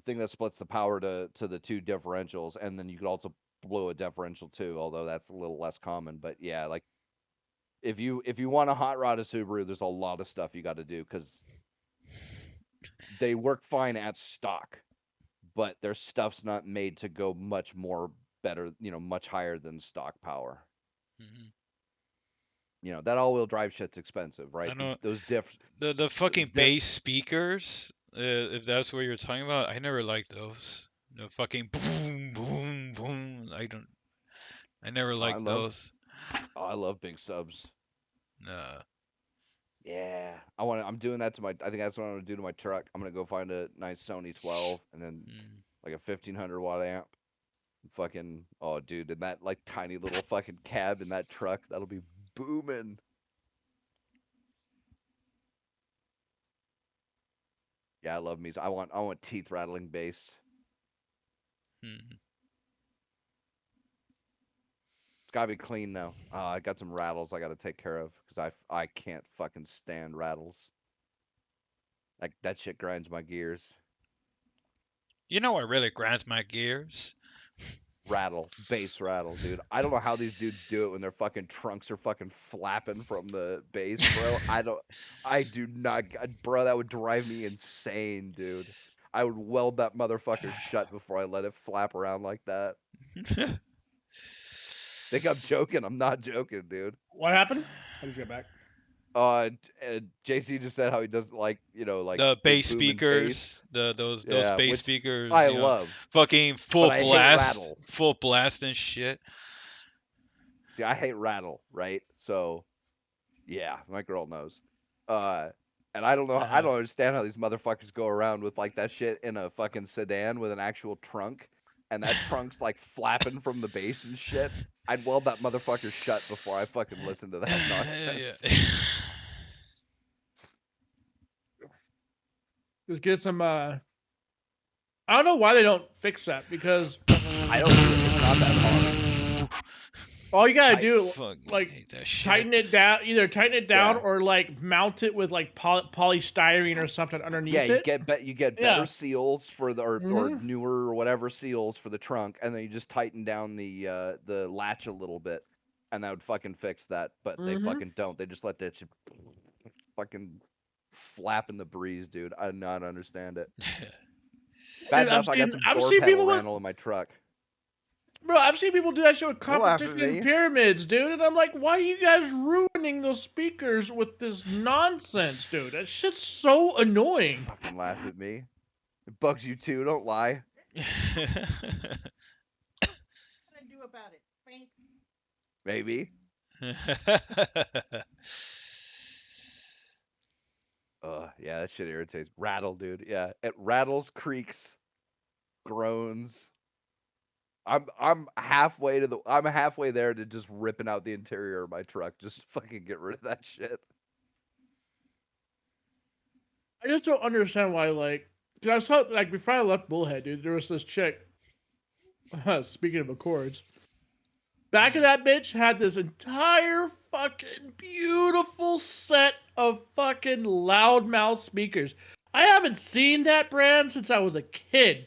thing that splits the power to the 2 differentials, and then you could also blow a differential too, although that's a little less common. But yeah, like if you want to hot rod a Subaru, there's a lot of stuff you got to do because they work fine at stock, but their stuff's not made to go much more better, much higher than stock power. That all-wheel drive shit's expensive, right? I know. Those the fucking bass speakers, if that's what you're talking about, I never liked those. The fucking boom, boom, boom. I never liked those. Oh, I love big subs. Nah. Yeah, I'm doing that to my. I think that's what I'm gonna do to my truck. I'm gonna go find a nice Sony 12 and then like a 1500 watt amp. Fucking, oh dude, in that like tiny little fucking cab in that truck, that'll be booming. Yeah, I love music. I want teeth rattling bass. It's gotta be clean though. I got some rattles I gotta take care of because I can't fucking stand rattles. Like that shit grinds my gears. You know what really grinds my gears? Bass rattle, dude. I don't know how these dudes do it when their fucking trunks are fucking flapping from the bass, bro. I do not, bro, that would drive me insane, dude. I would weld that motherfucker shut before I let it flap around like that. Think I'm joking? I'm not joking, dude. What happened? How did you get back? JC just said how he doesn't like, like the bass booming speakers, bass. those Yeah, bass speakers. I love. Fucking full blast and shit. See, I hate rattle, right? So, yeah, my girl knows. And I don't know, I don't understand how these motherfuckers go around with like that shit in a fucking sedan with an actual trunk and that trunk's like flapping from the bass and shit, I'd weld that motherfucker shut before I fucking listen to that nonsense. Just get some. I don't know why they don't fix that because I don't. It's not that hard. all you gotta I do, fucking like, hate that shit. tighten it down. Either tighten it down Yeah. or like mount it with like polystyrene or something underneath Yeah, it. you get Yeah. better seals for the or Mhm. newer or whatever seals for the trunk, and then you just tighten down the latch a little bit, and that would fucking fix that. But they Mhm. fucking don't. They just let that shit fucking flap in the breeze, dude. I do not understand it. Bad Dude, enough I got some I've door seen panel people with, rental in my truck. bro. I've seen people do that shit with Don't laugh at competition me. pyramids, dude. And I'm like, why are you guys ruining those speakers with this nonsense, dude? That shit's so annoying. Fucking laugh at me. It bugs you too. Don't lie. Maybe. Yeah, that shit irritates. Rattle, dude. Yeah, it rattles, creaks, groans. I'm halfway there to just ripping out the interior of my truck. Just fucking get rid of that shit. I just don't understand why, like, cause I saw, like, before I left Bullhead, dude, there was this chick. Speaking of Accords, back of that bitch had this entire fucking beautiful set of fucking loudmouth speakers. I haven't seen that brand since I was a kid.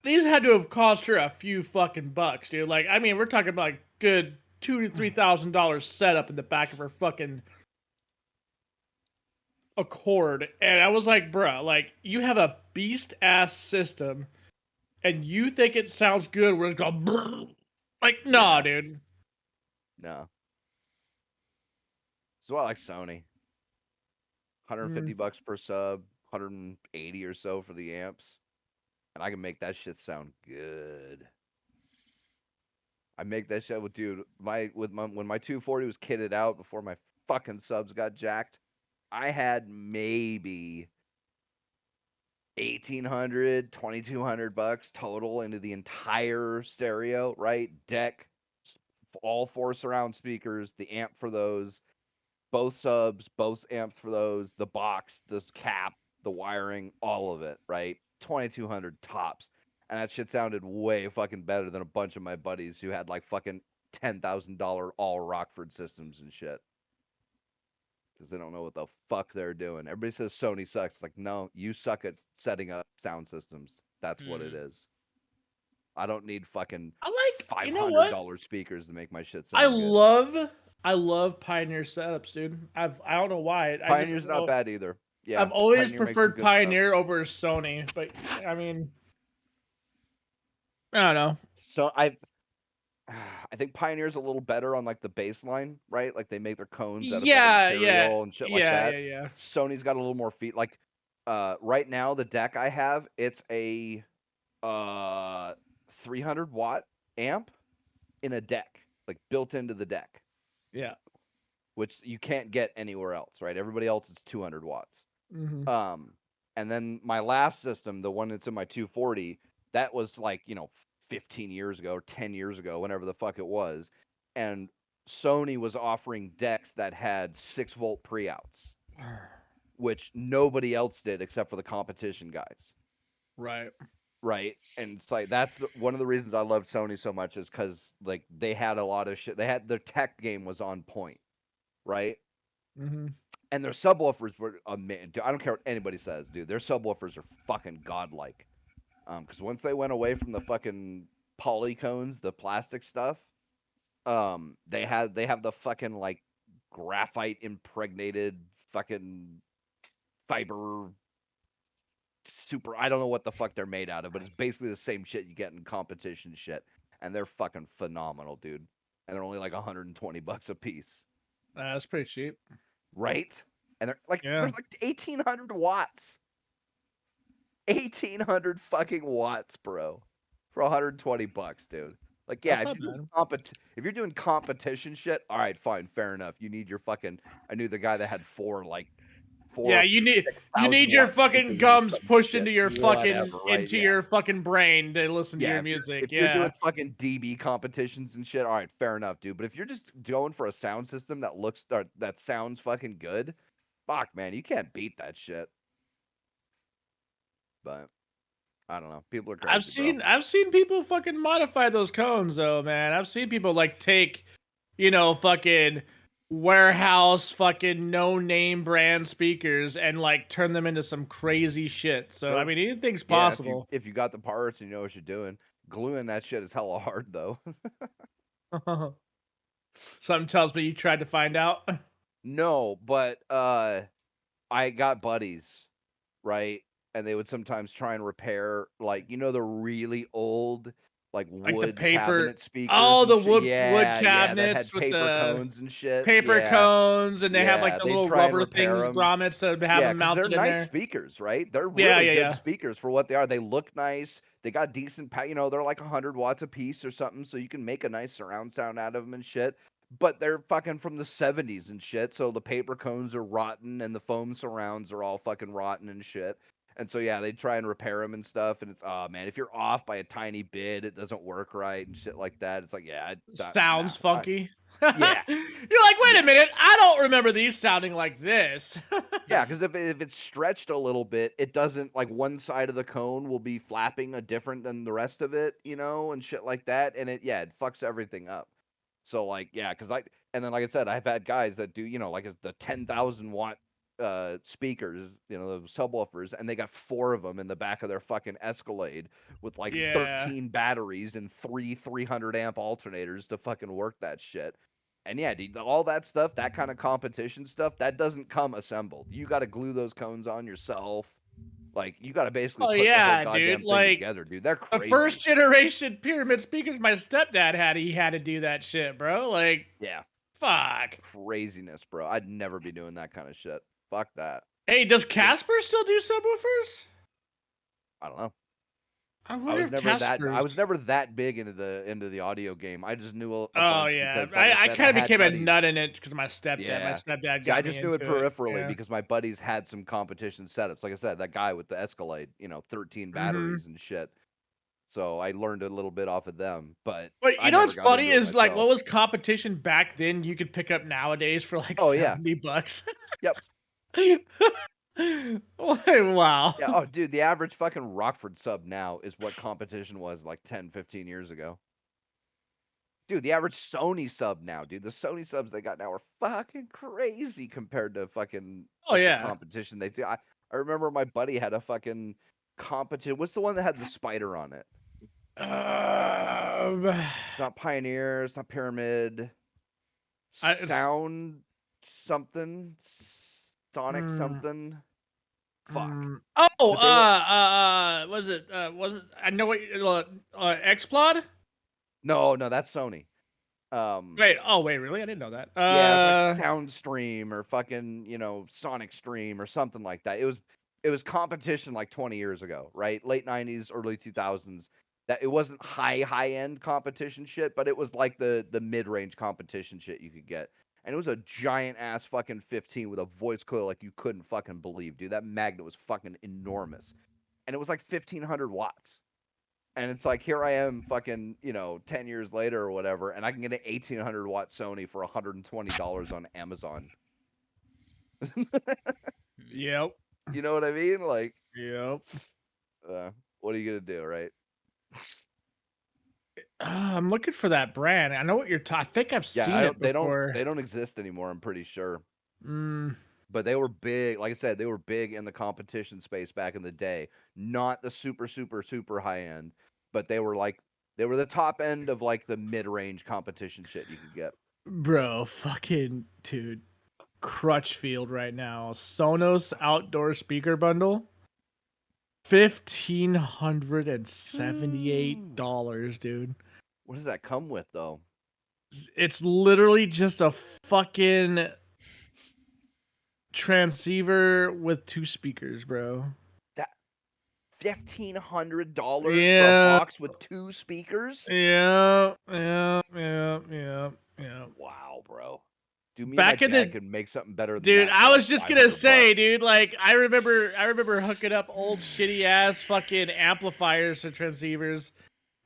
These had to have cost her a few fucking bucks, dude. Like, I mean, we're talking about like good $2,000 to $3,000 setup in the back of her fucking Accord, and I was like, bruh, like, you have a beast ass system, and you think it sounds good when it's going, brrr. Like, nah, dude. No. So I like Sony. 150 bucks per sub, 180 or so for the amps, and I can make that shit sound good. I make that shit with dude. When my 240 was kitted out before my fucking subs got jacked, I had maybe 1,800, 2,200 bucks total into the entire stereo, right? Deck, all 4 surround speakers, the amp for those, both subs, both amps for those, the box, the cap, the wiring, all of it, right? 2,200 tops. And that shit sounded way fucking better than a bunch of my buddies who had like fucking $10,000 all Rockford systems and shit. Because they don't know what the fuck they're doing. Everybody says Sony sucks. It's like, no, you suck at setting up sound systems. That's what it is. I don't need fucking $500 you know what? speakers to make my shit sound good. I love Pioneer setups, dude. I don't know why. Pioneer's not bad either. Yeah, I've always Pioneer makes some preferred good stuff. Pioneer over Sony, but I mean, I don't know. So I think Pioneer's a little better on like the bass line, right? Like they make their cones out of better material and shit like that. Yeah. Sony's got a little more feet. Like right now the deck I have, it's a 300 watt amp in a deck, like built into the deck. Yeah. Which you can't get anywhere else, right? Everybody else is 200 watts. Mm-hmm. And then my last system, the one that's in my 240, that was like, 15 years ago or 10 years ago, whenever the fuck it was. And Sony was offering decks that had 6-volt pre-outs, which nobody else did except for the competition guys. Right. Right. And it's like, that's one of the reasons I love Sony so much is because like they had a lot of shit. Their tech game was on point. Right. Mm-hmm. And their subwoofers were amazing. I don't care what anybody says, dude. Their subwoofers are fucking godlike. Because once they went away from the fucking polycones, the plastic stuff, they have the fucking like graphite impregnated fucking fiber super. I don't know what the fuck they're made out of, but it's basically the same shit you get in competition shit, and they're fucking phenomenal, dude. And they're only like 120 bucks a piece. That's pretty cheap. Right? And they're like, there's like 1,800 watts. 1,800 fucking watts, bro, for 120 bucks, dude. Like, yeah, if you're doing competition shit, all right, fine, fair enough. You need your fucking. I knew the guy that had 4 like Yeah, you need 6,000 your watt fucking speakers or gums some pushed shit. into your Whatever, right? into Yeah. your fucking brain to listen to Yeah, your music. if you're Yeah. doing fucking DB competitions and shit, all right, fair enough, dude. But if you're just going for a sound system that looks that sounds fucking good, fuck, man, you can't beat that shit. But I don't know, people are crazy, bro. I've seen people fucking modify those cones though, man. I've seen people like take, fucking warehouse fucking no name brand speakers and like turn them into some crazy shit. So I Sure. mean, anything's Yeah, possible. if you got the parts and you know what you're doing, gluing that shit is hella hard though. Something tells me you tried to find out. No, but I got buddies, right? And they would sometimes try and repair, like, the really old, like, Like the wood paper. cabinet speakers Oh, and the shit. wood Yeah, that cabinets had with paper the cones and shit. paper Yeah, cones, and they have like yeah. the They'd little try and rubber repair things, them. grommets to have Yeah, them because they're mounted in nice there. speakers, right? They're Yeah, really yeah, good yeah. speakers for what they are. They look nice. They got decent, they're like 100 watts a piece or something, so you can make a nice surround sound out of them and shit. But they're fucking from the 70s and shit, so the paper cones are rotten and the foam surrounds are all fucking rotten and shit. And so yeah, they try and repair them and stuff, and it's man, if you're off by a tiny bit, it doesn't work right and shit like that. It's like Sounds funky. Yeah. You're like, wait a minute, I don't remember these sounding like this. Yeah, because if it's stretched a little bit, it doesn't, like, one side of the cone will be flapping a different than the rest of it, and shit like that, and it fucks everything up. So like, yeah, because and then like I said, I've had guys that do, like the 10,000 watt speakers, the subwoofers, and they got 4 of them in the back of their fucking Escalade with like Yeah. 13 batteries and 300 amp alternators to fucking work that shit. And yeah, dude, all that stuff, that kind of competition stuff, that doesn't come assembled. You got to glue those cones on yourself. Like, you got to basically Oh put the whole yeah, goddamn dude. thing Like together, dude. They're the crazy. first generation pyramid speakers my stepdad had, he had to do that shit, bro. Like, Yeah. fuck. Craziness, bro. I'd never be doing that kind of shit. Fuck that. Hey, does Casper still do subwoofers? I don't know. I I wonder was if never Casper's... that big into the audio game. I just knew a Oh bunch yeah, because, like I I said, kind of had became buddies. a nut in it because my Yeah. stepdad See, I got me just knew it into it. peripherally Yeah. because my buddies had some competition setups. Like I said, that guy with the Escalade, 13 batteries and shit. So I learned a little bit off of them, but But I you know never what's got funny into it is like what myself. was competition back then you could pick up nowadays for like Oh yeah. $70. Yep. Wow. Yeah. Oh, dude, the average fucking Rockford sub now is what competition was like 10, 15 years ago. Dude, the average Sony sub now, dude, the Sony subs they got now are fucking crazy compared to fucking Oh like the yeah. competition they do. I remember my buddy had a fucking competition. What's the one that had the spider on it? It's not Pioneer, it's not Pyramid. Sound something, Sonic something. Fuck. Oh, was it I know what Xplod? No, that's Sony. Wait, really? I didn't know that. Yeah, it's like Soundstream or fucking, Sonic Stream or something like that. It was competition like 20 years ago, right? Late 90s, early 2000s. That it wasn't high end competition shit, but it was like the mid-range competition shit you could get. And it was a giant ass fucking 15 with a voice coil like you couldn't fucking believe, dude. That magnet was fucking enormous. And it was like 1500 watts. And it's like, here I am fucking, 10 years later or whatever, and I can get an 1800 watt Sony for $120 on Amazon. Yep. You know what I mean? Like, yep. What are you going to do, right? I'm looking for that brand. I know what you're I think I've seen it before. They don't exist anymore, I'm pretty sure. Mm. But they were big, like I said, they were big in the competition space back in the day. Not the super high end, but they were the top end of like the mid-range competition shit you could get. Bro, fucking dude. Crutchfield right now. Sonos outdoor speaker bundle. $1,578, dude. What does that come with though? It's literally just a fucking transceiver with 2 speakers, bro. That $1,500 for a box with 2 speakers? Yeah. Wow, bro. dude, me Back and in my the dad could make something better than dude, that. I for, was like, just gonna say, $500. dude, like I remember hooking up old shitty ass fucking amplifiers to transceivers.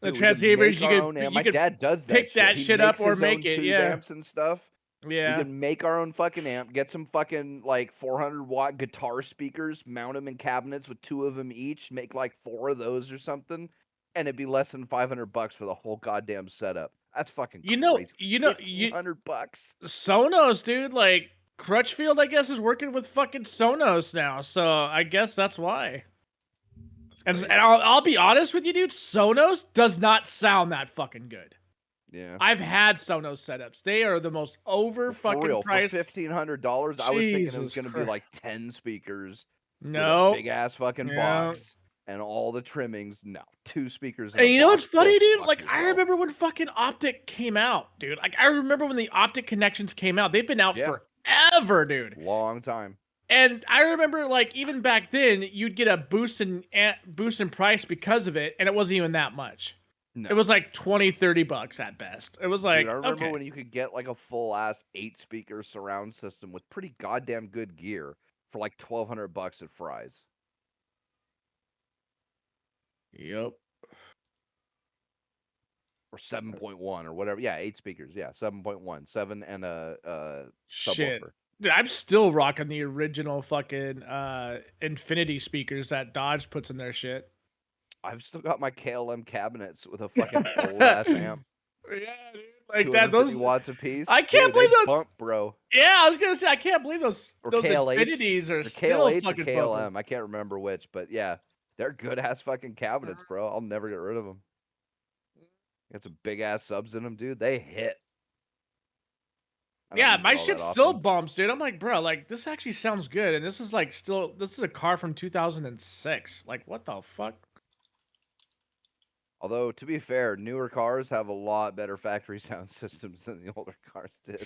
The Dude, we could transceivers make our own amp. you My could dad does that pick shit. that He shit up makes or his make own it, tube yeah. amps and stuff. We Yeah. can make our own fucking amp, get some fucking like 400-watt guitar speakers, mount them in cabinets with 2 of them each, make like 4 of those or something, and it'd be less than $500 for the whole goddamn setup. That's fucking crazy. $1,500. Sonos, dude, like Crutchfield, I guess, is working with fucking Sonos now, so I guess that's why. And I'll be honest with you, dude, Sonos does not sound that fucking good. Yeah. I've had Sonos setups. They are the most over For fucking real, priced. for $1,500, I was thinking it was Jesus gonna be Christ. like 10 speakers with a No. big ass fucking Yeah. box and all the trimmings. No, 2 speakers. In And a you know what's box. Go funny, dude? fuck Like, I yourself. remember when fucking Optic came out, dude. Like, I remember when the Optic connections came out. They've been out forever, dude. Long time. And I remember, like, even back then, you'd get a boost in price because of it, and it wasn't even that much. No. It was like $20-$30 at best. It was like, Dude, I remember okay. when you could get like a full ass 8-speaker surround system with pretty goddamn good gear for like $1,200 at Fry's. Yep. Or 7.1 or whatever. Yeah, 8 speakers. Yeah, 7.1, 7 and a Shit. subwoofer. Dude, I'm still rocking the original fucking Infinity speakers that Dodge puts in their shit. I've still got my KLM cabinets with a fucking old ass amp. Yeah, dude. Like 250 that. Those watts a piece. I can't Dude, believe they those. bump, bro. Yeah, I was gonna say I can't believe those Or those KLH, Infinities are or still KLH or fucking KLM. bumping. I can't remember which, but yeah, they're good ass fucking cabinets, bro. I'll never get rid of them. Got some big ass subs in them, dude. They hit. I don't Yeah, use it my all shit that still often. bumps, dude. I'm like, bro, like this actually sounds good, and this is like this is a car from 2006. Like, what the fuck? Although, to be fair, newer cars have a lot better factory sound systems than the older cars did.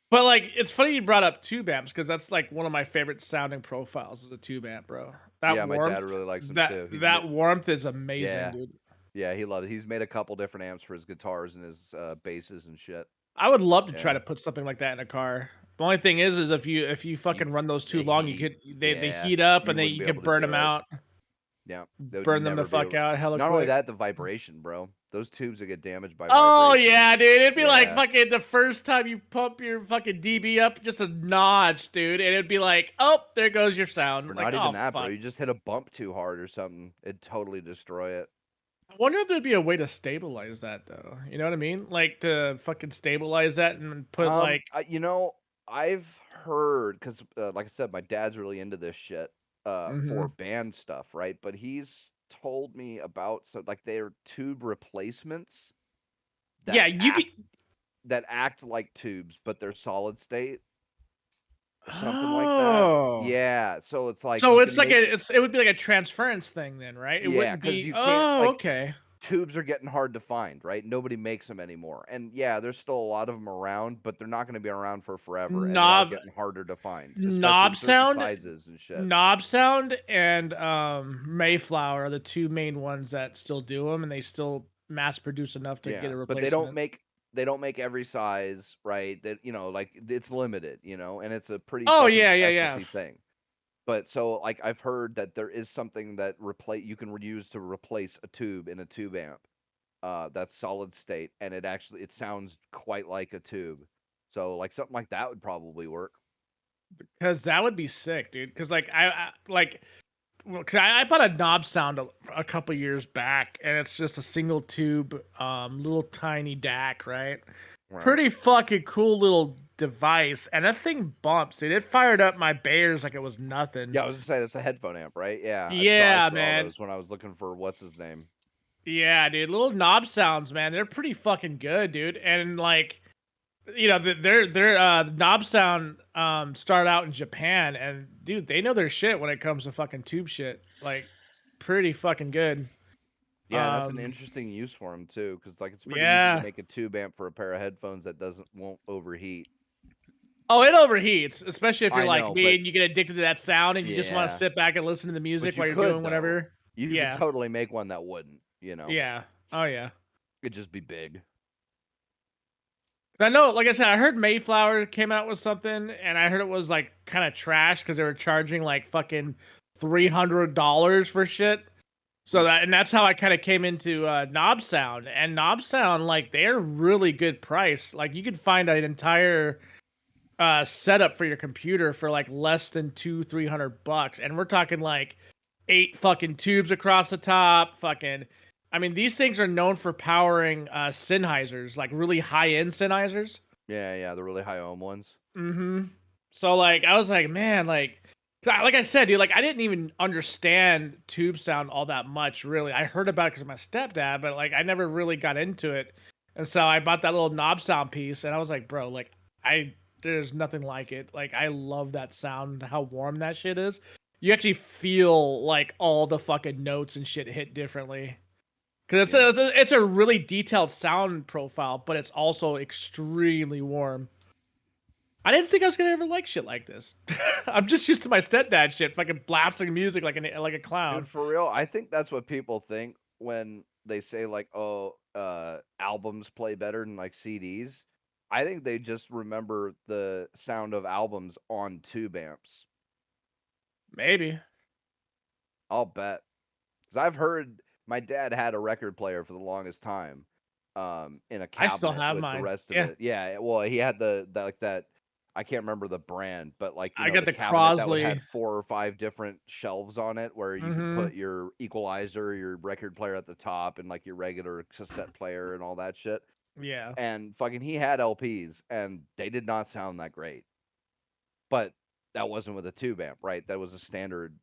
But like, it's funny you brought up tube amps because that's like one of my favorite sounding profiles is a tube amp, bro. That Yeah, my warmth, dad really likes them that too. He's that warmth is amazing, yeah, dude. yeah, he loves it. He's made a couple different amps for his guitars and his basses and shit. I would love to try Yeah. to put something like that in a car. The only thing is if you fucking run those too they long, heat. they Yeah, heat up you and then wouldn't you be can able to burn do them it. out. Yeah, they would Burn them the never be fuck able- out hella Not quick. only that, the vibration, bro. Those tubes that get damaged by Oh vibration. yeah, dude. It'd be like Yeah. fucking the first time you pump your fucking DB up, just a notch, dude, and it'd be like, oh, there goes your sound. Or Like, not even oh, that, fuck. bro. You just hit a bump too hard or something. It'd totally destroy it. I wonder if there'd be a way to stabilize that though. You know what I mean? Like to fucking stabilize that and put like. You know, I've heard because, like I said, my dad's really into this shit for band stuff, right? But he's told me about like they're tube replacements. Yeah, you could. That act like tubes, but they're solid state. Or something like Oh. that. Yeah, so it's like. So you it's can like make- it would be like a transference thing then, right? It Yeah, wouldn't because be. you can't. Oh, Like, okay. tubes are getting hard to find, right? Nobody makes them anymore. And yeah, there's still a lot of them around, but they're not going to be around for forever. And they are getting harder to find. Especially Knob certain sound, sizes and shit. Knob Sound and Mayflower are the two main ones that still do them, and they still mass produce enough to get a replacement. But they don't make every size, right? That like it's limited, and it's a pretty fucking specialty thing. But so like I've heard that there is something that you can use to replace a tube in a tube amp. That's solid state, and it sounds quite like a tube. So like something like that would probably work. Because that would be sick, dude. Because like I bought a Knob Sound a couple years back, and it's just a single tube, little tiny DAC, right? Pretty fucking cool little device, and that thing bumps, dude. It fired up my Bears like it was nothing. Yeah, I was gonna say that's a headphone amp, right? Yeah. Yeah, I saw man. those when I was looking for what's his name. Yeah, dude. Little Knob Sounds, man. They're pretty fucking good, dude. And like, their Knob Sound start out in Japan, and dude, they know their shit when it comes to fucking tube shit. Like, pretty fucking good. Yeah, that's an interesting use for them too, because like it's pretty easy to make a tube amp for a pair of headphones that won't overheat. Oh, it overheats, especially if you're I like know, me and you get addicted to that sound and you just want to Yeah. sit back and listen to the But music you while you're could, doing whatever. You Yeah. could totally make one that wouldn't, Yeah. Oh yeah. It'd just be big. I know, like I said, I heard Mayflower came out with something, and I heard it was like kind of trash because they were charging like fucking $300 for shit. So that's how I kind of came into Knob Sound, and Knob Sound, like, they're really good price. Like, you could find an entire setup for your computer for like less than $200-300, and we're talking like 8 fucking tubes across the top. Fucking, I mean, these things are known for powering Sennheisers, like really high end Sennheisers. Yeah, the really high ohm ones. Mm-hmm. So like, I was like, man, like I said, dude, like I didn't even understand tube sound all that much, really. I heard about it because of my stepdad, but like I never really got into it. And so I bought that little knob sound piece, and I was like, bro, like there's nothing like it. Like I love that sound, how warm that shit is. You actually feel like all the fucking notes and shit hit differently. Because it's a really detailed sound profile, but it's also extremely warm. I didn't think I was gonna ever like shit like this. I'm just used to my stepdad shit, fucking blasting music like a clown. Dude, for real, I think that's what people think when they say like, "Oh, albums play better than like CDs." I think they just remember the sound of albums on tube amps. Maybe. I'll bet. Because I've heard my dad had a record player for the longest time, in a I still cabinet have with mine. the rest of Yeah. it. Yeah, well, he had that. I can't remember the brand, but like I got the the cabinet that would Crosley. had 4 or 5 different shelves on it, where you could put your equalizer, your record player at the top, and like your regular cassette player and all that shit. Yeah. And fucking, he had LPs, and they did not sound that great. But that wasn't with a tube amp, right? That was a standard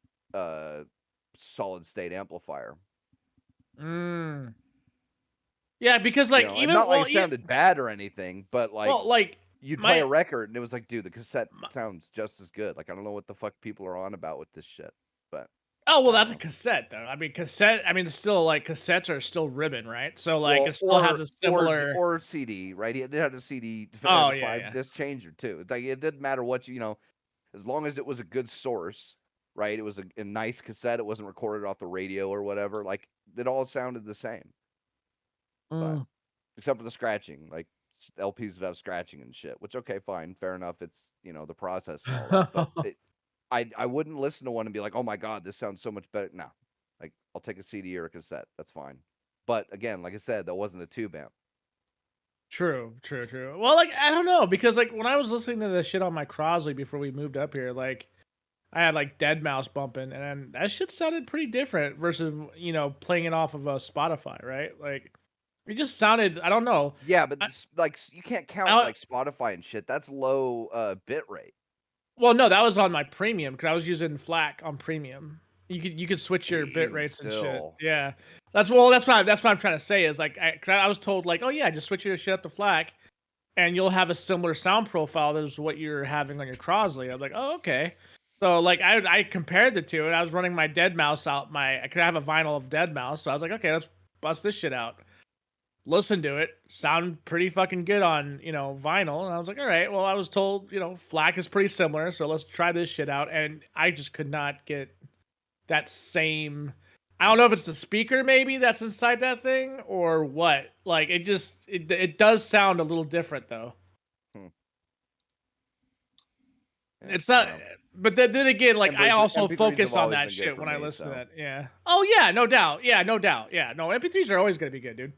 solid state amplifier. Yeah, because like And even not like it sounded bad or anything, but like you'd play a record and it was like, dude, the cassette sounds just as good. Like, I don't know what the fuck people are on about with this shit, but oh well, that's a cassette though. I mean, cassette. I mean, it's still like cassettes are still ribbon, right? So like it still has a similar or CD, right? It had a CD, oh a yeah, 5-disc changer too. It's like, it didn't matter what as long as it was a good source, right? It was a nice cassette. It wasn't recorded off the radio or whatever. Like, it all sounded the same. But except for the scratching, like LPs would have scratching and shit. Which, okay, fine, fair enough. It's the process and all that. But I wouldn't listen to one and be like, oh my god, this sounds so much better. No, like, I'll take a CD or a cassette. That's fine. But again, like I said, that wasn't a tube amp. True. Well, like I don't know, because like when I was listening to the shit on my Crosley before we moved up here, like I had like Dead Mouse bumping, and that shit sounded pretty different versus playing it off of a Spotify, right? Like it just sounded, I don't know. Yeah, but like, you can't count like Spotify and shit. That's low bit rate. Well, no, that was on my premium because I was using FLAC on premium. You could switch your bit rates and shit. Yeah, that's what I'm trying to say is like, I was told like, oh yeah, just switch your shit up to FLAC, and you'll have a similar sound profile as what you're having on your Crosley. I was like, oh okay. So like I compared the two, and I was running my Dead Mouse out I could have a vinyl of Dead Mouse, so I was like, okay, let's bust this shit out. Listen to it, sound pretty fucking good on vinyl, and I was like, all right, well, I was told FLAC is pretty similar, so let's try this shit out, and I just could not get that same. I don't know if it's the speaker maybe that's inside that thing or what. Like it does sound a little different though. It's not, but then again, like I also focus on that shit when I listen to that. Yeah. Oh yeah, no doubt. Yeah, no doubt. Yeah, no, MP3s are always gonna be good, dude.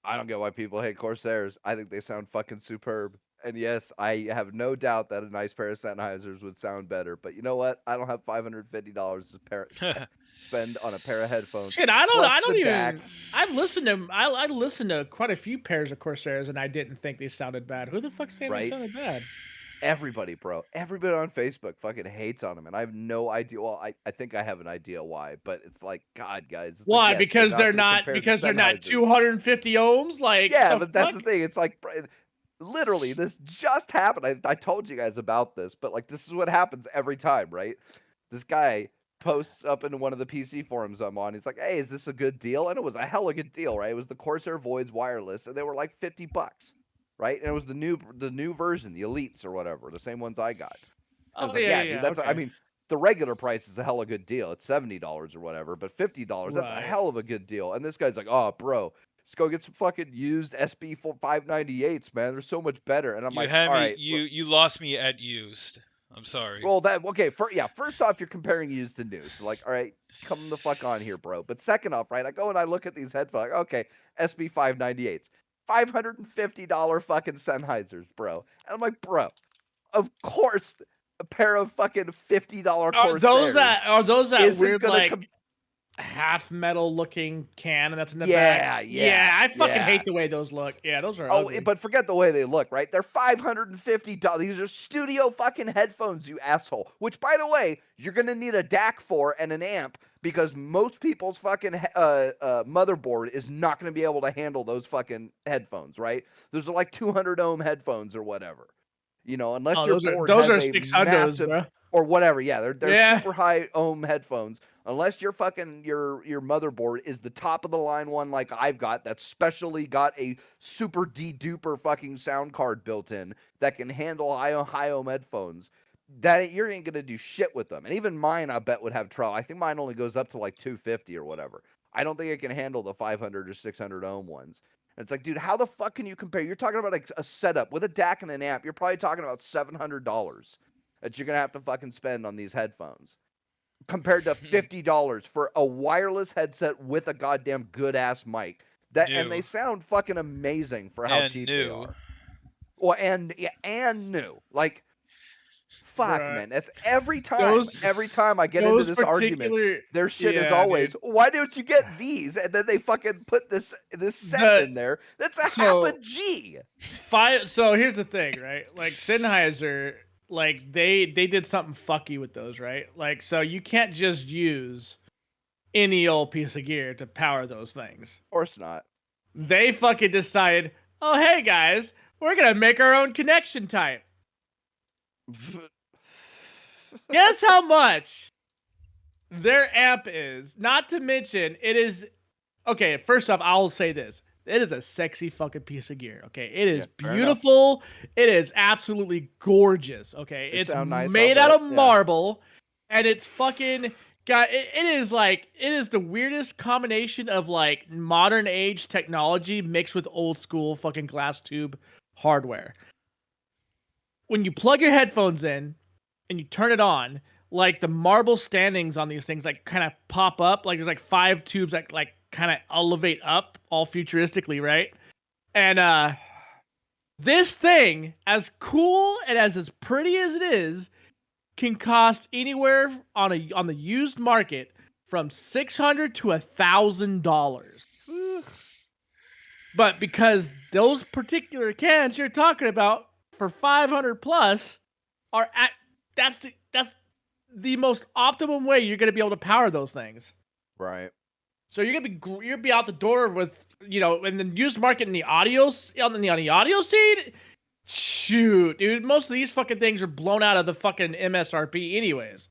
I don't get why people hate Corsairs. I think they sound fucking superb. And yes, I have no doubt that a nice pair of Sennheisers would sound better. But you know what? I don't have $550 to spend on a pair of headphones. Shit, I don't even. DAC. I've listened to. I listened to quite a few pairs of Corsairs, and I didn't think they sounded bad. Who the fuck's saying they sounded bad? Everybody, bro. Everybody on Facebook fucking hates on them, and I have no idea. Well, I think I have an idea why, but it's like, God, guys. Why? Because they're not 250 ohms. Like, yeah, but that's the thing. It's like, literally, this just happened. I told you guys about this, but like, this is what happens every time, right? This guy posts up into one of the PC forums I'm on. He's like, hey, is this a good deal? And it was a hella good deal, right? It was the Corsair Voids wireless, and they were like $50. Right, and it was the new version, the Elites or whatever, the same ones I got. I was like, dude, that's. Okay. I mean, the regular price is a hella good deal. It's $70 or whatever, but $50, that's a hell of a good deal. And this guy's like, oh, bro, Just go get some fucking used SB 598s, man. They're so much better. And I'm You like, had all me. right. You lost me at used. I'm sorry. Well, that okay. First off, you're comparing used to new, so like, all right, come the fuck on here, bro. But second off, right, I go and I look at these headphones. Okay, SB 598s, $550 fucking Sennheisers, bro. And I'm like, bro, of course, a pair of fucking $50 Corsairs Are those that isn't weird gonna like half metal looking can that's in the back? Yeah, I fucking yeah. hate the way those look. Yeah, those are Oh, ugly. but forget the way they look, right? They're $550. These are studio fucking headphones, you asshole. Which, by the way, you're gonna need a DAC for and an amp because most people's fucking motherboard is not gonna be able to handle those fucking headphones, right? Those are like 200 ohm headphones or whatever. You know, unless your board those has are a 600s, massive bro. or whatever. Yeah, they're Yeah. super high ohm headphones. Unless your fucking your motherboard is the top of the line one like I've got that's specially got a super de-duper fucking sound card built in that can handle high ohm headphones, that you ain't gonna do shit with them. And even mine, I bet, would have trouble. I think mine only goes up to like 250 or whatever. I don't think it can handle the 500 or 600 ohm ones. And it's like, dude, how the fuck can you compare? You're talking about a setup with a DAC and an amp. You're probably talking about $700 that you're gonna have to fucking spend on these headphones, compared to $50 for a wireless headset with a goddamn good ass mic. And they sound fucking amazing for how cheap they are. Well, and new. Like, fuck, Bruh. man. That's every time I get into this argument, their shit is always, why don't you get these? And then they fucking put this set in there. That's half a G. So here's the thing, right? Like Sennheiser, like they did something fucky with those, right? Like, so you can't just use any old piece of gear to power those things. Of course not. They fucking decided, oh hey guys, we're gonna make our own connection type. Guess how much their amp is? Not to mention, it is okay. First off, I'll say this: it is a sexy fucking piece of gear. Okay, it is beautiful. It is absolutely gorgeous. Okay, it's nice, made out of marble, and it's fucking got. It is the weirdest combination of like modern age technology mixed with old school fucking glass tube hardware. When you plug your headphones in and you turn it on, like the marble standings on these things like kind of pop up. Like there's like 5 tubes that like kind of elevate up all futuristically, right? And this thing, as cool and as pretty as it is, can cost anywhere on the used market from $600 to $1,000. But because those particular cans you're talking about for 500 plus are at that's the most optimum way you're gonna be able to power those things. Right. So you're gonna be out the door with, you know, in the used market in the audio on the audio scene. Shoot, dude, most of these fucking things are blown out of the fucking MSRP anyways,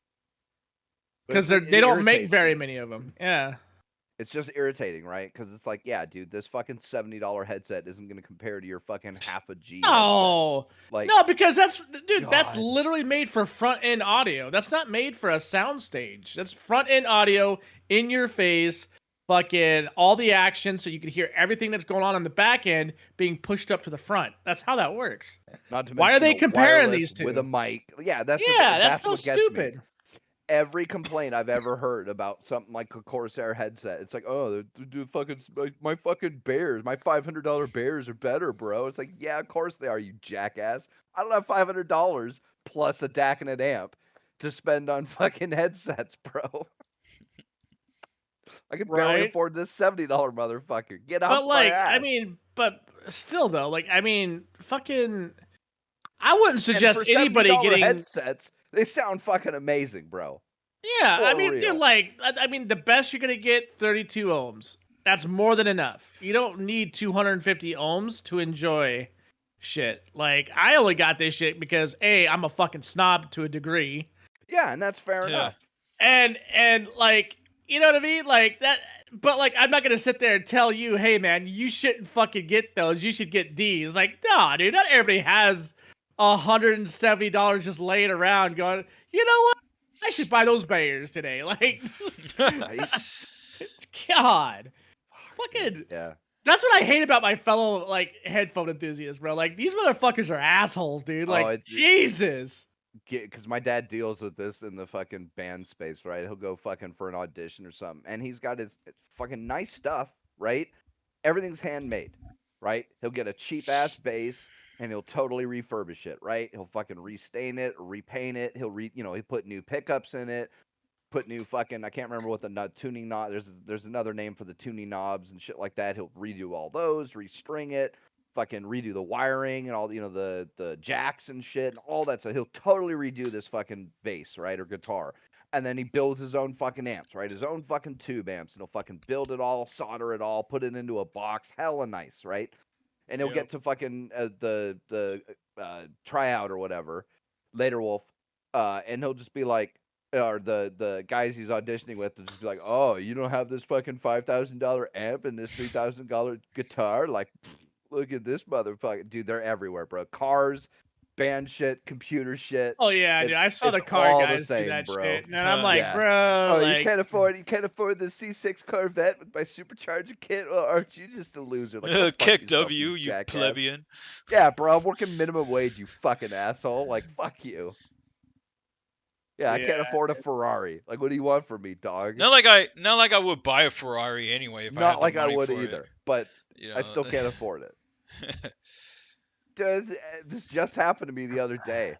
because they don't make very many of them. Yeah. It's just irritating, right? Because it's like, yeah, dude, this fucking $70 headset isn't going to compare to your fucking half a G. No, like, no, because that's literally made for front end audio. That's not made for a sound stage. That's front end audio in your face, fucking all the action, so you can hear everything that's going on in the back end being pushed up to the front. That's how that works. Not to mention, why are they comparing these two with a mic? Yeah, that's so what gets stupid. Me. Every complaint I've ever heard about something like a Corsair headset, it's like, oh, the fucking my fucking Bears, my $500 Bears are better, bro. It's like, yeah, of course they are, you jackass. I don't have $500 plus a DAC and an amp to spend on fucking headsets, bro. I can barely afford this $70 motherfucker. Get off my ass. I mean, but still though, like, I mean, fucking, I wouldn't suggest anybody getting headsets. They sound fucking amazing, bro. Yeah, I mean, dude, like, I mean, the best you're gonna get 32 ohms. That's more than enough. You don't need 250 ohms to enjoy shit. Like, I only got this shit because I'm a fucking snob to a degree. Yeah, and that's fair enough. And like, you know what I mean? Like that. But like, I'm not gonna sit there and tell you, hey man, you shouldn't fucking get those. You should get these. Like, nah, dude, not everybody has $170 just laying around going, you know what? I should buy those Bears today. Like, God. Fucking. Yeah. That's what I hate about my fellow like headphone enthusiasts, bro. Like these motherfuckers are assholes, dude. Oh, Like it's Jesus. because my dad deals with this in the fucking band space, right? He'll go fucking for an audition or something, and he's got his fucking nice stuff, right? Everything's handmade, right? He'll get a cheap ass bass and he'll totally refurbish it, right? He'll fucking restain it, repaint it. He'll put new pickups in it, put new fucking, I can't remember what the tuning knob. There's another name for the tuning knobs and shit like that. He'll redo all those, restring it, fucking redo the wiring and all the jacks and shit and all that. So he'll totally redo this fucking bass, right, or guitar. And then he builds his own fucking amps, right? His own fucking tube amps, and he'll fucking build it all, solder it all, put it into a box, hella nice, right? And he'll get to fucking the tryout or whatever, later Wolf, and he'll just be like, or the guys he's auditioning with will just be like, oh, you don't have this fucking $5,000 amp and this $3,000 guitar? Like, look at this motherfucker. Dude, they're everywhere, bro. Cars, band shit, computer shit. Oh yeah, dude. I saw the It's car all guys the same, do that bro. shit, and I'm like, Yeah. bro, Oh, like, you can't afford the C6 Corvette with my supercharger kit? Well, aren't you just a loser? Like, go fuck yourself, kekw, you jackass. plebeian. Yeah, bro, I'm working minimum wage, you fucking asshole. Like, fuck you. Yeah, I can't afford a Ferrari. Like, what do you want from me, dog? Not like I would buy a Ferrari anyway if I had Not the like I money would for either, it. but You I know. still can't afford it. Dude, this just happened to me the other day.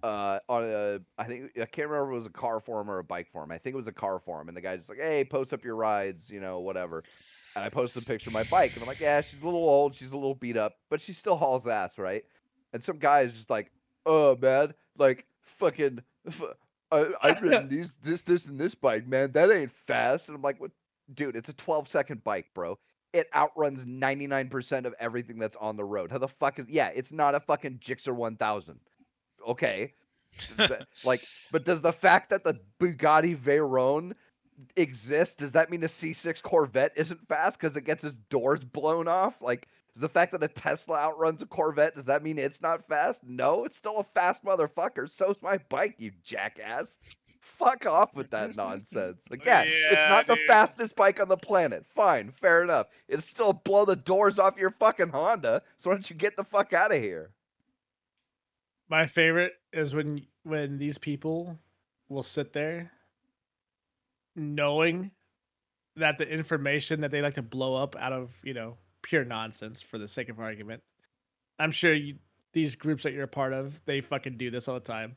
On I can't remember if it was a car forum or a bike forum. I think it was a car forum, and the guy's just like, "Hey, post up your rides, whatever." And I posted a picture of my bike, and I'm like, "Yeah, she's a little old, she's a little beat up, but she still hauls ass, right?" And some guy is just like, "Oh man, like fucking, I've ridden this, and this bike, man. That ain't fast." And I'm like, "What, dude? It's a 12-second bike, bro. It outruns 99% of everything that's on the road. How the fuck is? Yeah, it's not a fucking Gixxer 1000." Okay, but does the fact that the Bugatti Veyron exists, does that mean a C6 Corvette isn't fast because it gets its doors blown off? Like, the fact that a Tesla outruns a Corvette, does that mean it's not fast? No, it's still a fast motherfucker. So's my bike, you jackass. Fuck off with that nonsense. Like, yeah, it's not the fastest bike on the planet. Fine, fair enough. It'll still blow the doors off your fucking Honda, so why don't you get the fuck out of here? my favorite is when these people will sit there knowing that the information that they like to blow up out of, pure nonsense for the sake of argument. I'm sure these groups that you're a part of, they fucking do this all the time.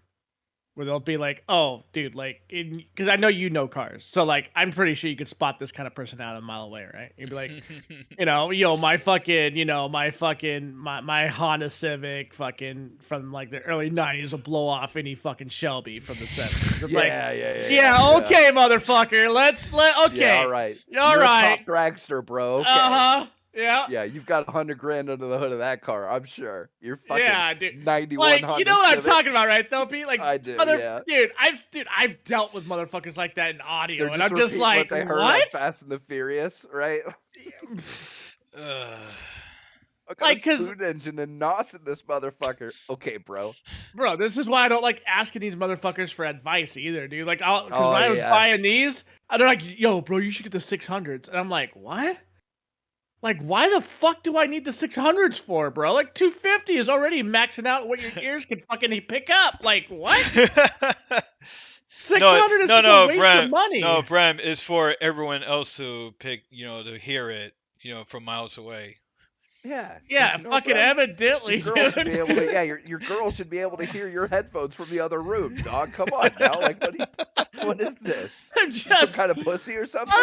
Where they'll be like, oh, dude, like, because I know you know cars. So, like, I'm pretty sure you could spot this kind of person out a mile away, right? You'd be like, my Honda Civic fucking from, like, the early 90s will blow off any fucking Shelby from the 70s. Yeah, okay, motherfucker. Okay. Yeah, all right. All You're right. a top dragster, bro. Okay. Uh-huh. Yeah. Yeah, you've got $100,000 under the hood of that car, I'm sure. You're fucking Yeah, dude. 91 Like, Honda you know what Civic. I'm talking about, right, though, Pete? Like, I do, yeah. Dude, I've dealt with motherfuckers like that in audio, They're and I'm just repeating like, what they heard on Fast and the Furious, right? I got Like, a 'cause- spoon engine and NOS in this motherfucker. Okay, bro. Bro, this is why I don't like asking these motherfuckers for advice either, dude. Like, because Oh, when I was yeah. buying these, they're like, yo, bro, you should get the 600s. And I'm like, what? Like, why the fuck do I need the 600s for, bro? Like, 250 is already maxing out what your ears can fucking pick up. Like, what? 600 is just a waste of money. No, Bram, is for everyone else to pick, to hear it, from miles away. Yeah. Yeah, fucking bro, ever-diddly, your girl should dude. be able to, yeah, your girl should be able to hear your headphones from the other room, dog. Come on now. Like, what is this? I'm You just... some kind of pussy or something?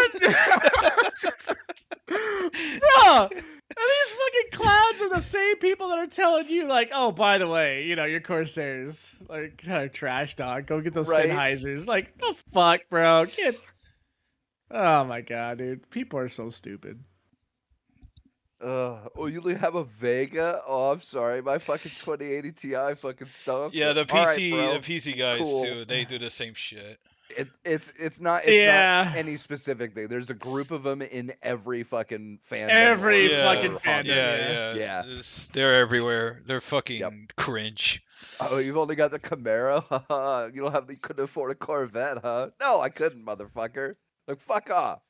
Bro, and these fucking clowns are the same people that are telling you, like, oh, by the way, your Corsairs, like, kind of trash, dog. Go get those Right. Sennheisers. Like, the fuck, bro? Oh my god, dude. People are so stupid. Oh, you have a Vega? Oh, I'm sorry. My fucking 2080 Ti fucking stuff. Yeah, the All right, PC bro. the PC guys Cool. too. They do the same shit. It's not Yeah. any specific thing. There's a group of them in every fucking fandom. Every or fucking Honda. fandom. Yeah. They're everywhere. They're fucking cringe. Oh, you've only got the Camaro? You couldn't afford a Corvette, huh? No, I couldn't, motherfucker. Like, fuck off.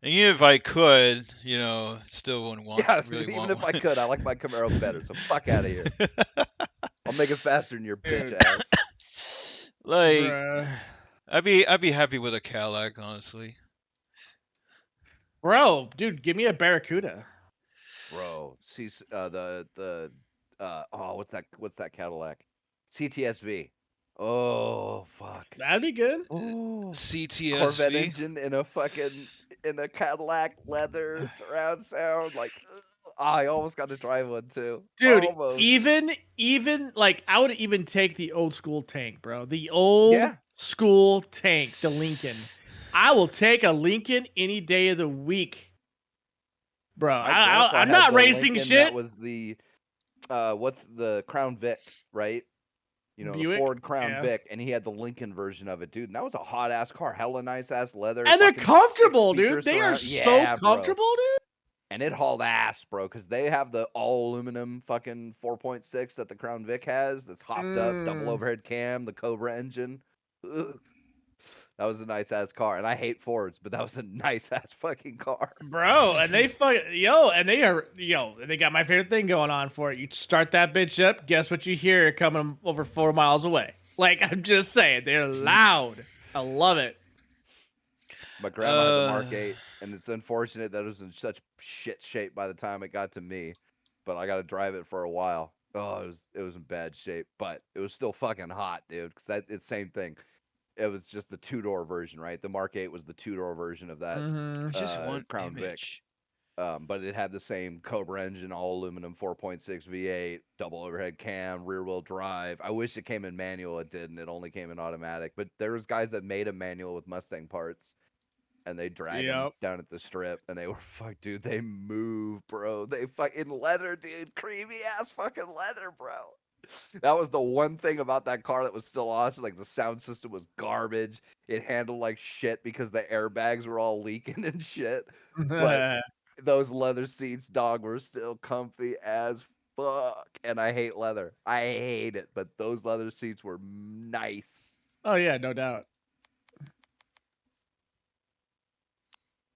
And even if I could, you know, still wouldn't want Yeah, really even want if I one. could, I like my Camaro better. So fuck out of here. I'll make it faster than your bitch Dude. ass. Like, Bruh. I'd be happy with a Cadillac, honestly. Bro, dude, give me a Barracuda. Bro, see what's that Cadillac? CTSV. Oh fuck. That'd be good. Oh, CTSV. Corvette engine in a Cadillac leather surround sound. Like, I almost got to drive one too. Dude, Almost. even like I would even take the old school tank, bro. The old Yeah. school tank, the Lincoln. I will take a Lincoln any day of the week, bro. My grandpa I'm had not the racing Lincoln shit. that was the what's the Crown Vic, right? You know, the Buick? Ford Crown Yeah. Vic, and he had the Lincoln version of it, dude. And that was a hot ass car, hella nice ass leather, And they're fucking comfortable, 6-speaker dude. They are surround. so Yeah, bro. comfortable, dude. And it hauled ass, bro, because they have the all aluminum fucking 4.6 that the Crown Vic has. That's hopped up, double overhead cam, the Cobra engine. Ugh. That was a nice ass car, and I hate Fords, but that was a nice ass fucking car, Bro, and they they got my favorite thing going on for it. You start that bitch up, guess what you hear coming over 4 miles away? Like, I'm just saying, they're loud. I love it. My grandma had the Mark 8, and it's unfortunate that it was in such shit shape by the time it got to me. But I got to drive it for a while. Oh, it was in bad shape, but it was still fucking hot, dude. Cause it's same thing. It was just the 2-door version, right? The Mark 8 was the 2-door version of that Just one Crown image. Vic. But it had the same Cobra engine, all aluminum, 4.6 V8, double overhead cam, rear wheel drive. I wish it came in manual. It didn't. It only came in automatic. But there was guys that made a manual with Mustang parts, and they drag them down at the strip, and they were dude. They move, bro. They fucking leather, dude. Creamy ass fucking leather, bro. That was the one thing about that car that was still awesome. Like, the sound system was garbage. It handled like shit because the airbags were all leaking and shit. But those leather seats, dog, were still comfy as fuck. And I hate leather. I hate it. But those leather seats were nice. Oh yeah, no doubt.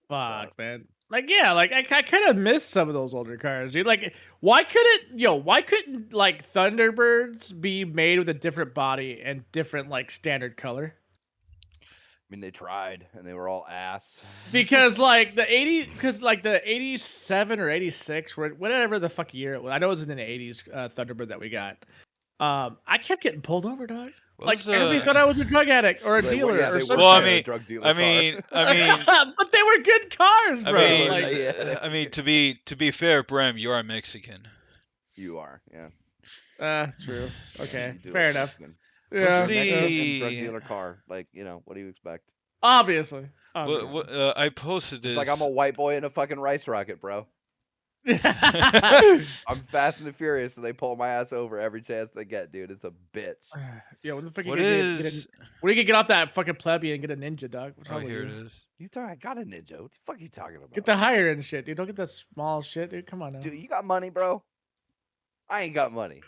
Fuck, man. Like, yeah, like I kind of miss some of those older cars, dude. Like, why couldn't like Thunderbirds be made with a different body and different like standard color? I mean, they tried, and they were all ass. Because like the 87 or 86, whatever the fuck year it was. I know it was in the 80s Thunderbird that we got. I kept getting pulled over, dog. Like, everybody thought I was a drug addict or a dealer or something. Well, I mean, but they were good cars, bro. I mean, to be fair, Bram, you are Mexican. You are, yeah. True. Okay, You do fair look enough. Mexican. Yeah. Mexican drug dealer car, like, you know, what do you expect? Obviously. I posted this. It's like I'm a white boy in a fucking rice rocket, bro. I'm Fast and the Furious, so they pull my ass over every chance they get, dude. It's a bitch. Yeah, what the fuck? What Where is? do you get off that fucking plebby and get a ninja, dog? What's wrong with Here you? it is. I got a ninja. What the fuck are you talking about? Get the higher end shit, dude. Don't get that small shit, dude. Come on now. Dude, you got money, bro? I ain't got money.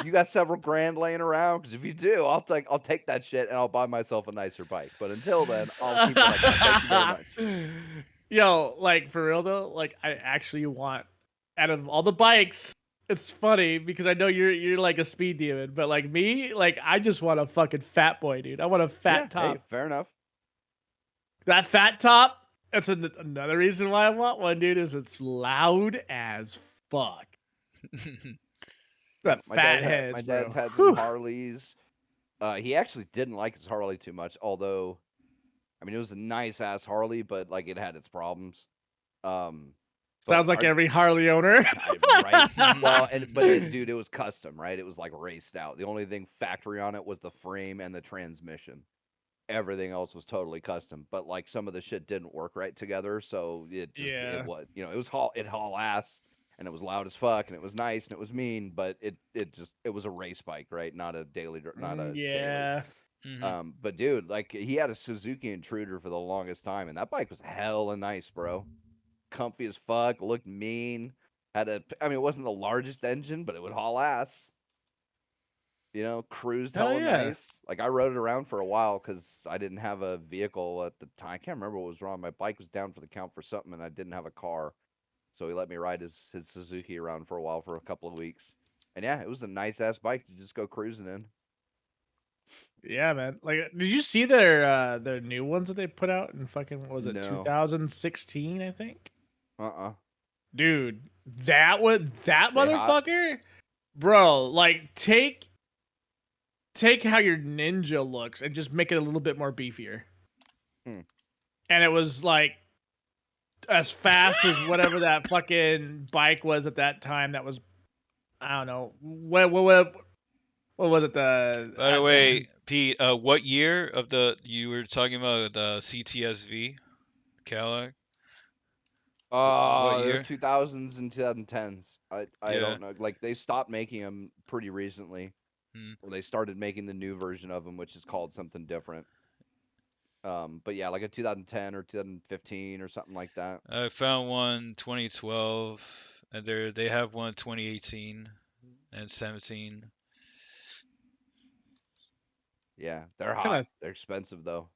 You got several grand laying around? Because if you do, I'll take that shit and I'll buy myself a nicer bike. But until then, I'll keep it like that. Thank you very much. Yo, like, for real though, like, I actually want, out of all the bikes, it's funny because I know you're like a speed demon, but like me, like, I just want a fucking fat boy, dude. I want a fat top. Hey, fair enough. That fat top, that's another reason why I want one, dude, is it's loud as fuck. That fat head. My dad's had some Harleys. He actually didn't like his Harley too much, although, I mean, it was a nice ass Harley, but like it had its problems. Sounds like every Harley owner. Right. Well, dude, it was custom, right? It was like raced out. The only thing factory on it was the frame and the transmission. Everything else was totally custom, but like some of the shit didn't work right together, so it haul ass, and it was loud as fuck, and it was nice, and it was mean, but it was a race bike, right? Not a daily. But dude, like, he had a Suzuki Intruder for the longest time, and that bike was hella nice, bro. Comfy as fuck, looked mean. It wasn't the largest engine, but it would haul ass. You know, cruised Hell hella yeah. nice. Like I rode it around for a while because I didn't have a vehicle at the time. I can't remember what was wrong. My bike was down for the count for something, and I didn't have a car, so he let me ride his Suzuki around for a while for a couple of weeks. And yeah, it was a nice ass bike to just go cruising in. Yeah, man. Like, did you see their new ones that they put out in fucking what was it No. 2016? I think. Dude, That they hot? motherfucker, bro. Like, take how your Ninja looks and just make it a little bit more beefier. Hmm. And it was like as fast as whatever that fucking bike was at that time. That was, I don't know, what was it? By the way, Pete, what year of you were talking about the CTSV Cadillac? What The year? 2000s and 2010s. I Yeah. don't know. Like they stopped making them pretty recently, Hmm. or they started making the new version of them, which is called something different. But yeah, like a 2010 or 2015 or something like that. I found one 2012, and they have one 2018 and 17. Yeah, they're Kind hot. of. They're expensive though.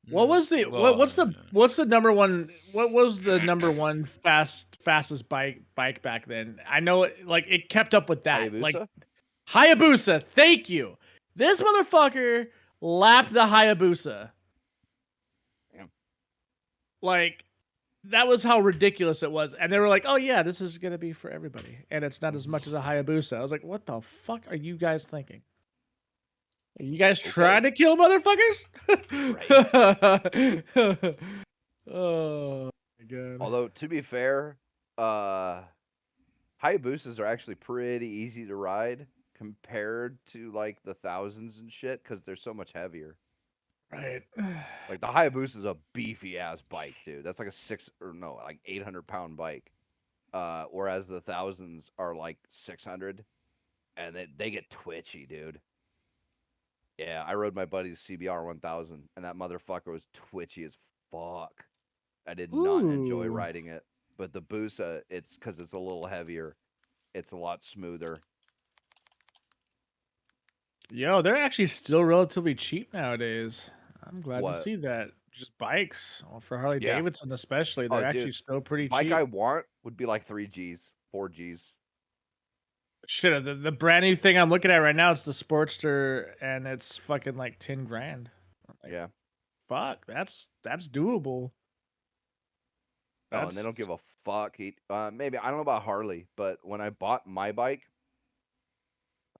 What was the Well, what's the number one? What was the number one fastest bike back then? I know like it kept up with that. Like Hayabusa? Hayabusa. Thank you. This motherfucker lapped the Hayabusa. Damn. Like that was how ridiculous it was, and they were like, "Oh yeah, this is gonna be for everybody, and it's not as much as a Hayabusa." I was like, "What the fuck are you guys thinking? Are you guys trying to kill motherfuckers?" Oh my god. Although to be fair, Hayabusas are actually pretty easy to ride compared to like the thousands and shit because they're so much heavier. Right. Like the Hayabusa is a beefy ass bike, dude. That's like like 800-pound bike. Whereas the thousands are like 600, and they get twitchy, dude. Yeah, I rode my buddy's CBR 1000, and that motherfucker was twitchy as fuck. I did not enjoy Ooh. riding it. But the Busa, it's because it's a little heavier. It's a lot smoother. Yo, they're actually still relatively cheap nowadays. I'm glad to What? see that. Just bikes, well, for Harley Yeah. Davidson especially, Oh, they're actually dude. still pretty Bike cheap. I want would be like 3Gs, 4Gs. Shit, the brand new thing I'm looking at right now, it's the Sportster, and it's fucking like 10 grand. Like, Yeah. fuck, that's doable. Oh, and they don't give a fuck. Maybe I don't know about Harley, but when I bought my bike,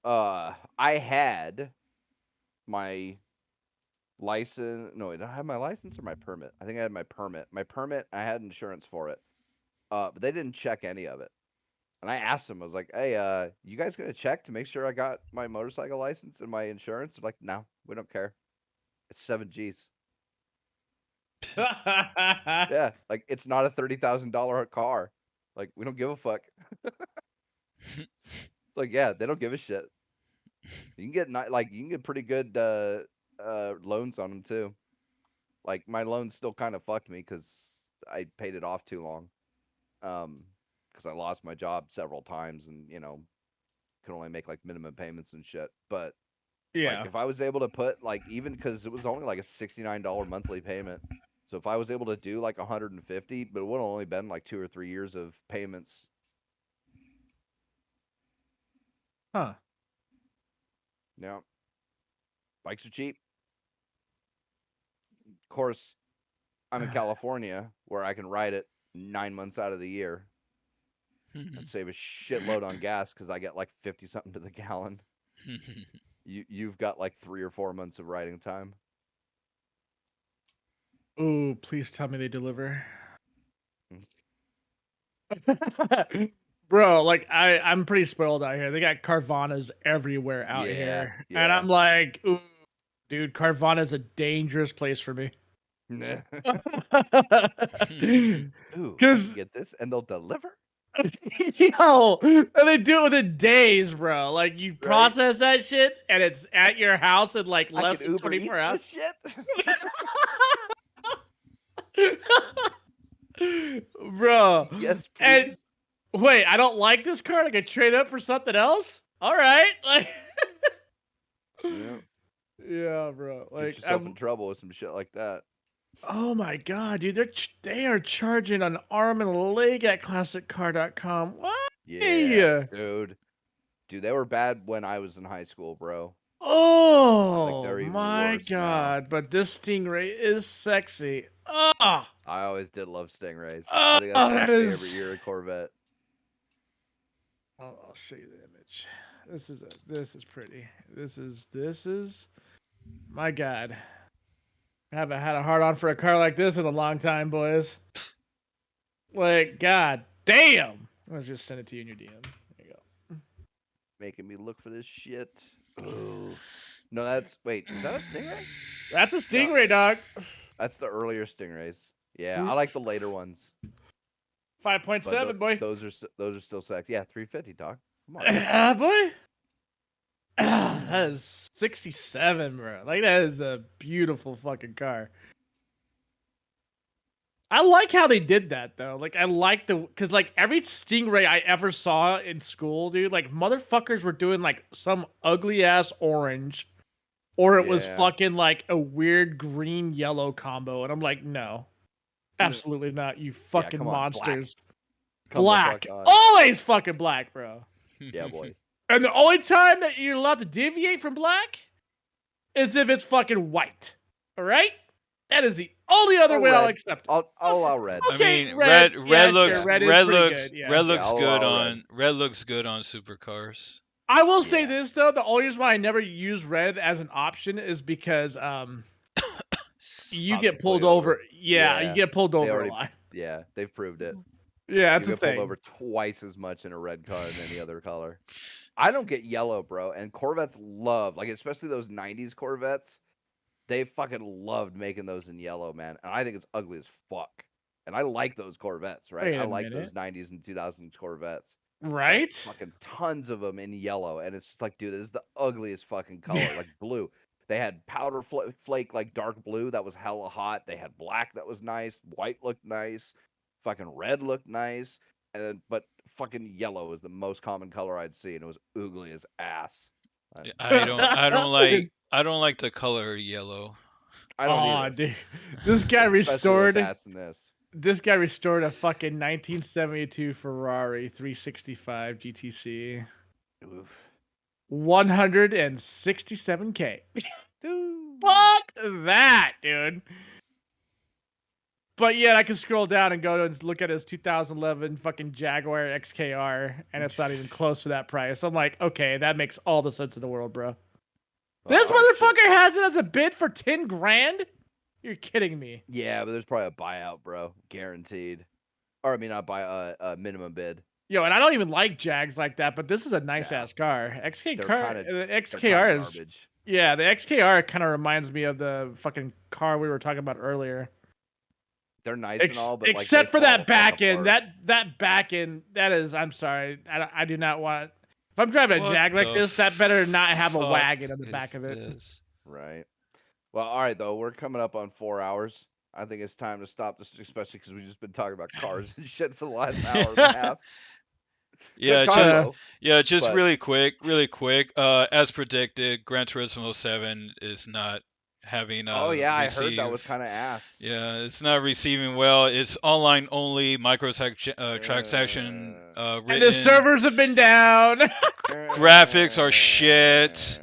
I had my license. No, did I have my license or my permit? I think I had my permit. My permit, I had insurance for it. But they didn't check any of it. And I asked them, I was like, "Hey, you guys gonna check to make sure I got my motorcycle license and my insurance?" They're like, "No, we don't care. It's 7Gs." Yeah, like it's not a $30,000 car. Like we don't give a fuck. Like yeah, they don't give a shit. You can get you can get pretty good loans on them too. Like my loan still kind of fucked me because I paid it off too long. Because I lost my job several times and could only make like minimum payments and shit. But Yeah. like if I was able to put like even because it was only like a $69 monthly payment. So if I was able to do like 150, but it would have only been like 2 or 3 years of payments. Huh. Yeah. Bikes are cheap. Of course, I'm in California where I can ride it 9 months out of the year and save a shitload on gas because I get like 50 something to the gallon. You've got like 3 or 4 months of riding time. Ooh, please tell me they deliver. Bro, like I'm pretty spoiled out here. They got Carvanas everywhere out here. And I'm like, ooh, dude, Carvana's a dangerous place for me. Ooh, I can get this and they'll deliver? Yo, and they do it within days, bro. Like you process that shit and it's at your house in like less than 24 hours. This shit? Bro. Yes, please. And wait, I don't like this car. I can trade up for something else? All right. Like Yeah. Yeah, bro. Get Like, yourself in trouble with some shit like that. oh my god, dude, they are charging an arm and a leg at ClassicCar.com. What? Yeah, dude. Dude, they were bad when I was in high school, bro. Like Oh they're even my worse now. god, but this Stingray is sexy. Ah, I always did love Stingrays. oh, I think that's my that favorite is. year of Corvette. I'll show you the image. This is pretty. This is my god. I haven't had a hard on for a car like this in a long time, boys. Like, god damn. Let's just send it to you in your DM. There you go. Making me look for this shit. Ooh. No, that's wait, is that a Stingray? That's a Stingray, dog. That's the earlier Stingrays. Yeah, I like the later ones. 5.7, boy. Those are still sexy. Yeah, 350, dog. Come on. Ah, boy. That is 67, bro. Like, that is a beautiful fucking car. I like how they did that, though. Like, I like because, like, every Stingray I ever saw in school, dude, like, motherfuckers were doing, like, some ugly-ass orange, or it was fucking, like, a weird green-yellow combo, and I'm like, no. Absolutely not, you fucking monsters. Black. Always fucking black, bro. Yeah, boy. And the only time that you're allowed to deviate from black is if it's fucking white. All right? That is the only other way I'll accept it. I'll allow red. Okay, I mean, red looks sure, red looks good, yeah. red looks I'll good allow on red looks good on supercars. I will say this though, the only reason why I never use red as an option is because you get pulled over. Yeah, you get pulled over a lot. Yeah, they've proved it. Yeah, that's you the get thing. pulled over twice as much in a red car than any other color. I don't get yellow, bro. And Corvettes love, like, especially those 90s Corvettes. They fucking loved making those in yellow, man. And I think it's ugly as fuck. And I like those Corvettes, right? Wait I a like minute. those 90s and 2000s Corvettes. Right? Fucking tons of them in yellow. And it's just like, dude, this is the ugliest fucking color. Like blue. They had powder flake, like dark blue. That was hella hot. They had black that was nice. White looked nice. Fucking red looked nice. But fucking yellow is the most common color I'd see. And it was ugly as ass. I don't like the color yellow. I don't either. Dude. This guy restored this. This guy restored a fucking 1972 Ferrari 365 GTC. Oof. 167K. Fuck that, dude. But yet I can scroll down and go and look at his 2011 fucking Jaguar XKR, and it's not even close to that price. I'm like, okay, that makes all the sense in the world, bro. This motherfucker has it as a bid for 10 grand? You're kidding me. Yeah, but there's probably a buyout, bro. Guaranteed. Or, I mean, not buy a minimum bid. Yo, and I don't even like Jags like that, but this is a nice-ass car. The XKR is... garbage. Yeah, the XKR kind of reminds me of the fucking car we were talking about earlier. They're nice and all, but except for that back end, that back end, that is, I'm sorry, I do not want. If I'm driving a Jag like this, that better not have a wagon in the back of it. Right. Well, all right though, we're coming up on 4 hours. I think it's time to stop this, especially because we've just been talking about cars and shit for the last hour and a half. Just really quick. As predicted, Gran Turismo 7 is not having. I heard that was kind of ass. Yeah, it's not receiving well. It's online only, transaction written. And the servers have been down. Graphics are shit.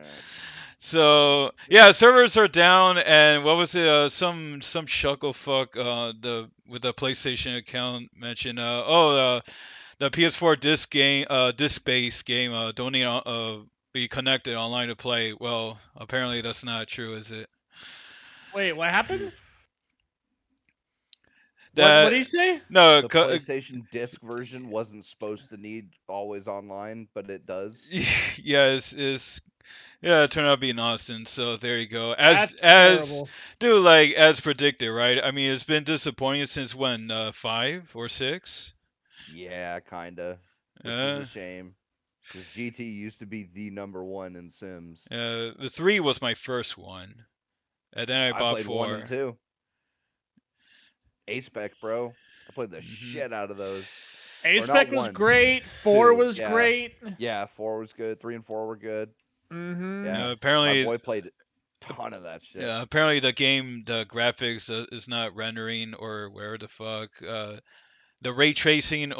So yeah, servers are down, and what was it? Some shucklefuck with the PlayStation account mentioned the PS4 disc-based game don't need be connected online to play. Well, apparently that's not true, is it? Wait, what happened? What did he say? No, the PlayStation disc version wasn't supposed to need always online, but it does. Yeah, it turned out to be nonsense. So there you go. As predicted, right? I mean, it's been disappointing since when? 5 or 6? Yeah, kinda. Which is a shame. Because GT used to be the #1 in Sims. The 3 was my first one. And then I bought played 4. 1 and 2. A-Spec, bro. I played the shit out of those. A-Spec was great. 4 was great. Yeah, 4 was good. 3 and 4 were good. Mm-hmm. Yeah. apparently, my boy played a ton of that shit. yeah, apparently the game, the graphics is not rendering or where the fuck. The ray tracing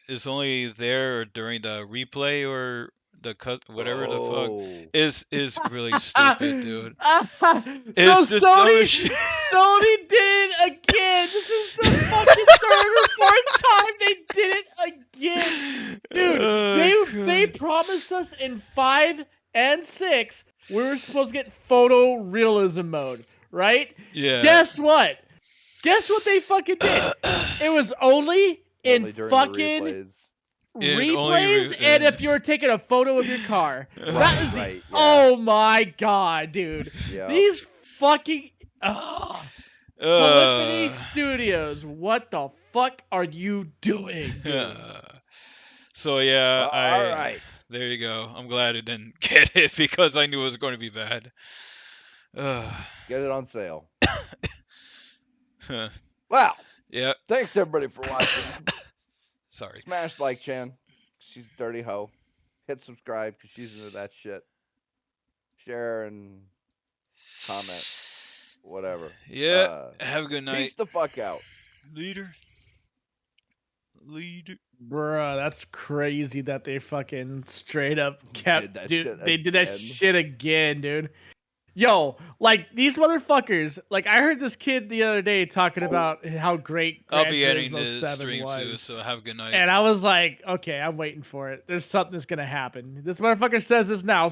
is only there during the replay or the cut, whatever the fuck Oh. is really stupid, dude. So It's the dumbest Sony, shit. Sony did it again. This is the fucking third or fourth time they did it again, dude. Oh, they God. promised us in 5 and 6 we were supposed to get photorealism mode, right? Yeah. Guess what? Guess what they fucking did? It was only in Only during fucking the replays. replays and if you were taking a photo of your car. That is Right, yeah. Oh my god, dude. Yeah. These fucking Polyphony Studios, what the fuck are you doing, dude? So yeah, all right. There you go. I'm glad I didn't get it because I knew it was going to be bad. Get it on sale. Huh. Well, Yeah. thanks everybody for watching. Sorry. Smash like Chan. She's a dirty hoe. Hit subscribe because she's into that shit. Share and comment. Whatever. Yeah. Have a good night. Peace the fuck out. Leader. Bruh, that's crazy that they fucking straight up kept they did that again. shit again, dude. Yo, like these motherfuckers, like I heard this kid the other day talking about how great I'll Gran be editing Turismo the 7 stream was. too, so have a good night. And I was like, okay, I'm waiting for it. There's something that's gonna happen. This motherfucker says this now.